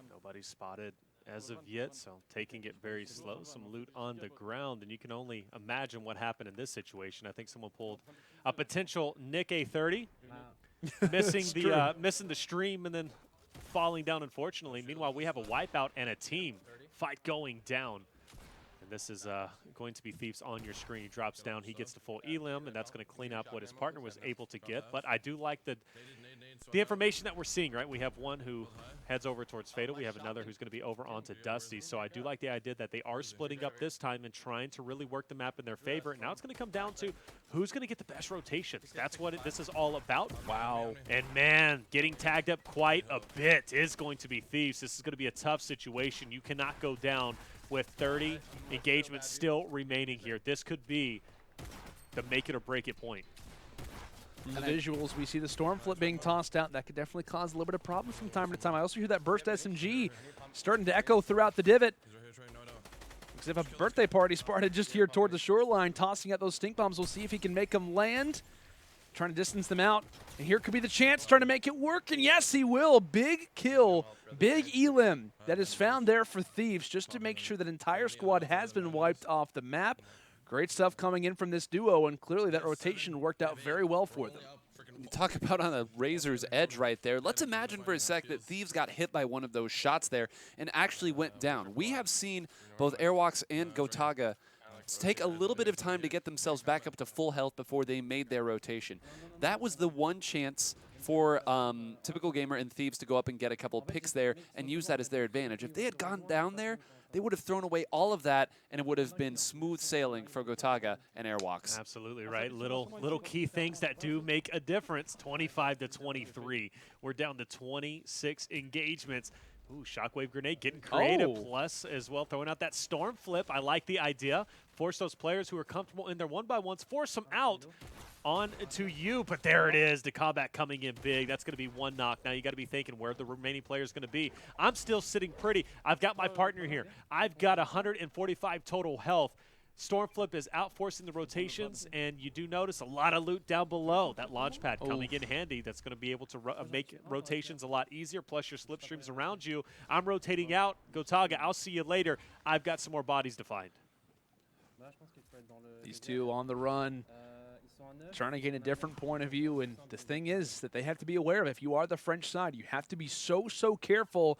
Nobody's spotted as of yet, so taking it very slow. Some loot on the ground, and you can only imagine what happened in this situation. I think someone pulled a potential Nick A30, missing the stream and then falling down, unfortunately. Meanwhile, we have a wipeout and a team fight going down. And this is going to be Thieves on your screen. He drops down, he gets the full elim, and that's going to clean up what his partner was able to get. But I do like the information that we're seeing, right? We have one who heads over towards Fatal. We have another who's going to be over onto Dusty. So I do like the idea that they are splitting up this time and trying to really work the map in their favor. Now it's going to come down to who's going to get the best rotations. That's what this is all about. Wow. And man, getting tagged up quite a bit is going to be Thieves. This is going to be a tough situation. You cannot go down with 30 engagements still remaining here. This could be the make it or break it point.
From the visuals, we see the Storm flip being tossed out. That could definitely cause a little bit of problems from time to time. I also hear that burst SMG starting to echo throughout the divot. Looks like a birthday party started just here toward the shoreline, tossing out those stink bombs. We'll see if he can make them land. Trying to distance them out. And here could be the chance, trying to make it work. And yes, he will. Big kill, big elim that is found there for Thieves, just to make sure that entire squad has been wiped off the map. Great stuff coming in from this duo, and clearly that rotation worked out very well for them.
You talk about on a razor's edge right there. Let's imagine for a sec that Thieves got hit by one of those shots there and actually went down. We have seen both Airwaks and Gotaga take a little bit of time to get themselves back up to full health before they made their rotation. That was the one chance for TypicalGamer and Thieves to go up and get a couple picks there and use that as their advantage. If they had gone down there, they would have thrown away all of that, and it would have been smooth sailing for Gotaga and Airwaks.
Absolutely right. Little key things that do make a difference. 25 to 23. We're down to 26 engagements. Ooh, Shockwave Grenade getting creative. Plus, as well, throwing out that Storm Flip. I like the idea. Force those players who are comfortable in their 1x1s, force them out on to you. But there it is, the combat coming in big. That's going to be one knock. Now you got to be thinking where the remaining players going to be. I'm still sitting pretty. I've got my partner here. I've got 145 total health. Stormflip is out forcing the rotations, and you do notice a lot of loot down below. That launch pad coming in handy. That's going to be able to make rotations a lot easier, plus your slipstreams around you. I'm rotating out. Gotaga, I'll see you later. I've got some more bodies to find.
These two on the run, trying to gain a different point of view, and the thing is that they have to be aware of, if you are the French side, you have to be so careful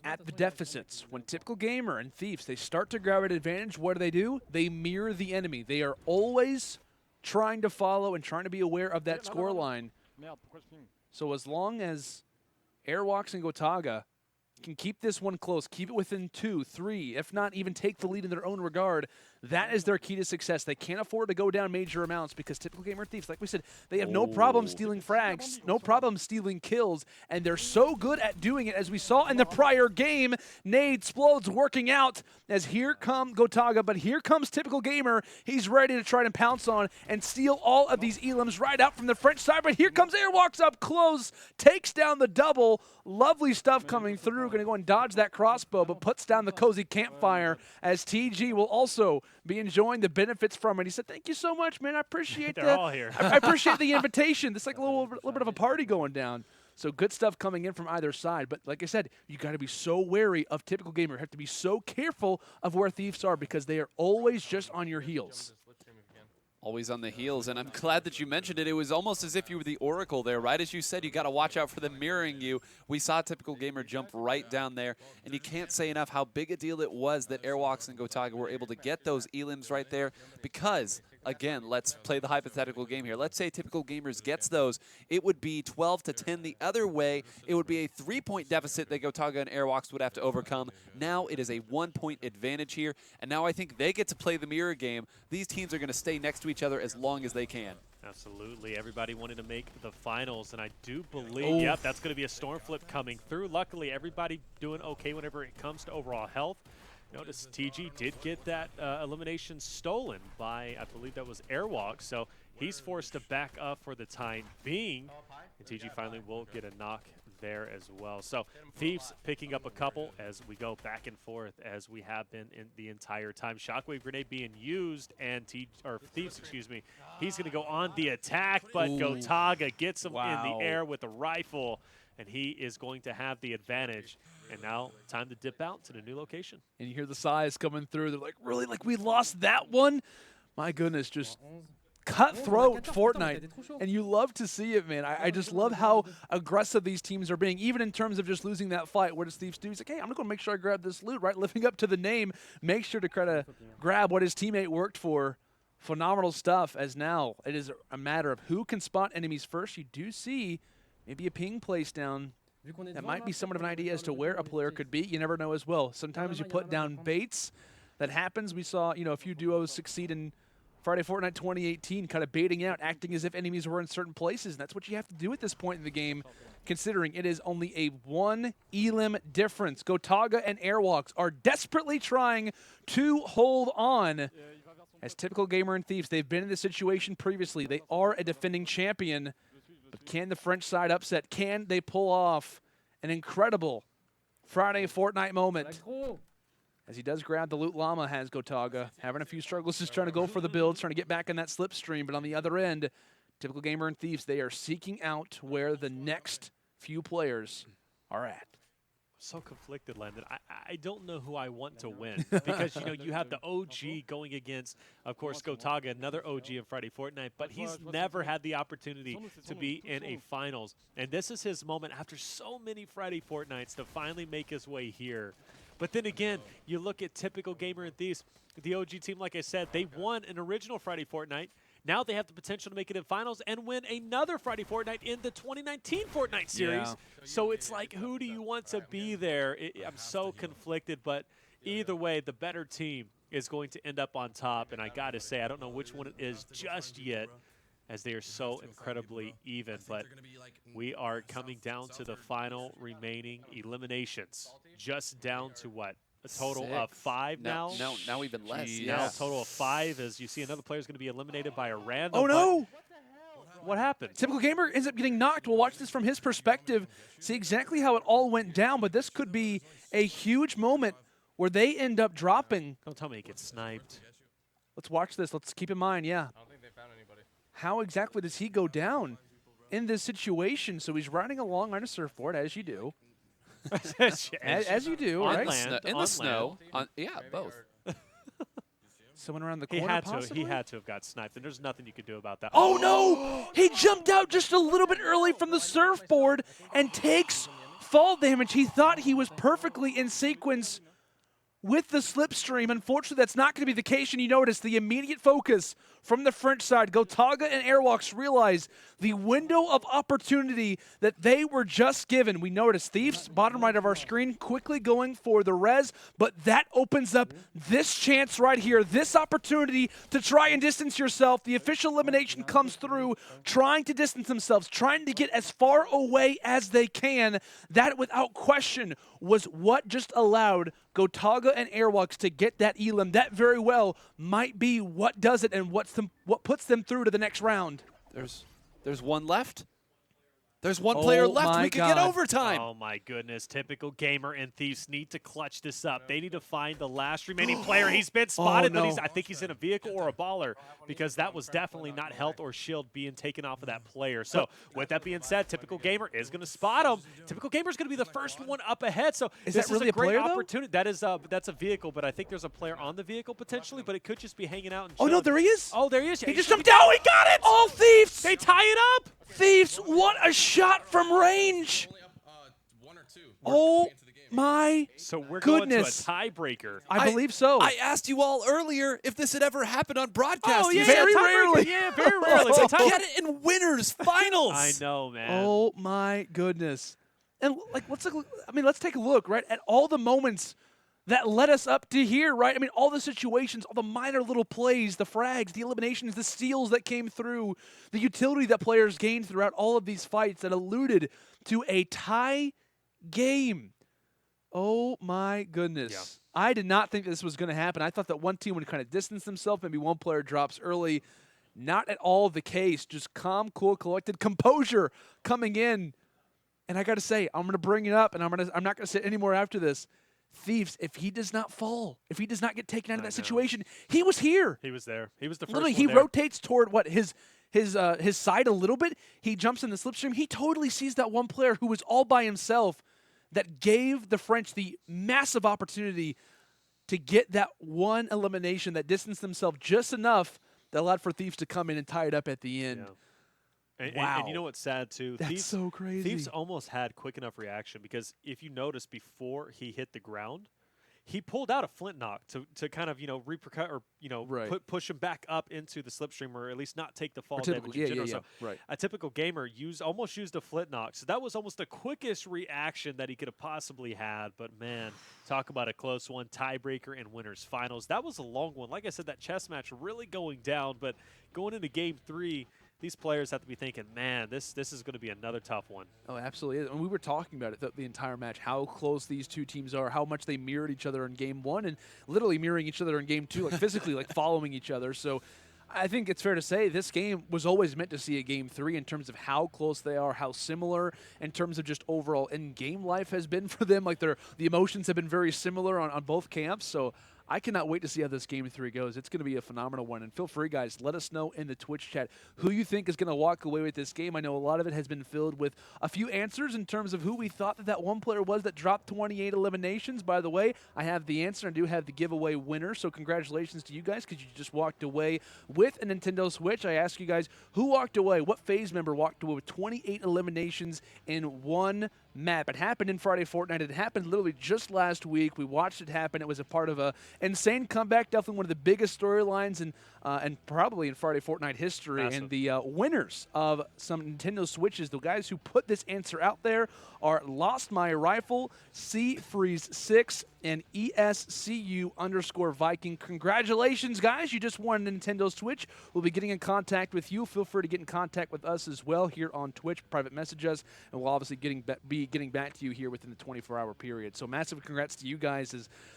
at the deficits. When TypicalGamer and Thieves, they start to grab an advantage, what do? They mirror the enemy. They are always trying to follow and trying to be aware of that score line. So as long as Airwaks and Gotaga can keep this one close, keep it within 2, 3, if not even take the lead in their own regard, that is their key to success. They can't afford to go down major amounts because TypicalGamer Thieves, like we said, they have no problem stealing frags, no problem stealing kills, and they're so good at doing it, as we saw in the prior game. Nade Splodes working out as here come Gotaga, but here comes TypicalGamer. He's ready to try to pounce on and steal all of these elims right out from the French side, but here comes Airwaks up close, takes down the double. Lovely stuff coming through. Going to go and dodge that crossbow, but puts down the cozy campfire as TG will also be enjoying the benefits from it. He said, "Thank you so much, man. I appreciate
They're all here.
I appreciate the invitation. It's like a little bit of a party going down." So good stuff coming in from either side. But like I said, you got to be so wary of TypicalGamer. You have to be so careful of where Thieves are because they are always just on your heels.
Always on the heels, and I'm glad that you mentioned it. It was almost as if you were the Oracle there, right? As you said, you got to watch out for them mirroring you. We saw TypicalGamer jump right down there, and you can't say enough how big a deal it was that Airwaks and Gotaga were able to get those elims right there because, again, let's play the hypothetical game here. Let's say TypicalGamers gets those. It would be 12 to 10 the other way. It would be a 3-point deficit that Gotaga and Airwaks would have to overcome. Now it is a 1-point advantage here, and now I think they get to play the mirror game. These teams are going to stay next to each other as long as they can.
Absolutely. Everybody wanted to make the finals, and I do believe, yep, that's going to be a storm flip coming through. Luckily, everybody doing okay whenever it comes to overall health. Notice TG did get that elimination stolen by, I believe that was Airwalk, so he's forced to back up for the time being, and TG finally will get a knock there as well. So Thieves picking up a couple as we go back and forth as we have been in the entire time. Shockwave Grenade being used, and Thieves, excuse me, he's going to go on the attack, but Gotaga gets him in the air with a rifle, and he is going to have the advantage. And now time to dip out to the new location.
And you hear the sighs coming through. They're like, really? Like, we lost that one? My goodness, just cutthroat Fortnite. And you love to see it, man. I just love how aggressive these teams are being, even in terms of just losing that fight. What does Thieves do? He's like, hey, I'm going to make sure I grab this loot, right? Living up to the name, make sure to try to grab what his teammate worked for. Phenomenal stuff, as now it is a matter of who can spot enemies first. You do see maybe a ping place down. That might be somewhat of an idea as to where a player could be. You never know as well. Sometimes you put down baits. That happens. We saw, a few duos succeed in Friday Fortnite 2018, kind of baiting out, acting as if enemies were in certain places. And that's what you have to do at this point in the game, considering it is only a 1 elim difference. Gotaga and Airwalks are desperately trying to hold on. As TypicalGamer and Thieves, they've been in this situation previously. They are a defending champion. But can the French side upset? Can they pull off an incredible Friday Fortnite moment? As he does grab the loot llama, has Gotaga. Having a few struggles just trying to go for the builds, trying to get back in that slipstream. But on the other end, TypicalGamer and Thieves, they are seeking out where the next few players are at.
So conflicted, Landon. I don't know who I want to win because, you have the OG going against, of course, Gotaga, another OG in Friday Fortnite, but he's never had the opportunity to be in a finals. And this is his moment after so many Friday Fortnites to finally make his way here. But then again, you look at TypicalGamer and Thieves, the OG team, like I said, they won an original Friday Fortnite. Now they have the potential to make it in finals and win another Friday Fortnite in the 2019 Fortnite series.
Yeah.
So it's like, who do you want to be there? I'm so conflicted, but either way, the better team is going to end up on top. And I got to say, I don't know which one it is just yet, as they are so incredibly even. But we are coming down to the final remaining eliminations. Just down to what? A total of 5 now?
Now even less.
Jeez.
Now
Yeah.
a total of 5 as you see another player is going to be eliminated by a random.
Oh, no!
What happened?
TypicalGamer ends up getting knocked. We'll watch this from his perspective, see exactly how it all went down, but this could be a huge moment where they end up dropping.
Don't tell me he gets sniped.
Let's watch this. Let's keep in mind, yeah.
I don't think they found anybody.
How exactly does he go down in this situation? So he's riding along on a surfboard, as you do. As you do,
On
right?
land.
In
on
the snow.
land.
Yeah, both.
Someone around the
He
corner,
had to.
possibly?
He had to have got sniped, and there's nothing you could do about that.
Oh, no! He jumped out just a little bit early from the surfboard and takes fall damage. He thought he was perfectly in sequence with the slipstream. Unfortunately, that's not going to be the case, and you notice the immediate focus from the French side. Gotaga and Airwaks realize the window of opportunity that they were just given. We notice Thieves, bottom right of our screen, quickly going for the res, but that opens up this chance right here, this opportunity to try and distance yourself. The official elimination comes through, trying to distance themselves, trying to get as far away as they can. That, without question, was what just allowed Gotaga and Airwaks to get that elim. That very well might be what does it and what puts them through to the next round.
There's one left. There's one player left.
my
We could get
God.
overtime.
Oh my goodness. TypicalGamer and Thieves need to clutch this up. They need to find the last remaining player. He's been spotted,
no.
but I think he's in a vehicle or a baller, because that was definitely not health or shield being taken off of that player. So with that being said, TypicalGamer is going to spot him. TypicalGamer is going to be the first one up ahead. So
Is
this
that really
is a great
player, though?
opportunity. That is that's a vehicle, but I think there's a player on the vehicle potentially, but it could just be hanging out and
Oh, no,
chilling.
there he is.
Oh, there he is.
He just jumped out. He got it. All Thieves.
They tie it up.
Thieves, what a shot from range.
Only up 1 or 2.
Oh, my
So we're
goodness.
going to a tiebreaker.
I believe so.
I asked you all earlier if this had ever happened on broadcast.
Oh,
You
yeah,
said,
very
tiebreaker.
rarely.
Yeah, very rarely.
to
It's a tiebreaker.
get it in winners finals.
I know, man.
Oh my goodness. And like let's take a look, right, at all the moments that led us up to here, right? I mean, all the situations, all the minor little plays, the frags, the eliminations, the steals that came through, the utility that players gained throughout all of these fights that alluded to a tie game. Oh my goodness.
Yeah.
I did not think this was going to happen. I thought that one team would kind of distance themselves, maybe one player drops early. Not at all the case. Just calm, cool, collected composure coming in. And I got to say, I'm going to bring it up, and I'm not going to say it anymore after this. Thieves, if he does not fall, if he does not get taken out of that situation, he was here.
He was there. He was the first
Literally,
one
he
there.
rotates toward what his side a little bit. He jumps in the slipstream. He totally sees that one player who was all by himself that gave the French the massive opportunity to get that one elimination that distanced themselves just enough that allowed for Thieves to come in and tie it up at the end.
Yeah. And
Wow.
you know what's sad, too?
That's
Thieves,
so crazy.
Thieves almost had quick enough reaction, because if you notice, before he hit the ground, he pulled out a flint knock to kind of, repercut or,
Right.
push him back up into the slipstream, or at least not take the fall
typical-
damage in
yeah,
general.
yeah,
So
yeah. Right.
a TypicalGamer almost used a flint knock. So that was almost the quickest reaction that he could have possibly had. But, man, talk about a close one. Tiebreaker and winners finals. That was a long one. Like I said, that chess match really going down. But going into Game 3, these players have to be thinking, man, this is going to be another tough one.
Oh, absolutely is. And we were talking about it the entire match, how close these two teams are, how much they mirrored each other in Game 1 and literally mirroring each other in Game 2, like physically, like following each other. So I think it's fair to say this game was always meant to see a Game 3 in terms of how close they are, how similar in terms of just overall in-game life has been for them. Like the emotions have been very similar on both camps. So I cannot wait to see how this Game 3 goes. It's going to be a phenomenal one. And feel free, guys, let us know in the Twitch chat who you think is going to walk away with this game. I know a lot of it has been filled with a few answers in terms of who we thought that one player was that dropped 28 eliminations. By the way, I have the answer. I do have the giveaway winner. So congratulations to you guys, because you just walked away with a Nintendo Switch. I ask you guys, who walked away? What phase member walked away with 28 eliminations in one map. It happened in Friday Fortnite. It happened literally just last week. We watched it happen. It was a part of a insane comeback, definitely one of the biggest storylines and probably in Friday Fortnite history.
Massive.
And the winners of some Nintendo Switches, the guys who put this answer out there, are Lost My Rifle, CFreeze6, and ESCU_Viking. Congratulations, guys. You just won a Nintendo Switch. We'll be getting in contact with you. Feel free to get in contact with us as well here on Twitch. Private message us, and we'll obviously be getting back to you here within the 24-hour period. So massive congrats to you guys.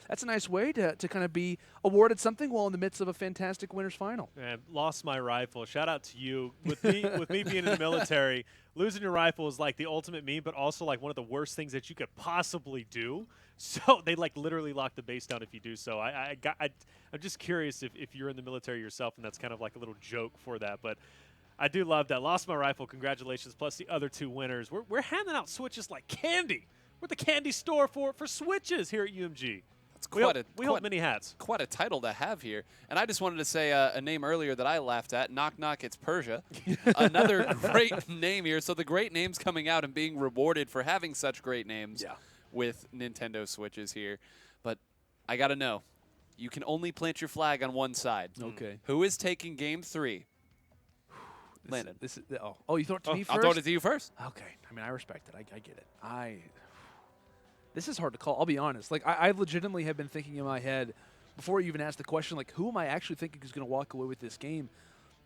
That's a nice way to kind of be awarded something while in the midst of a fantastic winners final.
Man, Lost My Rifle. Shout out to you. With me being in the military, losing your rifle is like the ultimate meme, but also like one of the worst things that you could possibly do. So they like literally lock the base down if you do so. I'm just curious if you're in the military yourself, and that's kind of like a little joke for that. But I do love that. Lost My Rifle. Congratulations. Plus the other two winners. We're handing out Switches like candy. We're the candy store for Switches here at UMG. We hold mini hats.
Quite a title to have here. And I just wanted to say a name earlier that I laughed at. Knock, knock, it's Persia. Another great name here. So the great names coming out and being rewarded for having such great names with Nintendo Switches here. But I got to know, you can only plant your flag on one side.
Okay.
Who is taking game 3? Landon.
Oh, you throw it to me first?
I'll throw it to you first.
Okay. I mean, I respect it. I get it. This is hard to call. I'll be honest. Like, I legitimately have been thinking in my head, before you even asked the question, like, who am I actually thinking is going to walk away with this game?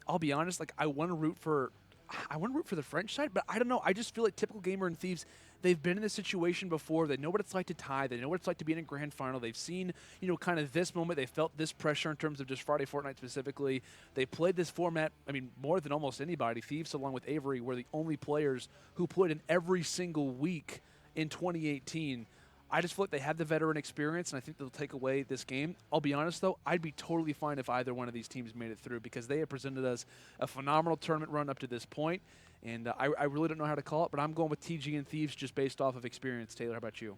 I'll be honest. Like, I want to root for the French side, but I don't know. I just feel like TypicalGamer and Thieves, they've been in this situation before. They know what it's like to tie. They know what it's like to be in a grand final. They've seen, kind of this moment. They felt this pressure in terms of just Friday Fortnite specifically. They played this format, I mean, more than almost anybody. Thieves, along with Avery, were the only players who played in every single week in 2018. I just feel like they have the veteran experience, and I think they'll take away this game. I'll be honest, though, I'd be totally fine if either one of these teams made it through, because they have presented us a phenomenal tournament run up to this point, and I really don't know how to call it, but I'm going with TG and Thieves just based off of experience. Taylor, how about you?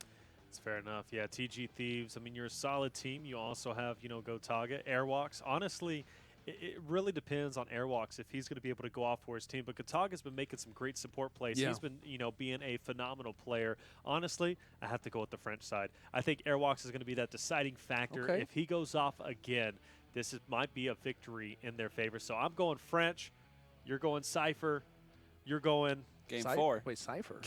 It's fair enough. Yeah, TG Thieves. I mean, you're a solid team. You also have, Gotaga Airwaks. Honestly, it really depends on Airwaks if he's going to be able to go off for his team. But Gotaga's been making some great support plays. Yeah. He's been, being a phenomenal player. Honestly, I have to go with the French side. I think Airwaks is going to be that deciding factor.
Okay.
If he goes off again, might be a victory in their favor. So I'm going French. You're going Sypher. You're going
game 4.
Wait, Sypher?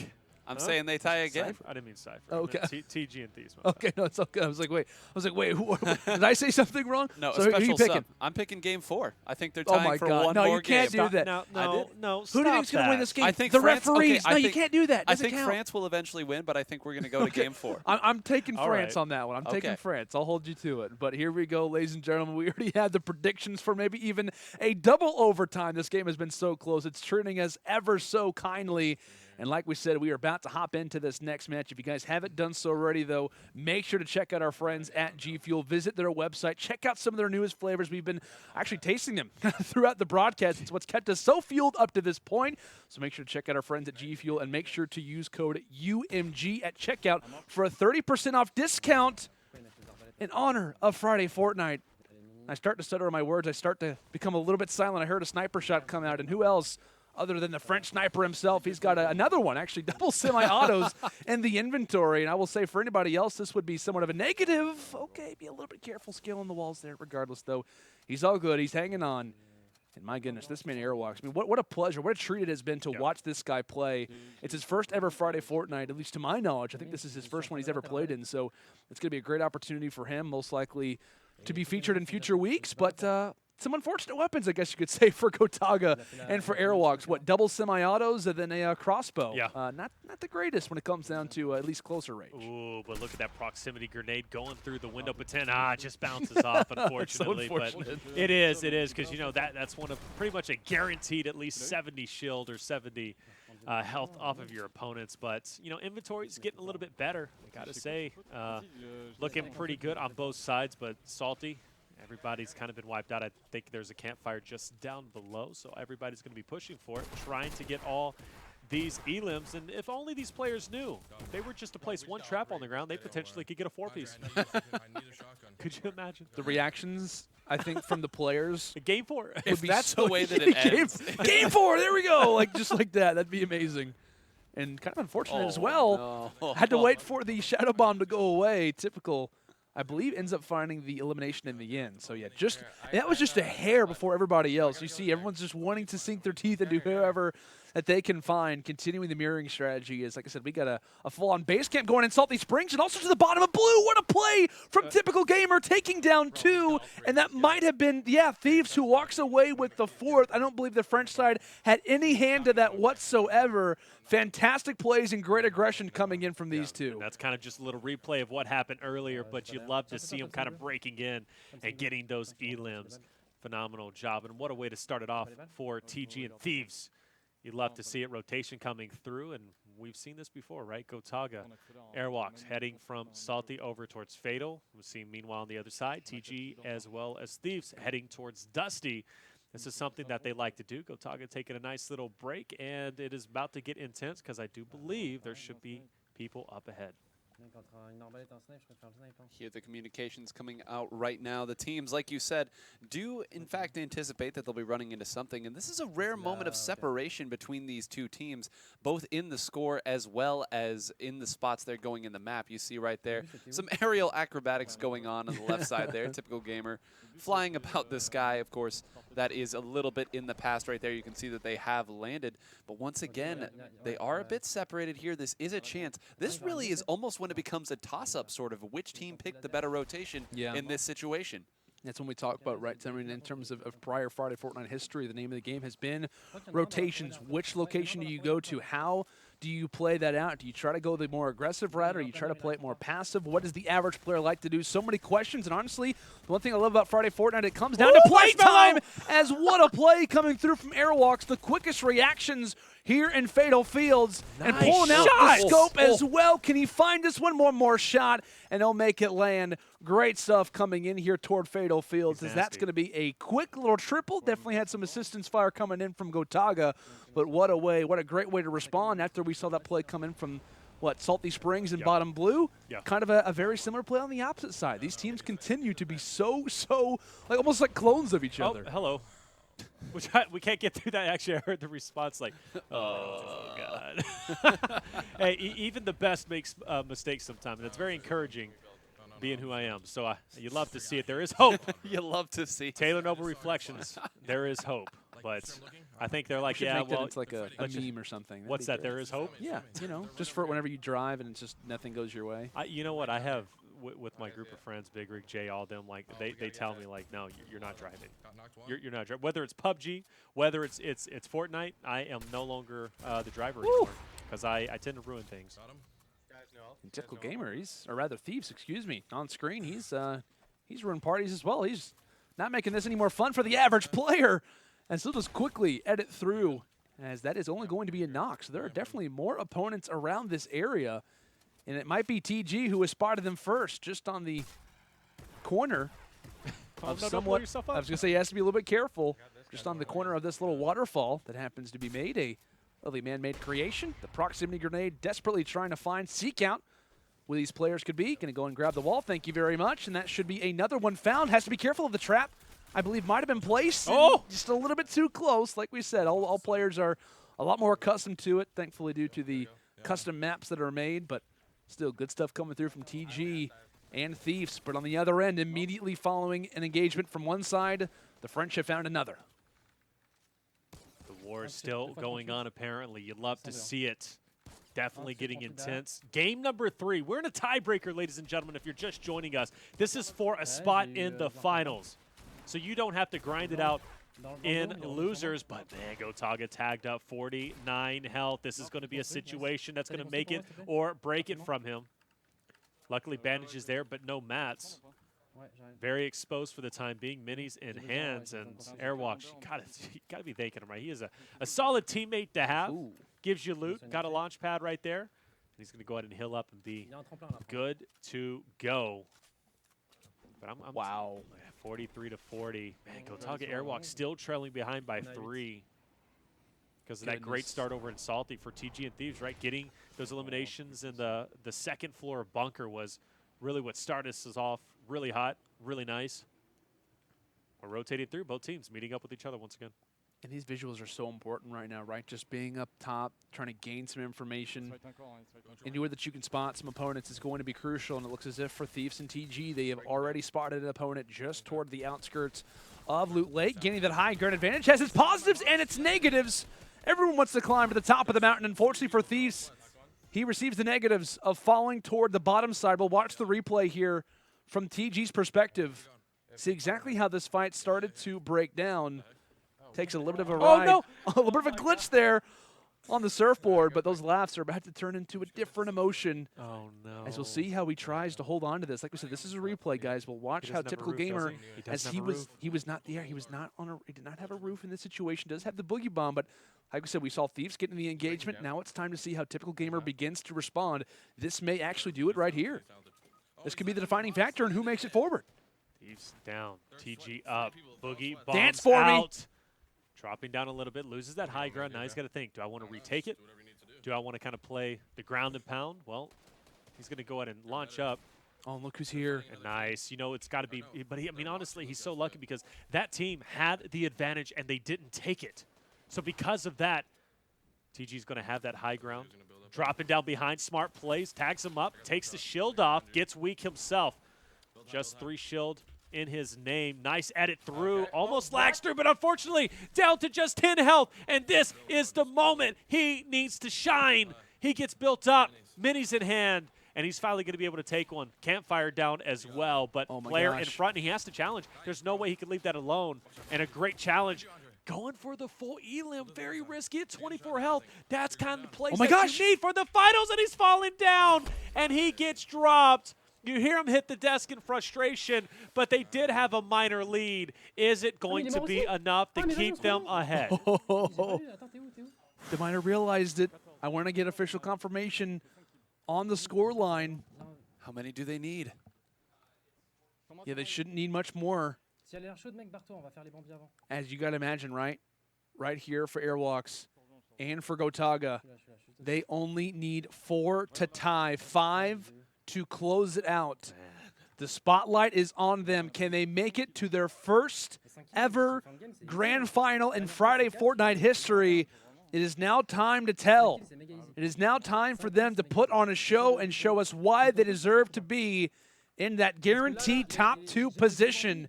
I'm saying they tie again.
Sypher? I didn't mean Sypher.
Okay.
TG and Thieves.
Okay, no, it's okay. I was like, wait. Did I say something wrong?
No,
so
a special
who are you picking?
sub. I'm picking game 4. I think they're tying for one
no,
more
you can't
game.
do that.
No,
Who do you think's going to win this game?
I think
the
France,
referees.
Okay,
you can't do that.
I think France will eventually win, but I think we're going to go to game 4.
I'm taking France
right.
on that one. I'm taking France. I'll hold you to it. But here we go, ladies and gentlemen. We already had the predictions for maybe even a double overtime. This game has been so close. It's treating us ever so kindly. And like we said, we are about to hop into this next match. If you guys haven't done so already, though, make sure to check out our friends at G Fuel. Visit their website. Check out some of their newest flavors. We've been actually tasting them throughout the broadcast. It's what's kept us so fueled up to this point. So make sure to check out our friends at G Fuel, and make sure to use code UMG at checkout for a 30% off discount in honor of Friday Fortnite. I start to stutter on my words. I start to become a little bit silent. I heard a sniper shot come out, and who else other than the French sniper himself? He's got another one, actually, double semi-autos in the inventory. And I will say, for anybody else, this would be somewhat of a negative. Okay, be a little bit careful scaling the walls there. Regardless, though, he's all good. He's hanging on. And my goodness, this man Airwaks. I mean, what a pleasure, what a treat it has been to watch this guy play. It's his first ever Friday Fortnite, at least to my knowledge. I think this is his first one he's ever played in. So it's going to be a great opportunity for him, most likely to be featured in future weeks. But some unfortunate weapons, I guess you could say, for Gotaga and for Airwaks. What, double semi-autos and then a crossbow?
Yeah.
Not the greatest when it comes down to at least closer range.
Ooh, but look at that proximity grenade going through the window. But 10, it just bounces off, unfortunately.
So unfortunate.
But it is, because, that's one of pretty much a guaranteed at least 70 shield or 70 health off of your opponents. But, inventory's getting a little bit better, I got to say. Looking pretty good on both sides, but salty. Everybody's kind of been wiped out. I think there's a campfire just down below, so everybody's going to be pushing for it, trying to get all these elims. And if only these players knew, if they were just to place one trap on the ground, they potentially could get a 4-piece. Could you imagine?
The reactions, I think, from the players.
Game 4.
If that's the way that it ends.
Game 4, there we go. Just like that. That'd be amazing. and kind of unfortunate as well.
No.
Had to wait for the Shadow Bomb to go away. Typical, I believe, ends up finding the elimination in the end. So yeah, that was just a hair before everybody else. You see everyone's just wanting to sink their teeth into whoever that they can find. Continuing the mirroring strategy is, like I said, we got a full-on base camp going in Salty Springs and also to the bottom of blue. What a play from TypicalGamer, taking down 2, and that might have been, Thieves who walks away with the 4th. I don't believe the French side had any hand to that whatsoever. Fantastic plays and great aggression coming in from these two.
That's kind of just a little replay of what happened earlier, but you'd love to see them kind of breaking in and getting those elims. Phenomenal job, and what a way to start it off for TG and Thieves. You'd love to see it, rotation coming through, and we've seen this before, right? Gotaga Airwaks heading from Salty over towards Fatal. We've seen, meanwhile, on the other side, TG as well as Thieves heading towards Dusty. This is something that they like to do. Gotaga taking a nice little break, and it is about to get intense because I do believe there should be people up ahead.
Hear the communications coming out right now. The teams, like you said, do in fact anticipate that they'll be running into something, and this is a rare moment of separation between these two teams, both in the score as well as in the spots they're going in the map. You see right there some aerial acrobatics going on the left side there. TypicalGamer flying about the sky, of course. That is a little bit in the past right there. You can see that they have landed, but once again, they are a bit separated here. This is a chance. This really is almost when it becomes a toss-up, sort of which team picked the better rotation in this situation.
That's when we talk about, right, I mean, in terms of prior Friday Fortnite history, the name of the game has been rotations. Which location do you go to? How do you play that out? Do you try to go the more aggressive route, or you try to play it more passive? What does the average player like to do? So many questions, and honestly, the one thing I love about Friday Fortnite, it comes down to play time, as what a play coming through from Airwaks, the quickest reactions here in Fatal Fields, and pulling out the scope as well. Can he find this one? One more shot, and he'll make it land. Great stuff coming in here toward Fatal Fields, as that's going to be a quick little triple. Definitely had some assistance fire coming in from Gotaga, but what a great way to respond after we saw that play come in from, what, Salty Springs and bottom blue? Kind of a very similar play on the opposite side. These teams continue to be so, like almost like clones of each other.
Hello. We can't get through that. Actually, I heard the response like, oh God. Hey, even the best makes mistakes sometimes, and it's very encouraging being who I am. So you love to see it. There is hope.
You love to see.
Taylor Noble Reflections, there is hope. But I think they're like,
make that into like a meme or something.
What's that? There is hope?
Yeah, you know, just for whenever you drive and it's just nothing goes your way.
You know what? I have with my group of friends, Big Rig, Jay, all them, like they tell me like, no, you're not driving. You're not driving. Whether it's PUBG, whether it's Fortnite, I am no longer the driver anymore because I tend to ruin things.
TypicalGamer, or rather Thieves, excuse me, on screen, he's ruined parties as well. He's not making this any more fun for the average player. And so just quickly edit through, as that is only going to be a knock. So there are definitely more opponents around this area. And it might be TG who has spotted them first, just on the corner of somewhat. I was going to say he has to be a little bit careful. Just on the corner of this little waterfall that happens to be made a lovely man-made creation. The proximity grenade desperately trying to seek out where these players could be. Going to go and grab the wall. Thank you very much. And that should be another one found. Has to be careful of the trap. I believe might have been placed. Just a little bit too close. Like we said, all players are a lot more accustomed to it, thankfully due to the custom maps that are made. But still, good stuff coming through from TG and Thieves. But on the other end, immediately following an engagement from one side, the French have found another.
The war is still going on, apparently. You'd love to see it. Definitely getting intense. Game number 3. We're in a tiebreaker, ladies and gentlemen, if you're just joining us. This is for a spot in the finals. So you don't have to grind it out in losers, but man, Gotaga tagged up 49 health. This is going to be a situation that's going to make it or break it from him. Luckily, bandages there, but no mats. Very exposed for the time being. Minis in hands, and Airwaks, you gotta be thanking him, right? He is a solid teammate to have. Gives you loot. Got a launch pad right there. And he's going to go ahead and heal up and be good to go. But wow. 43-40. Man, Gotaga Airwaks still trailing behind by 3 because of that great start over in Salty for TG and Thieves, right? Getting those eliminations in the second floor of Bunker was really what started us off really hot, really nice. We're rotating through both teams, meeting up with each other once again.
And these visuals are so important right now, right? Just being up top, trying to gain some information. Anywhere that you can spot some opponents is going to be crucial, and it looks as if for Thieves and TG, they have already spotted an opponent just toward the outskirts of Loot Lake, gaining that high ground advantage. Has its positives and its negatives. Everyone wants to climb to the top of the mountain. Unfortunately for Thieves, he receives the negatives of falling toward the bottom side. We'll watch the replay here from TG's perspective. See exactly how this fight started to break down. Takes a little bit of a ride.
Oh, no.
A little bit of a glitch there on the surfboard, but those laughs are about to turn into a different emotion.
Oh, no.
As we'll see how he tries to hold on to this. Like we said, this is a replay, guys. We'll watch how TypicalGamer, as he was not there. He was not on a. He did not have a roof in this situation. Does have the boogie bomb, but like we said, we saw Thieves getting the engagement. Now it's time to see how TypicalGamer begins to respond. This may actually do it right here. This could be the defining factor in who makes it forward.
Thieves down, TG up, boogie bombs
Dance for
out.
me.
Dropping down a little bit, loses that high ground. Now he's got to think, do I want to retake it? Do I want to kind of play the ground and pound? Well, he's going to go ahead and launch up.
Oh, look who's here.
And nice. You know, it's got to be, but I mean, honestly, he's so lucky because that team had the advantage and they didn't take it. So because of that, TG's going to have that high ground. Dropping down behind, smart plays, tags him up, takes the shield off, gets weak himself. Just 3 shield in his name. Nice edit through, almost lags through, but unfortunately down to just 10 health, and this is the moment he needs to shine. He gets built up, minis in hand, and he's finally going to be able to take one. Campfire down as well, but player in front, and he has to challenge. There's no way he could leave that alone, and a great challenge. Going for the full elim, very risky at 24 health. That's kind of the place that you need for the finals, and he's falling down, and he gets dropped. You hear him hit the desk in frustration, but they did have a minor lead. Is it going to be enough to keep them ahead?
The miner realized it. I want to get official confirmation on the score line.
How many do they need?
Yeah, they shouldn't need much more. As you got to imagine, right? Right here for Airwaks and for Gotaga, they only need 4 to tie, 5 to close it out. The spotlight is on them. Can they make it to their first ever grand final in Friday Fortnite history? It is now time to tell. It is now time for them to put on a show and show us why they deserve to be in that guaranteed top 2 position.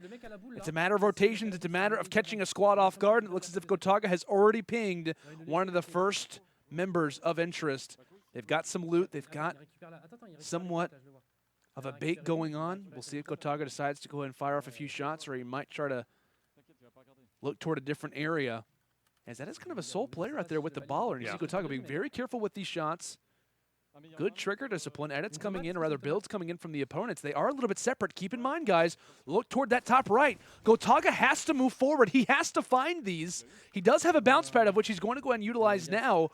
It's a matter of rotations. It's a matter of catching a squad off guard. And it looks as if Gotaga has already pinged one of the first members of interest. They've got some loot. They've got somewhat of a bait going on. We'll see if Gotaga decides to go ahead and fire off a few shots, or he might try to look toward a different area. As that is kind of a sole player out there with the baller. And you see Gotaga being very careful with these shots. Good trigger discipline. Edits coming in, or rather builds coming in from the opponents. They are a little bit separate. Keep in mind, guys, look toward that top right. Gotaga has to move forward. He has to find these. He does have a bounce pad of which he's going to go ahead and utilize now.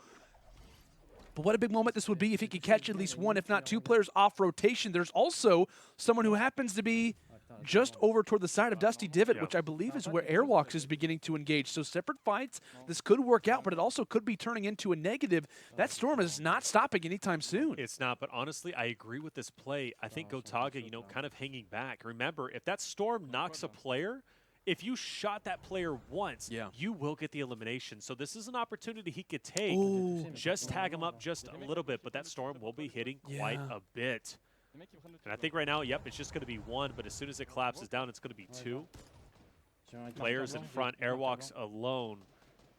But what a big moment this would be if he could catch at least 1, if not 2 players off rotation. There's also someone who happens to be just over toward the side of Dusty Divot, which I believe is where Airwaks is beginning to engage. So separate fights. This could work out, but it also could be turning into a negative. That storm is not stopping anytime soon.
It's not, but honestly, I agree with this play. I think Gotaga, you know, kind of hanging back. Remember, if that storm knocks a player, if you shot that player once, you will get the elimination. So this is an opportunity he could take. Just tag him up just a little bit, but that storm will be hitting quite a bit. And I think right now, it's just going to be 1, but as soon as it collapses down, it's going to be 2. Players in front, Airwaks alone,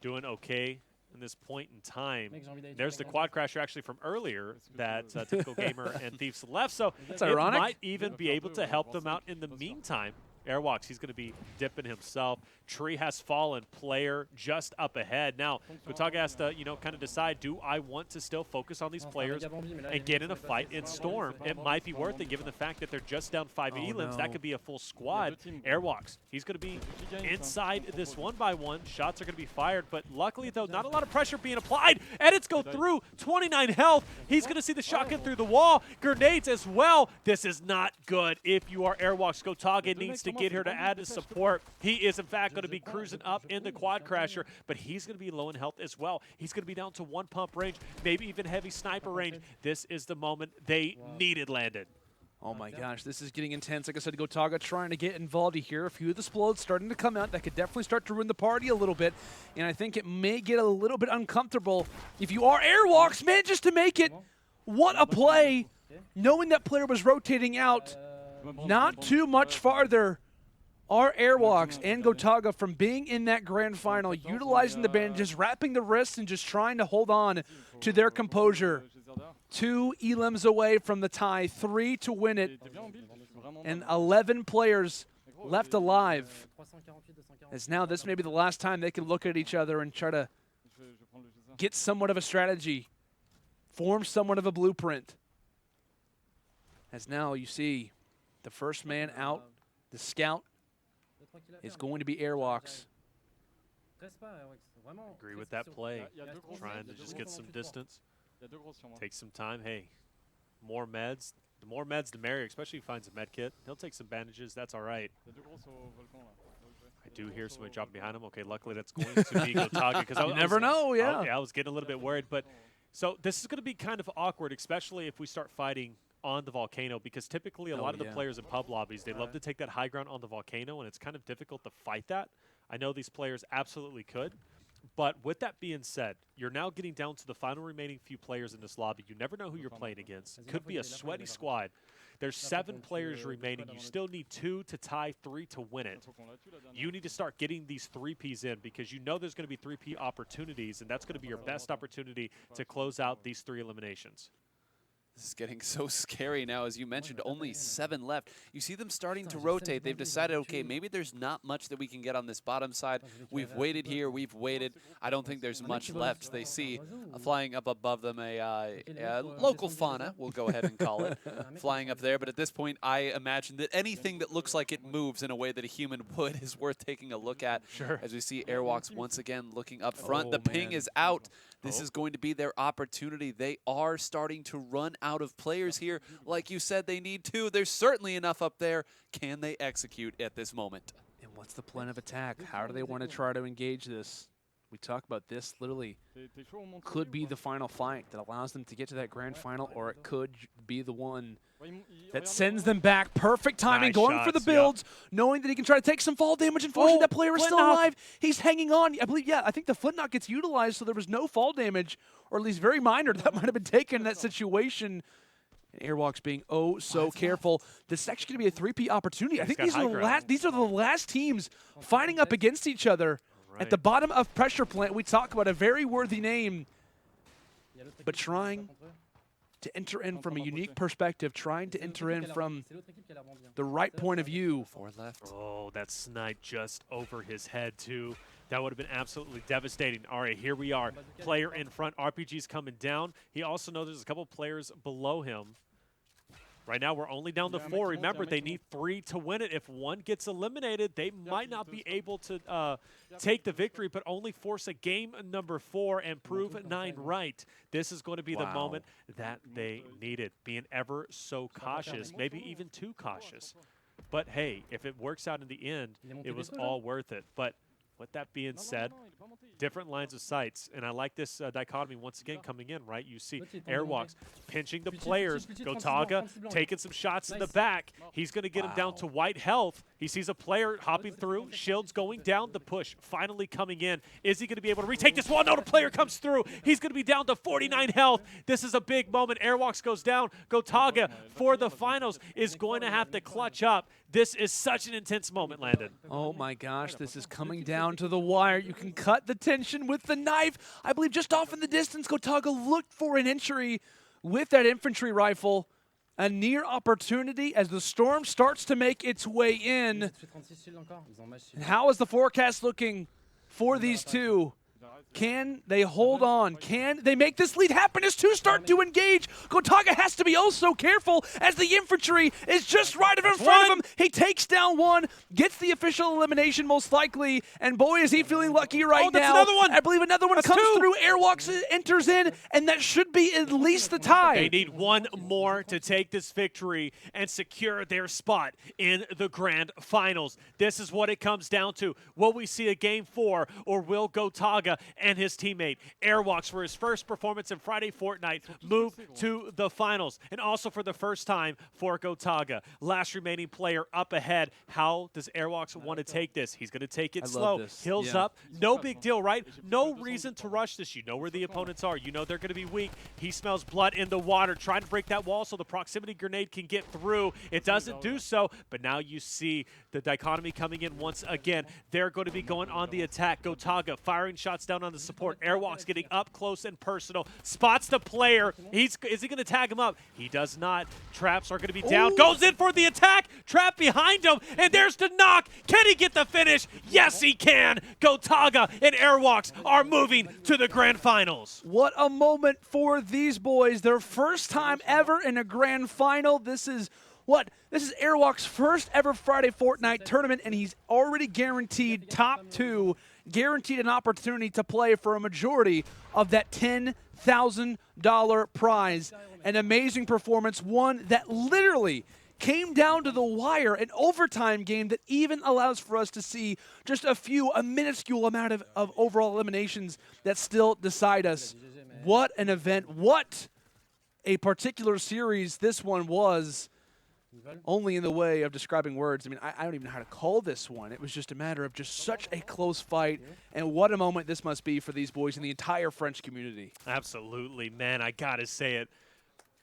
doing okay in this point in time. There's the quad crasher actually from earlier that TypicalGamer and Thieves left, so
that's
it
ironic.
might even be able to help them out in the meantime. Airwaks, he's going to be dipping himself. Tree has fallen, player just up ahead. Now, Gotaga has to, you know, kind of decide, do I want to still focus on these players and get in a fight in Storm? It might be worth it given the fact that they're just down 5 elims. That could be a full squad. Airwaks, he's going to be inside this 1-by-1. Shots are going to be fired, but luckily, though, not a lot of pressure being applied. Edits go through, 29 health. He's going to see the shotgun through the wall. Grenades as well. This is not good if you are Airwaks. Gotaga needs to get here to add his support. He is, in fact, going to be cruising up in the quad crasher, but he's going to be low in health as well. He's going to be down to 1 pump range, maybe even heavy sniper range. This is the moment they needed landed.
Oh my gosh, this is getting intense. Like I said, Gotaga trying to get involved here. A few of the explodes starting to come out. That could definitely start to ruin the party a little bit. And I think it may get a little bit uncomfortable. If you are Airwaks, manages to make it. What a play. Knowing that player was rotating out not too much farther. Our Airwaks and Gotaga from being in that grand final, utilizing the bandages, wrapping the wrists, and just trying to hold on to their composure. 2 elims away from the tie, 3 to win it, and 11 players left alive. As now this may be the last time they can look at each other and try to get somewhat of a strategy, form somewhat of a blueprint. As now you see the first man out, the scout, is going to be Airwaks.
Agree with that play. Trying to just get some distance. Take some time. Hey, more meds. The more meds, the merrier, especially if he finds a med kit. He'll take some bandages. That's all right. I do hear somebody dropping behind him. Okay, luckily that's going to be Gotaga. Because I
never know, yeah.
I was getting a little bit worried. But so this is going to be kind of awkward, especially if we start fighting on the volcano, because typically a lot of the players in pub lobbies, they love to take that high ground on the volcano, and it's kind of difficult to fight that. I know these players absolutely could. But with that being said, you're now getting down to the final remaining few players in this lobby. You never know who you're playing against. It could be a sweaty squad. There's 7 players remaining. You still need 2 to tie, 3 to win it. You need to start getting these 3Ps in, because you know there's going to be 3P opportunities, and that's going to be your best opportunity to close out these 3 eliminations.
This is getting so scary now. As you mentioned, only 7 left. You see them starting to rotate. They've decided, okay, maybe there's not much that we can get on this bottom side. We've waited here. We've waited. I don't think there's much left. They see flying up above them a local fauna, we'll go ahead and call it, flying up there. But at this point, I imagine that anything that looks like it moves in a way that a human would is worth taking a look at.
Sure.
As we see Airwaks once again looking up front. The ping is out. This is going to be their opportunity. They are starting to run out of players here. Like you said, they need 2. There's certainly enough up there. Can they execute at this moment?
And what's the plan of attack? How do they want to try to engage this? We talk about this literally could be the final fight that allows them to get to that grand final, or it could be the one that sends them back. Perfect timing,
Nice
going
shots,
for the builds, knowing that he can try to take some fall damage. Unfortunately, that player is still alive. He's hanging on. I believe, I think the flint knock gets utilized, so there was no fall damage, or at least very minor, that might have been taken in that situation. And Airwaks being so careful. This is actually going to be a 3P opportunity. I think these are the last teams fighting up against each other. At the bottom of Pressure Plant, we talk about a very worthy name, but trying to enter in from a unique perspective, trying to enter in from the right point of view.
4 left.
Oh, that snipe just over his head, too. That would have been absolutely devastating. All right, here we are. Player in front. RPG's coming down. He also knows there's a couple players below him. Right now, we're only down to 4. Remember, they need 3 to win it. If 1 gets eliminated, they might not be able to take the victory, but only force a game number 4 and prove 9 right. This is going to be the moment that they needed, being ever so cautious, maybe even too cautious. But, hey, if it works out in the end, it was all worth it. But with that being said, different lines of sights, and I like this dichotomy once again coming in, right? You see Airwaks pinching the players, Gotaga taking some shots in the back. He's going to get him down to white health. He sees a player hopping through, shields going down, the push finally coming in. Is he going to be able to retake this one? No, the player comes through. He's going to be down to 49 health. This is a big moment. Airwaks goes down. Gotaga, for the finals, is going to have to clutch up. This is such an intense moment, Landon.
Oh my gosh, this is coming down to the wire. You can cut the tension with the knife. I believe just off in the distance, Gotaga looked for an entry with that infantry rifle. A near opportunity as the storm starts to make its way in. And how is the forecast looking for these two? Can they hold on? Can they make this lead happen as 2 start to engage? Gotaga has to be so careful as the infantry is just right in front of him. He takes down 1, gets the official elimination most likely, and boy, is he feeling lucky right now.
Another one.
I believe another one comes through. Airwaks enters in, and that should be at least the tie.
They need 1 more to take this victory and secure their spot in the grand finals. This is what it comes down to. Will we see a game 4, or will Gotaga and his teammate Airwaks for his first performance in Friday Fortnite move to the finals. And also for the first time for Gotaga. Last remaining player up ahead. How does Airwaks want to take this? He's going to take it slow. Hills up. No big deal, right? No reason to rush this. You know where the opponents are. You know they're going to be weak. He smells blood in the water, trying to break that wall so the proximity grenade can get through. It doesn't do so, but now you see the dichotomy coming in once again. They're going to be going on the attack. Gotaga firing shots down on the support. Airwaks getting up close and personal. Spots the player. Is he going to tag him up? He does not. Traps are going to be down. Ooh. Goes in for the attack. Trap behind him, and there's the knock. Can he get the finish? Yes, he can. Gotaga and Airwaks are moving to the grand finals.
What a moment for these boys. Their first time ever in a grand final. This is Airwaks' first ever Friday Fortnite tournament, and he's already guaranteed top 2, guaranteed an opportunity to play for a majority of that $10,000 prize. An amazing performance, one that literally came down to the wire, an overtime game that even allows for us to see just a minuscule amount of overall eliminations that still decide us. What an event. What a particular series this one was. Only in the way of describing words. I mean, I don't even know how to call this one. It was just a matter of just such a close fight, and what a moment this must be for these boys and the entire French community.
Absolutely, man. I gotta say it.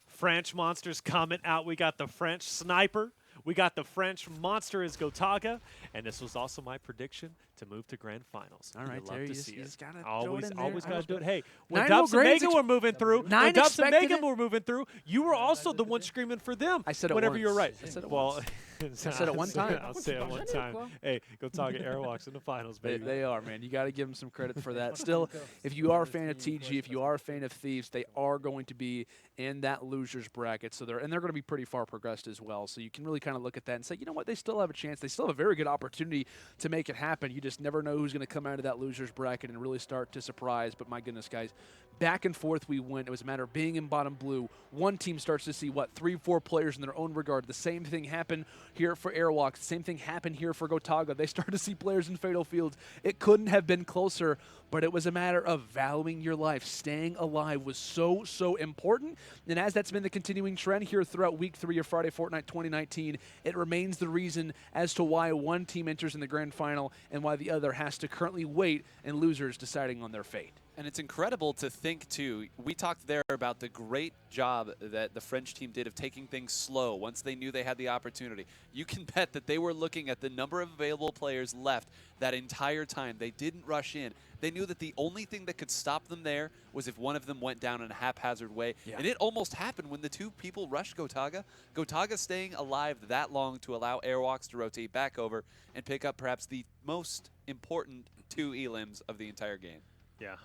French monsters coming out. We got the French sniper. We got the French monster as Gotaga, and this was also my prediction to move to grand finals.
All right,
there
you just gotta
always gotta do it. Hey,
when
when Dubs and Megga were moving through, were moving through, you were also the one screaming for them.
I said it
whenever
once.
you were right.
I said it
well,
once. I said it one time.
I'll say it one time. Hey, Gotaga Airwaks in the finals, baby.
They are, man. You got to give them some credit for that. Still, if you are a fan of TG, if you are a fan of Thieves, they are going to be in that losers bracket. So they're going to be pretty far progressed as well. So you can really kind of look at that and say, you know what, they still have a chance. They still have a very good opportunity to make it happen. You just never know who's going to come out of that losers bracket and really start to surprise. But my goodness, guys, back and forth we went. It was a matter of being in bottom blue. One team starts to see, 3-4 players in their own regard. The same thing happened here for Airwaks. The same thing happened here for Gotaga. They started to see players in Fatal Fields. It couldn't have been closer, but it was a matter of valuing your life. Staying alive was so, so important. And as that's been the continuing trend here throughout Week 3 of Friday Fortnite 2019, it remains the reason as to why one team enters in the grand final and why the other has to currently wait and losers deciding on their fate.
And it's incredible to think, too, we talked there about the great job that the French team did of taking things slow once they knew they had the opportunity. You can bet that they were looking at the number of available players left that entire time. They didn't rush in. They knew that the only thing that could stop them there was if one of them went down in a haphazard way. Yeah. And it almost happened when the two people rushed Gotaga. Gotaga staying alive that long to allow Airwaks to rotate back over and pick up perhaps the most important 2 elims of the entire game.
Yeah.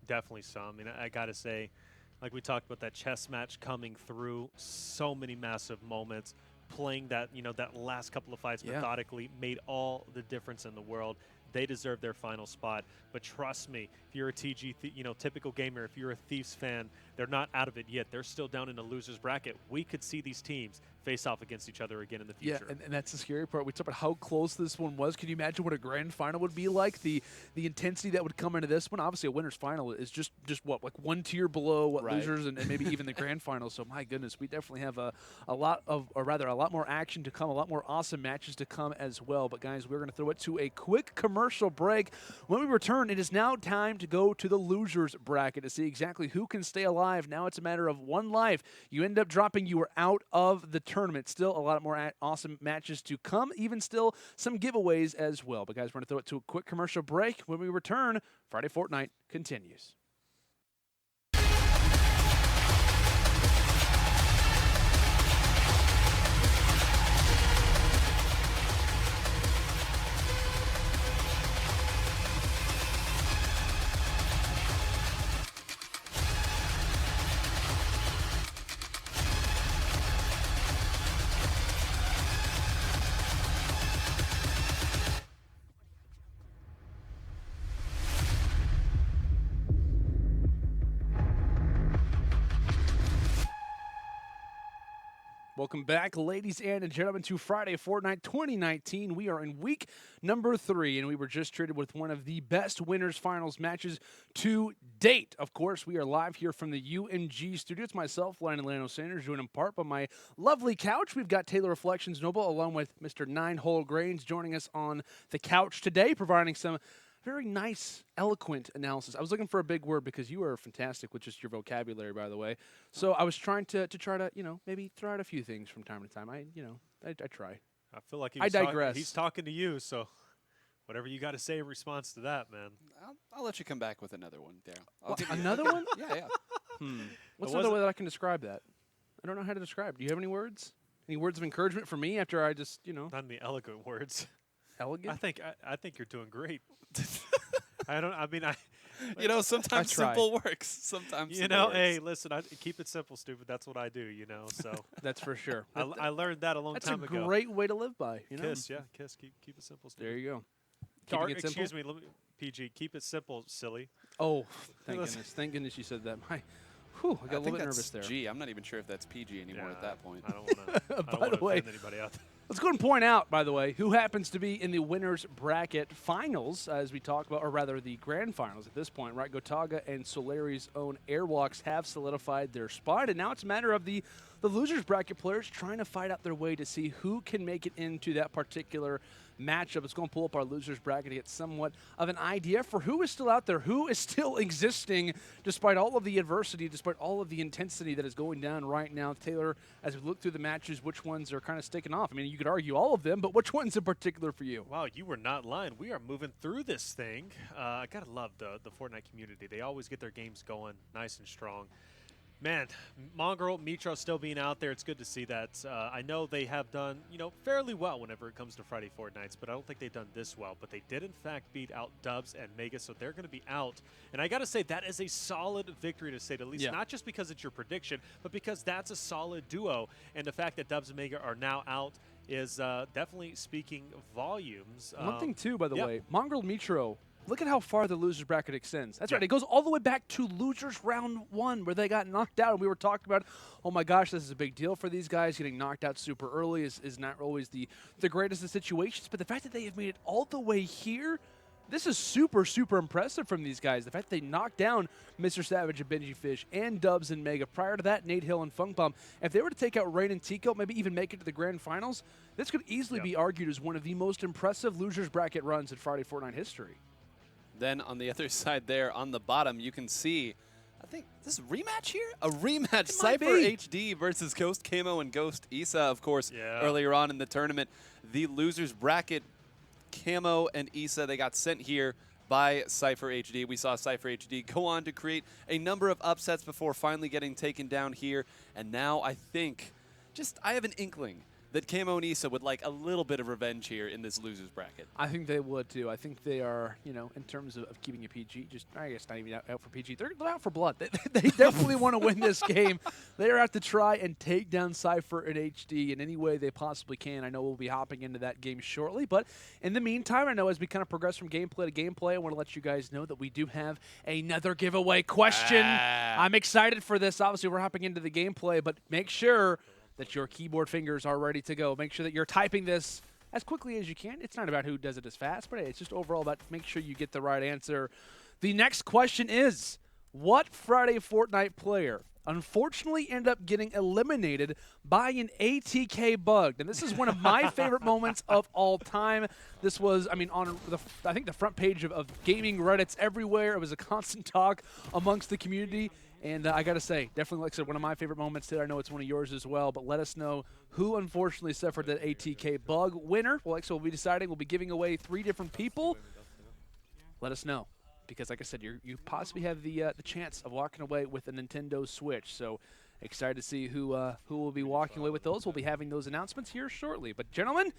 Definitely so. I mean, I got to say, like we talked about that chess match coming through, so many massive moments, playing that, that last couple of fights methodically made all the difference in the world. They deserve their final spot. But trust me, if you're a TG, typical gamer, if you're a Thieves fan, they're not out of it yet. They're still down in the losers bracket. We could see these teams face off against each other again in the future.
Yeah, and that's the scary part. We talked about how close this one was. Can you imagine what a grand final would be like? The intensity that would come into this one. Obviously, a winner's final is just what, like one tier below what losers and maybe even the grand final. So my goodness, we definitely have a lot more action to come, a lot more awesome matches to come as well. But guys, we're going to throw it to a quick commercial break. When we return, it is now time to go to the losers bracket to see exactly who can stay alive. Now it's a matter of one life. You end up dropping, you are out of the tournament. Still a lot more awesome matches to come, even still some giveaways as well. But guys, we're going to throw it to a quick commercial break. When we return, Friday Fortnite continues. Welcome back, ladies and gentlemen, to Friday Fortnite 2019. We are in week number 3, and we were just treated with one of the best winners finals matches to date. Of course, we are live here from the UMG studio. It's myself, Landon Sanders, joined in part by my lovely couch. We've got Taylor Reflections Noble along with Mr. Nine Hole Grains joining us on the couch today, providing some very nice, eloquent analysis. I was looking for a big word because you are fantastic with just your vocabulary, by the way. So I was trying to try to, maybe throw out a few things from time to time. I try.
I feel like
I digress.
He's talking to you, so whatever you got to say in response to that, man.
I'll let you come back with another one, Daryl.
Well, another one?
Yeah.
What's another way that I can describe that? I don't know how to describe. Do you have any words? Any words of encouragement for me after I just,
Not any eloquent words.
Elegant?
I think you're doing great.
Sometimes simple works. Sometimes simple works.
Hey, listen, keep it simple, stupid. That's what I do, so.
That's for sure.
I learned that a long time ago.
That's a great way to live by,
Kiss. Keep it simple, stupid.
There you go.
Excuse me, PG, keep it simple, silly.
Oh, thank goodness. Thank goodness you said that. I got a little bit nervous there.
G. I'm not even sure if that's PG anymore at that point.
I don't want to offend anybody out there.
Let's go ahead and point out, by the way, who happens to be in the winners bracket finals, as we talk about, or rather the grand finals at this point, right? Gotaga and Solari's own Airwaks have solidified their spot, and now it's a matter of the losers bracket players trying to fight out their way to see who can make it into that particular matchup. Let's go and pull up our losers bracket to get somewhat of an idea for who is still out there, who is still existing despite all of the adversity, despite all of the intensity that is going down right now. Taylor, as we look through the matches, which ones are kind of sticking off? I mean, you could argue all of them, but which ones in particular for you?
Wow, you were not lying. We are moving through this thing. I got to love the Fortnite community. They always get their games going nice and strong. Man, Mongraal, Mitro still being out there. It's good to see that. I know they have done, fairly well whenever it comes to Friday Fortnites, but I don't think they've done this well. But they did, in fact, beat out Dubs and Megga, so they're going to be out. And I got to say, that is a solid victory, to say the least.
Yeah.
Not just because it's your prediction, but because that's a solid duo. And the fact that Dubs and Megga are now out is definitely speaking volumes.
One thing, too, by the way, Mongraal Mitro, look at how far the losers bracket extends. That's right. It goes all the way back to losers round 1 where they got knocked out. And we were talking about, oh, my gosh, this is a big deal for these guys. Getting knocked out super early is not always the greatest of situations. But the fact that they have made it all the way here, this is super, super impressive from these guys. The fact that they knocked down MrSavage Benjyfishy and Dubs and Megga. Prior to that, Nate Hill and FunkBomb. If they were to take out Rain and Teeqo, maybe even make it to the grand finals, this could easily be argued as one of the most impressive losers bracket runs in Friday Fortnite history.
Then on the other side there, on the bottom, you can see, I think, this is a rematch here? A rematch, Sypher HD versus Ghost Kamo and Ghost Issa, of course, earlier on in the tournament. The losers bracket, Kamo and Issa, they got sent here by Sypher HD. We saw Sypher HD go on to create a number of upsets before finally getting taken down here. And now I think, I have an inkling that Kamo and Issa would like a little bit of revenge here in this losers bracket.
I think they would, too. I think they are, in terms of keeping a PG, I guess not even out for PG. They're out for blood. They definitely want to win this game. They are out to try and take down Sypher and HD in any way they possibly can. I know we'll be hopping into that game shortly, but in the meantime, I know as we kind of progress from gameplay to gameplay, I want to let you guys know that we do have another giveaway question. I'm excited for this. Obviously, we're hopping into the gameplay, but make sure that your keyboard fingers are ready to go. Make sure that you're typing this as quickly as you can. It's not about who does it as fast, but hey, it's just overall about make sure you get the right answer. The next question is, what Friday Fortnite player unfortunately ended up getting eliminated by an ATK bug? And this is one of my favorite moments of all time. This was, on I think the front page of gaming Reddits everywhere. It was a constant talk amongst the community. And I got to say, definitely, like I said, one of my favorite moments today. I know it's one of yours as well, but let us know who unfortunately suffered that ATK bug. Winner, we'll be deciding. We'll be giving away 3 different people. Let us know, because like I said, you possibly have the chance of walking away with a Nintendo Switch. So excited to see who will be walking away with those. We'll be having those announcements here shortly. But gentlemen,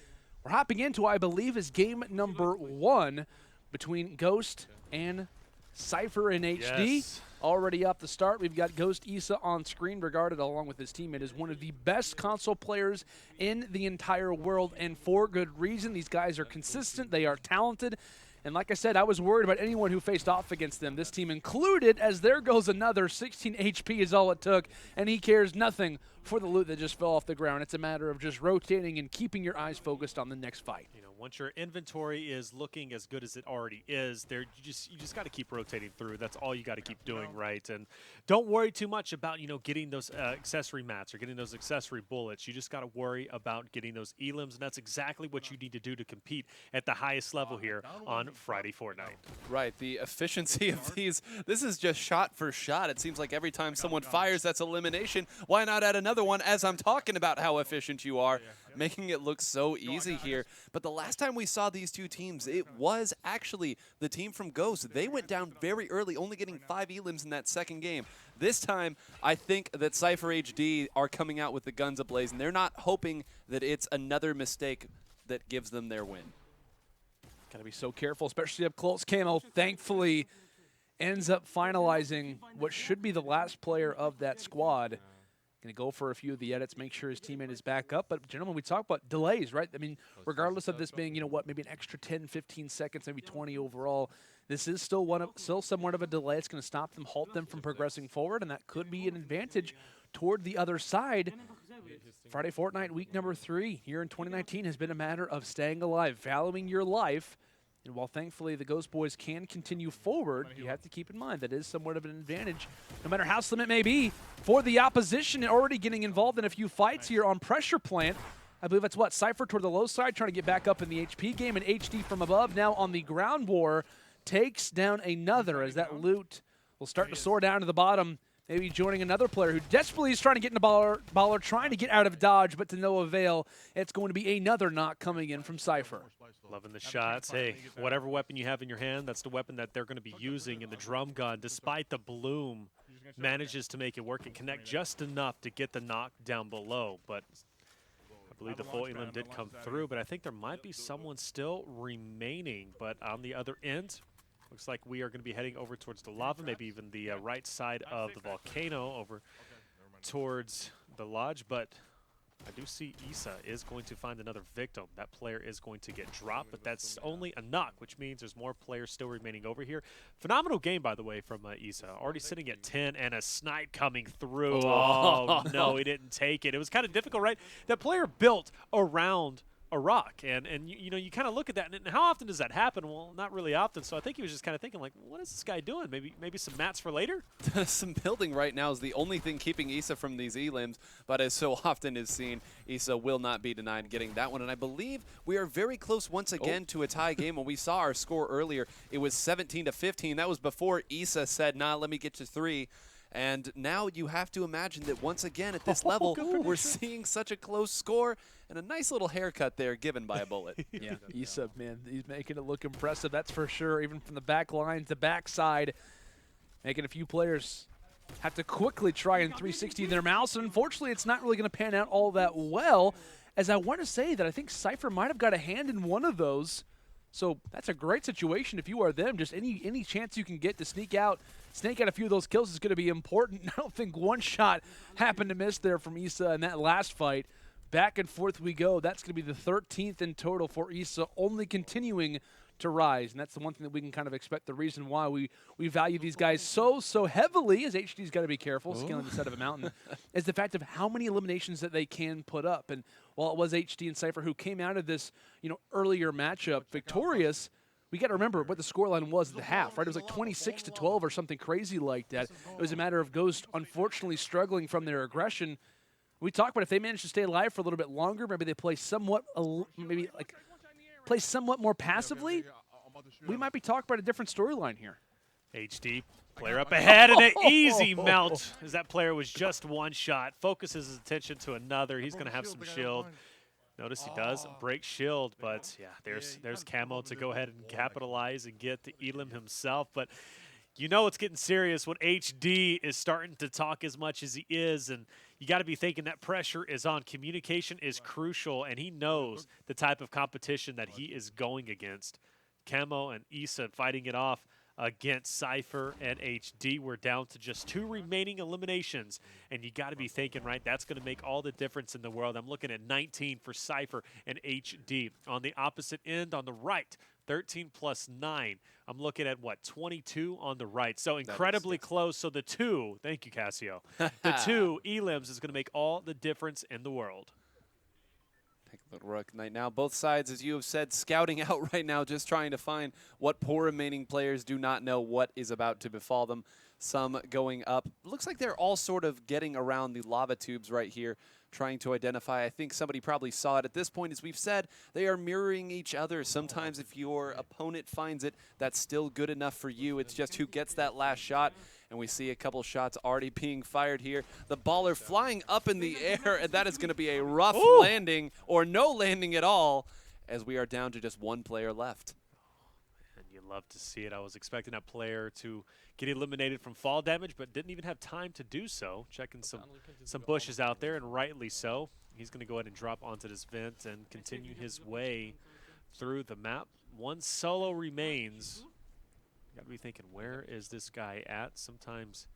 we're hopping into, I believe, is game number 1 between Ghost and Sypher and HD.
Yes.
Already up the start, we've got Ghost Issa on screen, regarded along with his teammate as one of the best console players in the entire world, and for good reason. These guys are consistent, they are talented, And like I said, I was worried about anyone who faced off against them, this team included, as there goes another. 16 HP is all it took, and he cares nothing for the loot that just fell off the ground. It's a matter of just rotating and keeping your eyes focused on the next fight.
You know, once your inventory is looking as good as it already is, you just got to keep rotating through. That's all you got to keep doing, right? And don't worry too much about, you know, getting those accessory mats or getting those accessory bullets. You just got to worry about getting those elims, and that's exactly what you need to do to compete at the highest level here on Friday Fortnite.
Right, the efficiency of these, this is just shot for shot. It seems like every time someone fires, that's elimination. Why not add another one as I'm talking about how efficient you are, making it look so easy here. But the last time we saw these two teams, it was actually the team from Ghost. They went down very early, only getting 5 elims in that second game. This time, I think that Sypher HD are coming out with the guns ablaze, and they're not hoping that it's another mistake that gives them their win.
Got to be so careful, especially up close. Kamo, thankfully, ends up finalizing what should be the last player of that squad. Going to go for a few of the edits, make sure his teammate is back up. But, gentlemen, we talk about delays, right? I mean, regardless of this being, you know what, maybe an extra 10, 15 seconds, maybe 20 overall, this is still somewhat of a delay. It's going to stop them, halt them from progressing forward, and that could be an advantage toward the other side. Friday Fortnite week number 3 here in 2019 has been a matter of staying alive, valuing your life. And while thankfully the Ghost Boys can continue forward, you have to keep in mind that is somewhat of an advantage, no matter how slim it may be, for the opposition already getting involved in a few fights here on Pressure Plant. I believe that's what, Sypher toward the low side, trying to get back up in the HP game, and HD from above now on the ground war takes down another as that loot will start to soar down to the bottom. Maybe joining another player who desperately is trying to get in a baller, trying to get out of dodge, but to no avail. It's going to be another knock coming in from Sypher.
Loving the shots. Hey, whatever weapon you have in your hand, that's the weapon that they're going to be using. And the drum gun, despite the bloom, manages to make it work and connect just enough to get the knock down below. But I believe the full elim did come through, but I think there might be someone still remaining. But on the other end, looks like we are going to be heading over towards the lava, maybe even the right side of the volcano over towards the lodge. But I do see Issa is going to find another victim. That player is going to get dropped, but that's only a knock, which means there's more players still remaining over here. Phenomenal game, by the way, from Issa. Already sitting at 10 and a snipe coming through. Oh, no, he didn't take it. It was kind of difficult, right? That player built around a rock, and you know, you kind of look at that, and how often does that happen? Well, not really often. So I think he was just kind of thinking, like, what is this guy doing? Maybe some mats for later.
Some building right now is the only thing keeping Issa from these elims, but as so often is seen, Issa will not be denied getting that one. And I believe we are very close once again to a tie game. When we saw our score earlier, it was 17-15. That was before Issa said, "Nah, let me get to 3." And now you have to imagine that once again at this level, we're seeing such a close score and a nice little haircut there given by a bullet.
Yeah, Issa, man, he's making it look impressive, that's for sure. Even from the back line to backside, making a few players have to quickly try and 360 their mouse. And unfortunately, it's not really going to pan out all that well, as I want to say that I think Sypher might have got a hand in one of those. So that's a great situation if you are them. Just any chance you can get to snake out a few of those kills is going to be important. I don't think one shot happened to miss there from Issa in that last fight. Back and forth we go. That's going to be the 13th in total for Issa, only continuing to rise. And that's the one thing that we can kind of expect. The reason why we value these guys so heavily, as HD's got to be careful, scaling the side of a mountain, is the fact of how many eliminations that they can put up. And while it was HD and Sypher who came out of this, you know, earlier matchup victorious, we got to remember what the scoreline was at the half, right? It was like 26-12 or something crazy like that. It was a matter of Ghost unfortunately struggling from their aggression. We talked about if they manage to stay alive for a little bit longer, maybe they play somewhat, play somewhat more passively, we might be talking about a different storyline here.
HD, player up ahead, and an easy mount as that player was just one shot. Focuses his attention to another. He's going to have some shield. Notice he does break shield, but yeah, there's Kamo to go ahead and capitalize and get the elim himself. But you know it's getting serious when HD is starting to talk as much as he is, and you got to be thinking that pressure is on. Communication is crucial, and he knows the type of competition that he is going against. Kamo and Issa fighting it off against Sypher and HD. We're down to just 2 remaining eliminations, and you got to be thinking, right, that's going to make all the difference in the world. I'm looking at 19 for Sypher and HD. On the opposite end, on the right, 13 plus 9. I'm looking at, what, 22 on the right. So incredibly close. So the 2, thank you, Cassio, the 2 elims is going to make all the difference in the world.
Take a look right now. Both sides, as you have said, scouting out right now, just trying to find what poor remaining players do not know what is about to befall them. Some going up. Looks like they're all sort of getting around the lava tubes right here, trying to identify. I think somebody probably saw it. At this point, as we've said, they are mirroring each other. Sometimes if your opponent finds it, that's still good enough for you. It's just who gets that last shot. And we see a couple shots already being fired here. The baller flying up in the air, and that is going to be a rough landing or no landing at all, as we are down to just 1 player left.
And you love to see it. I was expecting that player to get eliminated from fall damage, but didn't even have time to do so. Checking some bushes out there, and rightly so. He's going to go ahead and drop onto this vent and continue his way through the map. 1 solo remains. Got to be thinking, where is this guy at? Sometimes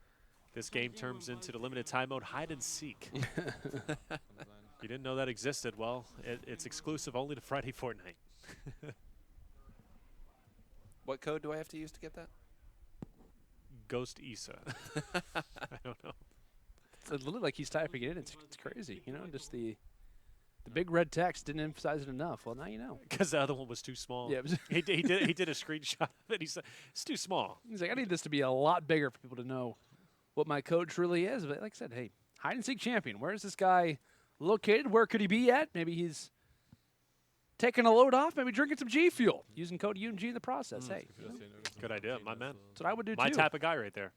this game turns into the limited time mode hide and seek. You didn't know that existed. Well, it's exclusive only to Friday Fortnite.
What code do I have to use to get that?
Ghost Issa. I don't know.
It's literally like he's typing it in. It's crazy, you know, just the big red text didn't emphasize it enough. Well, now you know.
Because the other one was too small.
Yeah,
he did a screenshot of it. He said, it's too small.
He's like, I need this to be a lot bigger for people to know what my code truly is. But like I said, hey, hide and seek champion. Where is this guy located? Where could he be at? Maybe he's taking a load off, maybe drinking some G Fuel, using code UMG in the process. Hey,
good idea, my man.
That's what I would do
my
too.
My type of guy right there.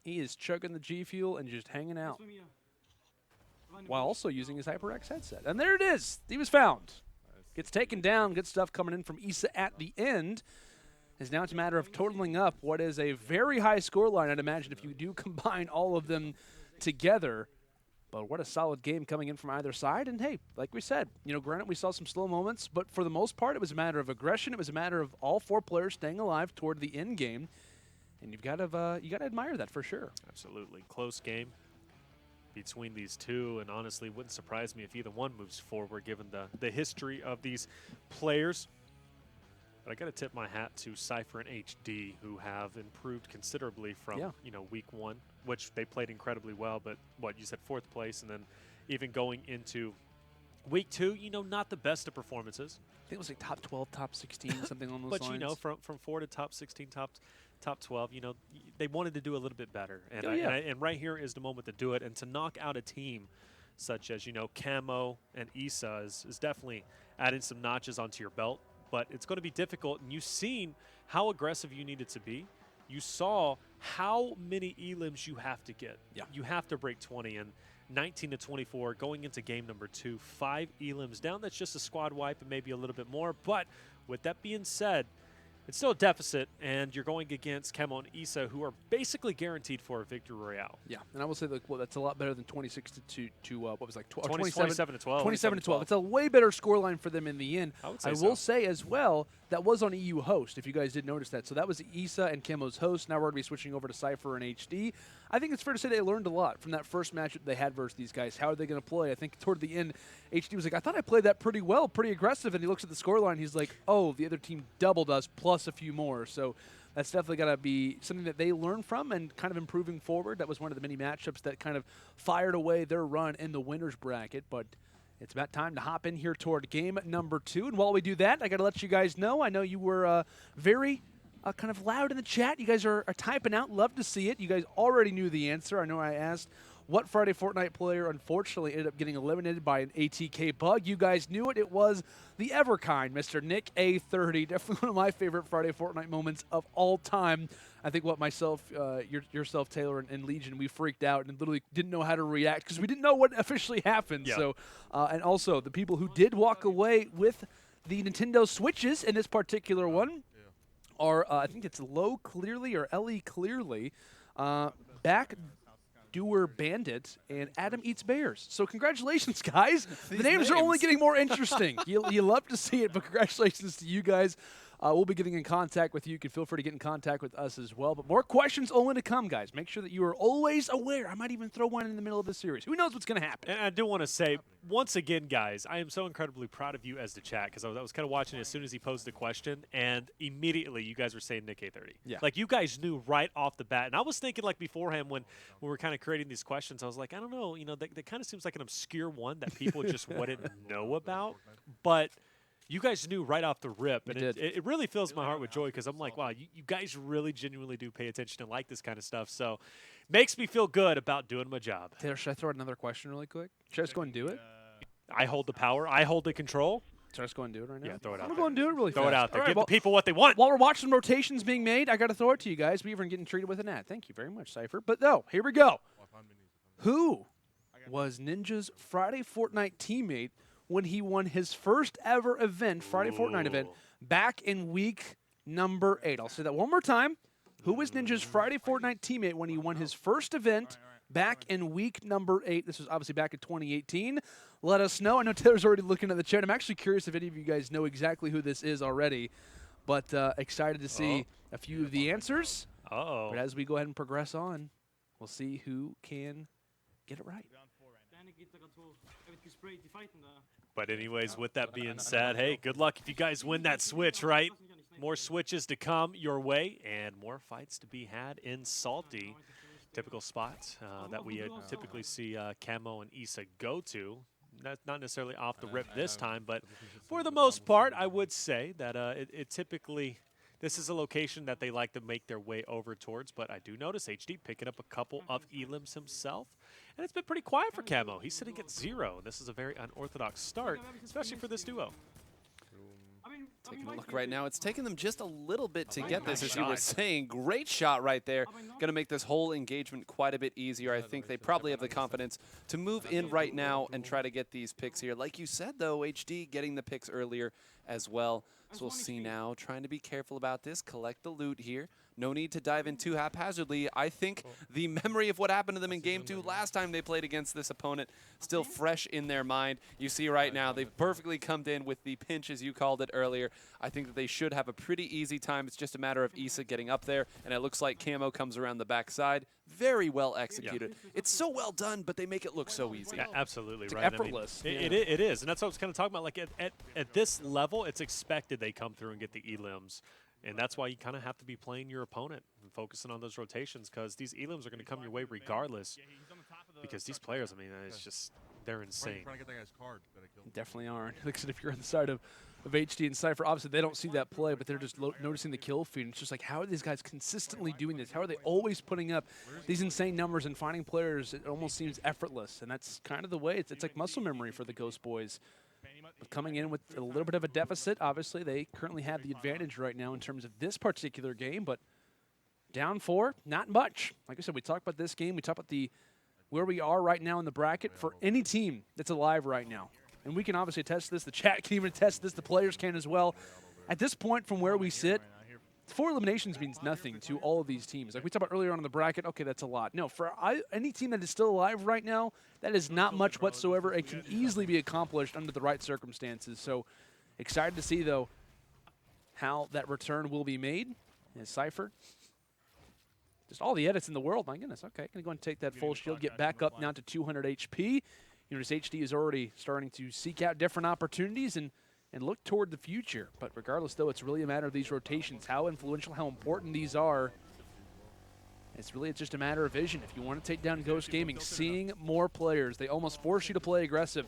He is chugging the G Fuel and just hanging out, while also using his HyperX headset. And there it is. He was found. Gets taken down. Good stuff coming in from Issa at the end. As now it's a matter of totaling up what is a very high scoreline, I'd imagine, if you do combine all of them together. But what a solid game coming in from either side. And, hey, like we said, you know, granted we saw some slow moments, but for the most part it was a matter of aggression. It was a matter of all 4 players staying alive toward the end game. And you got to admire that for sure.
Absolutely. Close game between these two, and honestly wouldn't surprise me if either one moves forward given the history of these players. But I got to tip my hat to Sypher and HD, who have improved considerably from you know, week 1, which they played incredibly well, but what you said, 4th place, and then even going into week 2, you know, not the best of performances.
I think it was like top 12, top 16, something on those lines.
But you know, from 4 to top 16, top 12, you know, they wanted to do a little bit better. And, and right here is the moment to do it. And to knock out a team such as, you know, Kamo and Issa is definitely adding some notches onto your belt. But it's going to be difficult. And you've seen how aggressive you needed to be. You saw how many elims you have to get. Yeah. You have to break 20. And 19 to 24 going into game number 2, 5 elims down. That's just a squad wipe and maybe a little bit more. But with that being said, it's still a deficit, and you're going against Kamo and Issa, who are basically guaranteed for a victory royale.
Yeah, and I will say that that's a lot better than 26 to what was like
27 to 12.
27 to 12. It's a way better scoreline for them in the end.
I
will say as well that was on EU host, if you guys did notice that. So that was Issa and Kamo's host. Now we're going to be switching over to Sypher and HD. I think it's fair to say they learned a lot from that first match that they had versus these guys. How are they going to play? I think toward the end, HD was like, I thought I played that pretty well, pretty aggressive. And he looks at the scoreline. He's like, oh, the other team doubled us plus a few more. So that's definitely got to be something that they learn from and kind of improving forward. That was one of the many matchups that kind of fired away their run in the winner's bracket. But it's about time to hop in here toward game number 2. And while we do that, I got to let you guys know, I know you were very kind of loud in the chat. You guys are typing out. Love to see it. You guys already knew the answer. I know I asked what Friday Fortnite player unfortunately ended up getting eliminated by an ATK bug. You guys knew it. It was the Everkind, Mr. Nick A30. Definitely one of my favorite Friday Fortnite moments of all time. I think myself, yourself, Taylor, and Legion, we freaked out and literally didn't know how to react because we didn't know what officially happened. Yeah. So, and also the people who did walk away with the Nintendo Switches in this particular one are, I think it's Low Clearly or LE Clearly, Backdoor Bandit, and Adam Eats Bears. So congratulations, guys. The names are only getting more interesting. You love to see it, but congratulations to you guys. we'll be getting in contact with you. You can feel free to get in contact with us as well. But more questions only to come, guys. Make sure that you are always aware. I might even throw one in the middle of the series. Who knows what's going to happen?
And I do want to say, once again, guys, I am so incredibly proud of you as the chat, because I was kind of watching as soon as he posed the question, and immediately you guys were saying Nick A30.
Yeah.
Like, you guys knew right off the bat. And I was thinking, like, beforehand when we were kind of creating these questions, I was like, I don't know, you know, that kind of seems like an obscure one that people just wouldn't know about. But you guys knew right off the rip, and it really fills my heart with joy, because I'm like, wow, you guys really genuinely do pay attention and like this kind of stuff. So makes me feel good about doing my job.
Taylor, should I throw out another question really quick? Should I just go and do it?
I hold the power. I hold the control.
Should I just go and do it right now?
Yeah, throw it out
I'm
there.
going to go and do it really
Throw
fast.
it out there.
All right,
Give
well,
the people what they want.
while we're watching rotations being made, I got to throw it to you guys. We even getting treated with an ad. Thank you very much, Sypher. But no, here we go. Who was Ninja's Friday Fortnite teammate when he won his first ever event, Friday Fortnite event, back in week number 8? I'll say that one more time. Who was Ninja's Friday Fortnite teammate when he won his first event back in week number 8? This was obviously back in 2018. Let us know. I know Taylor's already looking at the chat. I'm actually curious if any of you guys know exactly who this is already, but excited to see a few of the answers. But as we go ahead and progress on, we'll see who can get it right.
But anyways, with that being said, hey, good luck if you guys win that switch, right? More switches to come your way, and more fights to be had in Salty. Typical spots that we typically see Kamo and Issa go to. Not necessarily off the rip this time, but for the most part, I would say that it typically, this is a location that they like to make their way over towards, but I do notice HD picking up a couple of elims himself, and it's been pretty quiet for Kamo. He's sitting at 0. This is a very unorthodox start, especially for this duo.
Taking a look right now. It's taken them just a little bit to get this, as you were saying. Great shot right there. Going to make this whole engagement quite a bit easier. I think they probably have the confidence to move in right now and try to get these picks here. Like you said, though, HD getting the picks earlier as well. So we'll see now. Trying to be careful about this. Collect the loot here. No need to dive in too haphazardly. I think the memory of what happened to them in Game 2 last time they played against this opponent still fresh in their mind. You see right now, they've perfectly come in with the pinch, as you called it earlier. I think that they should have a pretty easy time. It's just a matter of Issa getting up there, and it looks like Kamo comes around the backside. Very well executed. Yeah. It's so well done, but they make it look so easy.
Yeah, absolutely
it's
right.
Effortless.
I mean, it is, and that's what I was kind of talking about. Like at this level, it's expected they come through and get the elims. And that's why you kind of have to be playing your opponent and focusing on those rotations, because these elims are going to come your way regardless. Because these players, I mean, it's just, they're insane.
Definitely aren't. Like I said, if you're on the side of HD and Sypher, obviously they don't see that play, but they're just noticing the kill feed. It's just like, how are these guys consistently doing this? How are they always putting up these insane numbers and finding players? It almost seems effortless, and that's kind of the way. It's like muscle memory for the Ghost Boys. But coming in with a little bit of a deficit, obviously they currently have the advantage right now in terms of this particular game, but down 4, not much. Like I said, we talked about this game. We talked about where we are right now in the bracket for any team that's alive right now. And we can obviously attest this. The chat can even attest this. The players can as well. At this point, from where we sit, 4 eliminations means nothing to all of these teams. Like we talked about earlier on in the bracket, okay, that's a lot. No, for any team that is still alive right now, that is not much whatsoever. It can easily be accomplished under the right circumstances. So excited to see, though, how that return will be made. And Sypher, just all the edits in the world. My goodness, okay. Going to go and take that full shield, get back up now to 200 HP. You notice HD is already starting to seek out different opportunities and look toward the future. But regardless, though, it's really a matter of these rotations, how influential, how important these are. It's really just a matter of vision. If you want to take down Ghost Gaming, seeing more players, they almost force you to play aggressive.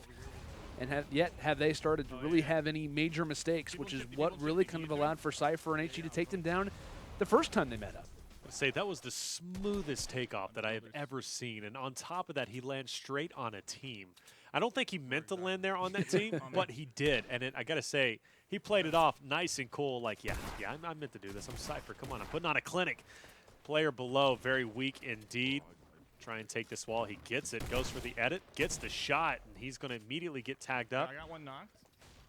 And have they started to really have any major mistakes, which is what really kind of allowed for Sypher and HD to take them down the first time they met up.
Say that was the smoothest takeoff that I have ever seen, and on top of that, he lands straight on a team. I don't think he meant to land there on that team, but he did, and I gotta say, he played it off nice and cool. Like, yeah, I meant to do this. I'm Sypher. Come on, I'm putting on a clinic. Player below, very weak indeed. Try and take this wall. He gets it. Goes for the edit. Gets the shot, and he's going to immediately get tagged up.
I got one knocked.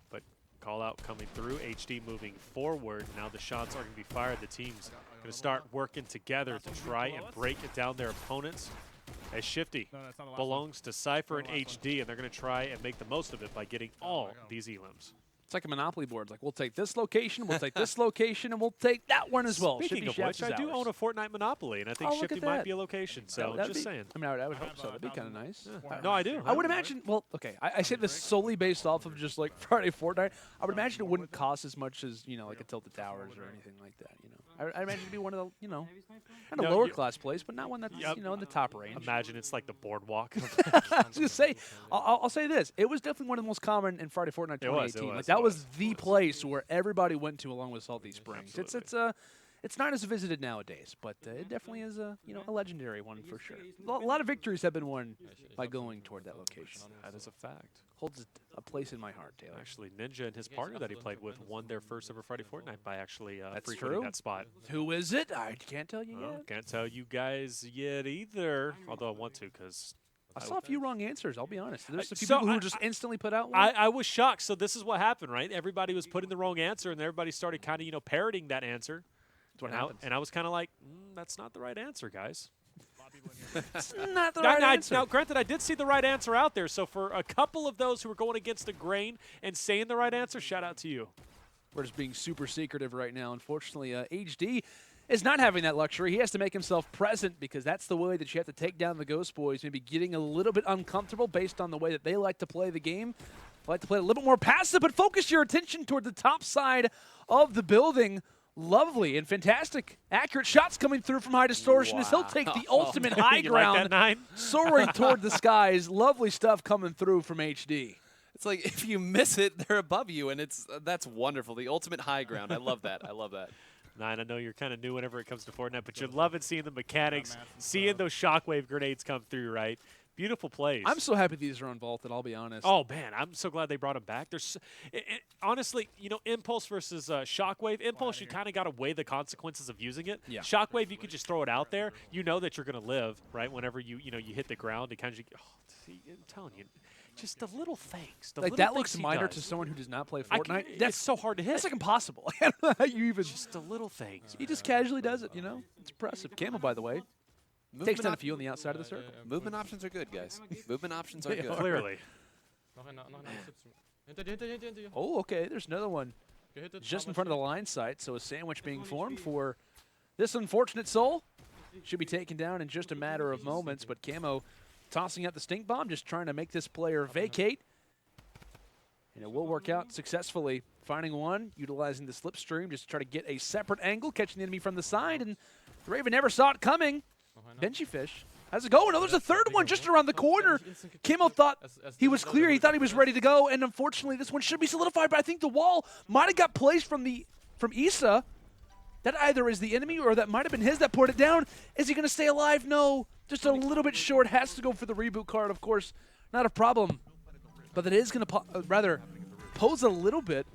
But call out coming through. HD moving forward. Now the shots are going to be fired. The team's going to start working together to try and break it down their opponents. As Shifty belongs to Sypher and HD, and they're going to try and make the most of it by getting all these elims.
It's like a Monopoly board. It's like, we'll take this location, we'll take this location, and we'll take that one as well.
Speaking
Shifty
of
Shafts
which,
is
I do
ours.
own a Fortnite Monopoly, and I think
Oh, look
Shifty
at
might
that.
be a location. So
That'd
just
be-
saying.
I mean, I would hope so. That'd be kind of nice.
No, I do.
I would imagine, well, okay, I say this solely based off of just like Friday Fortnite. I would imagine it wouldn't cost as much as, you know, like a Tilted Towers or anything like that, you know. I imagine it'd be one of the, you know, kind of
No,
lower
you-
class place, but not one that's, you know, in the top range.
Imagine it's like the boardwalk.
I was going to say, I'll say this. It was definitely one of the most common in Friday Fortnite 2018. Like, that was the place where everybody went to along with Salty Springs. It's not as visited nowadays, but it definitely is a, you know, a legendary one for sure. A lot of victories have been won by going toward that location.
That is a fact.
Holds a place in my heart, Taylor.
Actually, Ninja and his partner that he played with won their first ever Friday Fortnite by actually
That's
frequenting
true.
that spot.
Who is it? I can't tell you
Well,
yet.
can't tell you guys yet either, although I want to because
I saw a few wrong answers, I'll be honest. There's a few
So
people who
I-
just instantly put out one.
I was shocked. So this is what happened, right? Everybody was putting the wrong answer, and everybody started kind of, you know, parroting that answer.
That's what
and,
happens.
and I was kind of like, that's not the right answer, guys.
It's not the
Now,
right
now,
answer.
now, granted, I did see the right answer out there. So for a couple of those who were going against the grain and saying the right answer, shout out to you.
We're just being super secretive right now. Unfortunately, HD is not having that luxury. He has to make himself present because that's the way that you have to take down the Ghost Boys. Maybe getting a little bit uncomfortable based on the way that they like to play the game. They like to play a little bit more passive, but focus your attention toward the top side of the building. Lovely and fantastic. Accurate shots coming through from High Distortion as he'll take the ultimate high
You like that,
ground,
Nine?
soaring toward the skies. Lovely stuff coming through from HD.
It's like if you miss it, they're above you, and that's wonderful. The ultimate high ground. I love that. I love that.
Nine, I know you're kind of new whenever it comes to Fortnite, but you're loving seeing the mechanics, seeing those shockwave grenades come through, right? Beautiful plays.
I'm so happy these are unvaulted, I'll be honest.
Oh, man, I'm so glad they brought them back. There's, honestly, you know, Impulse versus Shockwave. Impulse, you kind of got to weigh the consequences of using it.
Yeah.
Shockwave, you could just throw it out there. You know that you're going to live, right? Whenever you hit the ground, it kind of, see, I'm telling you, just the little things. The
Like,
little
that
things
looks
he
minor
does.
to someone who does not play
I
Fortnite.
can-
That's
it's so hard to hit.
That's like impossible. I don't know how you even
Just the little things.
he just casually does it, you know? It's impressive. Camo, by the way, takes down a few on the outside of the circle.
Movement options are good, guys. Movement options are
They
good.
are.
Clearly.
Oh, okay. There's another one just in front of the line sight. So a sandwich being formed for this unfortunate soul. Should be taken down in just a matter of moments. But Camo tossing out the stink bomb, just trying to make this player vacate. And it will work out successfully. Finding one, utilizing the slipstream, just to try to get a separate angle, catching the enemy from the side. And the Raven never saw it coming. Benjyfish. How's it going? Oh, there's a third one just around the corner. Camo thought he was clear. He thought he was ready to go. And unfortunately, this one should be solidified. But I think the wall might have got placed from Issa. That either is the enemy or that might have been his that poured it down. Is he going to stay alive? No. Just a little bit short. Has to go for the reboot card, of course. Not a problem. But that is going to pose a little bit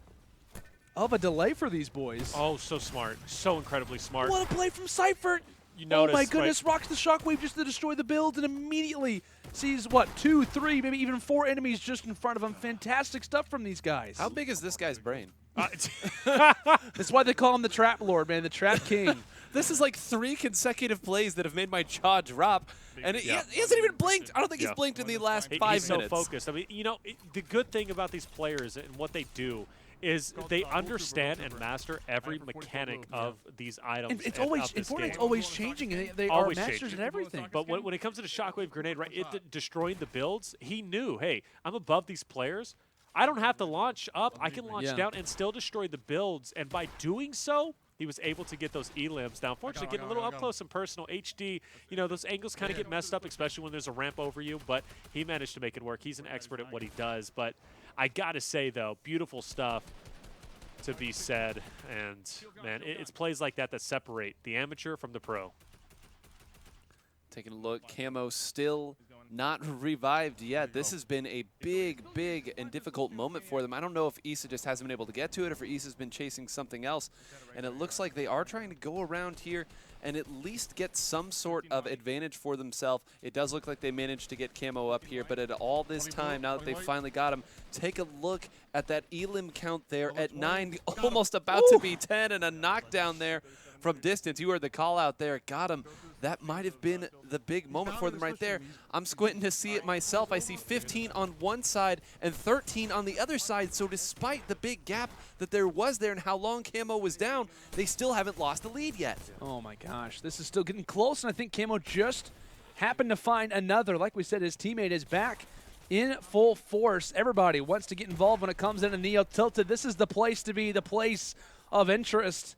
of a delay for these boys.
Oh, so smart. So incredibly smart.
What a play from Sypher.
You
Oh
notice,
my
right?
goodness, rocks the shockwave just to destroy the build and immediately sees, what, 2, 3, maybe even 4 enemies just in front of him. Fantastic stuff from these guys.
How big is this guy's brain?
That's why they call him the Trap Lord, man, the Trap King.
This is like 3 consecutive plays that have made my jaw drop, and he hasn't even blinked. I don't think he's blinked in the last 5
He's
minutes.
so focused. I mean, you know, the good thing about these players and what they do is they understand and master every mechanic of these items.
And it's
and
always,
of this
Fortnite's
game.
always changing, and they
Always
are masters
changing.
at everything.
But when it comes to the shockwave grenade, right, destroying the builds, he knew, hey, I'm above these players. I don't have to launch up. I can launch down and still destroy the builds. And by doing so, he was able to get those E-limbs down. Unfortunately, getting a little up close and personal. HD, you know, those angles kind of get messed up, especially when there's a ramp over you. But he managed to make it work. He's an expert at what he does. But I got to say, though, beautiful stuff to be said. And, man, it's plays like that that separate the amateur from the pro.
Taking a look, Camo still not revived yet. This has been a big, big and difficult moment for them. I don't know if Issa just hasn't been able to get to it or if Issa's been chasing something else. And it looks like they are trying to go around here and at least get some sort of advantage for themselves. It does look like they managed to get Camo up here, but at all this time, now that they've finally got him, take a look at that elim count there at 9, almost about to be 10, and a knockdown there from distance. You heard the call out there. Got him. That might have been the big moment for them right there. I'm squinting to see it myself. I see 15 on one side and 13 on the other side. So despite the big gap that there was there and how long Kamo was down, they still haven't lost the lead yet.
Oh my gosh, this is still getting close, and I think Kamo just happened to find another. Like we said, his teammate is back in full force. Everybody wants to get involved when it comes into Neo Tilted. This is the place to be, the place of interest,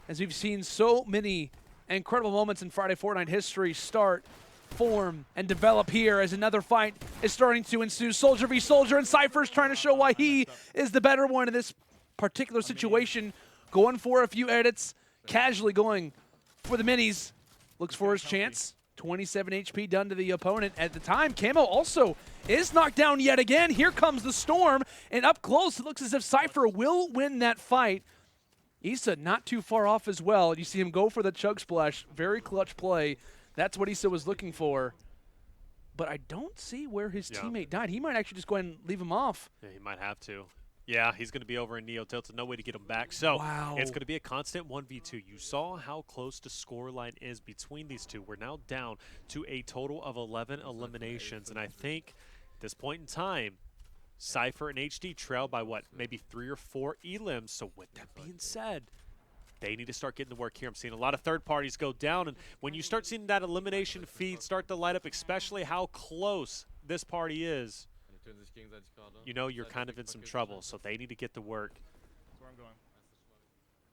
as we've seen so many incredible moments in Friday Fortnite history start, form, and develop here as another fight is starting to ensue. Soldier v Soldier, and Sypher's trying to show why he is the better one in this particular situation. Going for a few edits, casually going for the minis. Looks for his chance. 27 HP done to the opponent. At the time, Kamo also is knocked down yet again. Here comes the storm, and up close, it looks as if Sypher will win that fight. Issa not too far off as well. You see him go for the chug splash. Very clutch play. That's what Issa was looking for. But I don't see where his teammate died. He might actually just go ahead and leave him off.
Yeah, he might have to. Yeah, he's going to be over in Neo Tilted. No way to get him back. So it's going to be a constant 1v2. You saw how close the scoreline is between these two. We're now down to a total of 11 eliminations. And I think at this point in time, Sypher and HD trail by what, maybe 3 or 4 elims. So with that being said, they need to start getting to work here. I'm seeing a lot of third parties go down, and when you start seeing that elimination feed start to light up, especially how close this party is, you know you're kind of in some trouble. So they need to get to work.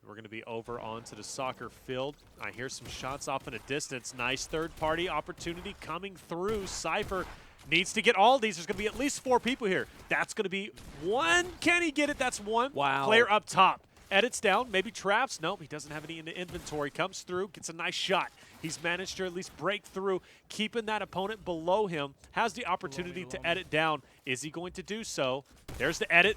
We're going to be over onto the soccer field. I hear some shots off in a distance. Nice third party opportunity coming through. Sypher needs to get all these. There's going to be at least 4 people here. That's going to be 1. Can he get it? That's 1.
Wow.
Player up top. Edits down, maybe traps. Nope, he doesn't have any in the inventory. Comes through, gets a nice shot. He's managed to at least break through, keeping that opponent below him. Has the opportunity to edit down. Is he going to do so? There's the edit.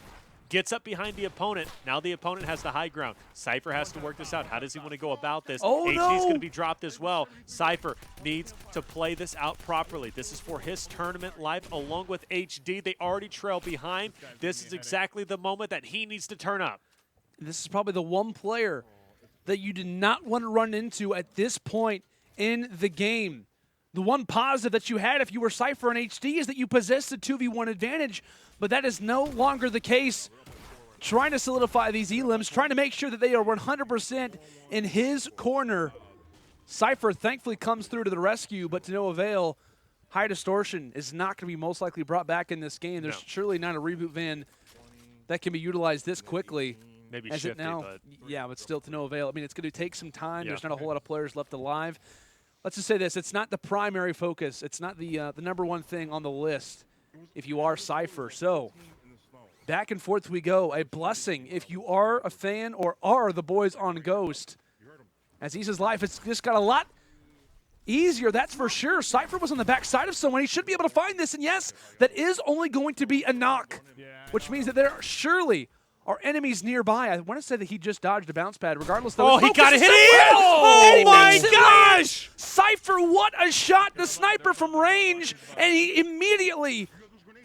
Gets up behind the opponent. Now the opponent has the high ground. Sypher has to work this out. How does he want to go about this?
Oh,
HD's going to be dropped as well. Sypher needs to play this out properly. This is for his tournament life along with HD. They already trail behind. This is exactly the moment that he needs to turn up.
This is probably the one player that you did not want to run into at this point in the game. The one positive that you had if you were Sypher and HD is that you possessed a 2v1 advantage, but that is no longer the case. Trying to solidify these elims, trying to make sure that they are 100% in his corner. Sypher thankfully comes through to the rescue, but to no avail. High Distortion is not going to be most likely brought back in this game. There's surely not a reboot van that can be utilized this quickly.
Maybe
as
shifty,
it now,
but
yeah, but still to no avail. I mean, it's going to take some time. There's not a whole lot of players left alive. Let's just say this. It's not the primary focus. It's not the number one thing on the list if you are Sypher. So back and forth we go. A blessing if you are a fan or are the boys on Ghost. As Issa's life, it's just got a lot easier, that's for sure. Sypher was on the backside of someone. He should be able to find this. And yes, that is only going to be a knock, which means that there surely are enemies nearby. I want to say that he just dodged a bounce pad, regardless.
Oh, he got it hit in! Oh my gosh!
Sypher, what a shot! The sniper from range, and he immediately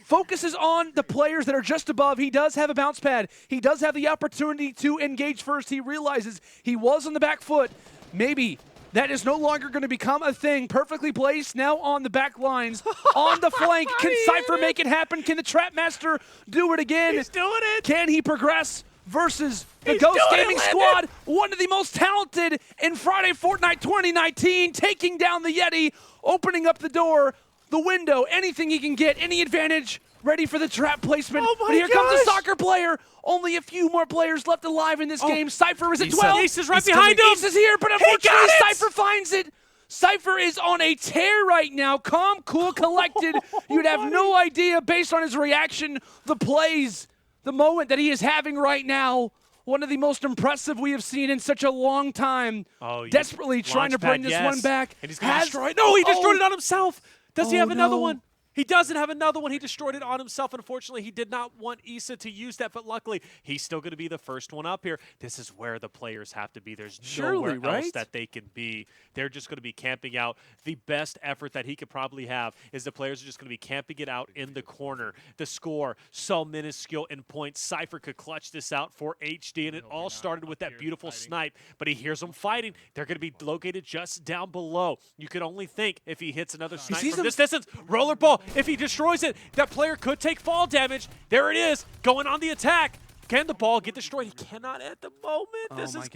focuses on the players that are just above. He does have a bounce pad. He does have the opportunity to engage first. He realizes he was on the back foot. Maybe that is no longer going to become a thing. Perfectly placed now on the back lines, on the flank. Can Sypher make it happen? Can the Trap Master do it again?
He's doing it.
Can he progress versus the Ghost Gaming squad? One of the most talented in Friday Fortnite 2019, taking down the Yeti, opening up the door, the window, anything he can get, any advantage, ready for the trap placement.
Oh my
but here comes
gosh.
the soccer player. Only a few more players left alive in this game. Sypher is at 12.
Issa's right behind him.
Issa's here, but unfortunately
got it.
Sypher finds it. Sypher is on a tear right now. Calm, cool, collected. You'd have no idea based on his reaction, the plays, the moment that he is having right now. One of the most impressive we have seen in such a long time. Desperately trying to bring this one back.
And he's going to destroy it. No, he destroyed it on himself. Does he have another one? He doesn't have another one. He destroyed it on himself. Unfortunately, he did not want Issa to use that, but luckily, he's still going to be the first one up here. This is where the players have to be. There's nowhere else that they can be. They're just going to be camping out. The best effort that he could probably have is the players are just going to be camping it out in the corner. The score, so minuscule in points. Sypher could clutch this out for HD, and it all started with that beautiful snipe, but he hears them fighting. They're going to be located just down below. You could only think if he hits another snipe from this distance, rollerball, if he destroys it, that player could take fall damage. There it is, going on the attack. Can the ball get destroyed? He cannot at the moment. This is it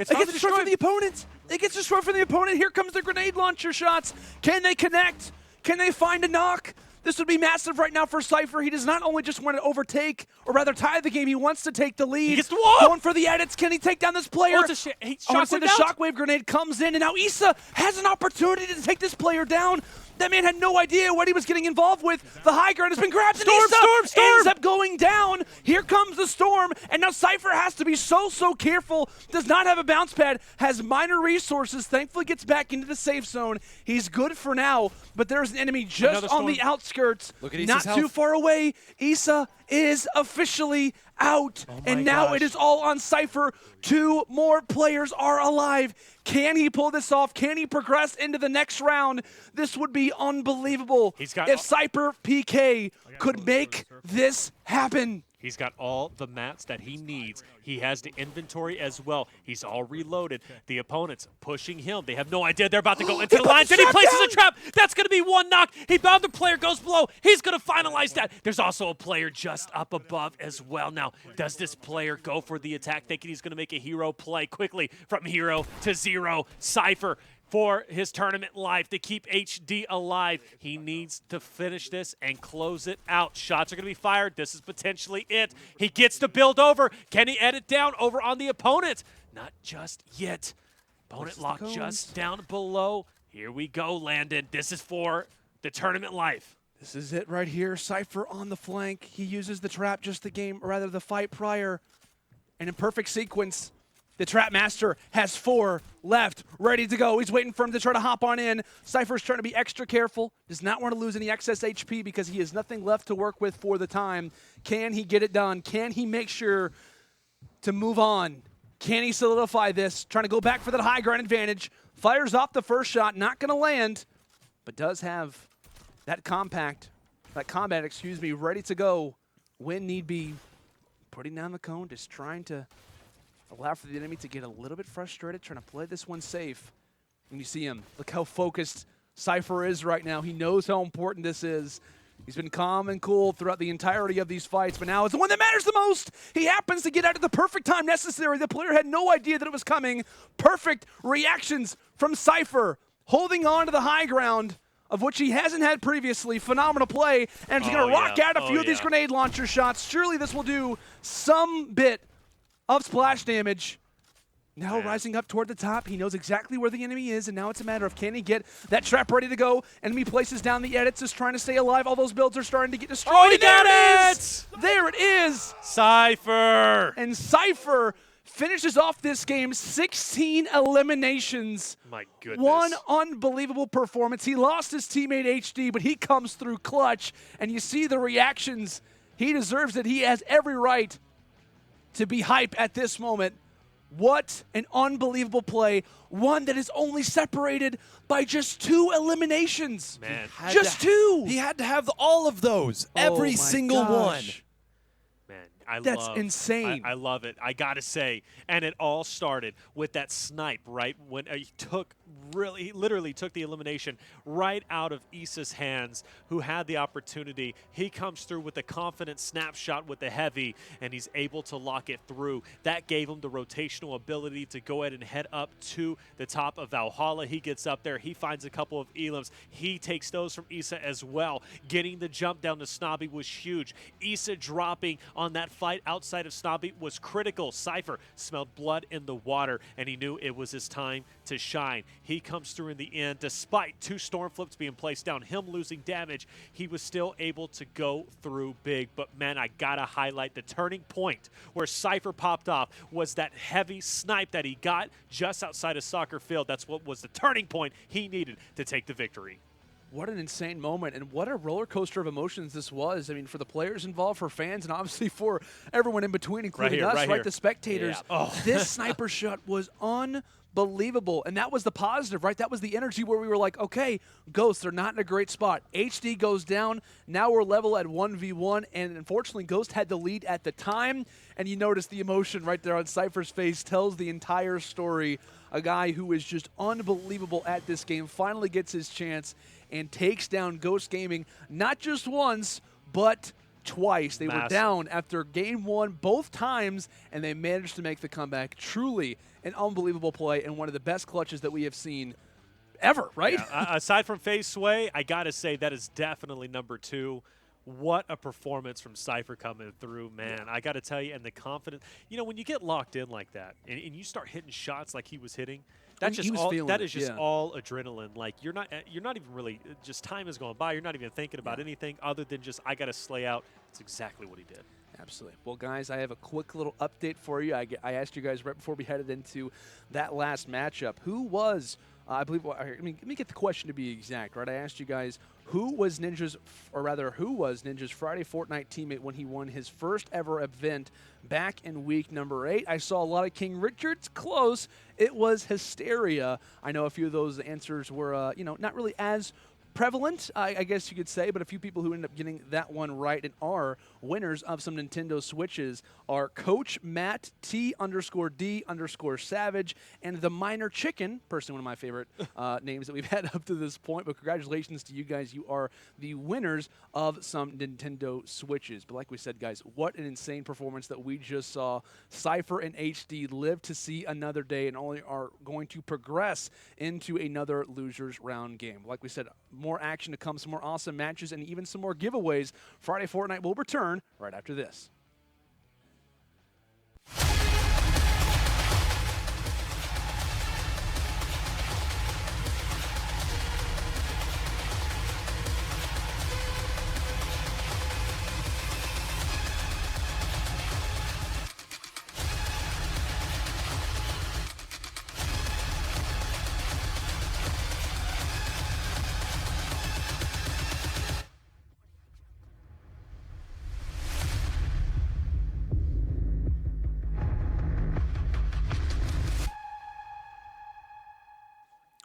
gets destroyed for the opponent.
It gets destroyed for the opponent. Here comes the grenade launcher shots. Can they connect? Can they find a knock? This would be massive right now for Sypher. He does not only just want to overtake, or rather tie the game, he wants to take the lead.
He gets the wall!
Going for the edits. Can he take down this player?
Oh, it's a
I want to say the shockwave grenade comes in, and now Issa has an opportunity to take this player down. That man had no idea what he was getting involved with. The high ground has been grabbed, and Issa ends up going down. Here comes the storm, and now Sypher has to be so careful. Does not have a bounce pad, has minor resources, thankfully gets back into the safe zone. He's good for now, but there's an enemy just on the outskirts, not too far away. Issa is officially out, and now it is all on Sypher. 2 more players are alive. Can he pull this off? Can he progress into the next round? This would be unbelievable if SypherPK could make this happen.
He's got all the mats that he needs. He has the inventory as well. He's all reloaded. The opponent's pushing him. They have no idea they're about to go into the lines, and he places a trap. That's going to be 1 knock. He bound the player, goes below. He's going to finalize that. There's also a player just up above as well. Now, does this player go for the attack, thinking he's going to make a hero play quickly from hero to 0? Sypher, for his tournament life, to keep HD alive, he needs to finish this and close it out. Shots are going to be fired. This is potentially it. He gets to build over. Can he edit down over on the opponent? Not just yet. Opponent lock just down below. Here we go, Landon. This is for the tournament life.
This is it right here. Sypher on the flank. He uses the trap just the fight prior. And in perfect sequence, the Trap Master has 4 left, ready to go. He's waiting for him to try to hop on in. Sypher's trying to be extra careful. Does not want to lose any excess HP because he has nothing left to work with for the time. Can he get it done? Can he make sure to move on? Can he solidify this? Trying to go back for that high ground advantage. Fires off the first shot, not going to land, but does have that combat, ready to go when need be. Putting down the cone, just trying to allow for the enemy to get a little bit frustrated, trying to play this one safe. And you see him. Look how focused Sypher is right now. He knows how important this is. He's been calm and cool throughout the entirety of these fights, but now it's the one that matters the most. He happens to get out at the perfect time necessary. The player had no idea that it was coming. Perfect reactions from Sypher, holding on to the high ground, of which he hasn't had previously. Phenomenal play, and he's going to rock out a few of these grenade launcher shots. Surely this will do some bit of splash damage. Now rising up toward the top. He knows exactly where the enemy is, and now it's a matter of can he get that trap ready to go. Enemy places down the edits, is trying to stay alive. All those builds are starting to get destroyed.
Oh, he got it!
There it is!
Sypher!
And Sypher finishes off this game, 16 eliminations.
My goodness.
One unbelievable performance. He lost his teammate HD, but he comes through clutch, and you see the reactions. He deserves it. He has every right to be hype at this moment. What an unbelievable play. One that is only separated by just 2 eliminations.
Man.
Just 2.
He had to have all of those. Every single one.
Man,
That's insane.
I love it. I gotta say, and it all started with that snipe, right? When he literally took the elimination right out of Issa's hands, who had the opportunity. He comes through with a confident snapshot with the heavy, and he's able to lock it through. That gave him the rotational ability to go ahead and head up to the top of Valhalla. He gets up there. He finds a couple of elims. He takes those from Issa as well. Getting the jump down to Snobby was huge. Issa dropping on that fight outside of Snobby was critical. Sypher smelled blood in the water, and he knew it was his time to shine. He comes through in the end. Despite 2 storm flips being placed down, him losing damage, he was still able to go through big. But man, I gotta highlight the turning point where Sypher popped off was that heavy snipe that he got just outside of soccer field. That's what was the turning point he needed to take the victory.
What an insane moment, and what a roller coaster of emotions this was. I mean, for the players involved, for fans, and obviously for everyone in between, including us, right? The spectators.
Yeah. Oh.
This sniper shot was unbelievable, and that was the positive, right? That was the energy where we were like, okay, Ghost, they're not in a great spot. HD goes down. Now we're level at 1v1, and unfortunately, Ghost had the lead at the time, and you notice the emotion right there on Sypher's face tells the entire story. A guy who is just unbelievable at this game finally gets his chance and takes down Ghost Gaming, not just once, but twice. They were down after game 1 both times, and they managed to make the comeback. Truly an unbelievable play and one of the best clutches that we have seen ever, right?
Yeah, aside from FaZe Sway, I got to say that is definitely number 2. What a performance from Sypher coming through, man. I got to tell you, and the confidence. You know, when you get locked in like that and you start hitting shots like he was hitting, that's just all, that is just all adrenaline. Like, you're not even really, just time is going by. You're not even thinking about anything other than just, I got to slay out. It's exactly what he did.
Absolutely. Well, guys, I have a quick little update for you. I asked you guys right before we headed into that last matchup, who was, I believe, let me get the question to be exact, right? I asked you guys who was Ninja's Friday Fortnite teammate when he won his first ever event back in week number 8. I saw a lot of King Richards close. It was Hysteria. I know a few of those answers were, not really as prevalent, I guess you could say, but a few people who ended up getting that one right and are winners of some Nintendo Switches are Coach Matt T_D_Savage and the Minor Chicken, personally one of my favorite names that we've had up to this point, but congratulations to you guys. You are the winners of some Nintendo Switches. But like we said, guys, what an insane performance that we just saw. Sypher and HD live to see another day and only are going to progress into another losers round game. Like we said, more action to come, some more awesome matches, and even some more giveaways. Friday Fortnite will return right after this.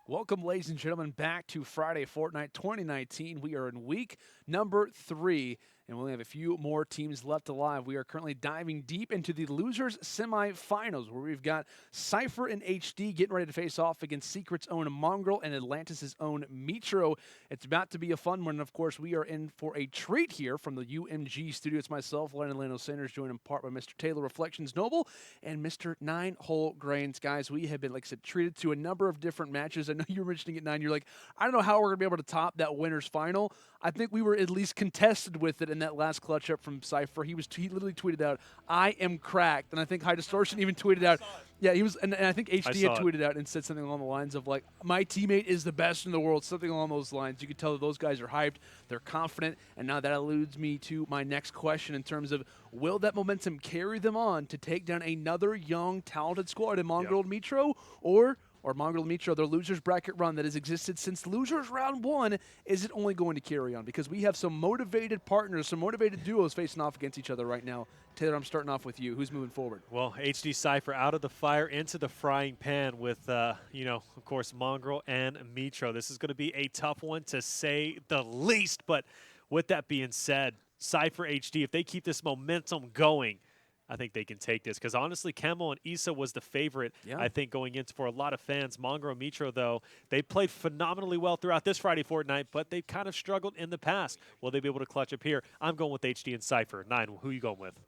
Welcome, ladies and gentlemen, back to Friday Fortnite 2019. We are in week number 3, and we only have a few more teams left alive. We are currently diving deep into the losers semifinals, where we've got Sypher and HD getting ready to face off against Secret's own Mongraal and Atlantis' own Mitro. It's about to be a fun one. Of course, we are in for a treat here from the UMG studio. It's myself, Lennon Lano Sanders, joined in part by Mr. Taylor Reflections Noble and Mr. 9-Hole Grains. Guys, we have been, like I said, treated to a number of different matches. I know you were mentioning it, 9. You're like, I don't know how we're going to be able to top that winner's final. I think we were at least contested with it in that last clutch up from Sypher. He literally tweeted out, "I am cracked," and I think High Distortion even tweeted out, yeah, he was, and I think HD had tweeted out and said something along the lines of like, "My teammate is the best in the world," something along those lines. You could tell that those guys are hyped, they're confident, and now that alludes me to my next question in terms of will that momentum carry them on to take down another young, talented squad in Mongraal and Mitro, or Mongraal and Mitro, their losers bracket run that has existed since losers round 1, is it only going to carry on? Because we have some motivated partners, some motivated duos facing off against each other right now. Taylor, I'm starting off with you. Who's moving forward?
Well, HD Sypher out of the fire into the frying pan with, of course, Mongraal and Mitro. This is going to be a tough one to say the least. But with that being said, Sypher HD, if they keep this momentum going, I think they can take this, because honestly, Kamo and Issa was the favorite, I think, going into for a lot of fans. Mongraal and Mitro, though, they played phenomenally well throughout this Friday Fortnite, but they've kind of struggled in the past. Will they be able to clutch up here? I'm going with HD and Sypher. 9, who are you going with?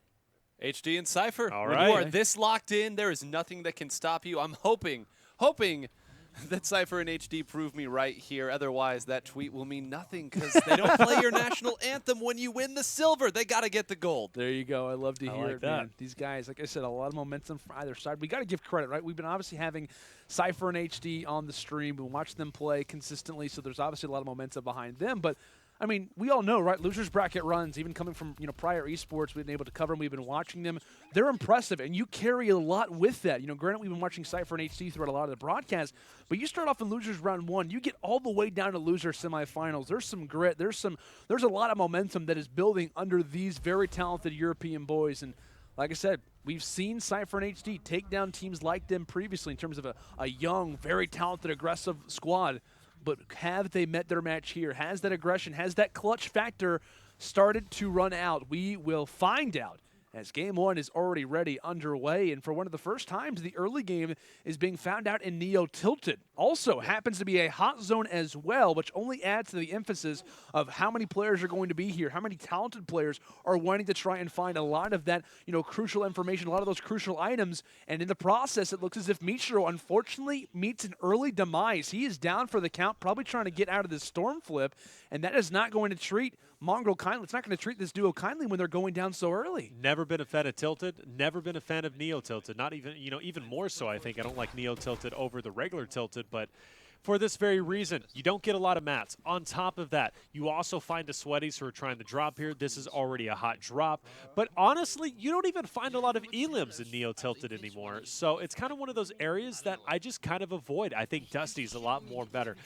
HD and Sypher.
All
when
right.
you are this locked in, there is nothing that can stop you. I'm hoping that Sypher and HD prove me right here. Otherwise, that tweet will mean nothing, because they don't play your national anthem when you win the silver. They got to get the gold.
There you go. I love to hear
like
it,
that.
man. These guys, like I said, a lot of momentum from either side. We got to give credit, right? We've been obviously having Sypher and HD on the stream. We watch them play consistently, so there's obviously a lot of momentum behind them. But I mean, we all know, right? Losers bracket runs, even coming from prior esports, we've been able to cover them. We've been watching them. They're impressive, and you carry a lot with that. Granted, we've been watching Sypher and HD throughout a lot of the broadcasts, but you start off in losers round 1, you get all the way down to loser semifinals. There's some grit. There's a lot of momentum that is building under these very talented European boys, and like I said, we've seen Sypher and HD take down teams like them previously in terms of a young, very talented, aggressive squad. But have they met their match here? Has that aggression, has that clutch factor started to run out? We will find out as Game 1 is already underway. And for one of the first times, the early game is being found out in Neo Tilted. Also happens to be a hot zone as well, which only adds to the emphasis of how many players are going to be here, how many talented players are wanting to try and find a lot of that, crucial information, a lot of those crucial items. And in the process, it looks as if Mitro, unfortunately, meets an early demise. He is down for the count, probably trying to get out of this storm flip, and that is not going to treat Mongraal kindly. It's not going to treat this duo kindly when they're going down so early.
Never been a fan of Tilted. Never been a fan of Neo Tilted. Not even, even more so, I think. I don't like Neo Tilted over the regular Tilted, but for this very reason, you don't get a lot of mats. On top of that, you also find the sweaties who are trying to drop here. This is already a hot drop. But honestly, you don't even find a lot of elims in Neo Tilted anymore. So it's kind of one of those areas that I just kind of avoid. I think Dusty's a lot better.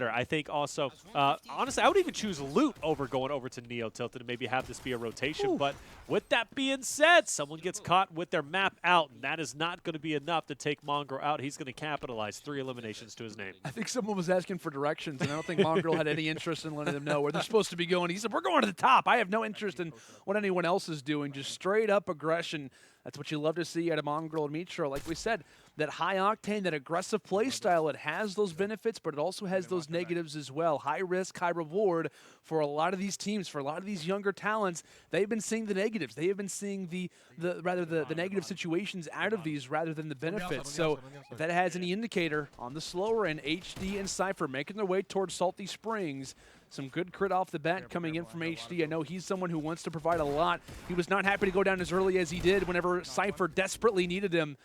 I think also, honestly, I would even choose loot over going over to Neo Tilted and maybe have this be a rotation. Ooh. But with that being said, someone gets caught with their map out, and that is not going to be enough to take Mongraal out. He's going to capitalize 3 eliminations to his name.
I think someone was asking for directions, and I don't think Mongraal had any interest in letting them know where they're supposed to be going. He said, we're going to the top. I have no interest in what anyone else is doing. Just straight up aggression. That's what you love to see out of Mongraal and Mitro. Like we said, that high octane, that aggressive play style, it has those benefits, but it also has those negatives as well. High risk, high reward for a lot of these teams, for a lot of these younger talents. They've been seeing the negatives. They have been seeing the negative situations out of these rather than the benefits. So if that has any indicator on the slower end, HD and Sypher making their way towards Salty Springs. Some good crit off the bat coming in from HD. I know he's someone who wants to provide a lot. He was not happy to go down as early as he did whenever Sypher desperately needed him.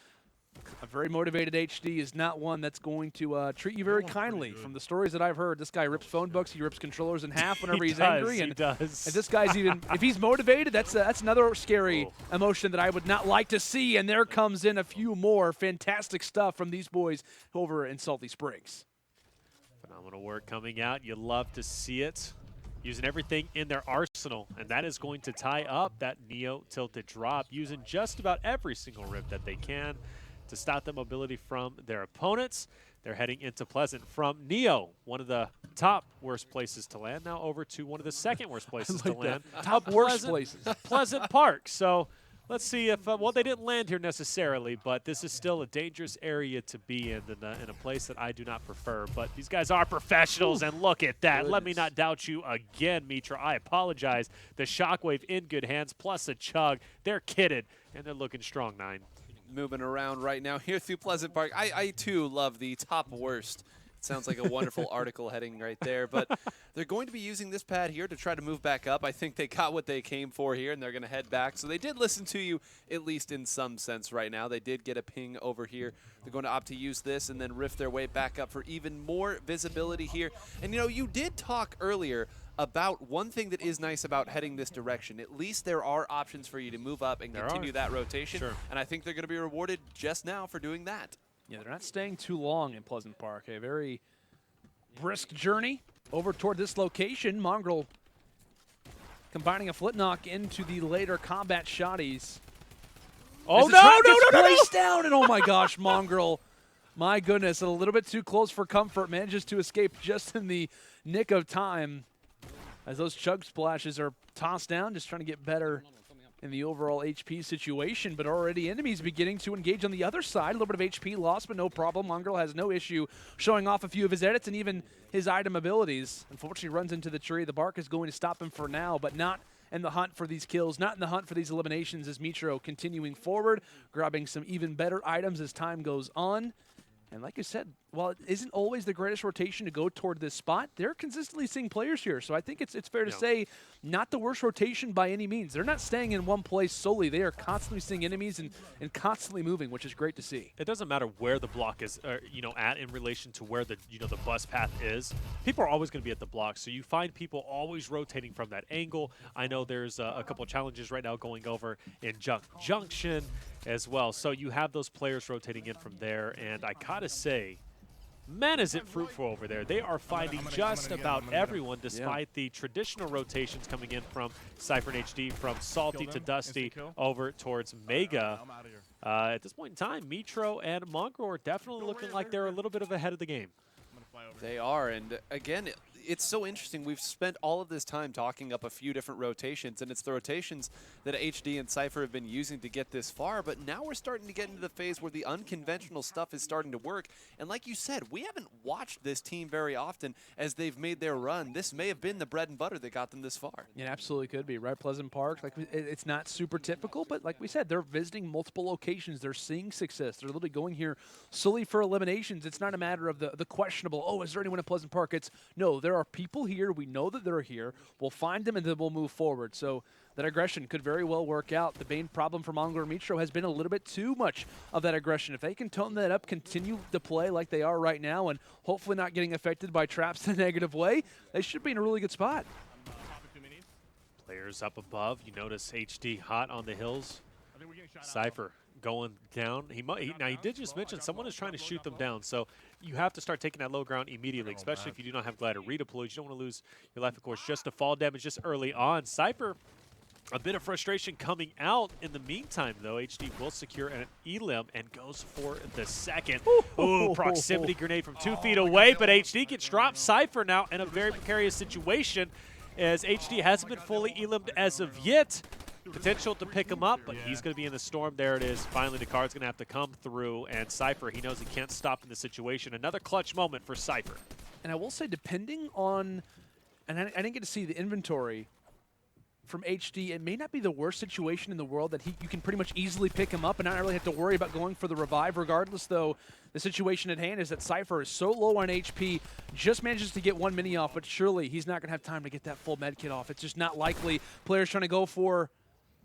A very motivated HD is not one that's going to treat you very kindly. From the stories that I've heard, this guy rips phone books, he rips controllers in half whenever he's angry. And this guy's even, if he's motivated, that's another scary emotion that I would not like to see. And there comes in a few more fantastic stuff from these boys over in Salty Springs.
Phenomenal work coming out. You love to see it. Using everything in their arsenal, and that is going to tie up that Neo Tilted drop, using just about every single rip that they can to stop the mobility from their opponents. They're heading into Pleasant from Neo, one of the top worst places to land, now over to one of the second worst places to land.
Top worst places.
Pleasant Park. So let's see if, well, they didn't land here necessarily, but this is still a dangerous area to be in a place that I do not prefer. But these guys are professionals, and look at that. Goodness. Let me not doubt you again, Mitro. I apologize. The Shockwave in good hands, plus a chug. They're kitted, and they're looking strong, 9.
Moving around right now here through Pleasant Park. I too love the top worst. It sounds like a wonderful article heading right there. But they're going to be using this pad here to try to move back up. I think they got what they came for here, and they're going to head back. So they did listen to you, at least in some sense right now. They did get a ping over here. They're going to opt to use this and then riff their way back up for even more visibility here. And, you did talk earlier about one thing that is nice about heading this direction. At least there are options for you to move up and continue that rotation. Sure. And I think they're going to be rewarded just now for doing that.
Yeah, they're not staying too long in Pleasant Park. A very brisk journey over toward this location. Mongraal combining a flip knock into the later combat shotties.
Oh, no.
Placed down, and oh my gosh, Mongraal. My goodness, a little bit too close for comfort. Manages to escape just in the nick of time as those chug splashes are tossed down, just trying to get better in the overall HP situation, but already enemies beginning to engage on the other side. A little bit of HP lost, but no problem. Mongraal has no issue showing off a few of his edits and even his item abilities. Unfortunately, runs into the tree. The bark is going to stop him for now, but not in the hunt for these kills, not in the hunt for these eliminations, as Mitro continuing forward, grabbing some even better items as time goes on. And like I said, while it isn't always the greatest rotation to go toward this spot, they're consistently seeing players here. So I think it's fair to say not the worst rotation by any means. They're not staying in one place solely. They are constantly seeing enemies and constantly moving, which is great to see.
It doesn't matter where the block is, at in relation to where the the bus path is. People are always going to be at the block, so you find people always rotating from that angle. I know there's a couple challenges right now going over in Junction as well, so you have those players rotating in from there, and I gotta say, man, is it fruitful over there. They are finding just about everyone, despite the traditional rotations coming in from Sypher and HD, from Salty to Dusty over towards Megga. At this point in time, Mitro and Mongraal are definitely looking like they're a little bit of ahead of the game.
They are, and again, it's so interesting. We've spent all of this time talking up a few different rotations, and it's the rotations that HD and Sypher have been using to get this far, but now we're starting to get into the phase where the unconventional stuff is starting to work, and like you said, we haven't watched this team very often as they've made their run. This may have been the bread and butter that got them this far.
It absolutely could be, right? Pleasant Park, it's not super typical, but like we said, they're visiting multiple locations. They're seeing success. They're literally going here solely for eliminations. It's not a matter of the questionable, oh, is there anyone in Pleasant Park? It's, no, there are people here. We know that they're here. We'll find them, and then we'll move forward. So that aggression could very well work out. The main problem for Mongraal and Mitro has been a little bit too much of that aggression. If they can tone that up, continue to play like they are right now, and hopefully not getting affected by traps in a negative way, they should be in a really good spot.
Players up above. You notice HD hot on the hills. Sypher going down. Now, he did just mention someone is trying to shoot them down, so you have to start taking that low ground immediately, especially if you do not have glider redeployed. You don't want to lose your life, of course, just to fall damage just early on. Sypher, a bit of frustration coming out. In the meantime, though, HD will secure an elim and goes for the second. Ooh, proximity grenade from 2 feet away, but HD gets dropped. Sypher now in a very precarious situation as HD hasn't been fully elimed as of yet. Potential to pick him up, but he's going to be in the storm. There it is. Finally, the card's going to have to come through, and Sypher, he knows he can't stop in the situation. Another clutch moment for Sypher.
And I will say, depending on, and I didn't get to see the inventory from HD, it may not be the worst situation in the world that you can pretty much easily pick him up and not really have to worry about going for the revive. Regardless, though, the situation at hand is that Sypher is so low on HP, just manages to get 1 mini off, but surely he's not going to have time to get that full med kit off. It's just not likely. Players trying to go for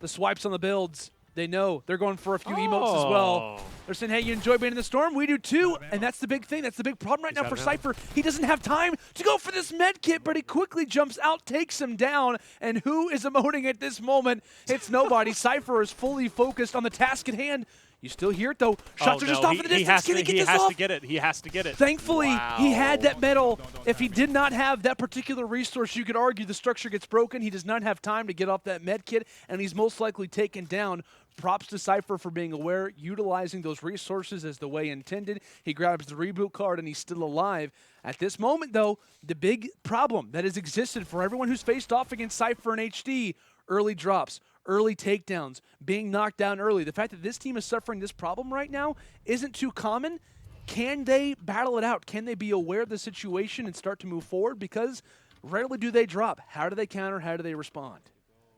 the swipes on the builds, they know they're going for a few emotes as well. They're saying, hey, you enjoy being in the storm? We do too. And that's the big thing. That's the big problem right now for Sypher. He doesn't have time to go for this med kit, but he quickly jumps out, takes him down. And who is emoting at this moment? It's nobody. Sypher is fully focused on the task at hand. You still hear it, though. Shots are just off of the distance. Can he get this off?
He has to get it. He has to get it.
Thankfully, he had that medal. If he did not have that particular resource, you could argue the structure gets broken. He does not have time to get off that med kit, and he's most likely taken down. Props to Sypher for being aware, utilizing those resources as the way intended. He grabs the reboot card, and he's still alive. At this moment, though, the big problem that has existed for everyone who's faced off against Sypher and HD, early drops, early takedowns, being knocked down early. The fact that this team is suffering this problem right now isn't too common. Can they battle it out? Can they be aware of the situation and start to move forward? Because rarely do they drop. How do they counter? How do they respond?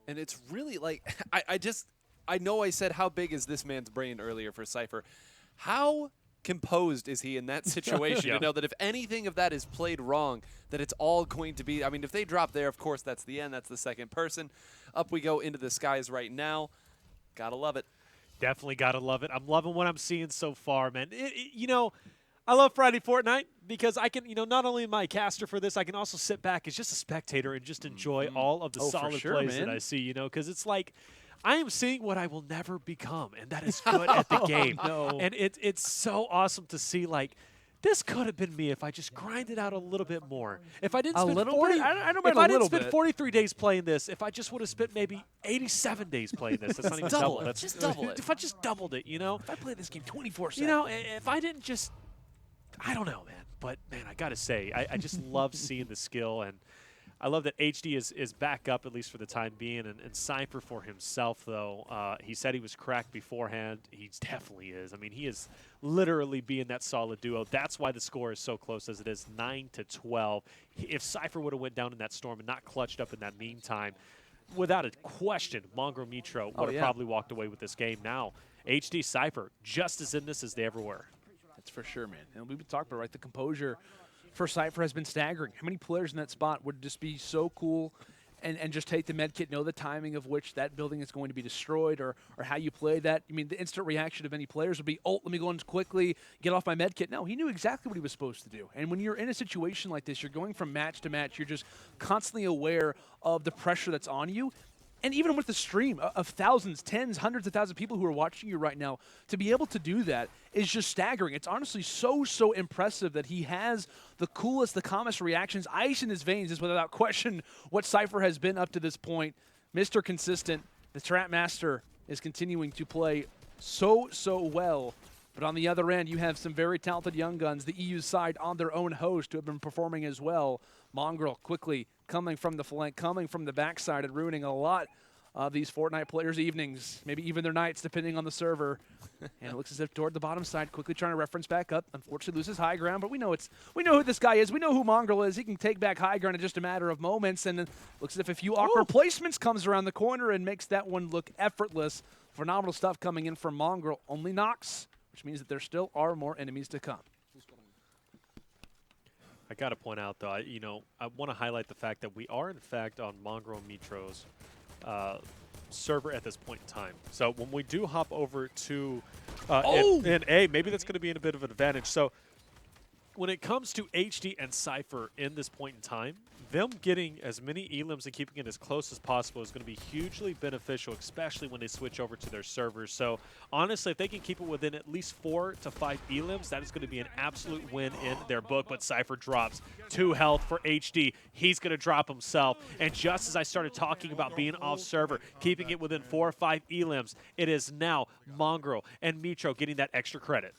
And it's really like, I know I said how big is this man's brain earlier for Sypher. How composed is he in that situation to know that if anything of that is played wrong, that it's all going to be, I mean, if they drop there, of course, that's the end. That's the second person. Up we go into the skies right now. Gotta love it.
Definitely gotta love it. I'm loving what I'm seeing so far, man. I love Friday Fortnite because I can, not only am I a caster for this, I can also sit back as just a spectator and just enjoy all of the solid plays that I see, because it's like, I am seeing what I will never become, and that is good at the game. And it's so awesome to see, like, this could have been me if I just grinded out a little bit more. If I didn't spend 43 days playing this, if I just would have spent maybe 87 days playing this. That's not even double. That's
just double it.
If I just doubled it,
If I play this game 24/7.
If I didn't just, I don't know, man. But, man, I got to say, I just love seeing the skill, and I love that HD is back up, at least for the time being, and Sypher for himself, though. He said he was cracked beforehand. He definitely is. I mean, he is literally being that solid duo. That's why the score is so close as it is, 9-12. If Sypher would have went down in that storm and not clutched up in that meantime, without a question, Mongraal Mitro would have probably walked away with this game. Now, HD Sypher just as in this as they ever were.
That's for sure, man. And we've been talking about, right, the composure for Sypher has been staggering. How many players in that spot would just be so cool and just take the med kit, know the timing of which that building is going to be destroyed or how you play that? I mean, the instant reaction of any players would be, oh, let me go in quickly, get off my med kit. No, he knew exactly what he was supposed to do. And when you're in a situation like this, you're going from match to match, you're just constantly aware of the pressure that's on you. And even with the stream of thousands, tens, hundreds of thousands of people who are watching you right now, to be able to do that is just staggering. It's honestly so impressive that he has the coolest, the calmest reactions. Ice in his veins is without question what Sypher has been up to this point. Mr. Consistent, the Trap Master, is continuing to play so well. But on the other end, you have some very talented young guns, the EU side on their own host, who have been performing as well. Mongraal quickly coming from the flank, coming from the backside, and ruining a lot of these Fortnite players' evenings, maybe even their nights, depending on the server. And it looks as if toward the bottom side, quickly trying to reference back up. Unfortunately, loses high ground, but we know who this guy is. We know who Mongraal is. He can take back high ground in just a matter of moments. And it looks as if a few awkward placements comes around the corner and makes that one look effortless. Phenomenal stuff coming in from Mongraal. Only knocks, which means that there still are more enemies to come.
I got to point out, though, I want to highlight the fact that we are, in fact, on Mongraal and Mitro's server at this point in time. So when we do hop over to in A, maybe that's going to be in a bit of an advantage. So when it comes to HD and Sypher in this point in time, them getting as many elims and keeping it as close as possible is going to be hugely beneficial, especially when they switch over to their servers. So honestly, if they can keep it within at least 4 to 5 elims, that is going to be an absolute win in their book. But Sypher drops 2 health for HD. He's going to drop himself. And just as I started talking about being off server, keeping it within 4 or 5 elims, it is now Mongraal and Mitro getting that extra credit.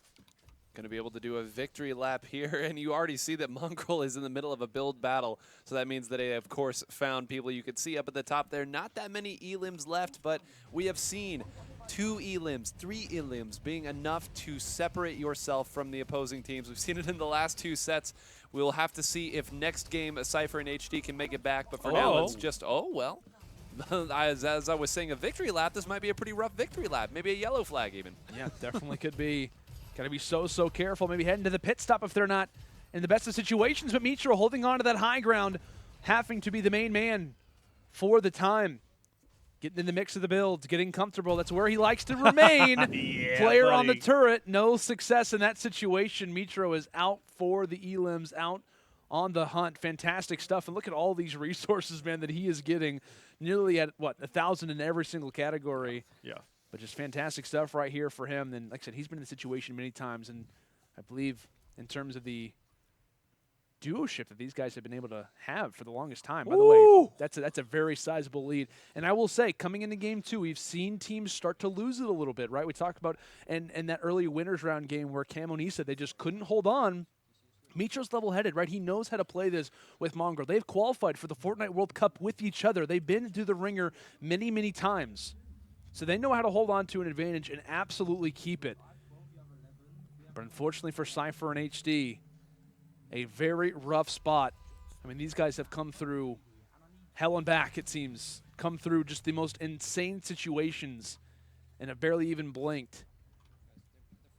Going to be able to do a victory lap here, and you already see that Mongraal is in the middle of a build battle, so that means that they, of course, found people. You can see up at the top there, not that many elims left, but we have seen 2 elims, 3 elims being enough to separate yourself from the opposing teams. We've seen it in the last 2 sets. We'll have to see if next game Sypher and HD can make it back, but for now, let's just, as I was saying, a victory lap, this might be a pretty rough victory lap, maybe a yellow flag even.
Yeah, definitely could be. Got to be so careful. Maybe heading to the pit stop if they're not in the best of situations. But Mitro holding on to that high ground, having to be the main man for the time. Getting in the mix of the builds, getting comfortable. That's where he likes to remain.
Yeah,
Player
buddy.
on the turret, no success in that situation. Mitro is out for the elims, out on the hunt. Fantastic stuff. And look at all these resources, man, that he is getting. Nearly at, 1,000 in every single category.
Yeah.
But just fantastic stuff right here for him. And like I said, he's been in the situation many times. And I believe in terms of the duo-ship that these guys have been able to have for the longest time. By the way, that's a very sizable lead. And I will say, coming into game 2, we've seen teams start to lose it a little bit, right? We talked about in that early winners round game where Kamo Issa, they just couldn't hold on. Mitro's level-headed, right? He knows how to play this with Mongraal. They've qualified for the Fortnite World Cup with each other. They've been through the ringer many times. So they know how to hold on to an advantage and absolutely keep it. But unfortunately for Sypher and HD, a very rough spot. I mean, these guys have come through hell and back, it seems. Come through just the most insane situations and have barely even blinked.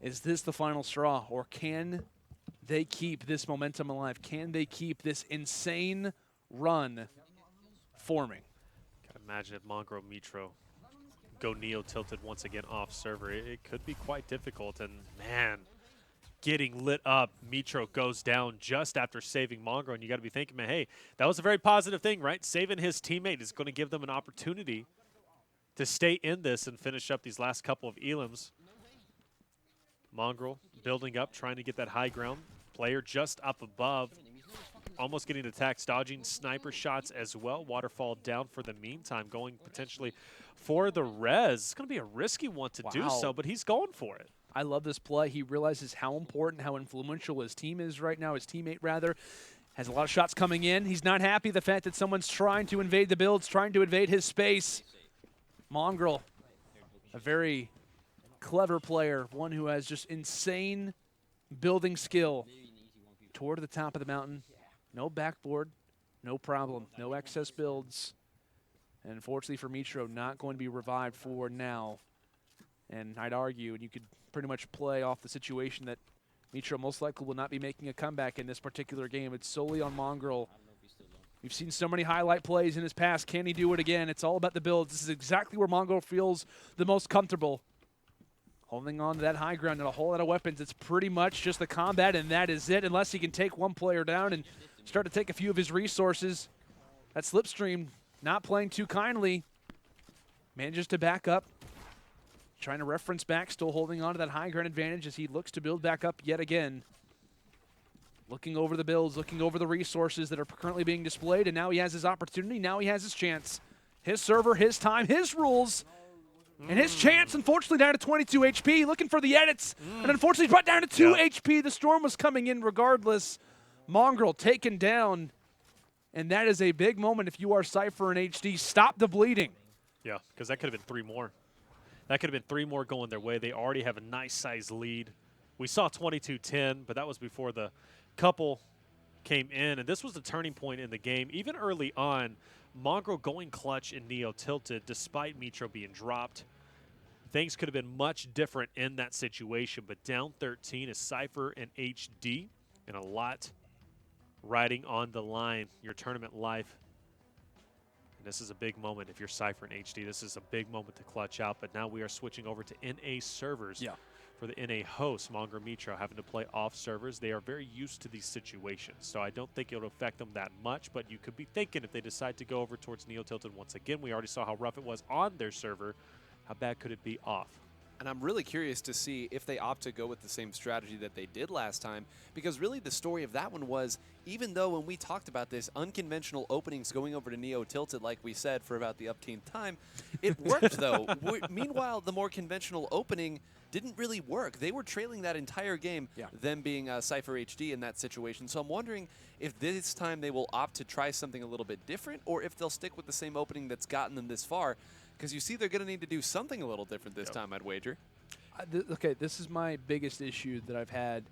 Is this the final straw, or can they keep this momentum alive? Can they keep this insane run forming?
Can imagine if Mongraal Mitro go Neo tilted once again off server. It could be quite difficult. And man, getting lit up, Mitro goes down just after saving Mongraal. And you got to be thinking, man, hey, that was a very positive thing, right? Saving his teammate is going to give them an opportunity to stay in this and finish up these last couple of elims. Mongraal building up, trying to get that high ground. Player just up above, almost getting attacked, dodging sniper shots as well. Waterfall down for the meantime, going potentially for the res. It's going to be a risky one to do so, but he's going for it.
I love this play. He realizes how important, how influential his team is right now, his teammate rather. Has a lot of shots coming in. He's not happy the fact that someone's trying to invade the builds, trying to invade his space. Mongraal, a very clever player, one who has just insane building skill. Toward the top of the mountain. No backboard, no problem, no excess builds. And unfortunately for Mitro, not going to be revived for now. And I'd argue, and you could pretty much play off the situation that Mitro most likely will not be making a comeback in this particular game. It's solely on Mongraal. We've seen so many highlight plays in his past. Can he do it again? It's all about the builds. This is exactly where Mongraal feels the most comfortable. Holding on to that high ground and a whole lot of weapons. It's pretty much just the combat, and that is it, unless he can take one player down and start to take a few of his resources. That Slipstream not playing too kindly. Manages to back up. Trying to reference back, still holding on to that high ground advantage as he looks to build back up yet again. Looking over the builds, looking over the resources that are currently being displayed, and now he has his opportunity, now he has his chance. His server, his time, his rules, and his chance, unfortunately, down to 22 HP, looking for the edits, and unfortunately brought down to 2 HP. The storm was coming in regardless. Mongraal taken down, and that is a big moment if you are Sypher and HD. Stop the bleeding.
Yeah, because that could have been 3 more. That could have been 3 more going their way. They already have a nice size lead. We saw 22-10, but that was before the couple came in, and this was the turning point in the game. Even early on, Mongraal going clutch in Neo tilted despite Mitro being dropped. Things could have been much different in that situation, but down 13 is Sypher and HD, and a lot riding on the line, your tournament life. And this is a big moment if you're Sypher and HD. This is a big moment to clutch out, but now we are switching over to NA servers. For the NA host, Mongraal Mitro, having to play off servers. They are very used to these situations, so I don't think it'll affect them that much, but you could be thinking if they decide to go over towards Neo Tilted once again, we already saw how rough it was on their server, how bad could it be off?
And I'm really curious to see if they opt to go with the same strategy that they did last time, because really the story of that one was, even though when we talked about this, unconventional openings going over to Neo Tilted, like we said, for about the upteenth time, it worked though. Meanwhile, the more conventional opening didn't really work. They were trailing that entire game, them being Sypher HD in that situation. So I'm wondering if this time they will opt to try something a little bit different, or if they'll stick with the same opening that's gotten them this far. Because you see they're going to need to do something a little different this time, I'd wager.
Okay, this is my biggest issue that I've had.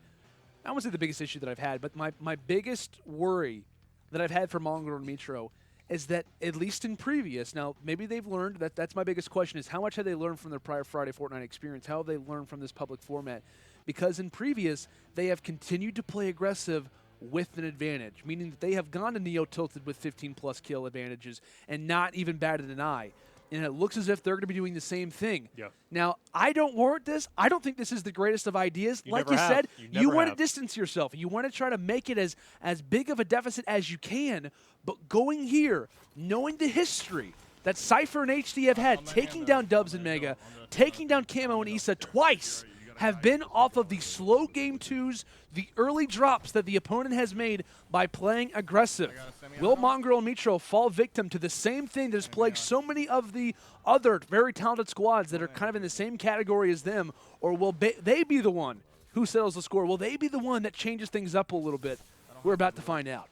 I won't say the biggest issue that I've had, but my biggest worry that I've had for Mongraal and Mitro is that, at least in previous, now maybe they've learned, that's my biggest question, is how much have they learned from their prior Friday Fortnite experience? How have they learned from this public format? Because in previous, they have continued to play aggressive with an advantage, meaning that they have gone to Neo Tilted with 15+ kill advantages and not even batted an eye. And it looks as if they're going to be doing the same thing. Now, I don't warrant this. I don't think this is the greatest of ideas. Like you said, you want to distance yourself. You want to try to make it as big of a deficit as you can. But going here, knowing the history that Sypher and HD have had, taking down Dubs and Megga, taking down Kamo and Issa twice, have been off of the slow game twos, the early drops that the opponent has made by playing aggressive. Will Mongraal and Mitro fall victim to the same thing that has plagued so many of the other very talented squads that are kind of in the same category as them, or will they be the one who settles the score? Will they be the one that changes things up a little bit? We're about to find out.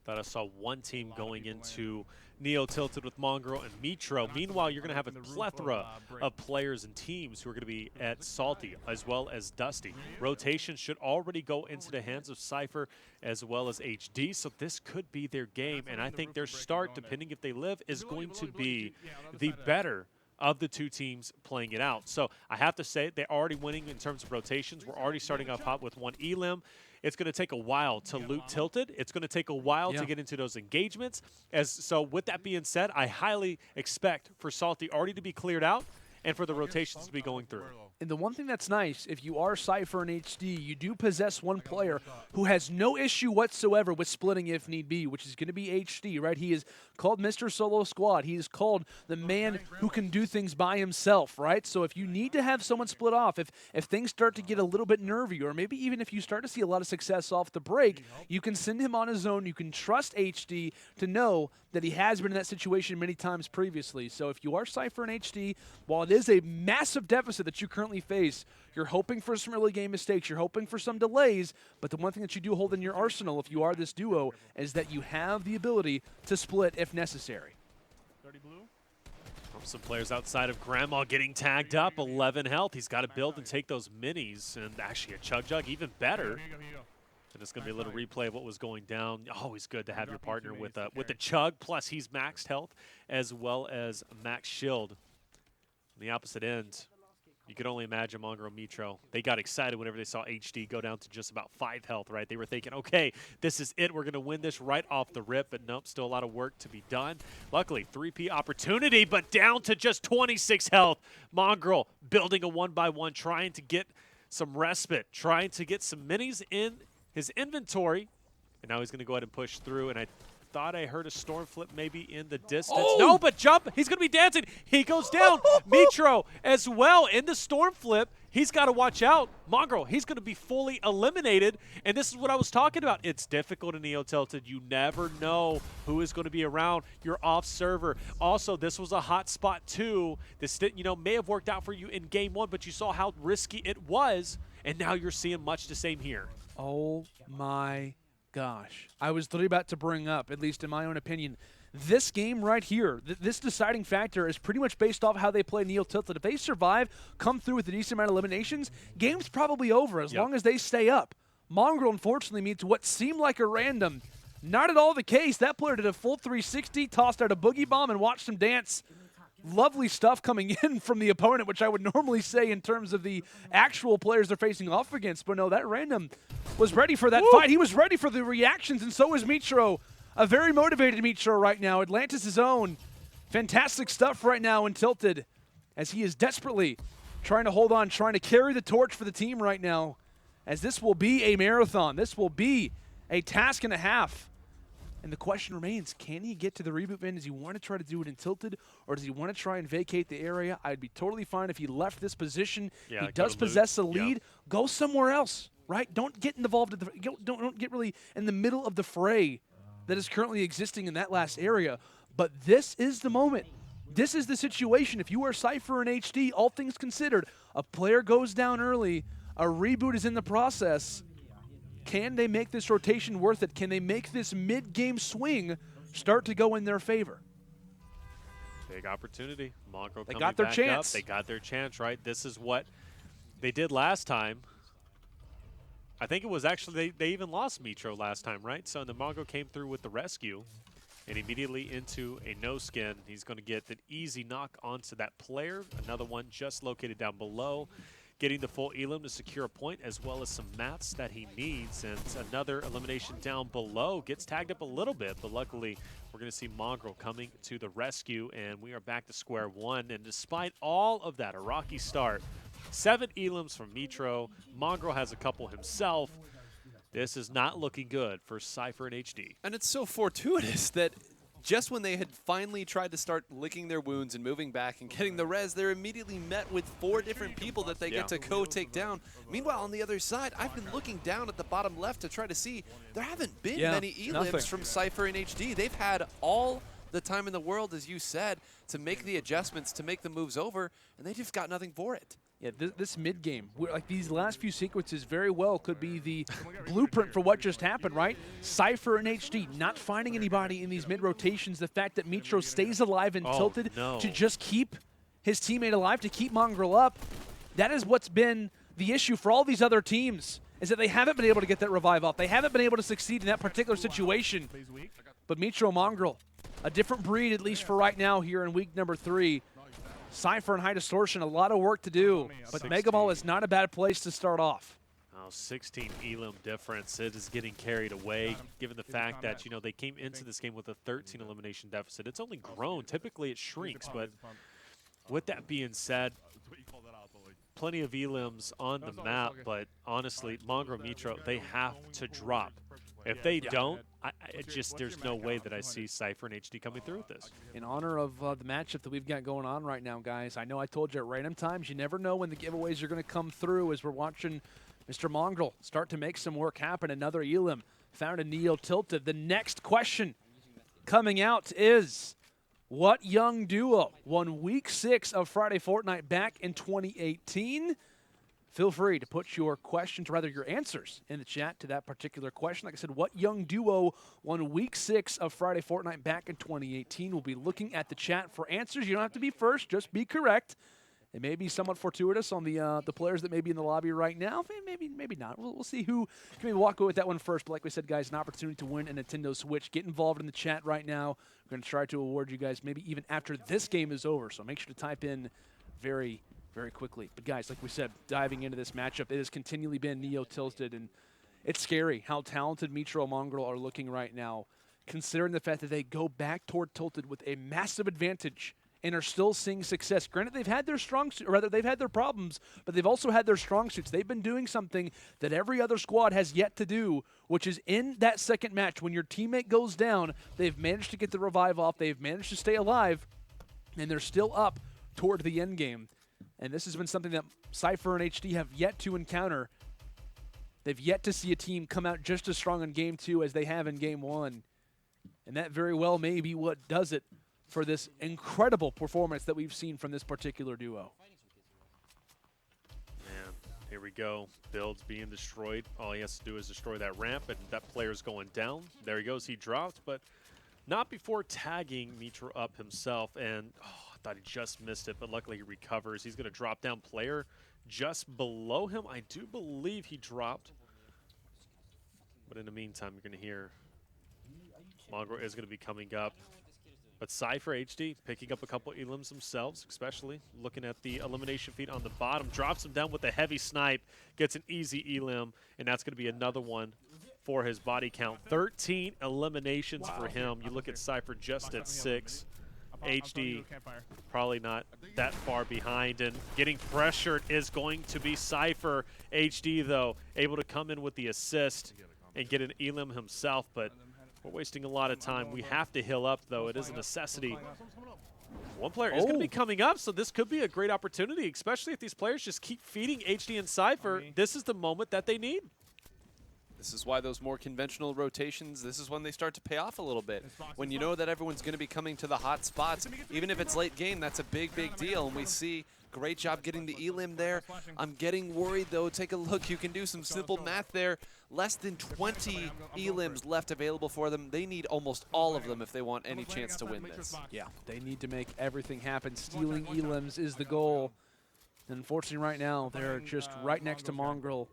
Thought I saw one team going into Neo Tilted with Mongraal and Mitro. Meanwhile, you're going to have a plethora of players and teams who are going to be at Salty as well as Dusty. Rotation should already go into the hands of Sypher as well as HD, so this could be their game, and I think their start, depending if they live, is going to be the better of the two teams playing it out. So I have to say they're already winning in terms of rotations. We're already starting off hot with one elim. It's going to take a while to loot Tilted. It's going to take a while to get into those engagements. So with that being said, I highly expect for Salty already to be cleared out and for the rotations to be going through.
And the one thing that's nice, if you are Sypher and HD, you do possess one player who has no issue whatsoever with splitting if need be, which is going to be HD, right? He is called Mr. Solo Squad. He is called the man who can do things by himself, right? So if you need to have someone split off, if things start to get a little bit nervy, or maybe even if you start to see a lot of success off the break, you can send him on his own. You can trust HD to know that he has been in that situation many times previously. So if you are Sypher and HD, while it is a massive deficit that you currently face, you're hoping for some early game mistakes, you're hoping for some delays, but the one thing that you do hold in your arsenal if you are this duo is that you have the ability to split if necessary.
Some players outside of Grandma getting tagged up, 11 health. He's got to build and take those minis, and actually a Chug Jug even better. And it's going to be a little replay of what was going down. Always good to have your partner with the Chug, plus he's maxed health as well as max shield. On the opposite end, You could only imagine Mongraal Mitro. They got excited whenever they saw HD go down to just about 5 health, right? They were thinking, okay, this is it. We're going to win this right off the rip, but nope, still a lot of work to be done. Luckily, 3P opportunity, but down to just 26 health. Mongraal building a 1-by-1, trying to get some respite, trying to get some minis in his inventory. And now he's going to go ahead and push through, and I thought I heard a storm flip maybe in the distance.
Oh!
No, but jump. He's going to be dancing. He goes down. Mitro as well in the storm flip. He's got to watch out. Mongraal, he's going to be fully eliminated. And this is what I was talking about. It's difficult in NeoTilted. You never know who is going to be around. You're off server. Also, this was a hot spot too. This may have worked out for you in game 1, but you saw how risky it was. And now you're seeing much the same here.
Oh my gosh. I was literally about to bring up, at least in my own opinion, this game right here, this deciding factor is pretty much based off how they play NeoTilted. If they survive, come through with a decent amount of eliminations, game's probably over as long as they stay up. Mongraal, unfortunately, meets what seemed like a random. Not at all the case. That player did a full 360, tossed out a boogie bomb, and watched him dance. Lovely stuff coming in from the opponent, which I would normally say in terms of the actual players they're facing off against. But no, that random was ready for that fight. He was ready for the reactions, and so is Mitro. A very motivated Mitro right now. Atlantis' own. Fantastic stuff right now in Tilted, as he is desperately trying to hold on, trying to carry the torch for the team right now, as this will be a marathon. This will be a task and a half. And the question remains, can he get to the reboot van? Does he want to try to do it in Tilted, or does he want to try and vacate the area? I'd be totally fine if he left this position. He does possess a lead. Go somewhere else, right? Don't get involved. Don't get really in the middle of the fray that is currently existing in that last area. But this is the moment. This is the situation. If you are Sypher and HD, all things considered, a player goes down early, a reboot is in the process. Can they make this rotation worth it? Can they make this mid-game swing start to go in their favor?
Big opportunity. Mongraal
They
coming
got their
back
chance.
up. They got their chance, right? This is what they did last time. I think it was actually, they even lost Mitro last time, right? So the Mongraal came through with the rescue and immediately into a no-skin. He's going to get an easy knock onto that player. Another one just located down below, getting the full elim to secure a point, as well as some mats that he needs. And another elimination down below. Gets tagged up a little bit, but luckily we're going to see Mongraal coming to the rescue, and we are back to square one. And despite all of that, a rocky start, 7 elims from Mitro. Mongraal has a couple himself. This is not looking good for Sypher and HD.
And it's so fortuitous that just when they had finally tried to start licking their wounds and moving back and getting the res, they're immediately met with 4 different people that they get to take down. Meanwhile, on the other side, I've been looking down at the bottom left to try to see, there haven't been many elims from Sypher and HD. They've had all the time in the world, as you said, to make the adjustments, to make the moves over, and they just got nothing for it.
Yeah, this mid-game, like these last few sequences very well could be the blueprint for what just happened, right? Sypher and HD not finding anybody in these mid-rotations. The fact that Mitro stays alive and tilted to just keep his teammate alive, to keep Mongraal up, that is what's been the issue for all these other teams, is that they haven't been able to get that revive off. They haven't been able to succeed in that particular situation. But Mitro Mongraal, a different breed, at least for right now here in week number 3. Sypher and High Distortion, a lot of work to do, but Mega Ball is not a bad place to start off.
16 elim difference. It is getting carried away, given the fact that, you know, they came into this game with a 13 elimination deficit. It's only grown. Typically it shrinks, but with that being said, plenty of elims on the map, but honestly, Mongraal Mitro, they have to drop. If they don't, there's no way that I see Sypher and HD coming through with this.
In honor of the matchup that we've got going on right now, guys, I know I told you at random times, you never know when the giveaways are going to come through, as we're watching Mr. Mongraal start to make some work happen. Another elim found in NeoTilted. The next question coming out is, what young duo won Week 6 of Friday Fortnite back in 2018? Feel free to put your questions, or rather your answers, in the chat to that particular question. Like I said, what young duo won Week 6 of Friday Fortnite back in 2018? We'll be looking at the chat for answers. You don't have to be first, just be correct. It may be somewhat fortuitous on the players that may be in the lobby right now. Maybe not. We'll see who can maybe walk away with that one first. But like we said, guys, an opportunity to win a Nintendo Switch. Get involved in the chat right now. We're going to try to award you guys maybe even after this game is over. So make sure to type in very very quickly. But guys, like we said, diving into this matchup, it has continually been Neo tilted, and it's scary how talented Mitro and Mongraal are looking right now, considering the fact that they go back toward tilted with a massive advantage and are still seeing success. Granted, they've had their or rather, they've had their problems, but they've also had their strong suits. They've been doing something that every other squad has yet to do, which is in that second match, when your teammate goes down, they've managed to get the revive off, they've managed to stay alive, and they're still up toward the end game. And this has been something that Sypher and HD have yet to encounter. They've yet to see a team come out just as strong in Game 2 as they have in Game 1. And that very well may be what does it for this incredible performance that we've seen from this particular duo.
Man, here we go. Build's being destroyed. All he has to do is destroy that ramp, and that player's going down. There he goes. He dropped, but not before tagging Mitro up himself. And I thought he just missed it, but luckily he recovers. He's going to drop down player just below him. I do believe he dropped. But in the meantime, you're going to hear Mongraal is going to be coming up. But Sypher HD picking up a couple elims themselves, especially looking at the elimination feed on the bottom. Drops him down with a heavy snipe, gets an easy elim, and that's going to be another one for his body count. 13 eliminations for him. You look at Sypher just at 6. HD probably not that far behind, and getting pressured is going to be Sypher. HD, though, able to come in with the assist and get an elim himself, but we're wasting a lot of time. We have to heal up, though. It is a necessity. One player is going to be coming up, so this could be a great opportunity, especially if these players just keep feeding HD and Sypher. This is the moment that they need.
This is why those more conventional rotations, this is when they start to pay off a little bit. When you know that everyone's going to be coming to the hot spots, even if it's late game, that's a big, big deal. And we see great job getting the elim there. I'm getting worried, though. Take a look. You can do some simple math there. Less than 20 elims left available for them. They need almost all of them if they want any chance to win this.
Yeah, they need to make everything happen. Stealing elims is the goal. And unfortunately, right now, they're just right next to Mongraal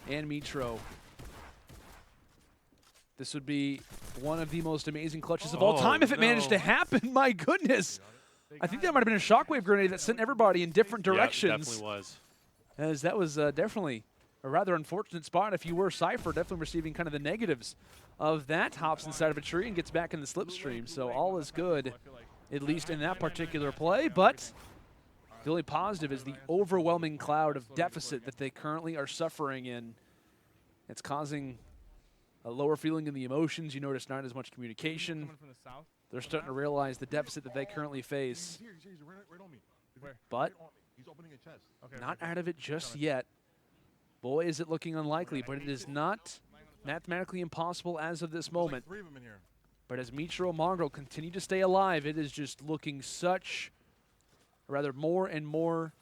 and Mitro. This would be one of the most amazing clutches of all time if it managed to happen. My goodness. I think that might have been a shockwave grenade that sent everybody in different directions.
Yeah, definitely was.
As that was definitely a rather unfortunate spot. If you were Sypher, definitely receiving kind of the negatives of that. Hops inside of a tree and gets back in the slipstream. So all is good, at least in that particular play. But the only positive is the overwhelming cloud of deficit that they currently are suffering in. It's causing a lower feeling in the emotions. You notice not as much communication. They're starting to realize the deficit that they currently face. But not out of it just yet. Boy, is it looking unlikely, but it is not mathematically impossible as of this moment. But as Mitro and Mongraal continue to stay alive, it is just looking such, or rather more and more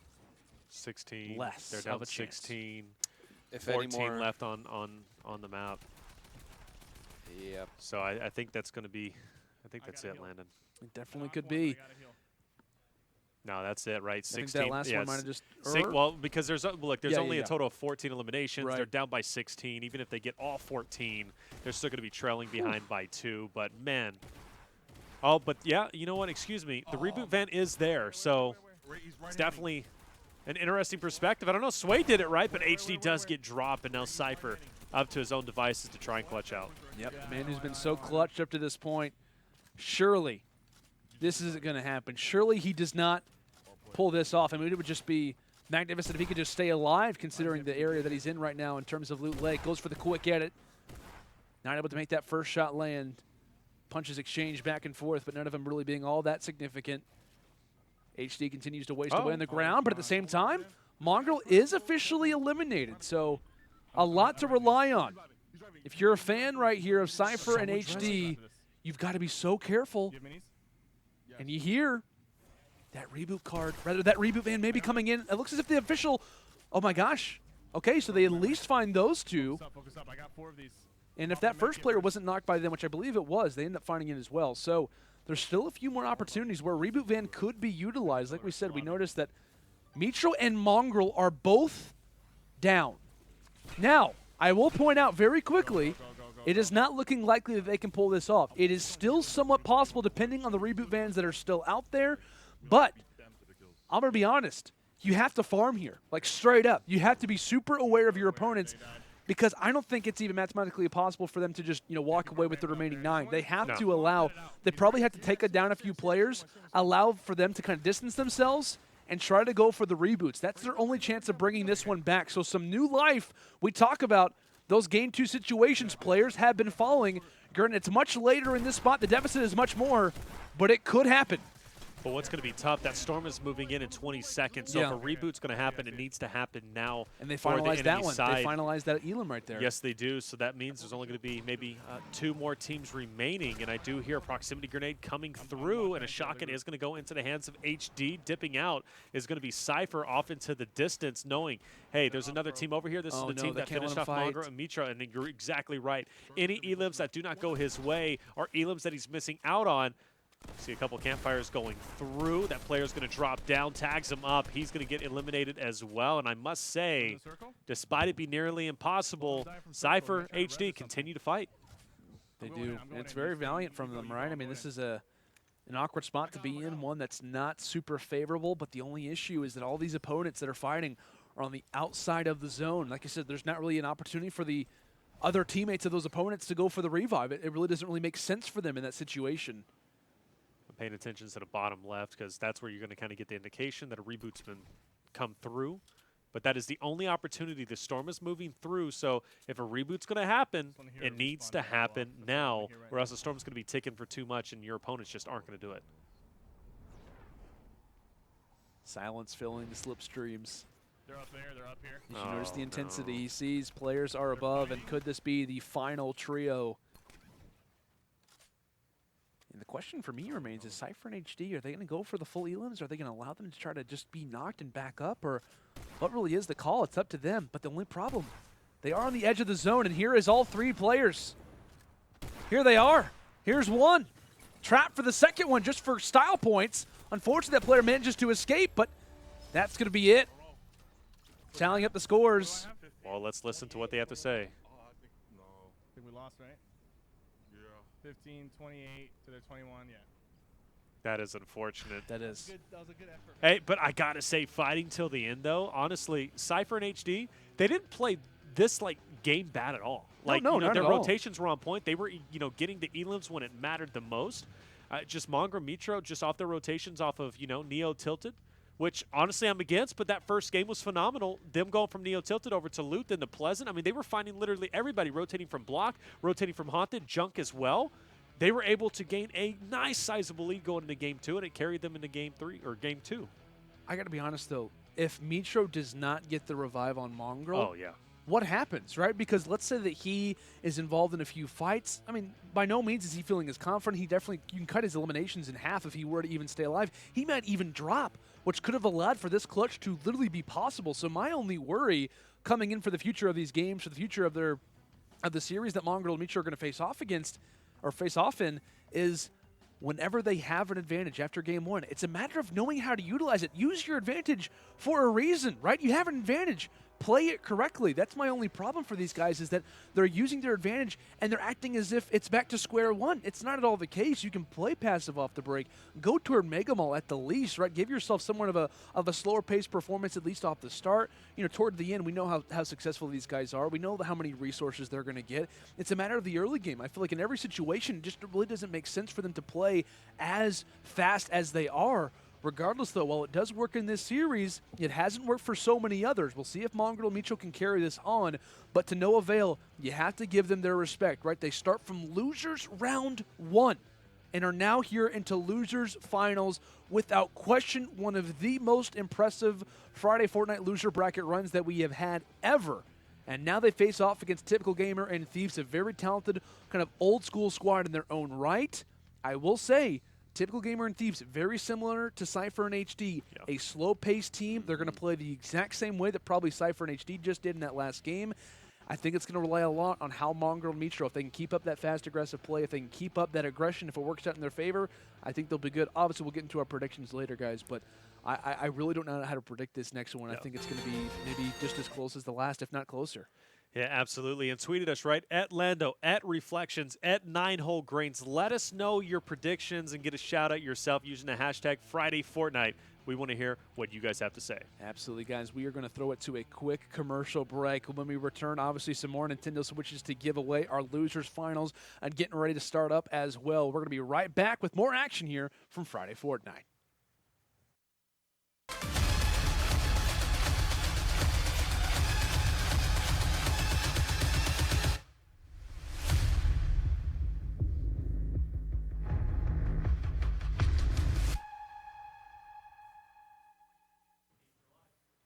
16.
less
They're down
of a
16.
If
14
anymore,
left on the map.
Yep.
So I think that's going to be, I think that's it, Landon.
It definitely could be.
No, that's it, right? 16.
I think that last one might have just.
Well, because there's look, there's only a total of 14 eliminations.
Right.
They're down by 16. Even if they get all 14, they're still going to be trailing behind by 2. But man, but yeah, you know what? Excuse me. The reboot vent is there, so it's definitely an interesting perspective. I don't know. Sway did it right, but HD does get dropped, and now Sypher up to his own devices to try and clutch out.
Yep, the man who's been so clutched up to this point. Surely, this isn't going to happen. Surely he does not pull this off. I mean, it would just be magnificent if he could just stay alive, considering the area that he's in right now in terms of loot lake. Goes for the quick edit. Not able to make that first shot land. Punches exchange back and forth, but none of them really being all that significant. HD continues to waste away on the ground, but at the same time, Mongraal is officially eliminated. So a lot to rely on. If you're a fan right here of Sypher and HD, you've got to be so careful. And you hear that reboot card, rather that reboot van may be coming in. It looks as if the official, oh my gosh. Okay, so they at least find those two. And if that first player wasn't knocked by them, which I believe it was, they end up finding it as well. So there's still a few more opportunities where reboot van could be utilized. Like we said, we noticed that Mitro and Mongraal are both down. Now, I will point out very quickly, it is not looking likely that they can pull this off. It is still somewhat possible depending on the reboot vans that are still out there, but I'm going to be honest. you have to farm here, like straight up. You have to be super aware of your opponents because I don't think it's even mathematically possible for them to just, walk away with the remaining 9. They have to allow, they probably have to take down a few players, allow for them to kind of distance themselves, and try to go for the reboots. That's their only chance of bringing this one back. So some new life. We talk about those game 2 situations players have been following. Granted, it's much later in this spot. The deficit is much more, but it could happen.
But what's going to be tough, that Storm is moving in 20 seconds, so if a reboot's going to happen, it needs to happen now.
And they finalized that one.
Side.
They finalized that Elam right there.
Yes, they do, so that means there's only going to be maybe 2 more teams remaining, and I do hear a proximity grenade coming through, and a shotgun is going to go into the hands of HD. Dipping out is going to be Sypher off into the distance, knowing, hey, there's another team over here. This is the team that finished off Mongraal and Mitro, and you're exactly right. Any elims that do not go his way are elims that he's missing out on. See a couple campfires going through. That player's going to drop down, tags him up. He's going to get eliminated as well. And I must say, despite it being nearly impossible, Sypher, HD continue to fight.
They do. And it's very valiant from them, right? I mean, this is an awkward spot to be in, one that's not super favorable. But the only issue is that all these opponents that are fighting are on the outside of the zone. Like I said, there's not really an opportunity for the other teammates of those opponents to go for the revive. It really doesn't really make sense for them in that situation.
Paying attention to the bottom left because that's where you're going to kind of get the indication that a reboot's been come through. But that is the only opportunity. The Storm is moving through, so if a reboot's going to happen, it needs to happen now, or else the Storm's going to be ticking for too much and your opponents just aren't going to do it.
Silence filling the slipstreams.
They're up there, they're up here.
You should notice the intensity. He sees players are above, and could this be the final trio? And the question for me remains, is Sypher and HD, are they going to go for the full elims? Are they going to allow them to try to just be knocked and back up? Or what really is the call? It's up to them. But the only problem, they are on the edge of the zone, and here is all 3 players. Here they are. Here's one. Trapped for the second one just for style points. Unfortunately, that player manages to escape, but that's going to be it. Tallying up the scores.
Well, let's listen to what they have to say.
I think we lost, right? 15, 28 to their 21, yeah.
That is unfortunate.
That is.
That was a good effort.
Hey, but I got to say, fighting till the end, though, honestly, Sypher and HD, they didn't play this, game bad at all.
Not
their
at all.
rotations were on point. They were, getting the elims when it mattered the most. Just Mongraal, Mitro, just off their rotations off of, Neo Tilted, which, honestly, I'm against, but that first game was phenomenal. Them going from Neo Tilted over to Loot, then to Pleasant. I mean, they were finding literally everybody rotating from Block, rotating from Haunted, Junk as well. They were able to gain a nice sizable lead going into Game 2, and it carried them into Game 3 or Game 2.
I got to be honest, though. If Mitro does not get the revive on Mongraal,
oh, yeah.
What happens, right? Because let's say that he is involved in a few fights. I mean, by no means is he feeling as confident. He definitely, you can cut his eliminations in half if he were to even stay alive. He might even drop, which could have allowed for this clutch to literally be possible. So my only worry coming in for the future of these games, for the future of the series that Mongraal and Mitro are going to face off against, or face off in, is whenever they have an advantage after game 1, it's a matter of knowing how to utilize it. Use your advantage for a reason, right? You have an advantage. Play it correctly. That's my only problem for these guys, is that they're using their advantage and they're acting as if it's back to square one. It's not at all the case. You can play passive off the break. Go toward Mega Mall at the least, right? Give yourself somewhat of a slower paced performance at least off the start. Toward the end, we know how successful these guys are. We know how many resources they're going to get. It's a matter of the early game. I feel like in every situation, it just really doesn't make sense for them to play as fast as they are. Regardless, though, while it does work in this series, it hasn't worked for so many others. We'll see if Mongraal and Mitro can carry this on, but to no avail, you have to give them their respect, right? They start from losers round 1 and are now here into losers finals without question, one of the most impressive Friday Fortnite loser bracket runs that we have had ever. And now they face off against TypicalGamer and Thieves, a very talented kind of old school squad in their own right. I will say, TypicalGamer and Thieves, very similar to Sypher and HD. Yeah. A slow-paced team. They're going to play the exact same way that probably Sypher and HD just did in that last game. I think it's going to rely a lot on how Mongraal and Mitro, if they can keep up that fast, aggressive play, if they can keep up that aggression, if it works out in their favor, I think they'll be good. Obviously, we'll get into our predictions later, guys, but I really don't know how to predict this next one. Yeah. I think it's going to be maybe just as close as the last, if not closer.
Yeah, absolutely. And tweeted us, right? At Lando, at Reflections, at 9holegrains. Let us know your predictions and get a shout out yourself using the hashtag Friday Fortnite. We want to hear what you guys have to say.
Absolutely, guys. We are going to throw it to a quick commercial break. When we return, obviously, some more Nintendo Switches to give away. Our losers finals and getting ready to start up as well. We're going to be right back with more action here from Friday Fortnite.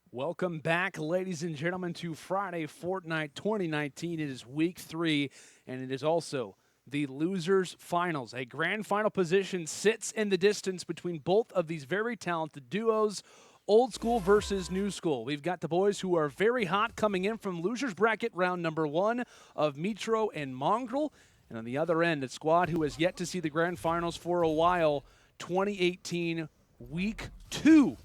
Welcome back, ladies and gentlemen, to Friday Fortnite 2019. It is week 3, and it is also the losers finals. A grand final position sits in the distance between both of these very talented duos, old school versus new school. We've got the boys who are very hot coming in from losers bracket round number 1 of Mitro and Mongraal. And on the other end, a squad who has yet to see the grand finals for a while, 2018 week 2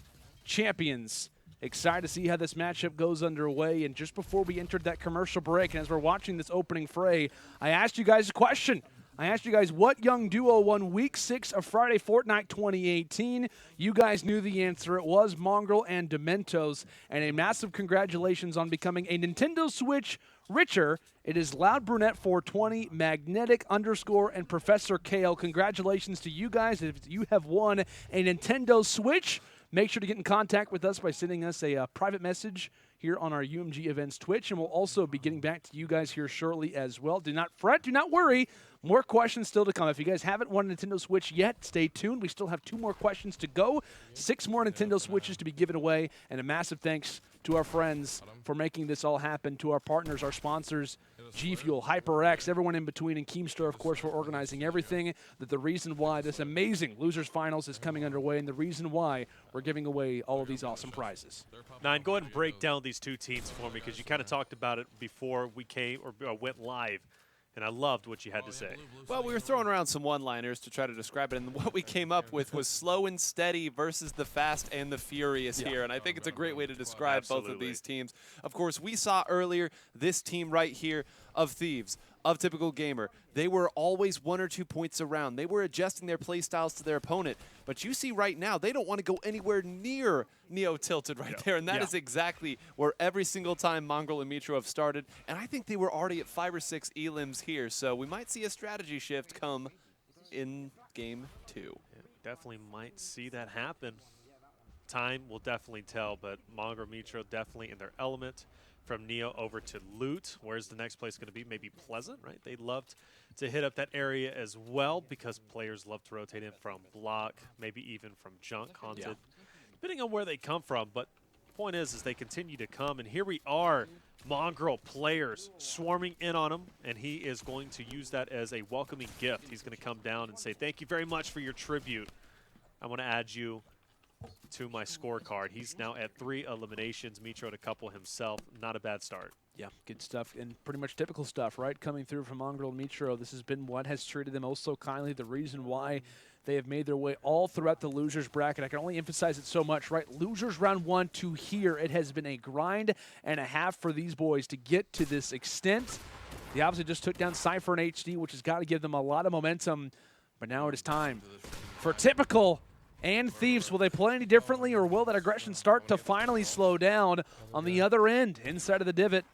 champions. Excited to see how this matchup goes underway. And just before we entered that commercial break, and as we're watching this opening fray, I asked you guys a question. I asked you guys what young duo won Week 6 of Friday Fortnite 2018. You guys knew the answer. It was Mongraal and Dementos. And a massive congratulations on becoming a Nintendo Switch richer. It is Loud Brunette 420, Magnetic _ and Professor Kale. Congratulations to you guys if you have won a Nintendo Switch. Make sure to get in contact with us by sending us a private message here on our UMG Events Twitch, and we'll also be getting back to you guys here shortly as well. Do not fret, do not worry. More questions still to come. If you guys haven't won a Nintendo Switch yet, stay tuned. We still have 2 more questions to go, 6 more Nintendo Switches to be given away, and a massive thanks to our friends for making this all happen, to our partners, our sponsors, G Fuel, HyperX, everyone in between, and Keemstar, of course, for organizing everything. That the reason why this amazing Losers Finals is coming underway, and the reason why we're giving away all of these awesome prizes.
Nine, go ahead and break down these 2 teams for me, because you kind of talked about it before we came or went live. And I loved what you had to say.
Well, we were throwing around some one-liners to try to describe it, and what we came up with was slow and steady versus the fast and the furious here, and I think it's a great way to describe both of these teams. Of course, we saw earlier this team right here of Thieves, of TypicalGamer. They were always 1 or 2 points around. They were adjusting their play styles to their opponent, but you see right now, they don't want to go anywhere near Neo Tilted right there, and that is exactly where every single time Mongraal and Mitro have started, and I think they were already at 5 or 6 elims here, so we might see a strategy shift come in Game 2.
Yeah, definitely might see that happen. Time will definitely tell, but Mongraal, Mitro definitely in their element. From Neo over to Loot. Where's the next place going to be? Maybe Pleasant, right? They loved to hit up that area as well because players love to rotate in from Block, maybe even from Junk Haunted, depending on where they come from. But the point is they continue to come, and here we are, Mongraal players swarming in on him, and he is going to use that as a welcoming gift. He's going to come down and say, thank you very much for your tribute. I want to add you to my scorecard. He's now at 3 eliminations. Mitro at a couple himself. Not a bad start.
Yeah, good stuff, and pretty much typical stuff, right? Coming through from Mongraal and Mitro. This has been what has treated them oh so kindly. The reason why they have made their way all throughout the losers bracket. I can only emphasize it so much, right? Losers round 1 to here. It has been a grind and a half for these boys to get to this extent. They obviously just took down Sypher and HD, which has got to give them a lot of momentum. But now it is time for Typical and Thieves. Will they play any differently, or will that aggression start to finally slow down on the other end, inside of the divot?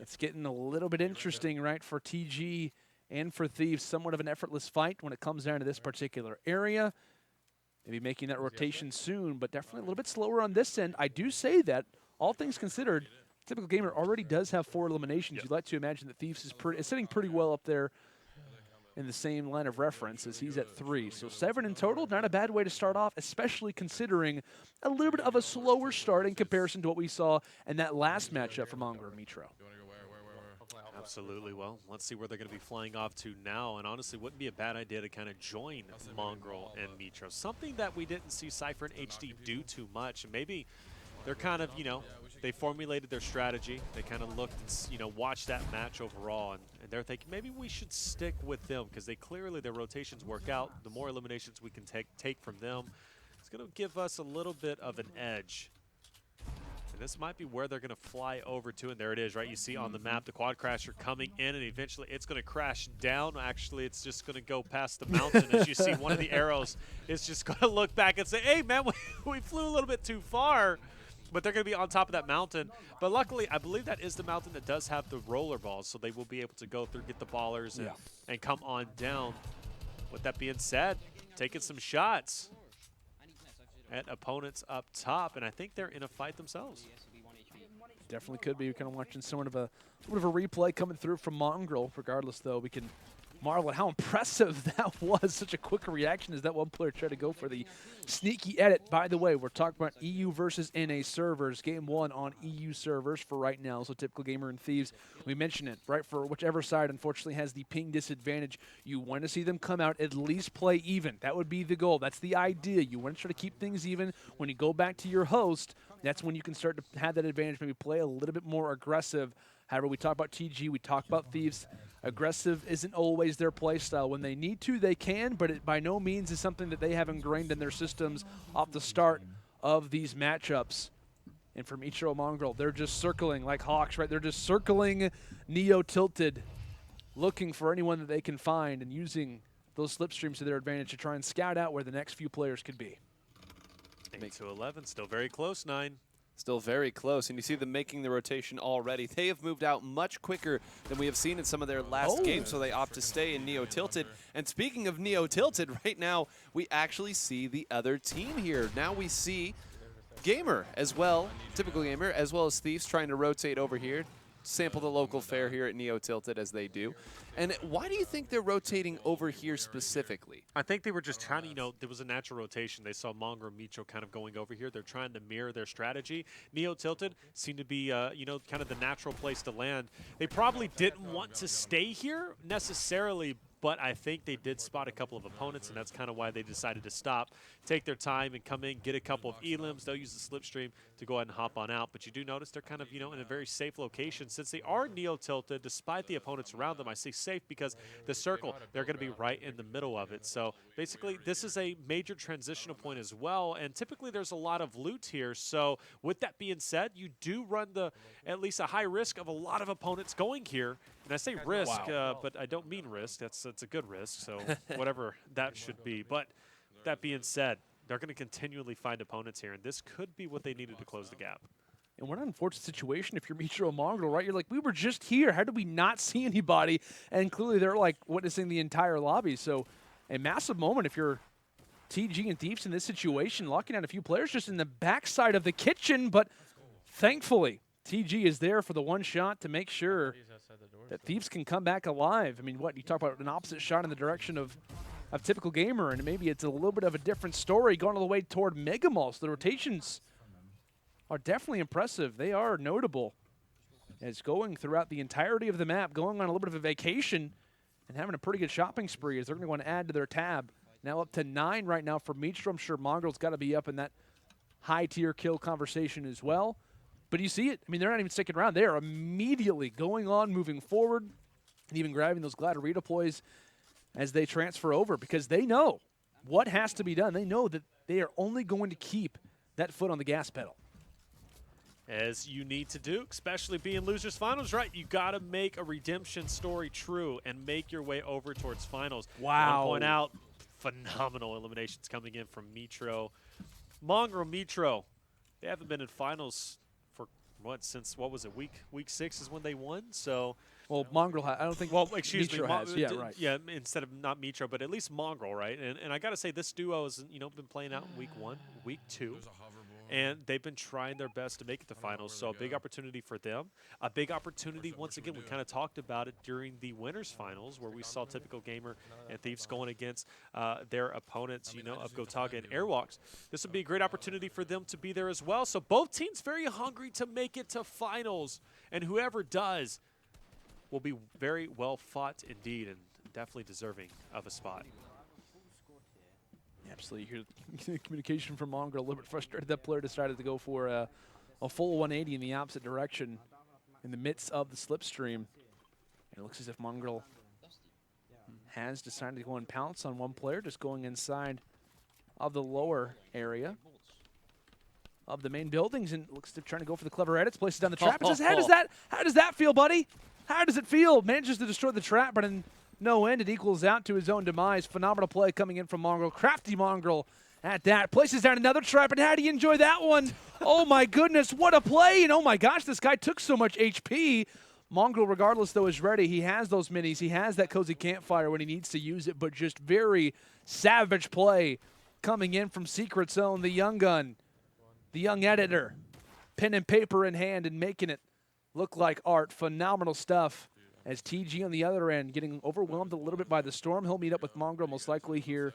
It's getting a little bit interesting, right, for TG and for Thieves. Somewhat of an effortless fight when it comes down to this particular area. Maybe making that rotation soon, but definitely a little bit slower on this end. I do say that, all things considered, TypicalGamer already does have 4 eliminations. You'd like to imagine that Thieves is sitting pretty well up there in the same line of reference as he's at 3. So 7 in total, not a bad way to start off, especially considering a little bit of a slower start in comparison to what we saw in that last matchup for Mongraal and Mitro.
Absolutely. Well, let's see where they're going to be flying off to now. And honestly, wouldn't be a bad idea to kind of join Mongraal and Mitro. Something that we didn't see Sypher and HD do too much. And maybe they're kind of, they formulated their strategy. They kind of looked, watched that match overall. And they're thinking maybe we should stick with them because their rotations work out. The more eliminations we can take from them, it's going to give us a little bit of an edge. And this might be where they're going to fly over to, and there it is, right? You see on the map the quad crasher coming in, and eventually it's going to crash down. Actually, it's just going to go past the mountain. As you see, one of the arrows is just going to look back and say, hey, man, we flew a little bit too far. But they're going to be on top of that mountain. But luckily, I believe that is the mountain that does have the roller balls, so they will be able to go through, get the ballers, and come on down. With that being said, taking some shots at opponents up top, and I think they're in a fight themselves.
Definitely could be. We're kind of watching sort of a replay coming through from Mongraal. Regardless, though, we can marvel at how impressive that was. Such a quick reaction as that one player tried to go for the sneaky edit. By the way, we're talking about EU versus NA servers. Game 1 on EU servers for right now. So TypicalGamer and Thieves, we mentioned it, right? For whichever side, unfortunately, has the ping disadvantage, you want to see them come out, at least play even. That would be the goal. That's the idea. You want to try to keep things even. When you go back to your host, that's when you can start to have that advantage, maybe play a little bit more aggressive. However, we talk about TG, we talk about Thieves. Aggressive isn't always their play style. When they need to, they can, but it by no means is something that they have ingrained in their systems off the start of these matchups. And for Mitro Mongraal, they're just circling like hawks, right? They're just circling Neo tilted, looking for anyone that they can find and using those slipstreams to their advantage to try and scout out where the next few players could be.
8-11, still very close, 9.
Still very close, and you see them making the rotation already. They have moved out much quicker than we have seen in some of their last games, so they opt to stay in Neo Tilted. And speaking of Neo Tilted, right now we actually see the other team here. Now we see Gamer as well, TypicalGamer, as well as Thieves trying to rotate over here, sample the local fare here at Neo Tilted as they do. And why do you think they're rotating over here specifically?
I think they were just trying to, you know, there was a natural rotation. They saw Mongraal and Mitro kind of going over here. They're trying to mirror their strategy. Neo Tilted seemed to be, you know, kind of the natural place to land. They probably didn't want to stay here necessarily, but I think they did spot a couple of opponents, and that's kind of why they decided to stop, take their time, and come in, get a couple of elims. They'll use the slipstream to go ahead and hop on out. But you do notice they're kind of, you know, in a very safe location. Since they are Neo-tilted, despite the opponents around them, I say safe because the circle, they're going to be right in the middle of it. So basically, this is a major transitional point as well, and typically there's a lot of loot here. So with that being said, you do run the at least a high risk of a lot of opponents going here. And I say risk, but I don't mean risk. That's a good risk, so whatever that should be. But that being said, they're going to continually find opponents here, and this could be what they needed to close the gap.
And what an unfortunate situation if you're Mitro Mongraal, right? You're like, we were just here. How did we not see anybody? And clearly they're like witnessing the entire lobby. So a massive moment if you're TG and Thieves in this situation, locking out a few players just in the backside of the kitchen. But thankfully, TG is there for the one shot to make sure that Thieves can come back alive. I mean, what, you talk about an opposite shot in the direction of TypicalGamer, and maybe it's a little bit of a different story going all the way toward Megga Mall. So the rotations are definitely impressive. They are notable. It's going throughout the entirety of the map, going on a little bit of a vacation and having a pretty good shopping spree as they're going to go and add to their tab. Now up to 9 right now for Mitro. I'm sure Mongraal's got to be up in that high-tier kill conversation as well. But you see it. I mean, they're not even sticking around. They are immediately going on, moving forward, and even grabbing those glider redeploys as they transfer over because they know what has to be done. They know that they are only going to keep that foot on the gas pedal.
As you need to do, especially being losers finals, right? You got to make a redemption story true and make your way over towards finals.
Wow.
I want to point out, phenomenal eliminations coming in from Mitro. Mongraal, Mitro, they haven't been in finals for what, since, what was it, week 6 is when they won, so.
Well, Mongraal, I don't think.
Well, excuse me,
has. Yeah, right.
Yeah, instead of not Mitro, but at least Mongraal, right? And I got to say, this duo has, you know, been playing out in week 1, week 2, and they've been trying their best to make it to finals. So a big opportunity for them. A big opportunity, once again, we kind of talked about it during the winners finals, where we saw TypicalGamer and Thieves going against their opponents, you know, of Gotaga and Airwaks. This would be a great opportunity for them to be there as well. So both teams very hungry to make it to finals, and whoever does will be very well fought indeed and definitely deserving of a spot.
Absolutely. You hear the communication from Mongraal, a little bit frustrated. That player decided to go for a full 180 in the opposite direction in the midst of the slipstream. And it looks as if Mongraal has decided to go and pounce on one player, just going inside of the lower area of the main buildings and looks to trying to go for the clever edits, places down the trap, and says, how does that feel, buddy? How does it feel? Manages to destroy the trap, but in no end, it equals out to his own demise. Phenomenal play coming in from Mongraal. Crafty Mongraal at that. Places down another trap, and how do you enjoy that one? Oh my goodness, what a play! And oh my gosh, this guy took so much HP. Mongraal, regardless, though, is ready. He has those minis. He has that cozy campfire when he needs to use it, but just very savage play coming in from Secret Zone. The young gun, the young editor, pen and paper in hand and making it look like art. Phenomenal stuff. As TG on the other end getting overwhelmed a little bit by the storm. He'll meet up with Mongraal most likely here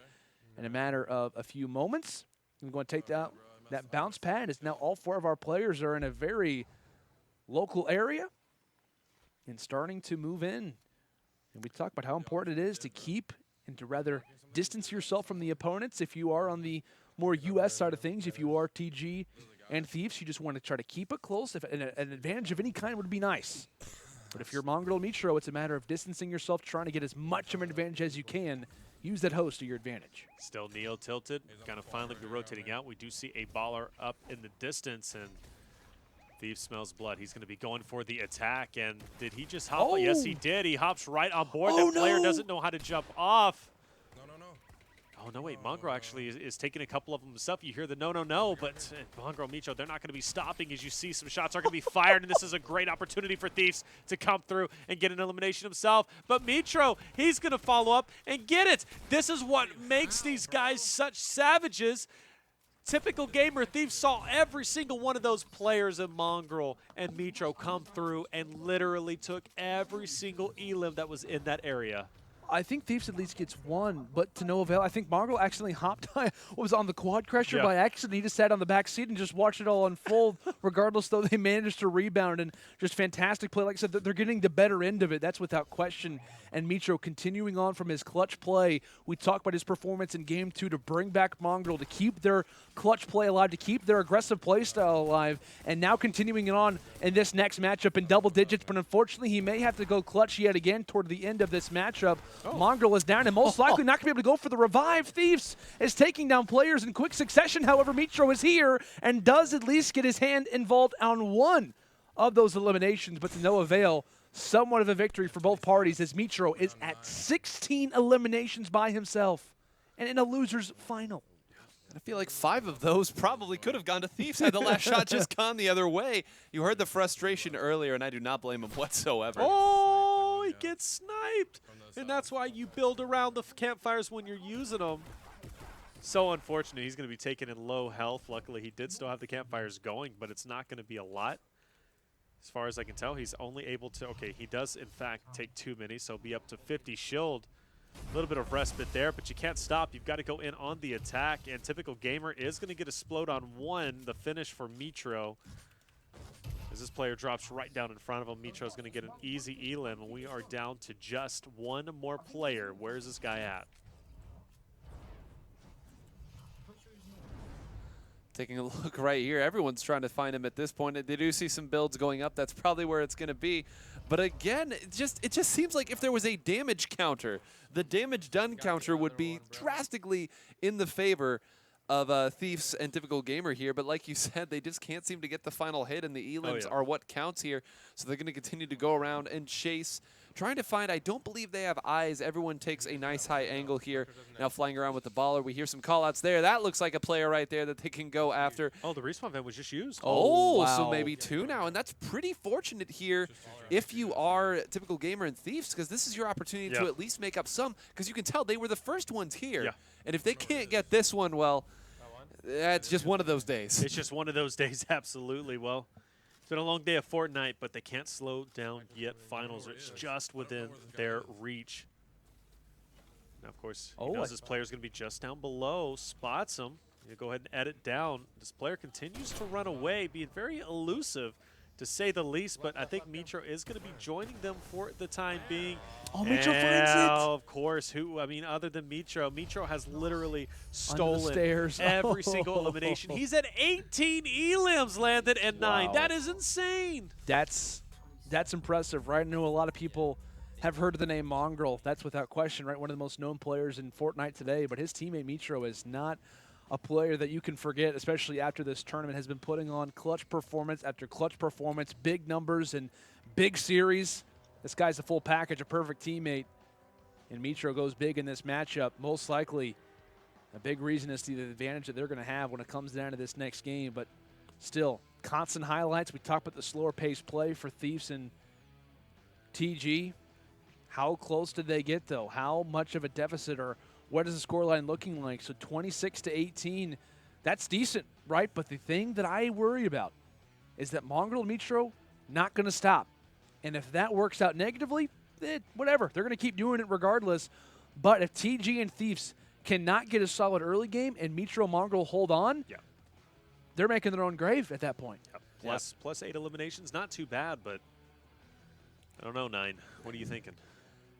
in a matter of a few moments. I'm going to take that bounce pad as now all 4 of our players are in a very local area and starting to move in. And we talk about how important it is to keep and to rather distance yourself from the opponents if you are on the more U.S. side of things. If you are TG and Thieves, you just want to try to keep it close. If an advantage of any kind would be nice. But if you're Mongraal Mitro, it's a matter of distancing yourself, trying to get as much of an advantage as you can. Use that host to your advantage.
Still Neo tilted, kind of finally be rotating out. We do see a baller up in the distance, and Thief smells blood. He's going to be going for the attack, and did he just hop?
Oh.
Yes, he did. He hops right on board.
Oh,
The player
no.
doesn't know how to jump off. Oh, no, wait. Mongraal actually is taking a couple of them himself. You hear the no, but Mongraal Mitro, they're not going to be stopping. As you see, some shots are going to be fired, and this is a great opportunity for Thieves to come through and get an elimination himself. But Mitro, he's going to follow up and get it. This is what makes these guys such savages. Typical gamer Thieves saw every single one of those players in Mongraal and Mitro come through and literally took every single elim that was in that area.
I think Thieves at least gets one, but to no avail. I think Mongraal accidentally hopped was on the quad crusher by accident. He just sat on the back seat and just watched it all unfold. Regardless, though, they managed to rebound and just fantastic play. Like I said, they're getting the better end of it. That's without question. And Mitro continuing on from his clutch play. We talked about his performance in Game 2 to bring back Mongraal, to keep their clutch play alive, to keep their aggressive play style alive, and now continuing it on in this next matchup in double digits. But unfortunately, he may have to go clutch yet again toward the end of this matchup. Mongraal is down and most likely not going to be able to go for the revive. Thieves is taking down players in quick succession. However, Mitro is here and does at least get his hand involved on one of those eliminations, but to no avail. Somewhat of a victory for both parties as Mitro is at 16 eliminations by himself and in a loser's final.
I feel like 5 of those probably could have gone to Thieves had the last shot just gone the other way. You heard the frustration earlier, and I do not blame him whatsoever.
Oh, he gets sniped. And that's why you build around the campfires when you're using them. So unfortunate. He's going to be taken in low health. Luckily, he did still have the campfires going, but it's not going to be a lot. As far as I can tell, he's only able to, okay, he does in fact take 2 minis, so be up to 50 shield. A little bit of respite there, but you can't stop. You've got to go in on the attack, and TypicalGamer is going to get a explode on 1, the finish for Mitro. As this player drops right down in front of him, Mitro is going to get an easy elim, and we are down to just 1 more player. Where's this guy at?
Taking a look right here, everyone's trying to find him at this point. They do see some builds going up. That's probably where it's going to be. But again, it just seems like if there was a damage counter, the damage done counter would be drastically in the favor of Thieves and TypicalGamer here. But like you said, they just can't seem to get the final hit, and the elims are what counts here. So they're going to continue to go around and chase, trying to find, I don't believe they have eyes. Everyone takes a nice high angle here. Now flying around with the baller. We hear some call-outs there. That looks like a player right there that they can go after.
Oh, the respawn event was just used.
Oh,
wow.
So maybe 2 now. And that's pretty fortunate here if you are TypicalGamer and Thieves, because this is your opportunity to at least make up some, because you can tell they were the first ones here. And if they can't get this one, well, that's just one of those days.
It's just one of those days, absolutely. Well, it's been a long day of Fortnite, but they can't slow down yet. Finals, it's just within their reach. Now, of course, he knows this player's going to be just down below, spots him. You go ahead and edit down. This player continues to run away, being very elusive, to say the least, but I think Mitro is going to be joining them for the time being.
Oh, Mitro finds it!
Of course, other than Mitro, Mitro has literally stolen
stairs.
every single elimination. He's at 18 elims landed and 9.
Wow.
That is insane.
That's impressive, right? I know a lot of people have heard of the name Mongraal. That's without question, right? One of the most known players in Fortnite today, but his teammate Mitro is not a player that you can forget, especially after this tournament, has been putting on clutch performance after clutch performance, big numbers and big series. This guy's a full package, a perfect teammate. And Mitro goes big in this matchup. Most likely, a big reason is the advantage that they're going to have when it comes down to this next game. But still, constant highlights. We talked about the slower pace play for Thieves and TG. How close did they get, though? How much of a deficit, or what is the scoreline looking like? So 26-18, that's decent, right? But the thing that I worry about is that Mongraal and Mitro not going to stop. And if that works out negatively, whatever. They're going to keep doing it regardless. But if TG and Thieves cannot get a solid early game and Mitro and Mongraal hold on, they're making their own grave at that point.
Plus 8 eliminations, not too bad, but I don't know, 9. What are you thinking?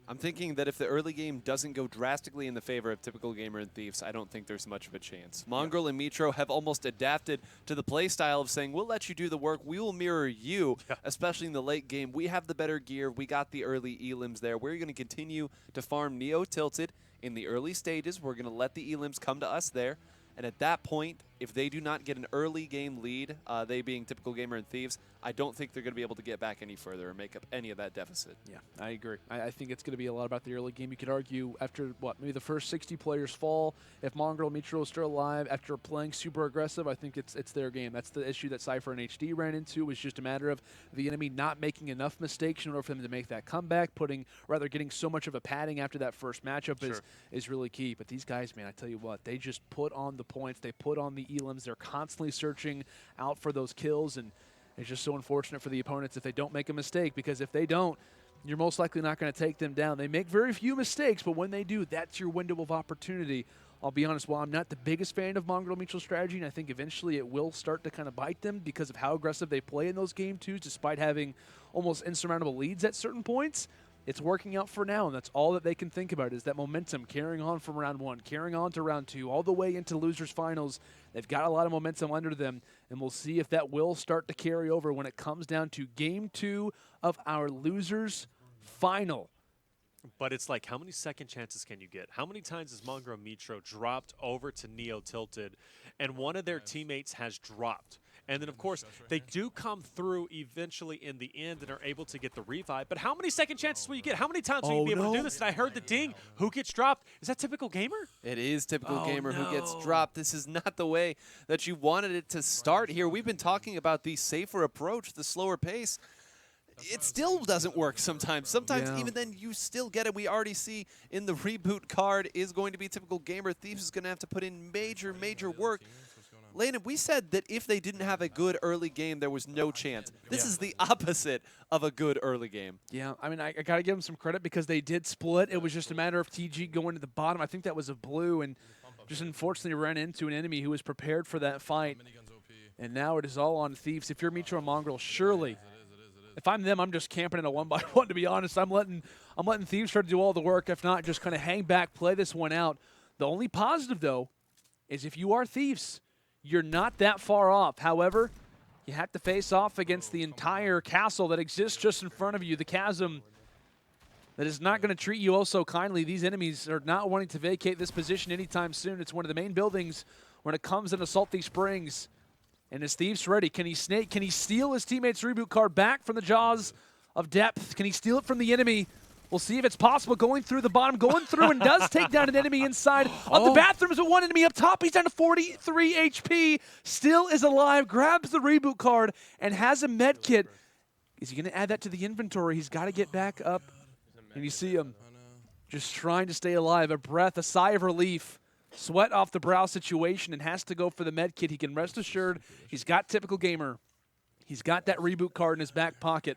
I'm thinking that if the early game doesn't go drastically in the favor of TypicalGamer and Thieves, I don't think there's much of a chance. Mongraal and Mitro have almost adapted to the play style of saying, we'll let you do the work, we will mirror you, especially in the late game. We have the better gear, we got the early elims there. We're going to continue to farm Neo Tilted in the early stages. We're going to let the elims come to us there. And at that point, if they do not get an early game lead, they being TypicalGamer and Thieves, I don't think they're going to be able to get back any further or make up any of that deficit.
Yeah, I agree. I think it's going to be a lot about the early game. You could argue after, maybe the first 60 players fall, if Mongraal and Mitro is still alive after playing super aggressive, I think it's their game. That's the issue that Sypher and HD ran into. It was just a matter of the enemy not making enough mistakes in order for them to make that comeback, getting so much of a padding after that first matchup is really key. But these guys, man, I tell you what, they just put on the points. They put on the elims. They're constantly searching out for those kills, and it's just so unfortunate for the opponents if they don't make a mistake, because if they don't, you're most likely not going to take them down. They make very few mistakes, but when they do, that's your window of opportunity. I'll be honest, while I'm not the biggest fan of Mongraal Mitro's strategy, and I think eventually it will start to kind of bite them because of how aggressive they play in those game twos, despite having almost insurmountable leads at certain points, it's working out for now, and that's all that they can think about is that momentum carrying on from round 1, carrying on to round 2, all the way into losers finals. They've got a lot of momentum under them, and we'll see if that will start to carry over when it comes down to game 2 of our losers final.
But it's like, how many second chances can you get? How many times has Mongraal Mitro dropped over to Neo Tilted, and one of their teammates has dropped? And then, of course, they do come through eventually in the end and are able to get the revive. But how many second chances will you get? How many times will you be able to do this? And I heard the ding. Who gets dropped? Is that TypicalGamer?
It is TypicalGamer who gets dropped. This is not the way that you wanted it to start here. We've been talking about the safer approach, the slower pace. It still doesn't work sometimes. Sometimes even then you still get it. We already see in the reboot card is going to be TypicalGamer. Thieves is going to have to put in major work. Landon, we said that if they didn't have a good early game, there was no chance. This is the opposite of a good early game.
Yeah, I mean, I got to give them some credit because they did split. It was just a matter of TG going to the bottom. I think that was a blue, and just unfortunately ran into an enemy who was prepared for that fight. And now it is all on Thieves. If you're Mitro and Mongraal, surely, if I'm them, I'm just camping in a 1-by-1, to be honest. I'm letting Thieves try to do all the work. If not, just kind of hang back, play this one out. The only positive, though, is if you are Thieves, you're not that far off. However, you have to face off against the entire castle that exists just in front of you, the chasm that is not going to treat you oh so kindly. These enemies are not wanting to vacate this position anytime soon. It's one of the main buildings when it comes in Salty Springs. And is Thieves ready? Can he snake? Can he steal his teammate's reboot card back from the jaws of depth? Can he steal it from the enemy? We'll see if it's possible. Going through the bottom, going through and does take down an enemy inside of the bathrooms with one enemy up top. He's down to 43 HP. Still is alive, grabs the reboot card, and has a med kit. Is he going to add that to the inventory? He's got to get back up. And you see him just trying to stay alive. A breath, a sigh of relief. Sweat off the brow situation, and has to go for the med kit. He can rest assured he's got TypicalGamer. He's got that reboot card in his back pocket.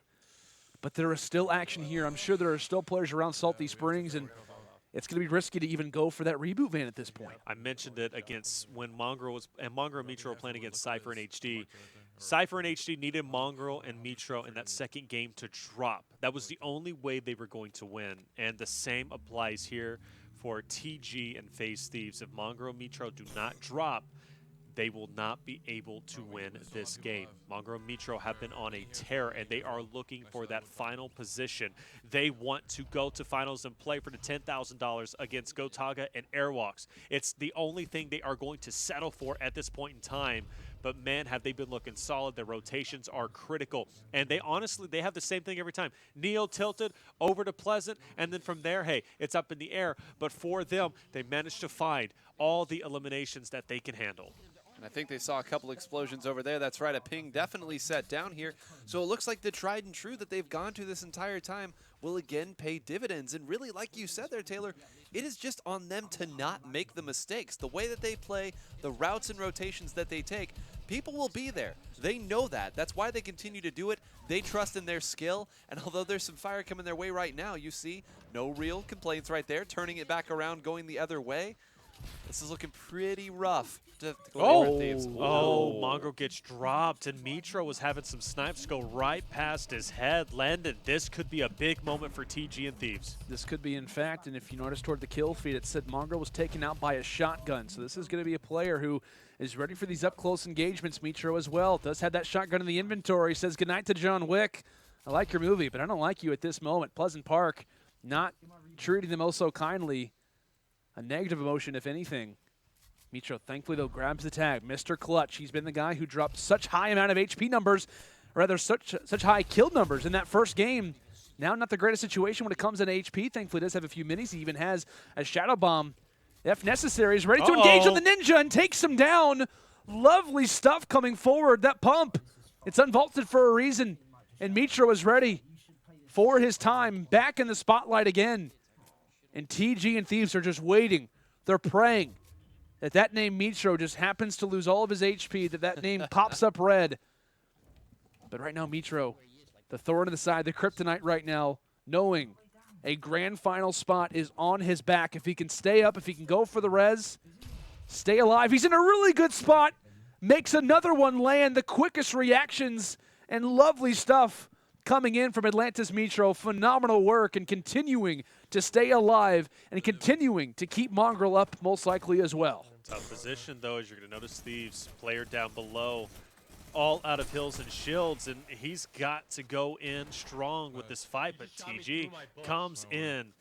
But there is still action here. I'm sure there are still players around Salty Springs, and it's going to be risky to even go for that reboot van at this point.
I mentioned it against when Mongraal and Mitro were playing against Sypher and HD. Sypher and HD needed Mongraal and Mitro in that second game to drop. That was the only way they were going to win. And the same applies here for TG and FaZe Thieves. If Mongraal and Mitro do not drop, they will not be able to win this game. Mongraal and Mitro have been on a tear, and they are looking for that final position. They want to go to finals and play for the $10,000 against Gotaga and Airwaks. It's the only thing they are going to settle for at this point in time. But man, have they been looking solid. Their rotations are critical. And they honestly, they have the same thing every time. Neo tilted over to Pleasant, and then from there, hey, it's up in the air. But for them, they managed to find all the eliminations that they can handle.
And I think they saw a couple explosions over there. That's right, a ping definitely set down here. So it looks like the tried and true that they've gone to this entire time will again pay dividends. And really, like you said there, Taylor, it is just on them to not make the mistakes. The way that they play, the routes and rotations that they take, people will be there. They know that. That's why they continue to do it. They trust in their skill. And although there's some fire coming their way right now, you see no real complaints right there. Turning it back around, going the other way. This is looking pretty rough.
Mongraal gets dropped, and Mitro was having some snipes go right past his head. Landon, this could be a big moment for TG and Thieves.
This could be, in fact, and if you notice toward the kill feed, it said Mongraal was taken out by a shotgun. So this is going to be a player who is ready for these up-close engagements. Mitro as well does have that shotgun in the inventory. Says goodnight to John Wick. I like your movie, but I don't like you at this moment. Pleasant Park not treating them oh so kindly. A negative emotion, if anything. Mitro, thankfully, though, grabs the tag. Mr. Clutch, he's been the guy who dropped such high amount of HP numbers, or rather such high kill numbers in that first game. Now not the greatest situation when it comes to HP. Thankfully, does have a few minis. He even has a Shadow Bomb. If necessary, he's ready to engage on the Ninja and takes him down. Lovely stuff coming forward. That pump, it's unvaulted for a reason. And Mitro is ready for his time back in the spotlight again. And TG and Thieves are just waiting. They're praying that name Mitro just happens to lose all of his HP, that name pops up red. But right now, Mitro, the thorn in the side, the kryptonite right now, knowing a grand final spot is on his back. If he can stay up, if he can go for the res, stay alive. He's in a really good spot. Makes another one land. The quickest reactions and lovely stuff coming in from Atlantis Mitro. Phenomenal work and continuing to stay alive and continuing to keep Mongraal up most likely as well.
Tough position, though, as you're going to notice Thieves, player down below, all out of heals and shields, and he's got to go in strong with this fight, but TG comes in,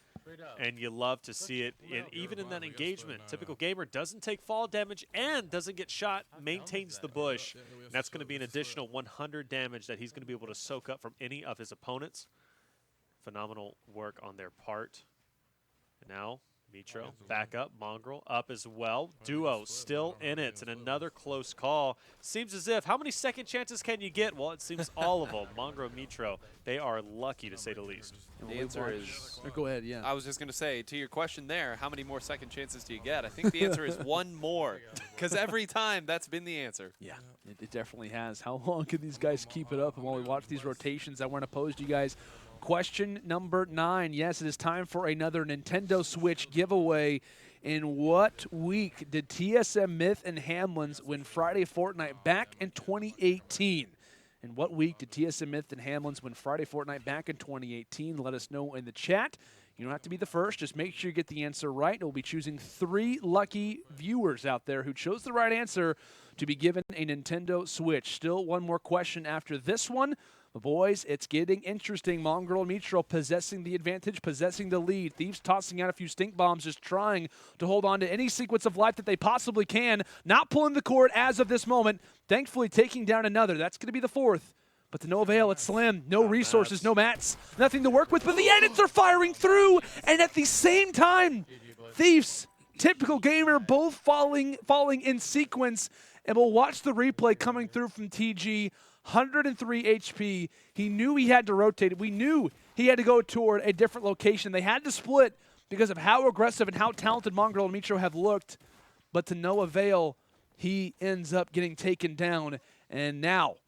and you love to see it. And even in that engagement, TypicalGamer doesn't take fall damage and doesn't get shot, maintains the bush. And that's going to be an additional 100 damage that he's going to be able to soak up from any of his opponents. Phenomenal work on their part. And now Mitro back up, Mongraal up as well. Duo still in it, and another close call. Seems as if, how many second chances can you get? Well, it seems all of them. Mongraal, Mitro, they are lucky to say the least.
The answer is,
go ahead, yeah.
I was just going to say, to your question there, how many more second chances do you get? I think the answer is one more, because every time that's been the answer.
Yeah, it definitely has. How long can these guys keep it up? And while we watch these rotations, I want to pose to you guys question number 9. Yes, it is time for another Nintendo Switch giveaway. In what week did TSM Myth and Hamlinz win Friday Fortnite back in 2018? In what week did TSM Myth and Hamlinz win Friday Fortnite back in 2018? Let us know in the chat. You don't have to be the first. Just make sure you get the answer right. And we'll be choosing 3 lucky viewers out there who chose the right answer to be given a Nintendo Switch. Still one more question after this one. But boys, it's getting interesting. Mongraal and Mitro possessing the advantage, possessing the lead. Thieves tossing out a few stink bombs, just trying to hold on to any sequence of life that they possibly can. Not pulling the cord as of this moment. Thankfully taking down another. That's going to be the 4th. But to no avail, it's slim. No resources, no mats, nothing to work with. But the edits are firing through. And at the same time, Thieves, TypicalGamer, both falling in sequence. And we'll watch the replay coming through from TG. 103 HP. He knew he had to rotate it. We knew he had to go toward a different location. They had to split because of how aggressive and how talented Mongraal and Mitro have looked. But to no avail, he ends up getting taken down. And now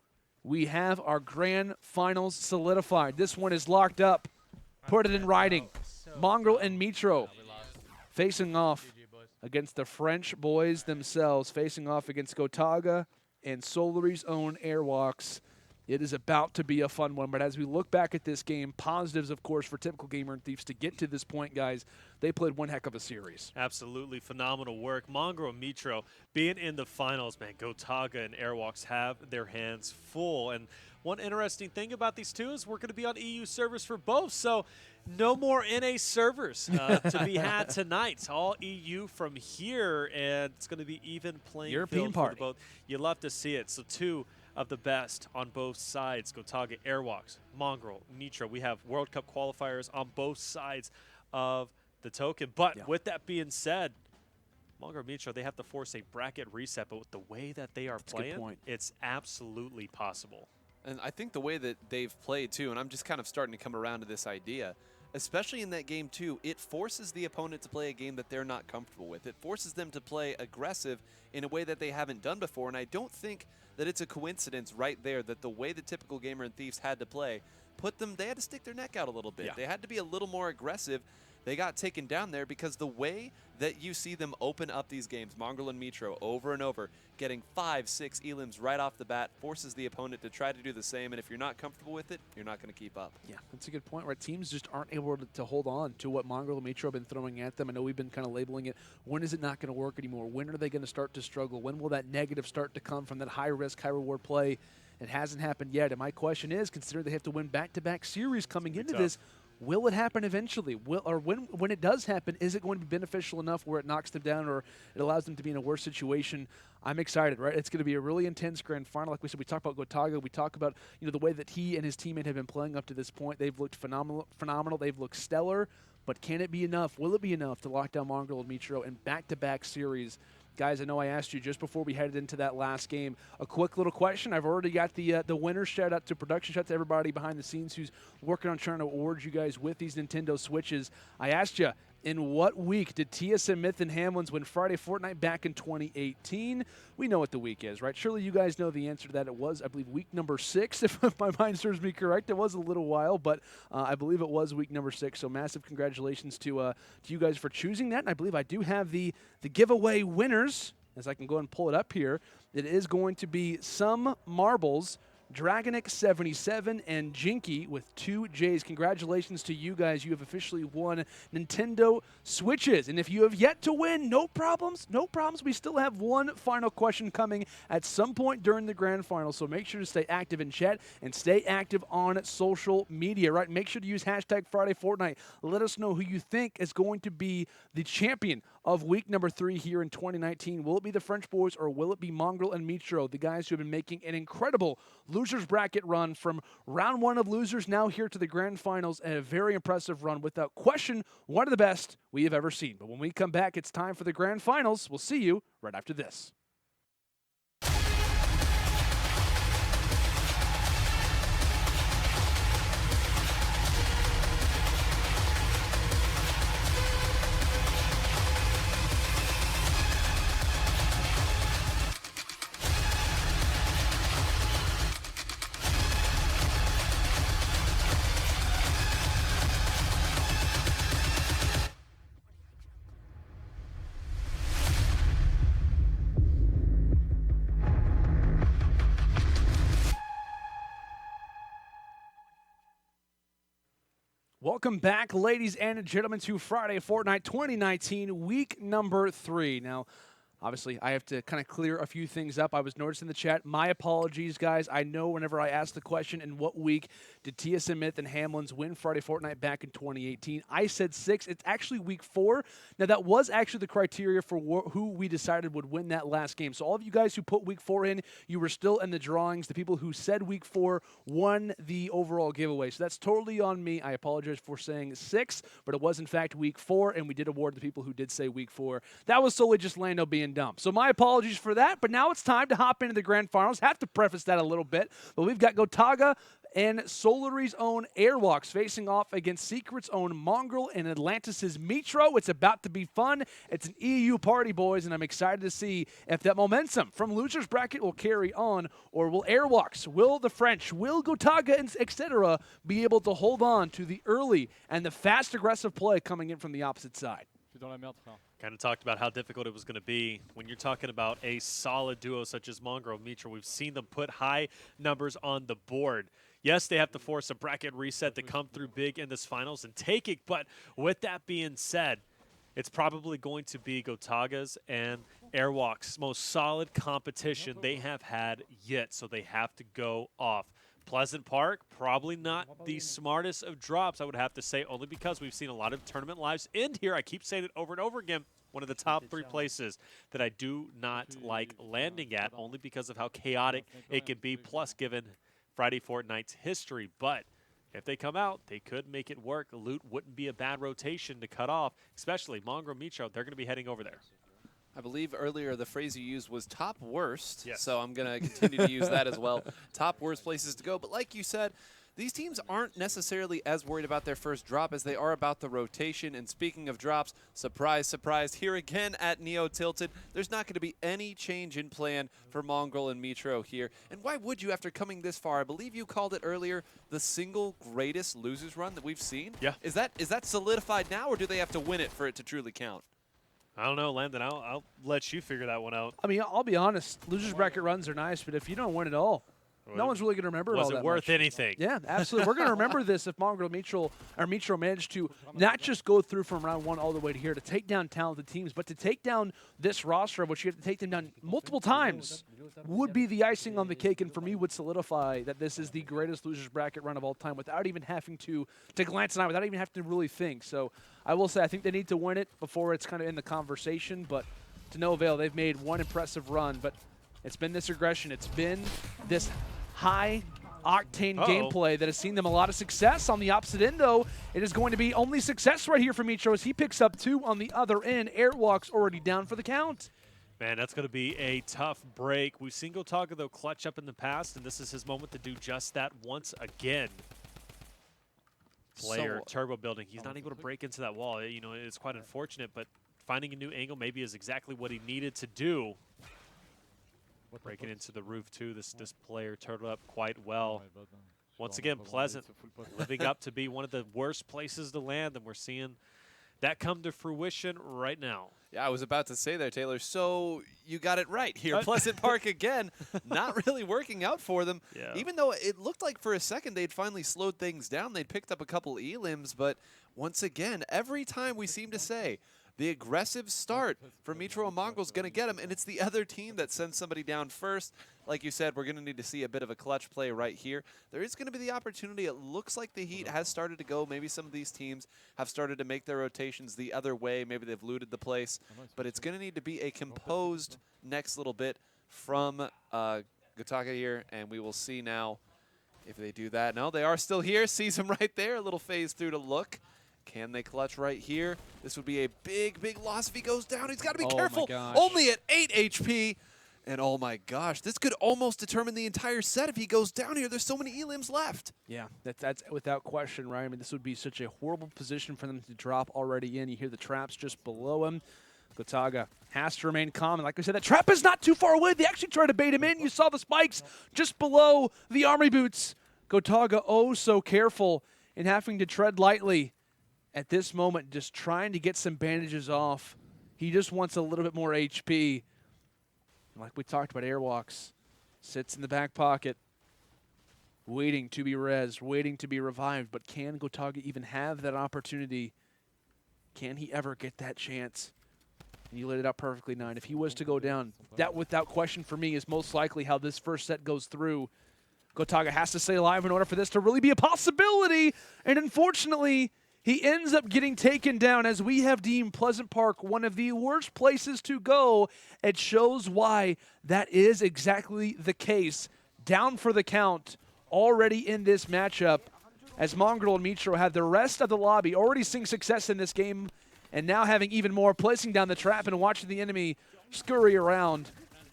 we have our grand finals solidified. This one is locked up. Put it in writing. Mongraal and Mitro facing off against the French boys themselves, facing off against Gotaga and Solari's own Airwaks. It is about to be a fun one, but as we look back at this game, positives, of course, for TypicalGamer and Thieves to get to this point, guys. They played one heck of a series.
Absolutely phenomenal work. Mongraal and Mitro being in the finals, man. Gotaga and Airwaks have their hands full. And one interesting thing about these two is we're going to be on EU servers for both, so no more NA servers to be had tonight. All EU from here, and it's going to be even playing
European
field
party.
for both. You love to see it. So two of the best on both sides. Gotaga, Airwaks, Mongraal, Mitro. We have World Cup qualifiers on both sides of the token. But with that being said, Mongraal, Mitro, they have to force a bracket reset, but with the way that they are playing, it's absolutely possible.
And I think the way that they've played, too, and I'm just kind of starting to come around to this idea, especially in that game, too, it forces the opponent to play a game that they're not comfortable with. It forces them to play aggressive in a way that they haven't done before, and I don't think that it's a coincidence right there that the way the TypicalGamer and Thieves had to play they had to stick their neck out a little bit.
Yeah.
They had to be a little more aggressive. They got taken down there because the way that you see them open up these games, Mongraal and Mitro, over and over, getting 5, 6 elims right off the bat, forces the opponent to try to do the same, and if you're not comfortable with it, you're not going to keep up.
Yeah, that's a good point, right? Teams just aren't able to hold on to what Mongraal and Mitro have been throwing at them. I know we've been kind of labeling it. When is it not going to work anymore? When are they going to start to struggle? When will that negative start to come from that high-risk, high-reward play? It hasn't happened yet, and my question is, considering they have to win back-to-back series coming into this, will it happen eventually? When it does happen, is it going to be beneficial enough where it knocks them down or it allows them to be in a worse situation? I'm excited, right? It's going to be a really intense grand final. Like we said, we talk about Gotaga. We talk about the way that he and his teammate have been playing up to this point. They've looked phenomenal. They've looked stellar. But can it be enough? Will it be enough to lock down Mongraal and Mitro in back-to-back series? Guys, I know I asked you just before we headed into that last game a quick little question. I've already got the winners. Shout out to production. Shout out to everybody behind the scenes who's working on trying to award you guys with these Nintendo Switches. I asked you, in what week did TSM Myth and Hamlin's win Friday Fortnite back in 2018? We know what the week is, right? Surely you guys know the answer to that. It was, I believe, week number 6, if my mind serves me correct. It was a little while, but I believe it was week number 6. So massive congratulations to you guys for choosing that. And I believe I do have the giveaway winners, as I can go and pull it up here. It is going to be some marbles, Dragonic77 and Jinky with 2 J's. Congratulations to you guys. You have officially won Nintendo Switches. And if you have yet to win, no problems. We still have one final question coming at some point during the grand final. So make sure to stay active in chat and stay active on social media, right? Make sure to use hashtag Friday Fortnite. Let us know who you think is going to be the champion of week number 3 here in 2019. Will it be the French boys or will it be Mongraal and Mitro, the guys who have been making an incredible losers bracket run from round 1 of losers now here to the grand finals, and a very impressive run, without question, one of the best we have ever seen. But when we come back, it's time for the grand finals. We'll see you right after this. Welcome back, ladies and gentlemen, to Friday Fortnite 2019, week number 3. Now, obviously, I have to kind of clear a few things up. I was noticing in the chat. My apologies, guys. I know whenever I asked the question, in what week did TSM Myth and Hamlin's win Friday Fortnite back in 2018? I said 6. It's actually week 4. Now, that was actually the criteria for who we decided would win that last game. So all of you guys who put week 4 in, you were still in the drawings. The people who said week 4 won the overall giveaway. So that's totally on me. I apologize for saying 6, but it was, in fact, week 4, and we did award the people who did say week 4. That was solely just Lando being dumb. So my apologies for that, but now it's time to hop into the grand finals. Have to preface that a little bit, but we've got Gotaga and Solari's own Airwaks facing off against Secret's own Mongraal and Atlantis' Mitro. It's about to be fun. It's an EU party, boys, and I'm excited to see if that momentum from losers bracket will carry on, or will Airwaks, will the French, will Gotaga, etc. be able to hold on to the early and the fast aggressive play coming in from the opposite side.
dans la merde, frère.
Kind of talked about how difficult it was going to be. When you're talking about a solid duo such as Mongraal and Mitro, we've seen them put high numbers on the board. Yes, they have to force a bracket reset to come through big in this finals and take it, but with that being said, it's probably going to be Gotaga's and Airwaks' most solid competition they have had yet, so they have to go off. Pleasant Park, probably not the smartest of drops, I would have to say, only because we've seen a lot of tournament lives end here. I keep saying it over and over again. One of the top 3 places that I do not like landing at, only because of how chaotic it can be, plus given Friday Fortnite's history. But if they come out, they could make it work. Loot wouldn't be a bad rotation to cut off, especially Mongraal, Mitro. They're going to be heading over there.
I believe earlier the phrase you used was top worst,
yes.
so I'm going to continue to use that as well. Top worst places to go. But like you said, these teams aren't necessarily as worried about their first drop as they are about the rotation. And speaking of drops, surprise, surprise, here again at Neo Tilted, there's not going to be any change in plan for Mongraal and Mitro here. And why would you after coming this far? I believe you called it earlier the single greatest losers run that we've seen.
Yeah.
Is that solidified now, or do they have to win it for it to truly count?
I don't know, Landon. I'll let you figure that one out.
I mean, I'll be honest. Losers bracket runs are nice, but if you don't win at all, no one's really going to remember it all that
Was it worth
much.
anything?
Yeah, absolutely. We're going to remember this if Mongraal Mitro managed to not just go through from round 1 all the way to here to take down talented teams, but to take down this roster, of which you have to take them down multiple times, would be the icing on the cake, and for me would solidify that this is the greatest losers bracket run of all time without even having to glance at it, without even having to really think. So I will say I think they need to win it before it's kind of in the conversation, but to no avail. They've made one impressive run, but it's been this aggression. It's been this high-octane gameplay that has seen them a lot of success. On the opposite end, though, it is going to be only success right here for Mitro as he picks up 2 on the other end. Airwaks already down for the count.
Man, that's going to be a tough break. We've seen Gotaga, though, clutch up in the past, and this is his moment to do just that once again. Player turbo building. He's not able to break into that wall. You know, it's quite unfortunate, but finding a new angle maybe is exactly what he needed to do. Breaking into the roof, too. This player turtled up quite well. Once again, Pleasant living up to be one of the worst places to land, and we're seeing that come to fruition right now.
Yeah, I was about to say there, Taylor. So you got it right here. Pleasant Park again, not really working out for them.
Yeah.
Even though it looked like for a second they'd finally slowed things down. They'd picked up a couple elims, but once again, every time we seem to say, the aggressive start from Mitro and Mongraal is going to get him, and it's the other team that sends somebody down first. Like you said, we're going to need to see a bit of a clutch play right here. There is going to be the opportunity. It looks like the heat has started to go. Maybe some of these teams have started to make their rotations the other way. Maybe they've looted the place. But it's going to need to be a composed next little bit from Gotaga here, and we will see now if they do that. No, they are still here. Sees him right there. A little phase through to look. Can they clutch right here? This would be a big, big loss if he goes down. He's got to be careful. Only at 8 HP. And oh my gosh, this could almost determine the entire set if he goes down here. There's so many elims left.
Yeah, that's without question, right? I mean, this would be such a horrible position for them to drop already in. You hear the traps just below him. Gotaga has to remain calm. And like I said, that trap is not too far away. They actually tried to bait him in. You saw the spikes just below the army boots. Gotaga oh so careful in having to tread lightly. At this moment, just trying to get some bandages off. He just wants a little bit more HP. Like we talked about, Airwaks sits in the back pocket, waiting to be rezzed, waiting to be revived. But can Gotaga even have that opportunity? Can he ever get that chance? And you laid it out perfectly, Nine. If he was to go down, that without question for me is most likely how this first set goes through. Gotaga has to stay alive in order for this to really be a possibility. And unfortunately, he ends up getting taken down as we have deemed Pleasant Park one of the worst places to go. It shows why that is exactly the case. Down for the count already in this matchup as Mongraal and Mitro have the rest of the lobby already seeing success in this game and now having even more, placing down the trap and watching the enemy scurry around.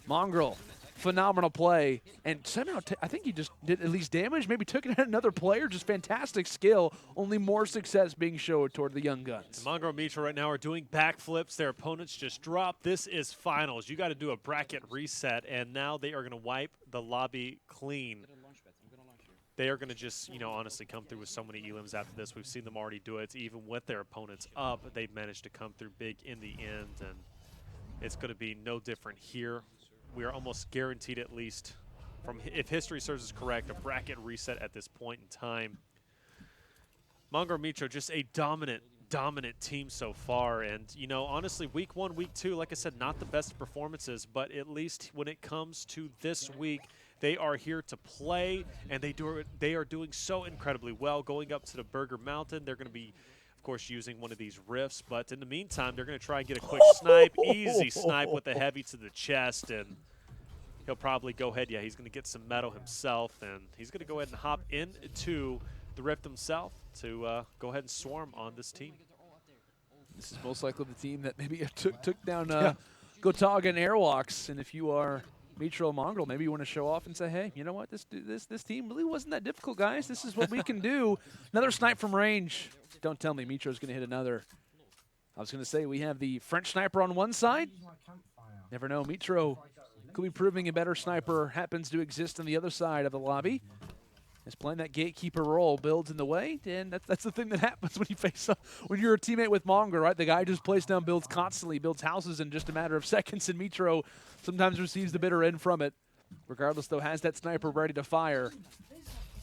Mongraal, phenomenal play, and somehow I think he just did at least damage, maybe took it at another player. Just fantastic skill, only more success being showed toward the young guns.
Mongraal and Mitro right now are doing backflips. Their opponents just dropped. This is finals. You got to do a bracket reset, and now they are going to wipe the lobby clean. they are going to just, honestly come through with so many elims after this. We've seen them already do it. Even with their opponents up, they've managed to come through big in the end, and it's going to be no different here. We are almost guaranteed, at least, if history serves us correct, a bracket reset at this point in time. Mongraal Mitro, just a dominant team so far. And, honestly, week 1, week 2, like I said, not the best performances, but at least when it comes to this week, they are here to play, and they are doing so incredibly well. Going up to the Burger Mountain, they're going to be, of course, using one of these rifts. But in the meantime, they're going to try and get a quick snipe, easy snipe with a heavy to the chest, and he'll probably go ahead. Yeah, he's going to get some metal himself, and he's going to go ahead and hop into the rift himself to go ahead and swarm on this team.
This is most likely the team that maybe took down Gotaga and Airwaks, and if you are Mitro Mongraal, maybe you want to show off and say, hey, you know what, this team really wasn't that difficult, guys. This is what we can do. Another snipe from range. Don't tell me Mitro's going to hit another. I was going to say we have the French sniper on one side. Never know, Mitro could be proving a better sniper happens to exist on the other side of the lobby. Is playing that gatekeeper role, builds in the way, and that's the thing that happens when you face up, when you're a teammate with Mongraal, right? The guy just plays down builds constantly, builds houses in just a matter of seconds, and Mitro sometimes receives the bitter end from it. Regardless, though, has that sniper ready to fire.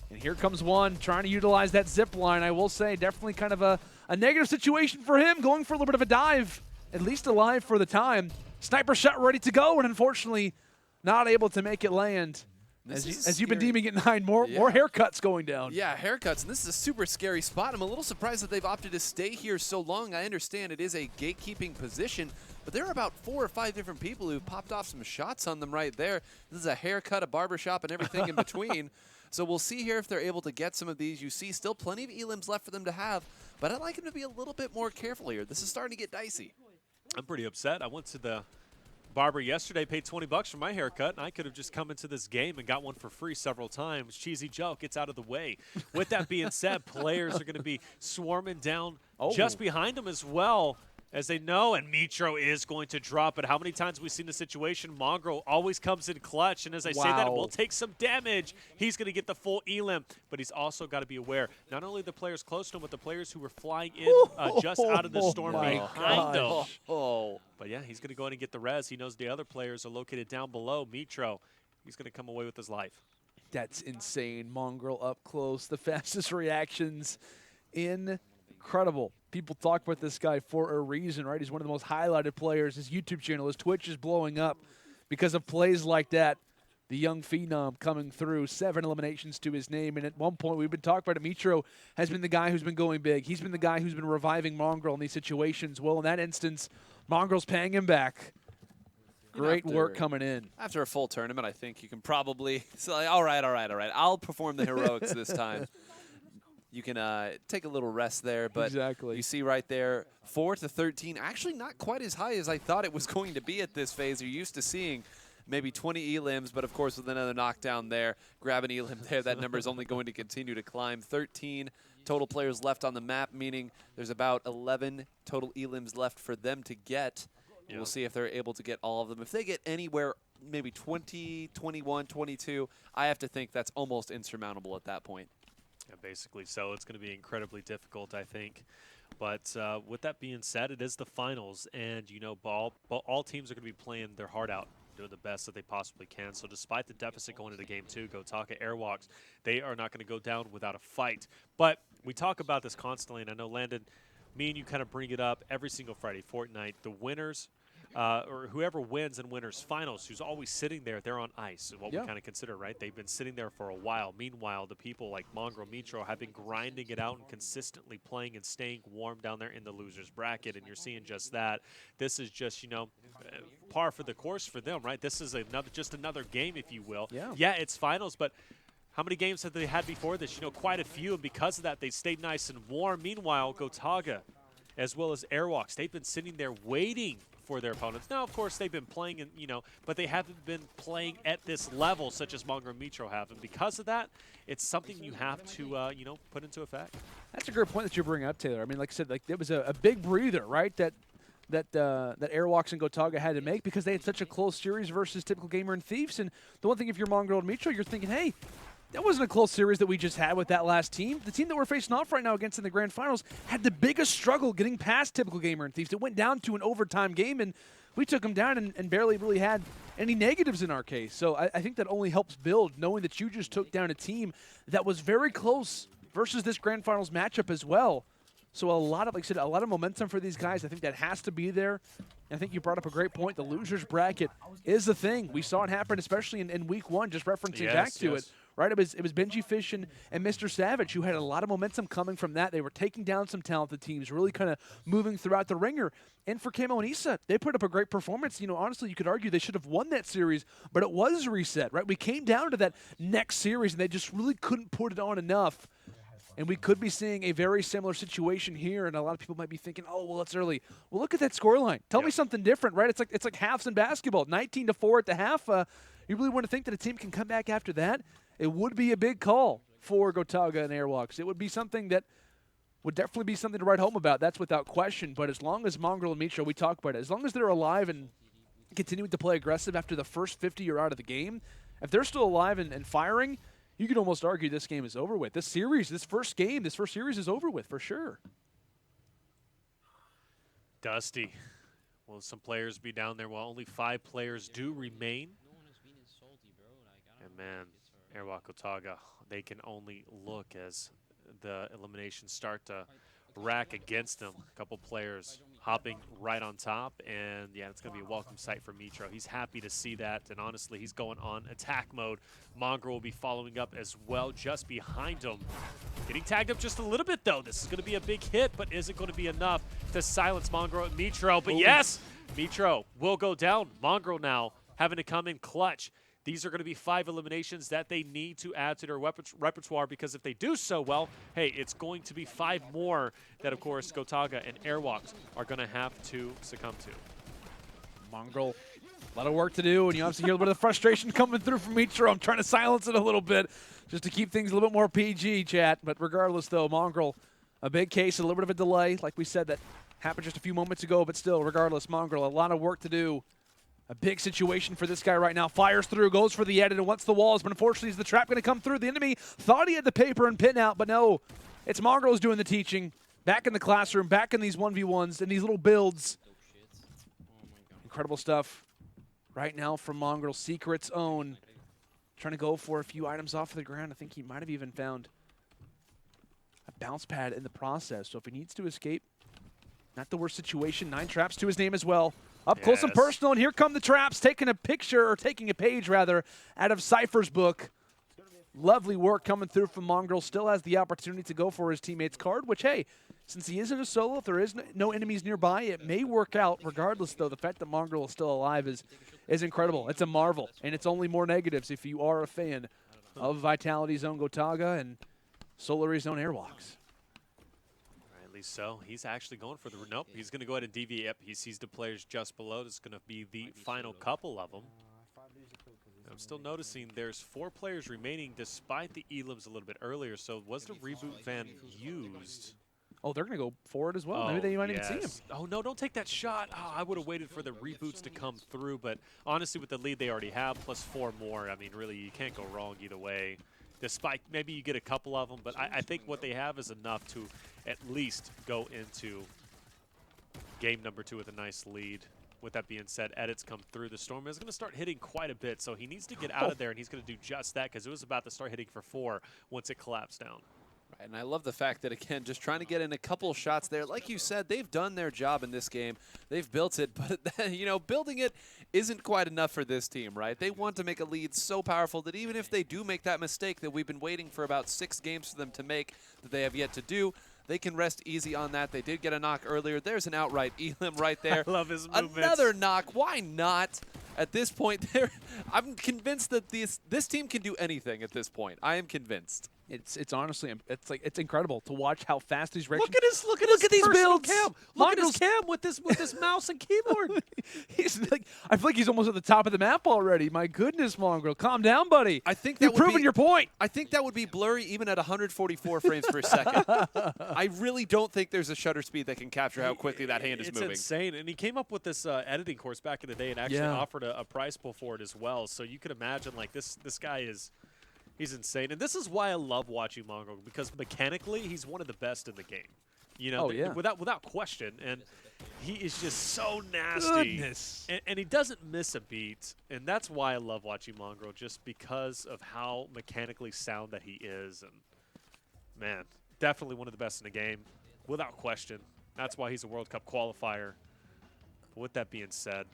And here comes one, trying to utilize that zip line. I will say, definitely kind of a negative situation for him, going for a little bit of a dive, at least alive for the time. Sniper shot ready to go, and unfortunately, not able to make it land. As you've been deeming it, 9, more haircuts going down.
Yeah, haircuts, and this is a super scary spot. I'm a little surprised that they've opted to stay here so long. I understand it is a gatekeeping position, but there are about 4 or 5 different people who've popped off some shots on them right there. This is a haircut, a barbershop, and everything in between. So we'll see here if they're able to get some of these. You see still plenty of elims left for them to have, but I'd like them to be a little bit more careful here. This is starting to get dicey.
I'm pretty upset. I went to the barber yesterday, paid $20 for my haircut, and I could have just come into this game and got one for free several times. Cheesy joke, it's out of the way. With that being said, players are going to be swarming down just behind them as well, as they know, and Mitro is going to drop it. How many times have we seen the situation? Mongraal always comes in clutch, and as I say that, it will take some damage. He's going to get the full elim, but he's also got to be aware, not only the players close to him, but the players who were flying in just out of the storm behind him. But yeah, he's going to go in and get the res. He knows the other players are located down below. Mitro, he's going to come away with his life.
That's insane. Mongraal up close. The fastest reactions. Incredible. People talk about this guy for a reason, right? He's one of the most highlighted players. His YouTube channel, his Twitch is blowing up because of plays like that. The young phenom coming through, 7 eliminations to his name. And at one point, we've been talking about it, Mitro has been the guy who's been going big. He's been the guy who's been reviving Mongraal in these situations. Well, in that instance, Mongraal's paying him back. Great work coming in.
After a full tournament, I think you can probably say, all right. I'll perform the heroics this time. You can take a little rest there, but you see right there, 4 to 13, actually not quite as high as I thought it was going to be at this phase. You're used to seeing maybe 20 elims, but of course with another knockdown there, grab an elim there, that number is only going to continue to climb. 13 total players left on the map, meaning there's about 11 total elims left for them to get. Yeah. We'll see if they're able to get all of them. If they get anywhere, maybe 20, 21, 22, I have to think that's almost insurmountable at that point.
Yeah, basically. So it's going to be incredibly difficult, I think. But with that being said, it is the finals, and all teams are going to be playing their heart out, doing the best that they possibly can. So despite the deficit going into game 2, Gotaga Airwaks, they are not going to go down without a fight. But we talk about this constantly, and I know, Landon, me and you kind of bring it up every single Friday Fortnite. The winners, or whoever wins in winners finals, who's always sitting there, they're on ice, what we kind of consider, right? They've been sitting there for a while. Meanwhile, the people like Mongraal, Mitro have been grinding it out and consistently playing and staying warm down there in the losers bracket, and you're seeing just that. This is just, par for the course for them, right? This is just another game, if you will. Yeah, it's finals, but how many games have they had before this? Quite a few, and because of that, they stayed nice and warm. Meanwhile, Gotaga, as well as Airwaks, they've been sitting there waiting for their opponents. Now, of course, they've been playing, but they haven't been playing at this level, such as Mongraal and Mitro have. And because of that, it's something you have to, put into effect.
That's a great point that you bring up, Taylor. I mean, like I said, it was a big breather, right? That Airwaks and Gotaga had to make because they had such a close series versus TypicalGamer and Thieves. And the one thing, if you're Mongraal and Mitro, you're thinking, hey, that wasn't a close series that we just had with that last team. The team that we're facing off right now against in the grand finals had the biggest struggle getting past TypicalGamer and Thieves. It went down to an overtime game, and we took them down and barely really had any negatives in our case. So I think that only helps build, knowing that you just took down a team that was very close versus this grand finals matchup as well. So a lot of, like I said, a lot of momentum for these guys. I think that has to be there. And I think you brought up a great point. The losers bracket is the thing. We saw it happen, especially in week one, just referencing back to it. Right, it was Benjyfishy and MrSavage who had a lot of momentum coming from that. They were taking down some talented teams, really kind of moving throughout the ringer. And for Kamo Issa, they put up a great performance. You know, honestly, you could argue they should have won that series, but it was reset, right? We came down to that next series, and they just really couldn't put it on enough. And we could be seeing a very similar situation here, and a lot of people might be thinking, "Oh, well, it's early." Well, look at that scoreline. Tell me something different, right? It's like halves in basketball, 19-4 at the half. You really want to think that a team can come back after that? It would be a big call for Gotaga and Airwaks. It would be something that would definitely be something to write home about. That's without question. But as long as Mongraal and Mitro, we talk about it, as long as they're alive and continuing to play aggressive after the first 50 you're out of the game, if they're still alive and firing, you could almost argue this game is over with. This series, this first series is over with for sure.
Dusty. Will some players be down there? Well, only 5 players do remain. And man, Airwak Gotaga, they can only look as the eliminations start to rack against them. A couple players hopping right on top, and yeah, it's going to be a welcome sight for Mitro. He's happy to see that, and honestly, he's going on attack mode. Mongraal will be following up as well, just behind him. Getting tagged up just a little bit, though. This is going to be a big hit, but is it going to be enough to silence Mongraal and Mitro? But yes, Mitro will go down. Mongraal now having to come in clutch. These are going to be 5 eliminations that they need to add to their repertoire, because if they do so well, hey, it's going to be 5 more that, of course, Gotaga and Airwaks are going to have to succumb to.
Mongraal, a lot of work to do, and you obviously hear a little bit of the frustration coming through from Mitro. I'm trying to silence it a little bit just to keep things a little bit more PG, chat. But regardless, though, Mongraal, a big case, a little bit of a delay. Like we said, that happened just a few moments ago, but still, regardless, Mongraal, a lot of work to do. A big situation for this guy right now. Fires through, goes for the edit, and wants the walls, but unfortunately is the trap going to come through? The enemy thought he had the paper and pin out, but no. It's Mongraal's doing the teaching. Back in the classroom, back in these 1v1s, and these little builds. Incredible stuff right now from Mongraal. Secret's own. Trying to go for a few items off of the ground. I think he might have even found a bounce pad in the process. So if he needs to escape, not the worst situation. 9 traps to his name as well. Up close and personal, and here come the traps, taking a picture, or taking a page, rather, out of Sypher's book. Lovely work coming through from Mongraal. Still has the opportunity to go for his teammate's card, which, hey, since he isn't a solo, if there is no enemies nearby, it may work out. Regardless, though, the fact that Mongraal is still alive is incredible. It's a marvel, and it's only more negatives if you are a fan of Vitality's own Gotaga and Solary's own Airwaks.
So he's actually going for the nope. He's going to go ahead and deviate. Yep, he sees the players just below. This is going to be the final couple of them. I'm still noticing there's 4 players remaining despite the elims a little bit earlier. So was the reboot van used?
Oh, they're going to go forward as well. Maybe they might even see him.
Oh, no, don't take that shot. Oh, I would have waited for the reboots to come through. But honestly, with the lead they already have, plus 4 more, I mean, really, you can't go wrong either way. Despite maybe you get a couple of them, but I think what they have is enough to at least go into game number 2 with a nice lead. With that being said, edits come through. The Storm is going to start hitting quite a bit, so he needs to get out of there, and he's going to do just that, because it was about to start hitting for 4 once it collapsed down.
Right, and I love the fact that, again, just trying to get in a couple shots there. Like you said, they've done their job in this game. They've built it, but, you know, building it isn't quite enough for this team, right? They want to make a lead so powerful that even if they do make that mistake that we've been waiting for about 6 games for them to make that they have yet to do, they can rest easy on that. They did get a knock earlier. There's an outright elim right there.
I love his movements.
Another knock. Why not? At this point, I'm convinced that this team can do anything at this point. I am convinced.
It's honestly, it's incredible to watch how fast these
look at these builds. Cam. Look at his cam with this mouse and keyboard.
He's like, I feel like he's almost at the top of the map already. My goodness, Mongraal, calm down, buddy.
I think
you've proven your point.
I think that would be blurry even at 144 frames per second. I really don't think there's a shutter speed that can capture how quickly that hand is moving.
It's insane, and he came up with this editing course back in the day and actually offered a prize pull for it as well. So you could imagine, like, this guy is. He's insane. And this is why I love watching Mongraal, because mechanically, he's one of the best in the game. You know, without question. And he is just so nasty.
Goodness.
And he doesn't miss a beat. And that's why I love watching Mongraal, just because of how mechanically sound that he is. And, man, definitely one of the best in the game, without question. That's why he's a World Cup qualifier. But with that being said,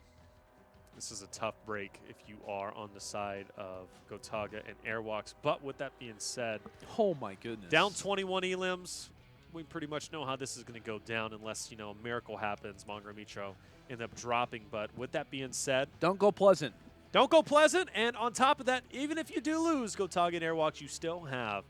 this is a tough break if you are on the side of Gotaga and Airwaks. But with that being said,
oh my goodness,
down 21 elims. We pretty much know how this is going to go down unless, you know, a miracle happens. Mongraal and Mitro end up dropping. But with that being said,
don't go Pleasant.
Don't go Pleasant. And on top of that, even if you do lose Gotaga and Airwaks, you still have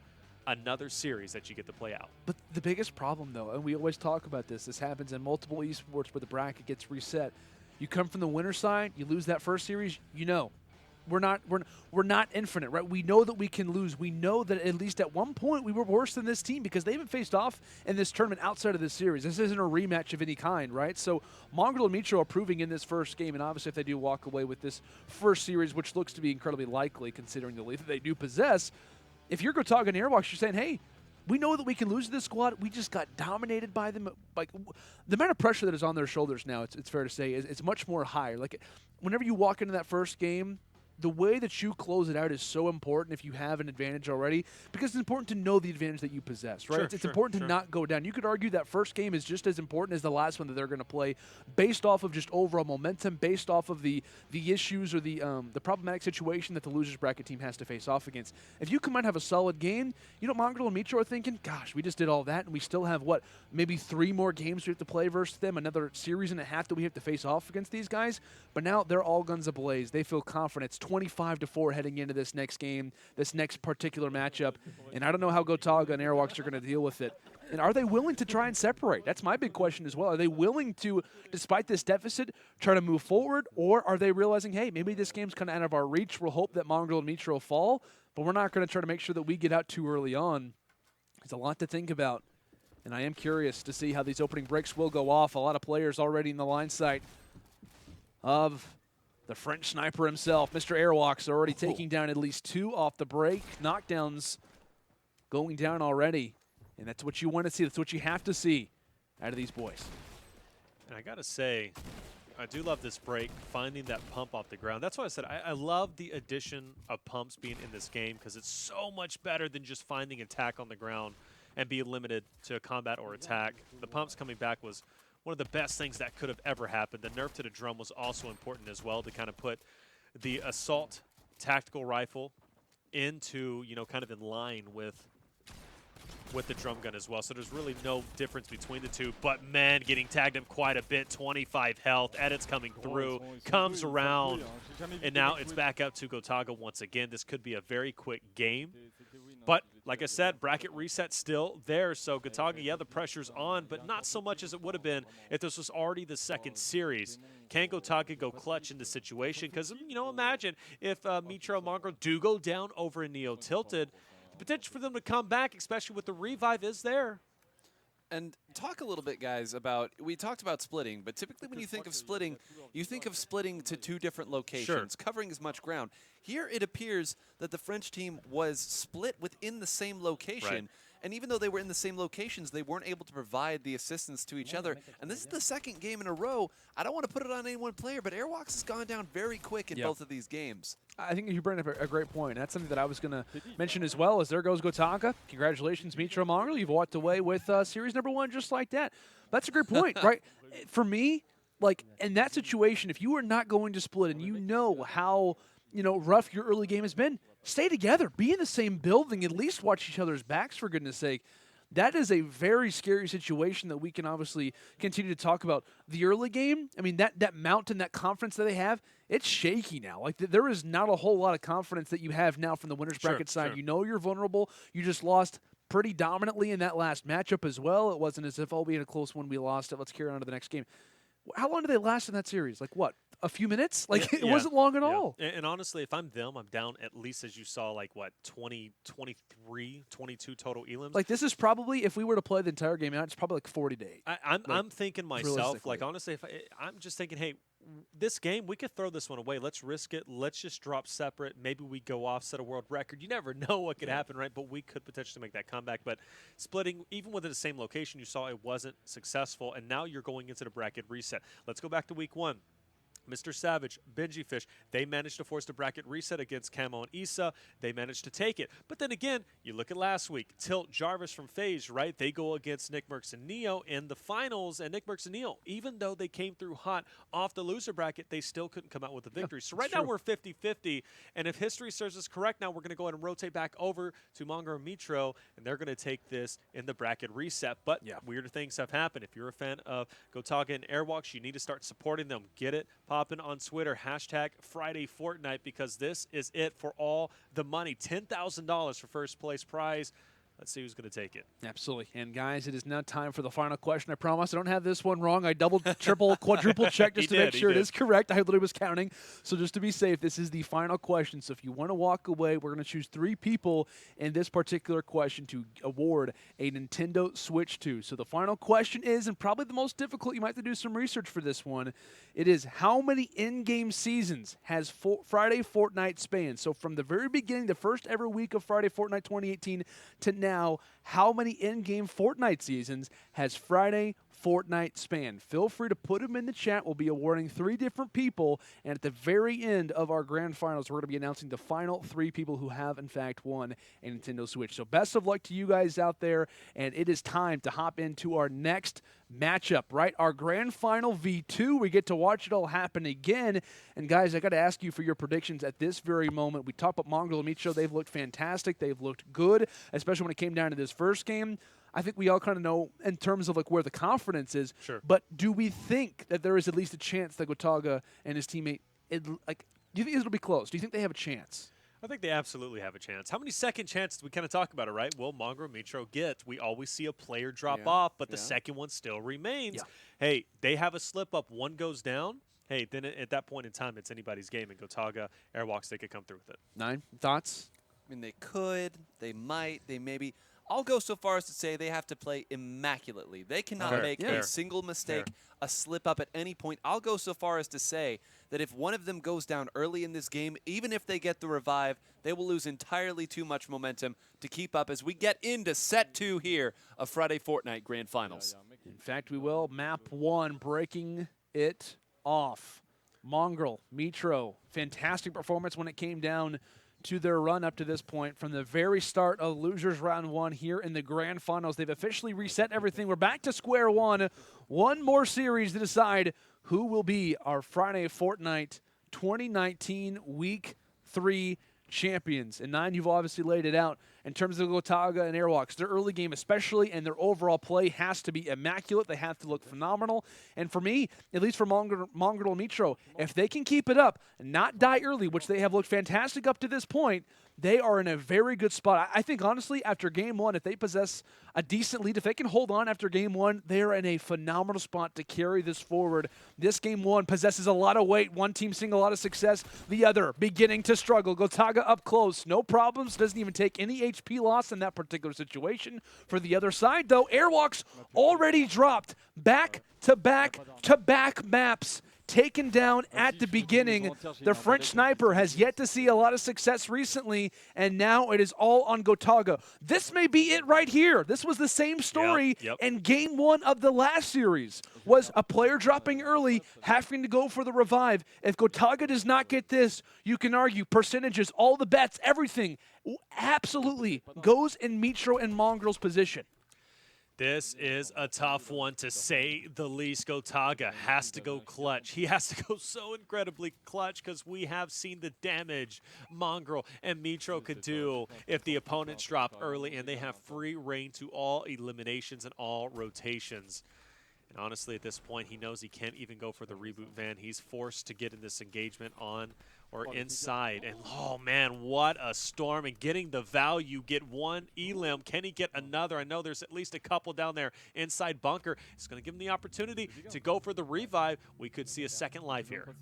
another series that you get to play out.
But the biggest problem, though, and we always talk about this, this happens in multiple esports where the bracket gets reset. You come from the winner side, you lose that first series, you know, we're not infinite, right? We know that we can lose. We know that at least at one point we were worse than this team because they haven't faced off in this tournament outside of this series. This isn't a rematch of any kind, right? So Mongraal and Mitro are proving in this first game, and obviously if they do walk away with this first series, which looks to be incredibly likely considering the lead that they do possess, if you're Gotaga and Airwaks, you're saying, hey, we know that we can lose to this squad. We just got dominated by them. Like, the amount of pressure that is on their shoulders now, it's fair to say, is much more higher. Like, whenever you walk into that first game, the way that you close it out is so important if you have an advantage already, because it's important to know the advantage that you possess, right? It's important to not go down. You could argue that first game is just as important as the last one that they're going to play based off of just overall momentum, based off of the issues or the problematic situation that the losers bracket team has to face off against. If you come out and have a solid game, you know, Mongraal and Mitro are thinking, gosh, we just did all that, and we still have, what, maybe 3 more games we have to play versus them, another series and a half that we have to face off against these guys. But now they're all guns ablaze. They feel confident. It's 25-4 heading into this next game, this next particular matchup. And I don't know how Gotaga and Airwaks are going to deal with it. And are they willing to try and separate? That's my big question as well. Are they willing to, despite this deficit, try to move forward? Or are they realizing, hey, maybe this game's kind of out of our reach. We'll hope that Mongraal and Mitro fall, but we're not going to try to make sure that we get out too early on. There's a lot to think about. And I am curious to see how these opening breaks will go off. A lot of players already in the line sight of the French sniper himself. Mr. Airwaks already taking down at least 2 off the break. Knockdowns going down already. And that's what you want to see. That's what you have to see out of these boys.
And I got to say, I do love this break, finding that pump off the ground. That's why I said I love the addition of pumps being in this game, because it's so much better than just finding attack on the ground and being limited to combat or attack. The pumps coming back was one of the best things that could have ever happened. The nerf to the drum was also important as well, to kind of put the assault tactical rifle into, you know, kind of in line with the drum gun as well. So there's really no difference between the two. But, man, getting tagged him quite a bit. 25 health. Edits coming through. Comes around. And now it's back up to Gotaga once again. This could be a very quick game. But, like I said, bracket reset still there. So, Gotaga, yeah, the pressure's on, but not so much as it would have been if this was already the second series. Can Gotaga go clutch in this situation? Because, you know, imagine if Mitro and Mongraal do go down over in Neo Tilted, the potential for them to come back, especially with the revive, is there.
And talk a little bit, guys, about, we talked about splitting, but typically when you think of splitting, you think of splitting to 2 different locations, covering as much ground. Here it appears that the French team was split within the same location.
Right.
And even though they were in the same locations, they weren't able to provide the assistance to each other. And this is the second game in a row. I don't want to put it on any one player, but Airwaks has gone down very quick in both of these games.
I think you bring up a great point. That's something that I was going to mention as well, as there goes Gotaga. Congratulations, Mitro Mongraal. You've walked away with series number 1 just like that. That's a great point, right? For me, like, in that situation, if you are not going to split and you know how, you know, rough your early game has been, stay together. Be in the same building. At least watch each other's backs, for goodness sake. That is a very scary situation that we can obviously continue to talk about. The early game, I mean, that mountain, that confidence that they have, it's shaky now. Like, there is not a whole lot of confidence that you have now from the winner's bracket side. You know you're vulnerable. You just lost pretty dominantly in that last matchup as well. It wasn't as if, oh, we had a close one, we lost it, let's carry on to the next game. How long did they last in that series? Like, what, a few minutes? Like, it wasn't long at all.
And honestly, if I'm them, I'm down at least, as you saw, like, what, 20, 23, 22 total elims?
Like, this is probably, if we were to play the entire game out, it's probably like 40 to 8.
I'm thinking myself, like, honestly, I'm just thinking, hey, this game, we could throw this one away. Let's risk it. Let's just drop separate. Maybe we go off, set a world record. You never know what could happen, right? But we could potentially make that comeback. But splitting, even within the same location, you saw it wasn't successful. And now you're going into the bracket reset. Let's go back to week 1. MrSavage Benjyfishy, they managed to force the bracket reset against Kamo and Issa. They managed to take it. But then again, you look at last week, Tilt Jarvis from FaZe, right? They go against Nickmercs and Neo in the finals, and Nickmercs and Neo, even though they came through hot off the loser bracket, they still couldn't come out with a victory. So right now we're 50-50, and if history serves us correct, now we're going to go ahead and rotate back over to Mongraal and Mitro, and they're going to take this in the bracket reset. But weirder things have happened. If you're a fan of Gotaga and Airwaks, you need to start supporting them. Get it popping on Twitter, hashtag Friday Fortnite, because this is it for all the money. $10,000 for first place prize. Let's see who's going to take it.
Absolutely. And guys, it is now time for the final question. I promise I don't have this one wrong. I double, triple, quadruple checked just to make sure it is correct. I literally was counting. So just to be safe, this is the final question. So if you want to walk away, we're going to choose 3 people in this particular question to award a Nintendo Switch 2. So the final question is, and probably the most difficult, you might have to do some research for this one, it is how many in-game seasons has Friday Fortnite spanned? So from the very beginning, the first ever week of Friday Fortnite 2018 to now, how many in-game Fortnite seasons has Friday Fortnite spanned? Feel free to put them in the chat. We'll be awarding 3 different people, and at the very end of our grand finals, we're going to be announcing the final 3 people who have, in fact, won a Nintendo Switch. So best of luck to you guys out there, and it is time to hop into our next matchup, right? Our grand final V2. We get to watch it all happen again. And guys, I got to ask you for your predictions at this very moment. We talked about Mongraal and Mitro. They've looked fantastic. They've looked good, especially when it came down to this first game. I think we all kind of know in terms of like where the confidence is.
Sure.
But do we think that there is at least a chance that Gotaga and his teammate, do you think it'll be close? Do you think they have a chance?
I think they absolutely have a chance. How many second chances, we kind of talk about it, right? Well, Mongraal and Mitro get. We always see a player drop off, but the second one still remains.
Yeah.
Hey, they have a slip up, one goes down. Hey, then at that point in time, it's anybody's game. And Gotaga, Airwaks, they could come through with it.
9 thoughts?
I mean, they could, they might, they maybe. I'll go so far as to say they have to play immaculately. They cannot make a single mistake, a slip up at any point. I'll go so far as to say that if one of them goes down early in this game, even if they get the revive, they will lose entirely too much momentum to keep up as we get into set 2 here of Friday Fortnite Grand Finals.
In fact, we will. Map 1, breaking it off. Mongraal, Mitro, fantastic performance when it came down to their run up to this point. From the very start of losers round 1 here in the grand finals, they've officially reset everything. We're back to square one. One more series to decide who will be our Friday Fortnite 2019 Week 3 champions. And 9, you've obviously laid it out. In terms of Gotaga and Airwaks, their early game especially and their overall play has to be immaculate. They have to look phenomenal. And for me, at least for Mongraal and Mitro, if they can keep it up and not die early, which they have looked fantastic up to this point, they are in a very good spot. I think, honestly, after Game 1, if they possess a decent lead, if they can hold on after Game 1, they are in a phenomenal spot to carry this forward. This Game 1 possesses a lot of weight. One team seeing a lot of success, the other beginning to struggle. Gotaga up close, no problems, doesn't even take any HP loss in that particular situation. For the other side, though, Airwaks already dropped back-to-back-to-back maps. Taken down at the beginning. The French sniper has yet to see a lot of success recently, and now it is all on Gotaga. This may be it right here. This was the same story in Game 1 of the last series, was a player dropping early, having to go for the revive. If Gotaga does not get this, you can argue percentages, all the bets, everything absolutely goes in Mitro and Mongraal's position.
This is a tough one, to say the least. Gotaga has to go clutch. He has to go so incredibly clutch because we have seen the damage Mongraal and Mitro could do if the opponents drop early, and they have free reign to all eliminations and all rotations. And honestly, at this point, he knows he can't even go for the reboot van. He's forced to get in this engagement on or inside. And, oh, man, what a storm. And getting the value, get one elim. Can he get another? I know there's at least a couple down there inside bunker. It's going to give him the opportunity to go for the revive. We could see a second life here.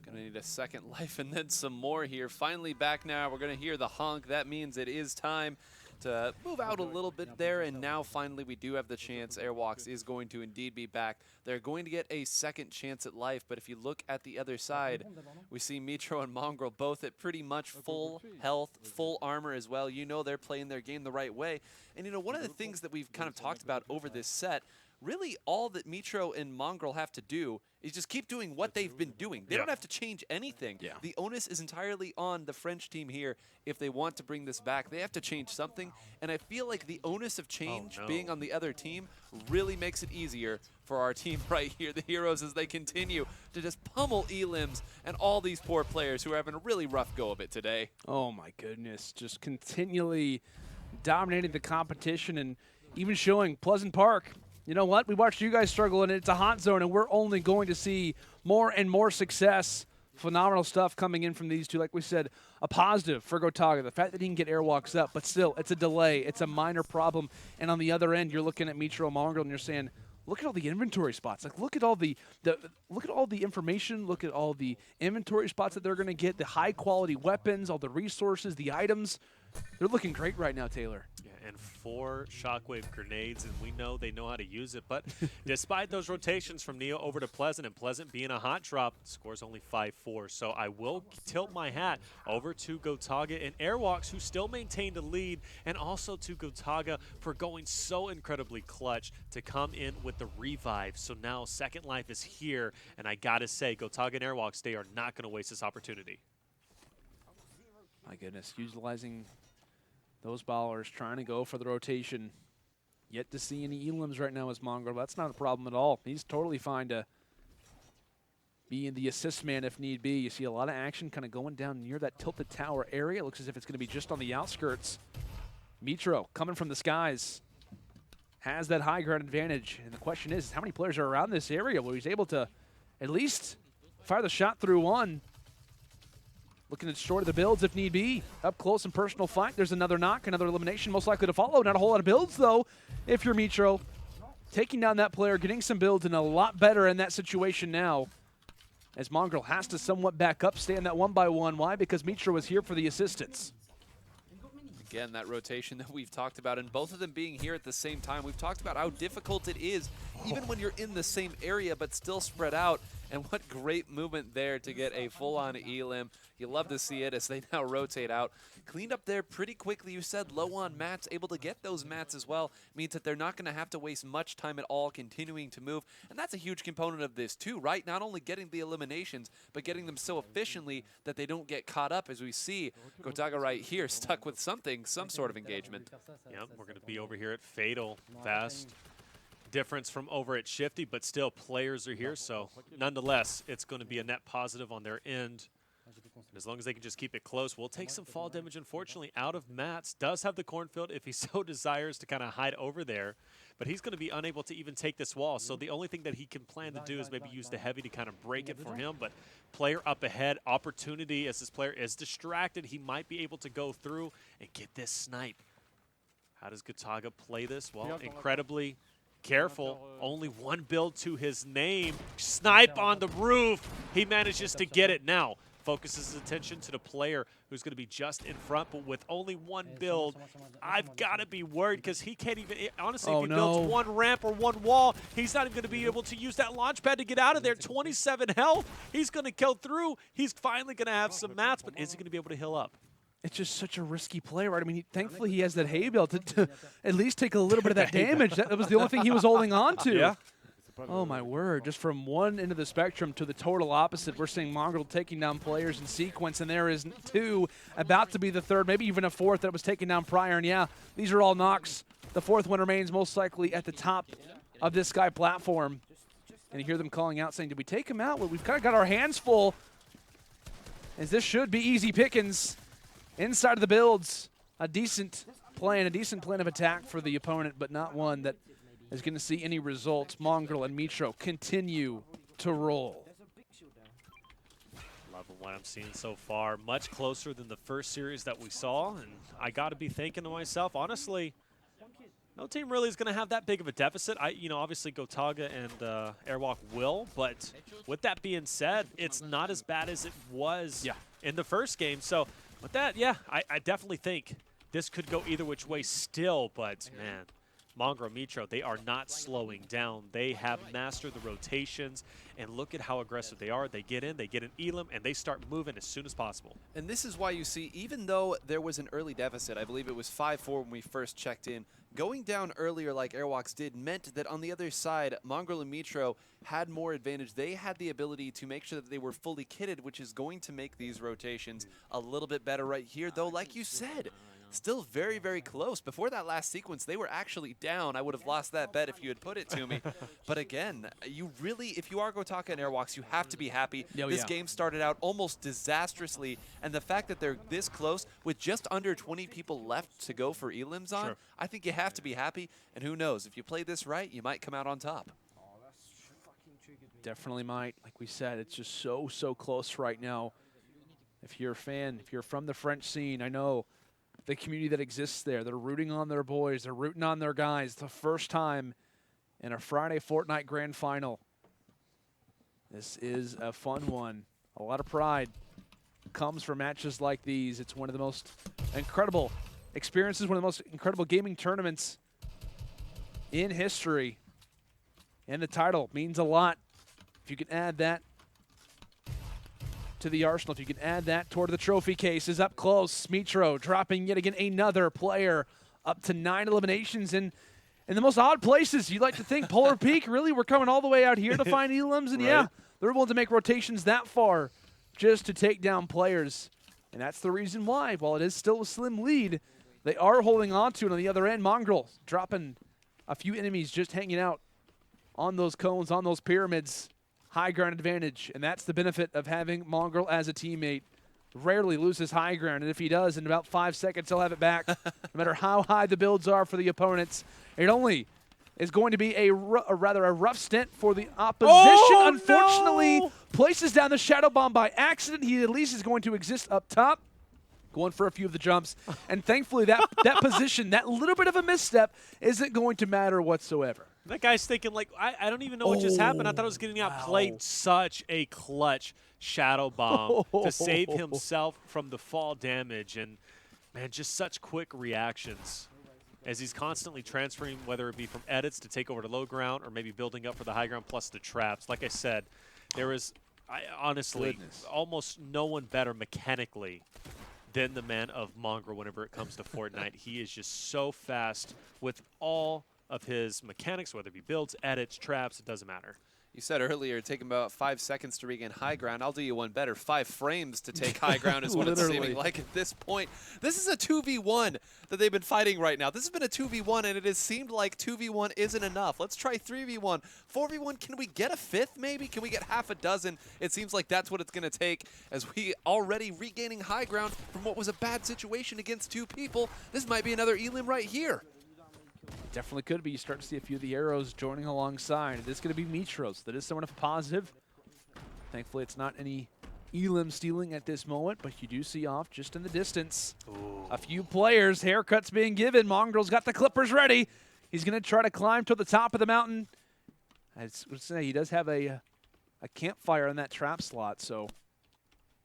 Gonna need a second life and then some more here. Finally back now. We're gonna hear the honk. That means it is time
to move out a little bit there, and now finally we do have the chance. Airwaks is going to indeed be back. They're going to get a second chance at life, but if you look at the other side, we see Mitro and Mongraal both at pretty much full health, full armor as well. You know they're playing their game the right way. And you know, one of the things that we've kind of talked about over this set, really all that Mitro and Mongraal have to do is just keep doing what they've been doing. They don't have to change anything. The onus is entirely on the French team here. If they want to bring this back, they have to change something. And I feel like the onus of change being on the other team really makes it easier for our team right here, the Heroes, as they continue to just pummel Elims and all these poor players who are having a really rough go of it today.
Oh my goodness, just continually dominating the competition and even showing Pleasant Park. You know what? We watched you guys struggle, and it's a hot zone, and we're only going to see more and more success. Phenomenal stuff coming in from these two. Like we said, a positive for Gotaga. The fact that he can get Airwaks up, but still, it's a delay. It's a minor problem. And on the other end, you're looking at Mitro and Mongraal, and you're saying, look at all the inventory spots. Like, look at all the look at all the information. Look at all the inventory spots that they're going to get. The high-quality weapons, all the resources, the items. They're looking great right now, Taylor.
Yeah, and 4 shockwave grenades, and we know they know how to use it. But despite those rotations from Neo over to Pleasant, and Pleasant being a hot drop, scores only 5-4. So I will tilt my hat over to Gotaga and Airwaks, who still maintained a lead, and also to Gotaga for going so incredibly clutch to come in with the revive. So now Second Life is here, and I gotta say, Gotaga and Airwaks, they are not gonna waste this opportunity.
My goodness, utilizing those ballers, trying to go for the rotation. Yet to see any Elims right now as Mongraal. That's not a problem at all. He's totally fine to be in the assist man if need be. You see a lot of action kind of going down near that tilted tower area. It looks as if it's going to be just on the outskirts. Mitro coming from the skies has that high ground advantage. And the question is how many players are around this area where he's able to at least fire the shot through one. Looking to destroy the builds if need be. Up close and personal fight. There's another knock, another elimination most likely to follow. Not a whole lot of builds, though, if you're Mitro. Taking down that player, getting some builds, and a lot better in that situation now. As Mongraal has to somewhat back up, stay in that 1-by-1. Why? Because Mitro was here for the assistance.
Again, that rotation that we've talked about, and both of them being here at the same time. We've talked about how difficult it is, even when you're in the same area, but still spread out. And what great movement there to get a full-on Elim. You love to see it as they now rotate out. Cleaned up there pretty quickly. You said low on mats, able to get those mats as well. Means that they're not going to have to waste much time at all continuing to move. And that's a huge component of this too, right? Not only getting the eliminations, but getting them so efficiently that they don't get caught up, as we see Gotaga right here stuck with something, some sort of engagement.
Yep, we're going to be over here at Fatal. Fast difference from over at Shifty, but still players are here, so nonetheless, it's going to be a net positive on their end. And as long as they can just keep it close, we'll take some fall damage, unfortunately, out of Mats. Does have the cornfield if he so desires to kind of hide over there, but he's going to be unable to even take this wall. So the only thing that he can plan to do is maybe use the heavy to kind of break it for him, but player up ahead, opportunity as this player is distracted. He might be able to go through and get this snipe. How does Gotaga play this? Well, incredibly careful. Only one build to his name. Snipe on the roof. He manages to get it now. Focuses his attention to the player who's going to be just in front, but with only one build, I've got to be worried because he can't even, honestly, if he builds one ramp or one wall, he's not even going to be able to use that launch pad to get out of there. 27 health. He's going to kill through. He's finally going to have some mats, but is he going to be able to heal up?
It's just such a risky play, right? I mean, thankfully he has that hay bale to at least take a little bit of that damage. That was the only thing he was holding on to.
Yeah.
Oh, my word. Just from one end of the spectrum to the total opposite, we're seeing Mongraal taking down players in sequence, and there is 2, about to be the 3rd, maybe even a 4th that was taken down prior. And, yeah, these are all knocks. The 4th one remains most likely at the top of this Sky platform. And you hear them calling out saying, did we take him out? Well, we've kind of got our hands full, as this should be easy pickings. Inside of the builds, a decent plan of attack for the opponent, but not one that is going to see any results. Mongraal and Mitro continue to roll.
Loving what I'm seeing so far. Much closer than the first series that we saw, and I got to be thinking to myself, honestly, no team really is going to have that big of a deficit. Obviously Gotaga and Airwalk will, but with that being said, it's not as bad as it was in the first game. So with that, yeah, I definitely think this could go either which way still, but man, Mongraal, Mitro, they are not slowing down. They have mastered the rotations, and look at how aggressive they are. They get in Elim, and they start moving as soon as possible.
And this is why you see, even though there was an early deficit, I believe it was 5-4 when we first checked in, going down earlier like Airwaks did meant that on the other side, Mongraal and Mitro had more advantage. They had the ability to make sure that they were fully kitted, which is going to make these rotations a little bit better right here. Though, like you said, still very, very close. Before that last sequence, they were actually down. I would have lost that bet if you had put it to me. But again, you really, if you are Gotaga and Airwaks, you have to be happy. This game started out almost disastrously, and the fact that they're this close with just under 20 people left to go for elims on, I think you have to be happy. And who knows, if you play this right, you might come out on top.
Definitely might. Like we said, it's just so close right now. If you're a fan, if you're from the French scene, I know the community that exists there. They're rooting on their boys. They're rooting on their guys. The first time in a Friday Fortnite Grand Final. This is a fun one. A lot of pride comes from matches like these. It's one of the most incredible experiences, one of the most incredible gaming tournaments in history. And the title means a lot. If you can add that to the arsenal, if you can add that toward the trophy cases up close. Mitro dropping yet again another player up to 9 eliminations in the most odd places. You'd like to think Polar Peak, really, we're coming all the way out here to find elims, and yeah, they're willing to make rotations that far just to take down players. And that's the reason why, while it is still a slim lead, they are holding on to it on the other end. Mongraal dropping a few enemies just hanging out on those cones, on those pyramids. High ground advantage, and that's the benefit of having Mongraal as a teammate. Rarely loses high ground, and if he does, in about 5 seconds, he'll have it back. No matter how high the builds are for the opponents, it only is going to be a rather rough stint for the opposition. Unfortunately, places down the Shadow Bomb by accident. He at least is going to exist up top, going for a few of the jumps, and thankfully that position, that little bit of a misstep, isn't going to matter whatsoever.
That guy's thinking, like, I don't even know what just happened. I thought I was getting outplayed. Such a clutch Shadow Bomb to save himself from the fall damage. And, man, just such quick reactions as he's constantly transferring, whether it be from edits to take over to low ground or maybe building up for the high ground plus the traps. Like I said, there is, honestly, almost no one better mechanically than the man of Mongraal whenever it comes to Fortnite. He is just so fast with all of his mechanics, whether it be builds, edits, traps, it doesn't matter.
You said earlier, it taking about 5 seconds to regain high ground. I'll do you one better. 5 frames to take high ground is what it's seeming like at this point. This is a 2v1 that they've been fighting right now. This has been a 2v1, and it has seemed like 2v1 isn't enough. Let's try 3v1. 4v1, can we get a 5th maybe? Can we get half a dozen? It seems like that's what it's going to take as we already regaining high ground from what was a bad situation against 2 people. This might be another elim right here.
Definitely could be. You start to see a few of the arrows joining alongside. It is going to be Mitros. That is somewhat of a positive. Thankfully, it's not any elim stealing at this moment, but you do see off just in the distance. A few players, haircuts being given. Mongraal's got the clippers ready. He's going to try to climb to the top of the mountain. I would say he does have a campfire in that trap slot, so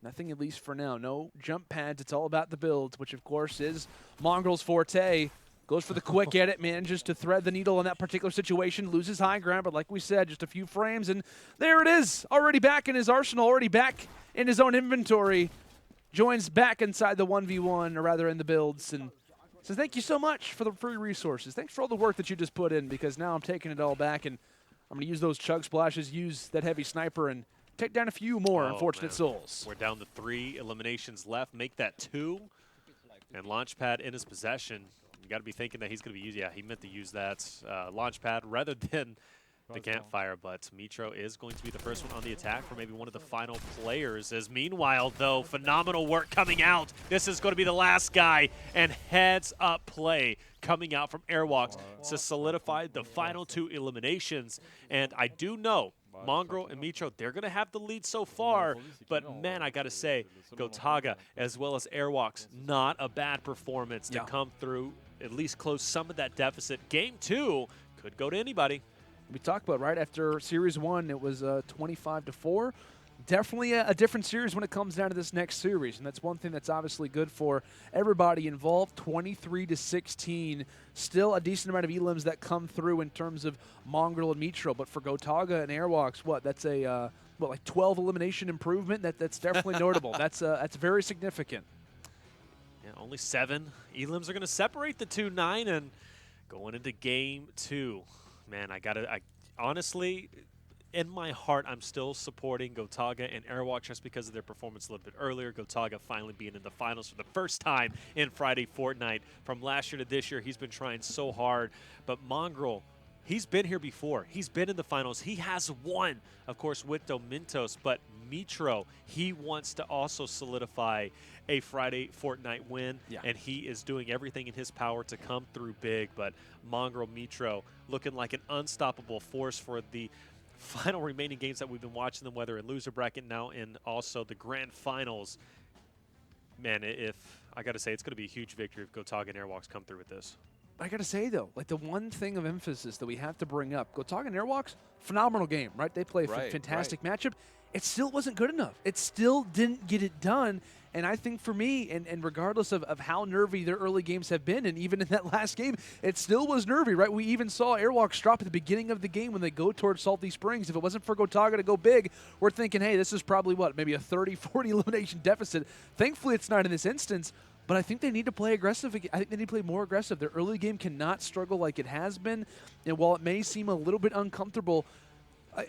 nothing at least for now. No jump pads. It's all about the builds, which, of course, is Mongraal's forte. Goes for the quick edit, manages to thread the needle in that particular situation, loses high ground, but like we said, just a few frames, and there it is. Already back in his arsenal, already back in his own inventory. Joins back inside the 1v1, or rather in the builds, and says thank you so much for the free resources. Thanks for all the work that you just put in, because now I'm taking it all back, and I'm going to use those chug splashes, use that heavy sniper, and take down a few more unfortunate souls.
We're down to 3 eliminations left. Make that 2, and Launchpad in his possession. You got to be thinking that he's going to be using, he meant to use that launch pad rather than the campfire, but Mitro is going to be the first one on the attack for maybe one of the final players. As meanwhile, though, phenomenal work coming out. This is going to be the last guy, and heads up play coming out from Airwaks to solidify the final 2 eliminations. And I do know Mongraal and Mitro, they're going to have the lead so far, but man, I got to say, Gotaga as well as Airwaks, not a bad performance to come through, at least close some of that deficit. Game 2 could go to anybody.
We talked about right after Series 1, it was 25-4. definitely a different series when it comes down to this next series, and that's one thing that's obviously good for everybody involved. 23-16, still a decent amount of elims that come through in terms of Mongraal and Mitro, but for Gotaga and Airwaks, that's a like 12 elimination improvement. That's definitely notable. That's very significant.
Yeah, only 7 elims are going to separate the 2-9, and going into game 2, man, I honestly, in my heart, I'm still supporting Gotaga and Airwaks just because of their performance a little bit earlier. Gotaga finally being in the finals for the first time in Friday Fortnite. From last year to this year, he's been trying so hard. But Mongraal, he's been here before. He's been in the finals. He has won, of course, with Domintos. But Mitro, he wants to also solidify a Friday Fortnite win, and he is doing everything in his power to come through big. But Mongraal, Mitro looking like an unstoppable force for the final remaining games that we've been watching them, whether in loser bracket now and also the grand finals. Man, I got to say, it's going to be a huge victory if Gotaga and Airwaks come through with this.
I got to say, though, like the one thing of emphasis that we have to bring up, Gotaga and Airwaks, phenomenal game, right? They play a fantastic matchup. It still wasn't good enough. It still didn't get it done. And I think for me, and regardless of how nervy their early games have been, and even in that last game, it still was nervy, right? We even saw Airwaks drop at the beginning of the game when they go towards Salty Springs. If it wasn't for Gotaga to go big, we're thinking, hey, this is probably, maybe a 30-40 elimination deficit. Thankfully, it's not in this instance, but I think they need to play aggressive. I think they need to play more aggressive. Their early game cannot struggle like it has been, and while it may seem a little bit uncomfortable,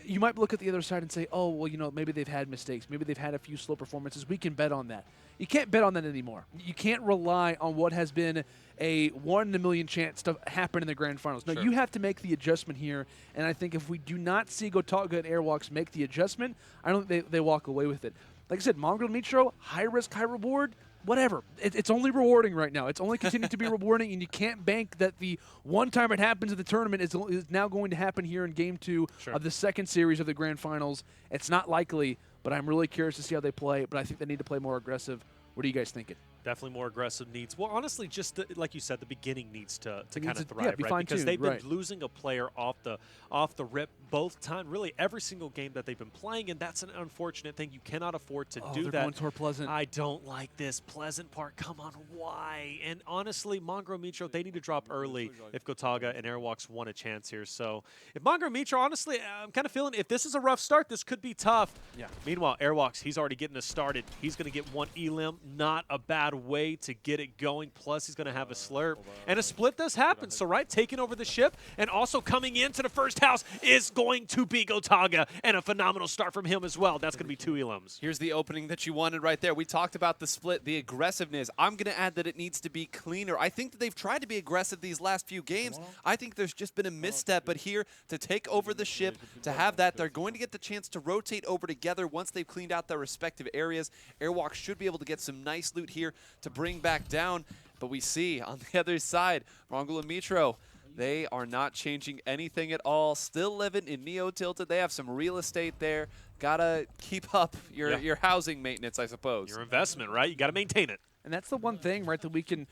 you might look at the other side and say, oh, well, maybe they've had mistakes. Maybe they've had a few slow performances. We can bet on that. You can't bet on that anymore. You can't rely on what has been a 1 in a million chance to happen in the grand finals. No, you have to make the adjustment here, and I think if we do not see Gotaga and Airwaks make the adjustment, I don't think they walk away with it. Like I said, Mongraal and Mitro, high risk, high reward, whatever. It's only rewarding right now. It's only continuing to be rewarding, and you can't bank that the one time it happens in the tournament is now going to happen here in Game 2 of the second series of the Grand Finals. It's not likely, but I'm really curious to see how they play, but I think they need to play more aggressive. What are you guys thinking?
Definitely more aggressive needs. Well, honestly, just like you said, the beginning needs to kind of thrive,
be
right? Because they've been
right.
losing a player off the rip both time, really every single game that they've been playing, and that's an unfortunate thing. You cannot afford to do
they're
that.
Going toward Pleasant.
I don't like this Pleasant part. Come on, why? And honestly, Mongraal, Mitro, they need to drop early if Gotaga and Airwaks want a chance here. So if Mongraal, Mitro, honestly, I'm kind of feeling if this is a rough start, this could be tough.
Yeah.
Meanwhile, Airwaks, he's already getting us started. He's going to get 1 elim. Not a bad way to get it going. Plus, he's going to have a slurp. And a split does happen. So, right, taking over the ship and also coming into the first house is going to be Gotaga. And a phenomenal start from him as well. That's going to be 2 elims.
Here's the opening that you wanted right there. We talked about the split, the aggressiveness. I'm going to add that it needs to be cleaner. I think that they've tried to be aggressive these last few games. I think there's just been a misstep. But here, to take over the ship, to have that, they're going to get the chance to rotate over together once they've cleaned out their respective areas. Airwalk should be able to get some nice loot here to bring back down, but we see on the other side, Mongraal and Mitro, they are not changing anything at all. Still living in Neo Tilted. They have some real estate there. Gotta keep up your housing maintenance, I suppose.
Your investment, right? You got to maintain it.
And that's the one thing, right, that we can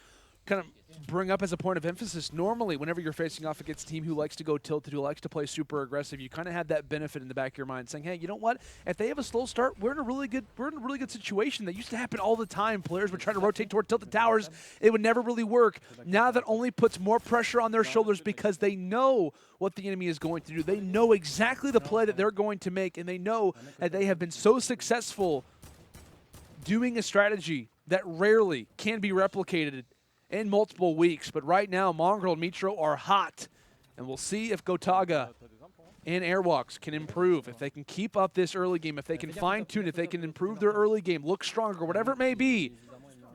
kind of bring up as a point of emphasis. Normally, whenever you're facing off against a team who likes to go tilted, who likes to play super aggressive, you kind of have that benefit in the back of your mind, saying, "Hey, you know what? If they have a slow start, we're in a really good situation." That used to happen all the time. Players would try to rotate toward tilted towers; it would never really work. Now that only puts more pressure on their shoulders because they know what the enemy is going to do. They know exactly the play that they're going to make, and they know that they have been so successful doing a strategy that rarely can be replicated in multiple weeks. But right now, Mongraal and Mitro are hot, and we'll see if Gotaga and Airwaks can improve, if they can keep up this early game, if they can fine-tune, if they can improve their early game, look stronger, whatever it may be.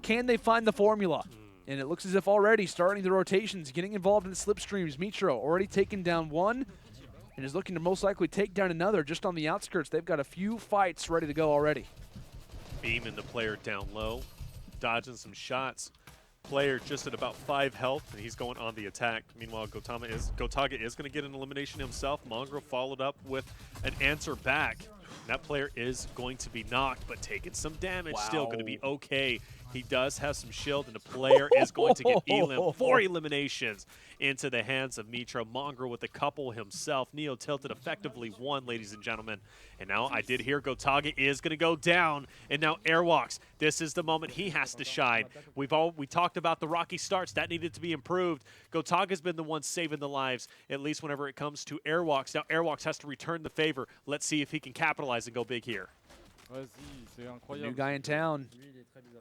Can they find the formula? And it looks as if already starting the rotations, getting involved in the slipstreams. Mitro already taken down one and is looking to most likely take down another just on the outskirts. They've got a few fights ready to go already.
Beaming the player down low, dodging some shots. Player just at about 5 health, and he's going on the attack. Meanwhile, Gotaga is going to get an elimination himself. Mongraal followed up with an answer back. That player is going to be knocked, but taking some damage. Still going to be okay He does have some shield, and the player is going to get Elim. 4 eliminations into the hands of Mitro. Mongraal with a couple himself. Neo tilted effectively 1, ladies and gentlemen. And now I did hear Gotaga is going to go down. And now Airwaks, this is the moment he has to shine. We talked about the rocky starts. That needed to be improved. Gotaga's been the one saving the lives, at least whenever it comes to Airwaks. Now Airwaks has to return the favor. Let's see if he can capitalize and go big here.
The new guy in town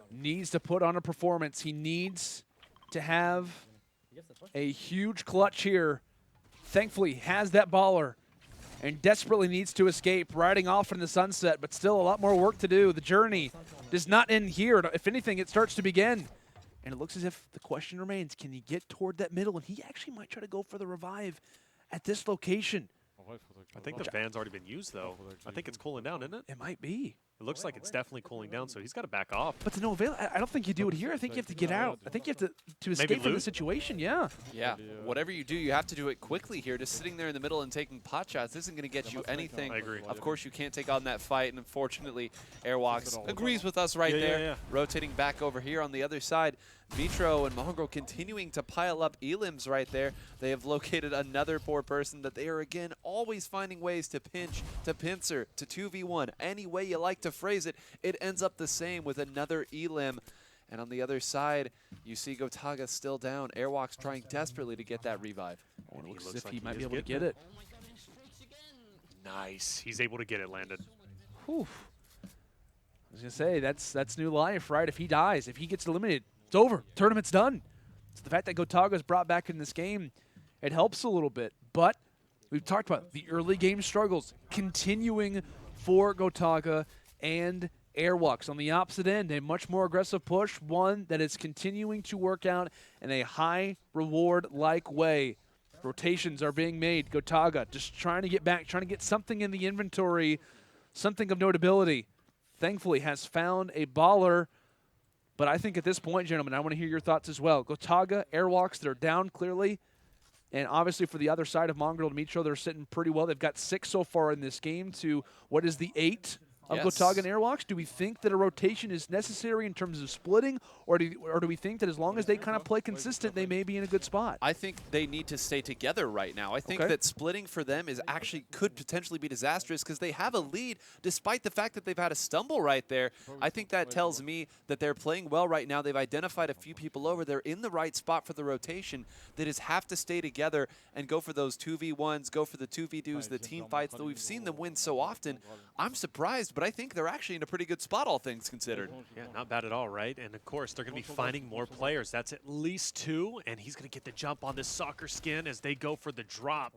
needs to put on a performance. He needs to have a huge clutch here. Thankfully, has that baller and desperately needs to escape, riding off in the sunset, but still a lot more work to do. The journey does not end here. If anything, it starts to begin. And it looks as if the question remains, can he get toward that middle? And he actually might try to go for the revive at this location.
I think the van's already been used, though. I think it's cooling down, isn't it?
It might be.
It looks like it's definitely cooling down, so he's got to back off.
But to no avail, I don't think you do it here. I think you have to get out. I think you have to escape from the situation, yeah.
Yeah, whatever you do, you have to do it quickly here. Just sitting there in the middle and taking pot shots isn't going to get you anything.
I agree.
Of course, you can't take on that fight, and unfortunately, Airwaks agrees with us right there. Rotating back over here on the other side. Mitro and Mongraal continuing to pile up elims right there. They have located another poor person that they are, again, always finding ways to pinch, to pincer, to 2v1. Any way you like to phrase it, it ends up the same with another elim. And on the other side, you see Gotaga still down. Airwaks trying desperately to get that revive.
Oh, it looks as if he might be able to get it.
Nice. He's able to get it, landed.
Whew. I was going to say, that's new life, right? If he dies, if he gets eliminated, it's over. Tournament's done. So the fact that Gotaga's brought back in this game, it helps a little bit. But we've talked about the early game struggles continuing for Gotaga and Airwaks. On the opposite end, a much more aggressive push, one that is continuing to work out in a high reward-like way. Rotations are being made. Gotaga just trying to get back, trying to get something in the inventory, something of notability. Thankfully has found a baller. But I think at this point, gentlemen, I want to hear your thoughts as well. Gotaga, Airwaks, they're down clearly. And obviously for the other side of Mongraal and Mitro, they're sitting pretty well. They've got 6 so far in this game to what is the 8 of Gotaga and Airwaks. Do we think that a rotation is necessary in terms of splitting, or do we think that as long as they kind of play consistent, they may be in a good spot?
I think they need to stay together right now. I think that splitting for them is actually could potentially be disastrous because they have a lead despite the fact that they've had a stumble right there. I think that tells me that they're playing well right now. They've identified a few people over. They're in the right spot for the rotation. They just have to stay together and go for those 2v1s, go for the 2v2s, the team fights that we've seen them win so often. I'm surprised, but I think they're actually in a pretty good spot, all things considered.
Yeah, not bad at all, right? And of course, they're going to be finding more players. That's at least 2, and he's going to get the jump on this soccer skin as they go for the drop.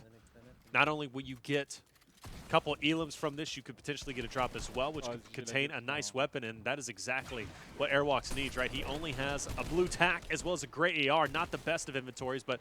Not only will you get a couple elims from this, you could potentially get a drop as well, which could contain a nice weapon, and that is exactly what Airwaks needs, right? He only has a blue tack as well as a gray AR, not the best of inventories, but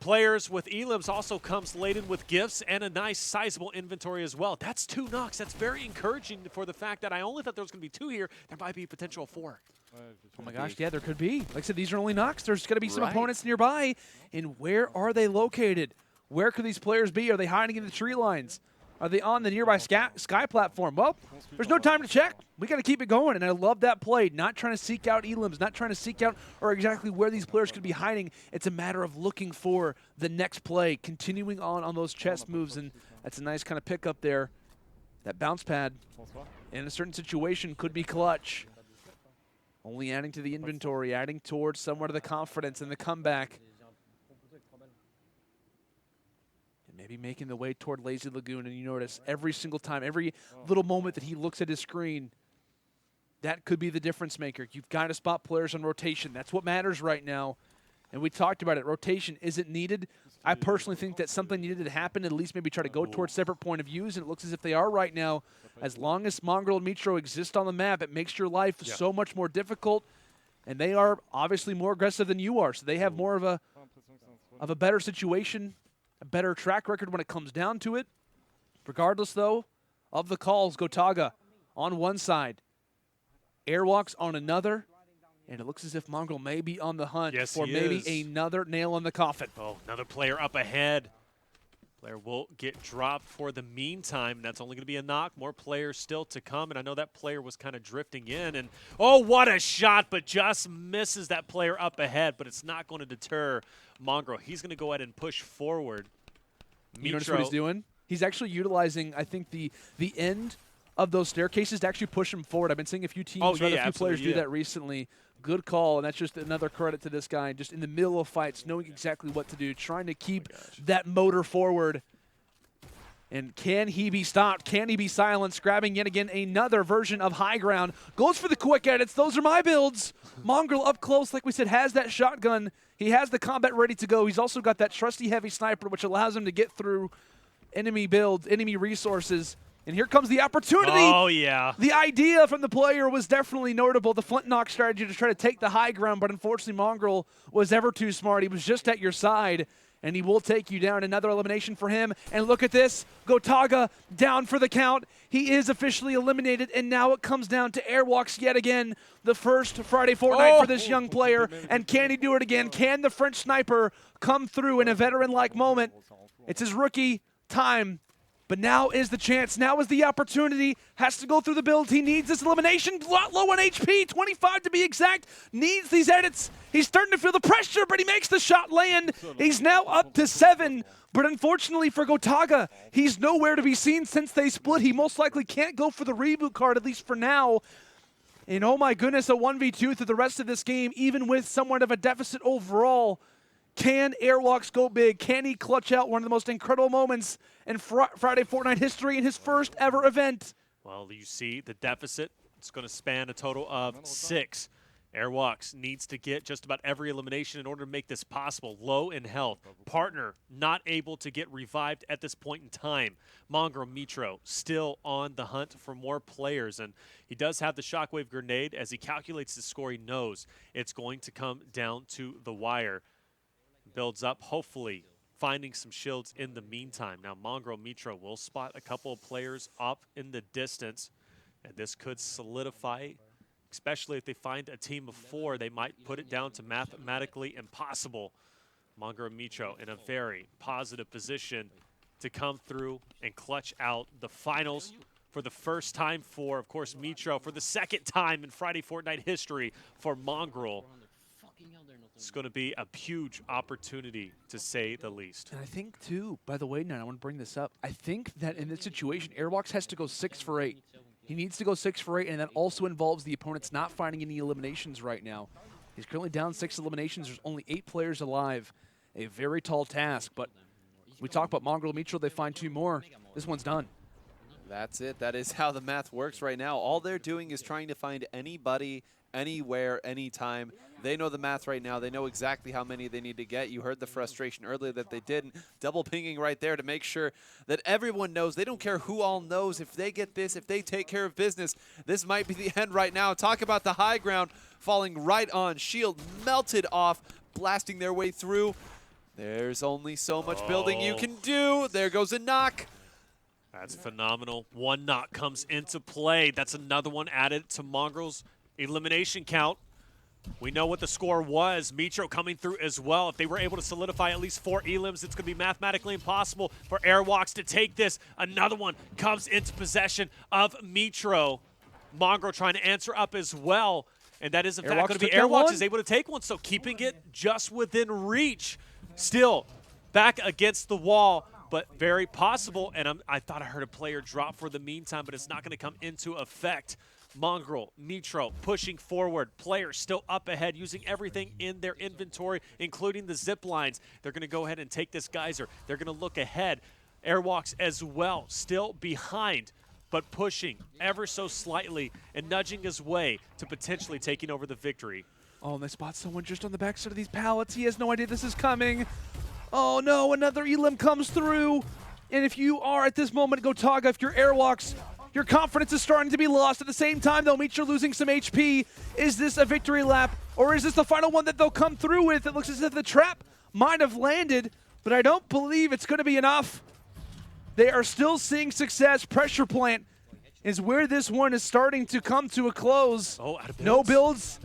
players with elims also comes laden with gifts and a nice sizable inventory as well. That's 2 knocks. That's very encouraging for the fact that I only thought there was going to be 2 here. There might be a potential 4.
Oh my gosh, yeah, there could be. Like I said, these are only knocks. There's going to be some opponents nearby. And where are they located? Where could these players be? Are they hiding in the tree lines? Are they on the nearby sky platform? Well, there's no time to check. We got to keep it going, and I love that play. Not trying to seek out elims, not trying to seek out or exactly where these players could be hiding. It's a matter of looking for the next play, continuing on those chess moves, and that's a nice kind of pickup there. That bounce pad in a certain situation could be clutch. Only adding to the inventory, adding towards somewhere to the confidence and the comeback. Maybe making the way toward Lazy Lagoon, and you notice every single time, every little moment that he looks at his screen, that could be the difference maker. You've got to spot players on rotation. That's what matters right now. And we talked about it. Rotation isn't needed. I personally think that something needed to happen, at least maybe try to go towards separate point of views, and it looks as if they are right now. As long as Mongraal and Mitro exist on the map, it makes your life so much more difficult, and they are obviously more aggressive than you are, so they have more of a better situation, a better track record when it comes down to it. Regardless, though, of the calls, Gotaga on one side, Airwaks on another, and it looks as if Mongraal may be on the hunt for maybe another nail in the coffin.
Oh, another player up ahead. Player will get dropped for the meantime. That's only going to be a knock. More players still to come, and I know that player was kind of drifting in. And oh, what a shot, but just misses that player up ahead. But it's not going to deter Mongraal. He's going to go ahead and push forward.
You notice what he's doing? He's actually utilizing, I think, the end of those staircases to actually push him forward. I've been seeing a few teams, a few players do that recently. Good call, and that's just another credit to this guy. Just in the middle of fights, knowing exactly what to do, trying to keep that motor forward. And can he be stopped? Can he be silenced? Grabbing yet again another version of high ground. Goes for the quick edits. Those are my builds. Mongraal up close, like we said, has that shotgun. He has the combat ready to go. He's also got that trusty heavy sniper, which allows him to get through enemy builds, enemy resources. And here comes the opportunity.
Oh, yeah.
The idea from the player was definitely notable. The flint knock strategy to try to take the high ground, but unfortunately Mongraal was ever too smart. He was just at your side, and he will take you down. Another elimination for him. And look at this. Gotaga down for the count. He is officially eliminated, and now it comes down to Airwaks yet again. The first Friday Fortnite for this young player. And can he do it again? Can the French sniper come through in a veteran-like moment? It's his rookie time. But now is the chance. Now is the opportunity. Has to go through the build. He needs this elimination. Low on HP, 25 to be exact. Needs these edits. He's starting to feel the pressure, but he makes the shot land. He's now up to 7. But unfortunately for Gotaga, he's nowhere to be seen since they split. He most likely can't go for the reboot card, at least for now. And oh my goodness, a 1v2 through the rest of this game, even with somewhat of a deficit overall. Can Airwaks go big? Can he clutch out one of the most incredible moments in Friday Fortnite history in his first ever event?
Well, you see the deficit. It's going to span a total of 6. Airwaks needs to get just about every elimination in order to make this possible. Low in health. Partner not able to get revived at this point in time. Mongraal Mitro still on the hunt for more players, and he does have the shockwave grenade. As he calculates the score, he knows it's going to come down to the wire. Builds up, hopefully finding some shields in the meantime. Now Mongraal Mitro will spot a couple of players up in the distance, and this could solidify, especially if they find a team of 4, they might put it down to mathematically impossible. Mongraal Mitro in a very positive position to come through and clutch out the finals for the first time for, of course, Mitro, for the second time in Friday Fortnite history for Mongraal. It's going to be a huge opportunity, to say the least.
And I think, too, by the way, now I want to bring this up, I think that in this situation, Airwaks has to go 6 for 8. He needs to go 6 for 8, and that also involves the opponents not finding any eliminations right now. He's currently down 6 eliminations. There's only 8 players alive. A very tall task, but we talk about Mongraal Mitro, they find 2 more. This one's done.
That's it. That is how the math works right now. All they're doing is trying to find anybody, anywhere, anytime. They know the math right now. They know exactly how many they need to get. You heard the frustration earlier that they didn't. Double pinging right there to make sure that everyone knows. They don't care who all knows. If they get this, if they take care of business, this might be the end right now. Talk about the high ground falling right on. Shield melted off, blasting their way through. There's only so much building you can do. There goes a knock.
That's phenomenal. 1 knock comes into play. That's another one added to Mongraal's elimination count. We know what the score was. Mitro coming through as well. If they were able to solidify at least 4 elims, it's going to be mathematically impossible for Airwaks to take this. Another one comes into possession of Mitro. Mongraal trying to answer up as well. And that is, in fact, going to be Airwaks is able to take one. So keeping it just within reach. Still back against the wall, but very possible. And I thought I heard a player drop for the meantime, but it's not going to come into effect. Mongraal, Mitro pushing forward. Players still up ahead, using everything in their inventory, including the zip lines. They're going to go ahead and take this geyser. They're going to look ahead. Airwaks as well, still behind, but pushing ever so slightly and nudging his way to potentially taking over the victory.
Oh, and they spot someone just on the backside of these pallets. He has no idea this is coming. Oh no, another elim comes through. And if you are at this moment, Gotaga, if you're Airwaks, your confidence is starting to be lost. At the same time, though, Mitro losing some HP. Is this a victory lap, or is this the final one that they'll come through with? It looks as if the trap might have landed, but I don't believe it's going to be enough. They are still seeing success. Pressure plant is where this one is starting to come to a close.
Oh, out of builds.
No builds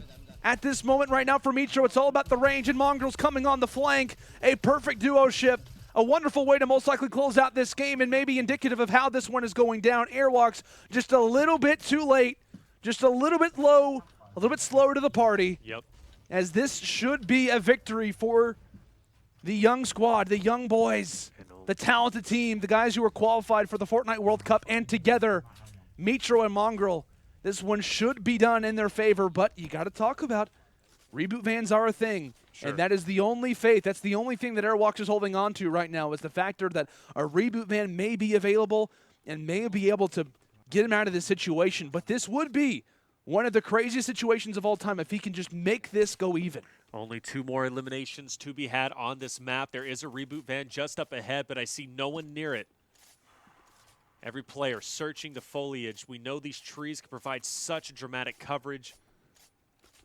at this moment right now for Mitro. It's all about the range, and Mongraal's coming on the flank. A perfect duo ship. a wonderful way to most likely close out this game and maybe indicative of how this one is going down. Airwaks just a little bit too late, just a little bit low, a little bit slower to the party.
Yep.
As this should be a victory for the young squad, the young boys, the talented team, the guys who are qualified for the Fortnite World Cup, and together, Mitro and Mongraal. This one should be done in their favor, but you got to talk about reboot vans are a thing.
Sure.
And that is the only faith. That's the only thing that Airwaks is holding on to right now is the factor that a reboot van may be available and may be able to get him out of this situation. But this would be one of the craziest situations of all time if he can just make this go even.
Only 2 more eliminations to be had on this map. There is a reboot van just up ahead, but I see no one near it. Every player searching the foliage. We know these trees can provide such dramatic coverage.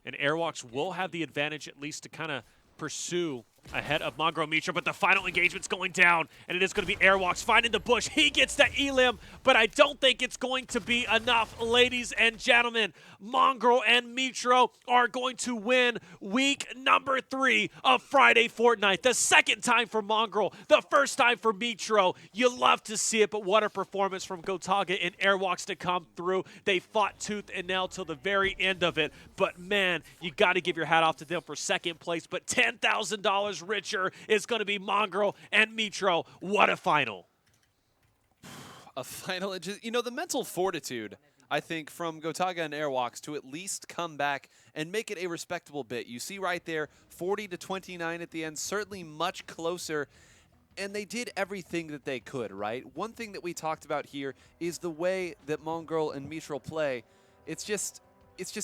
And Airwaks will have the advantage at least to kind of pursue ahead of Mongraal Mitro, but the final engagement's going down, and it is going to be Airwaks finding the bush. He gets the elim, but I don't think it's going to be enough, ladies and gentlemen. Mongraal and Mitro are going to win week number 3 of Friday Fortnite. The second time for Mongraal, the first time for Mitro. You love to see it, but what a performance from Gotaga and Airwaks to come through. They fought tooth and nail till the very end of it, but man, you got to give your hat off to them for second place, but $10,000 richer is going to be Mongraal and Mitro. What a final.
A final, you know, the mental fortitude, I think, from Gotaga and Airwaks to at least come back and make it a respectable bit. You see right there, 40-29 at the end, certainly much closer, and they did everything that they could, right? One thing that we talked about here is the way that Mongraal and Mitro play. It's just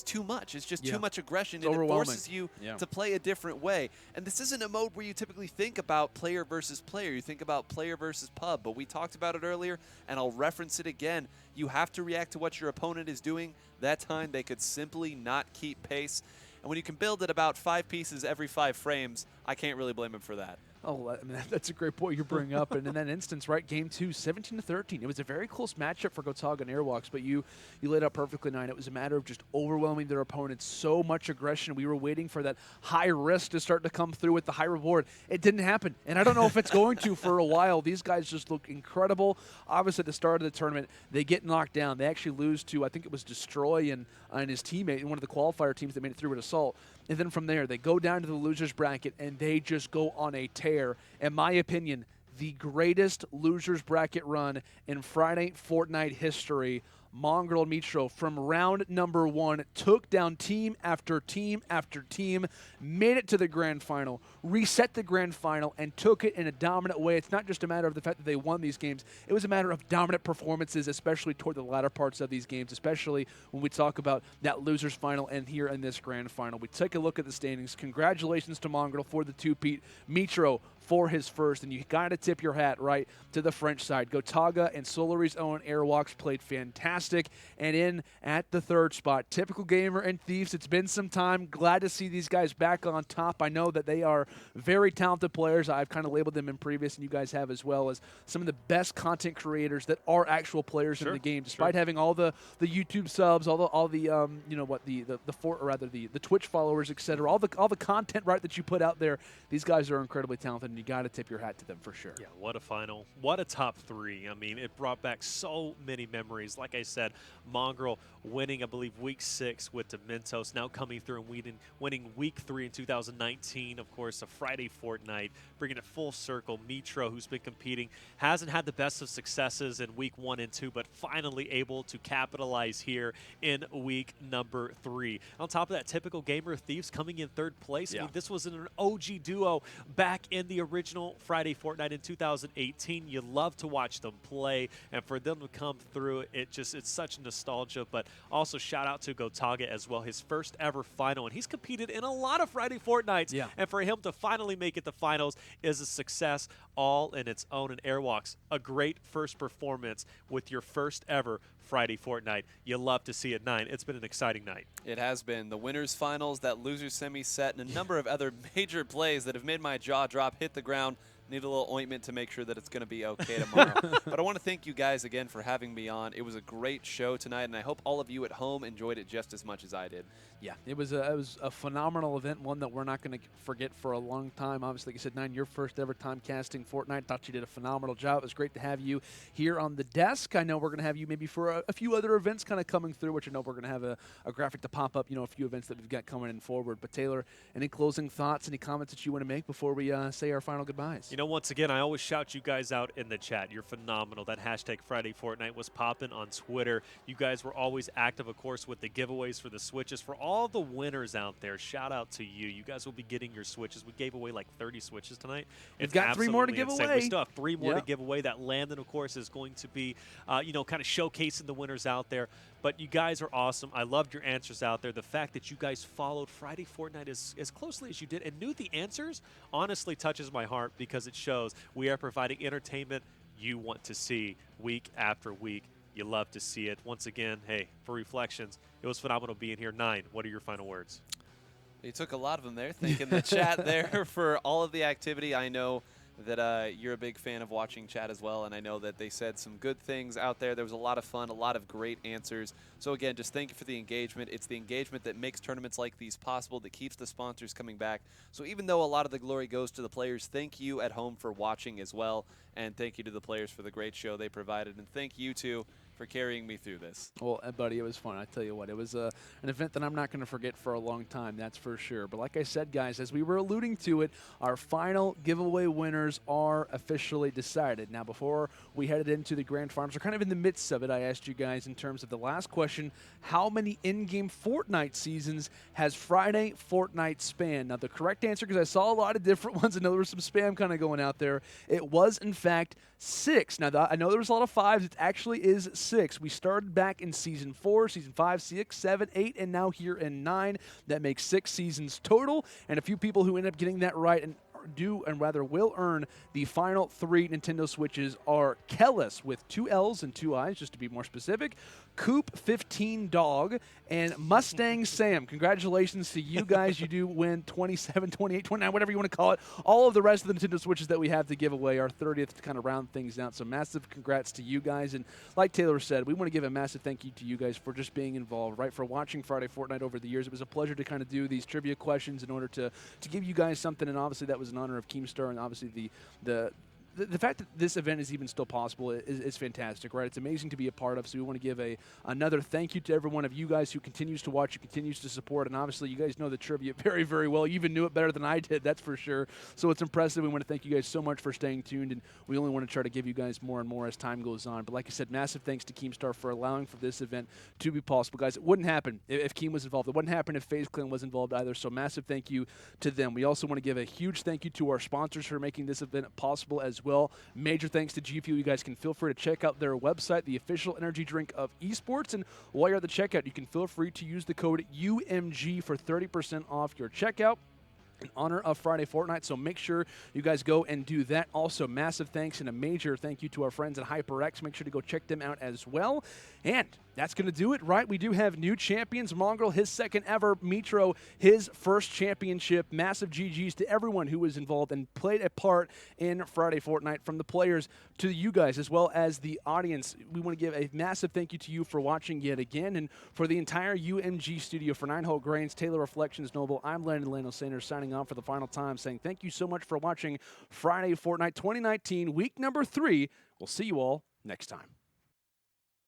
too much. It's just too much aggression, and it forces you to play a different way. And this isn't a mode where you typically think about player versus player. You think about player versus pub, but we talked about it earlier, and I'll reference it again. You have to react to what your opponent is doing. That time, they could simply not keep pace. And when you can build at about 5 pieces every 5 frames, I can't really blame him for that.
Oh, I mean, that's a great point you bring up. And in that instance, right, game 2, 17-13. It was a very close matchup for Gotaga and Airwaks, but you laid out perfectly, 9. It was a matter of just overwhelming their opponents. So much aggression. We were waiting for that high risk to start to come through with the high reward. It didn't happen, and I don't know if it's going to for a while. These guys just look incredible. Obviously, at the start of the tournament, they get knocked down. They actually lose to, I think it was Destroy and his teammate, one of the qualifier teams that made it through with Assault. And then from there, they go down to the losers bracket, and they just go on a tear. In my opinion, the greatest losers bracket run in Friday Fortnite history. Mongraal and Mitro from round number 1 took down team after team after team, made it to the grand final, reset the grand final, and took it in a dominant way. It's not just a matter of the fact that they won these games. It was a matter of dominant performances, especially toward the latter parts of these games, especially when we talk about that losers final and here in this grand final. We take a look at the standings. Congratulations to Mongraal for the 2-peat. Mitro for his first, and you got to tip your hat, right, to the French side. Gotaga and Solari's own Airwaks played fantastic, and in at the 3rd spot, TypicalGamer and Thieves. It's been some time. Glad to see these guys back on top. I know that they are very talented players. I've kind of labeled them in previous, and you guys have as well, as some of the best content creators that are actual players in the game, despite having all the YouTube subs, all the you know what, the Twitch followers, etc. All the content, right, that you put out there. These guys are incredibly talented, and you got to tip your hat to them for sure.
Yeah, what a final. What a top 3. I mean, it brought back so many memories. Like I said, Mongraal winning, I believe, week 6 with Dementos, now coming through and winning week 3 in 2019, of course, a Friday Fortnite, bringing it full circle. Mitro, who's been competing, hasn't had the best of successes in week 1 and 2, but finally able to capitalize here in week number 3. On top of that, TypicalGamer Thieves coming in 3rd place. I mean, this was an OG duo back in the original Friday Fortnite in 2018. You love to watch them play, and for them to come through, it's such nostalgia. But also shout out to Gotaga as well, his first ever final, and he's competed in a lot of Friday Fortnites, and for him to finally make it to finals is a success all in its own. And Airwaks, a great first performance with your first ever Friday Fortnite. You love to see it. 9. It's been an exciting night.
It has been. The winners finals, that losers semi set, and a number of other major plays that have made my jaw drop, hit the ground. Need a little ointment to make sure that it's going to be okay tomorrow. But I want to thank you guys again for having me on. It was a great show tonight, and I hope all of you at home enjoyed it just as much as I did.
Yeah, it was a phenomenal event, one that we're not going to forget for a long time. Obviously, like you said, Nine, your first ever time casting Fortnite. Thought you did a phenomenal job. It was great to have you here on the desk. I know we're going to have you maybe for a few other events kind of coming through, which I know we're going to have a graphic to pop up, a few events that we've got coming in forward. But Taylor, any closing thoughts, any comments that you want to make before we say our final goodbyes?
Once again, I always shout you guys out in the chat. You're phenomenal. That hashtag Friday Fortnite was popping on Twitter. You guys were always active, of course, with the giveaways for the Switches. For all the winners out there, shout out to you. You guys will be getting your Switches. We gave away like 30 Switches tonight.
We've got 3 more to give
insane.
away.
We still have 3 more to give away. That Landon, of course, is going to be, kind of showcasing the winners out there. But you guys are awesome. I loved your answers out there. The fact that you guys followed Friday Fortnite as closely as you did and knew the answers honestly touches my heart, because it shows we are providing entertainment you want to see week after week. You love to see it. Once again, hey, for reflections, it was phenomenal being here. Nine, what are your final words?
You took a lot of them there. Thank in the chat there for all of the activity. I know that you're a big fan of watching chat as well, and I know that they said some good things out there. There was a lot of fun, a lot of great answers. So again, just thank you for the engagement. It's the engagement that makes tournaments like these possible, that keeps the sponsors coming back. So even though a lot of the glory goes to the players, thank you at home for watching as well, and thank you to the players for the great show they provided, and thank you too for carrying me through this.
Well, buddy, it was fun. I tell you what, it was an event that I'm not going to forget for a long time, that's for sure. But like I said, guys, as we were alluding to it, our final giveaway winners are officially decided. Now, before we headed into the grand finals, we're kind of in the midst of it. I asked you guys in terms of the last question, how many in-game Fortnite seasons has Friday Fortnite spanned? Now, the correct answer, because I saw a lot of different ones, I know there was some spam kind of going out there, it was, in fact, 6. Now, I know there was a lot of 5s. It actually is 6. We started back in Season 4, Season 5, 6, 7, 8, and now here in 9. That makes 6 seasons total, and a few people who end up getting that right and will earn the final 3 Nintendo Switches are Kellis with 2 L's and 2 I's, just to be more specific, Coop 15 Dog, and Mustang Sam. Congratulations to you guys. You do win 27, 28, 29, whatever you want to call it. All of the rest of the Nintendo Switches that we have to give away, our 30th to kind of round things out. So massive congrats to you guys. And like Taylor said, we want to give a massive thank you to you guys for just being involved, right? For watching Friday Fortnite over the years. It was a pleasure to kind of do these trivia questions in order to give you guys something. And obviously that was in honor of Keemstar, and obviously the fact that this event is even still possible is fantastic, right? It's amazing to be a part of, so we want to give another thank you to every one of you guys who continues to watch, who continues to support, and obviously you guys know the trivia very, very well. You even knew it better than I did, that's for sure. So it's impressive. We want to thank you guys so much for staying tuned, and we only want to try to give you guys more and more as time goes on. But like I said, massive thanks to Keemstar for allowing for this event to be possible. Guys, it wouldn't happen if Keem was involved. It wouldn't happen if FaZe Clan was involved either, so massive thank you to them. We also want to give a huge thank you to our sponsors for making this event possible as well. Major thanks to G Fuel. You guys can feel free to check out their website, the official energy drink of esports. And while you're at the checkout, you can feel free to use the code UMG for 30% off your checkout in honor of Friday Fortnite, so make sure you guys go and do that. Also, massive thanks and a major thank you to our friends at HyperX. Make sure to go check them out as well. And that's going to do it, right? We do have new champions. Mongraal, his second ever. Mitro, his first championship. Massive GGs to everyone who was involved and played a part in Friday Fortnite, from the players to you guys, as well as the audience. We want to give a massive thank you to you for watching yet again, and for the entire UMG studio. For 9 Whole Grains, Taylor Reflections Noble, I'm Landon Lano Sanders signing off for the final time, saying thank you so much for watching Friday Fortnite 2019, week number 3. We'll see you all next time.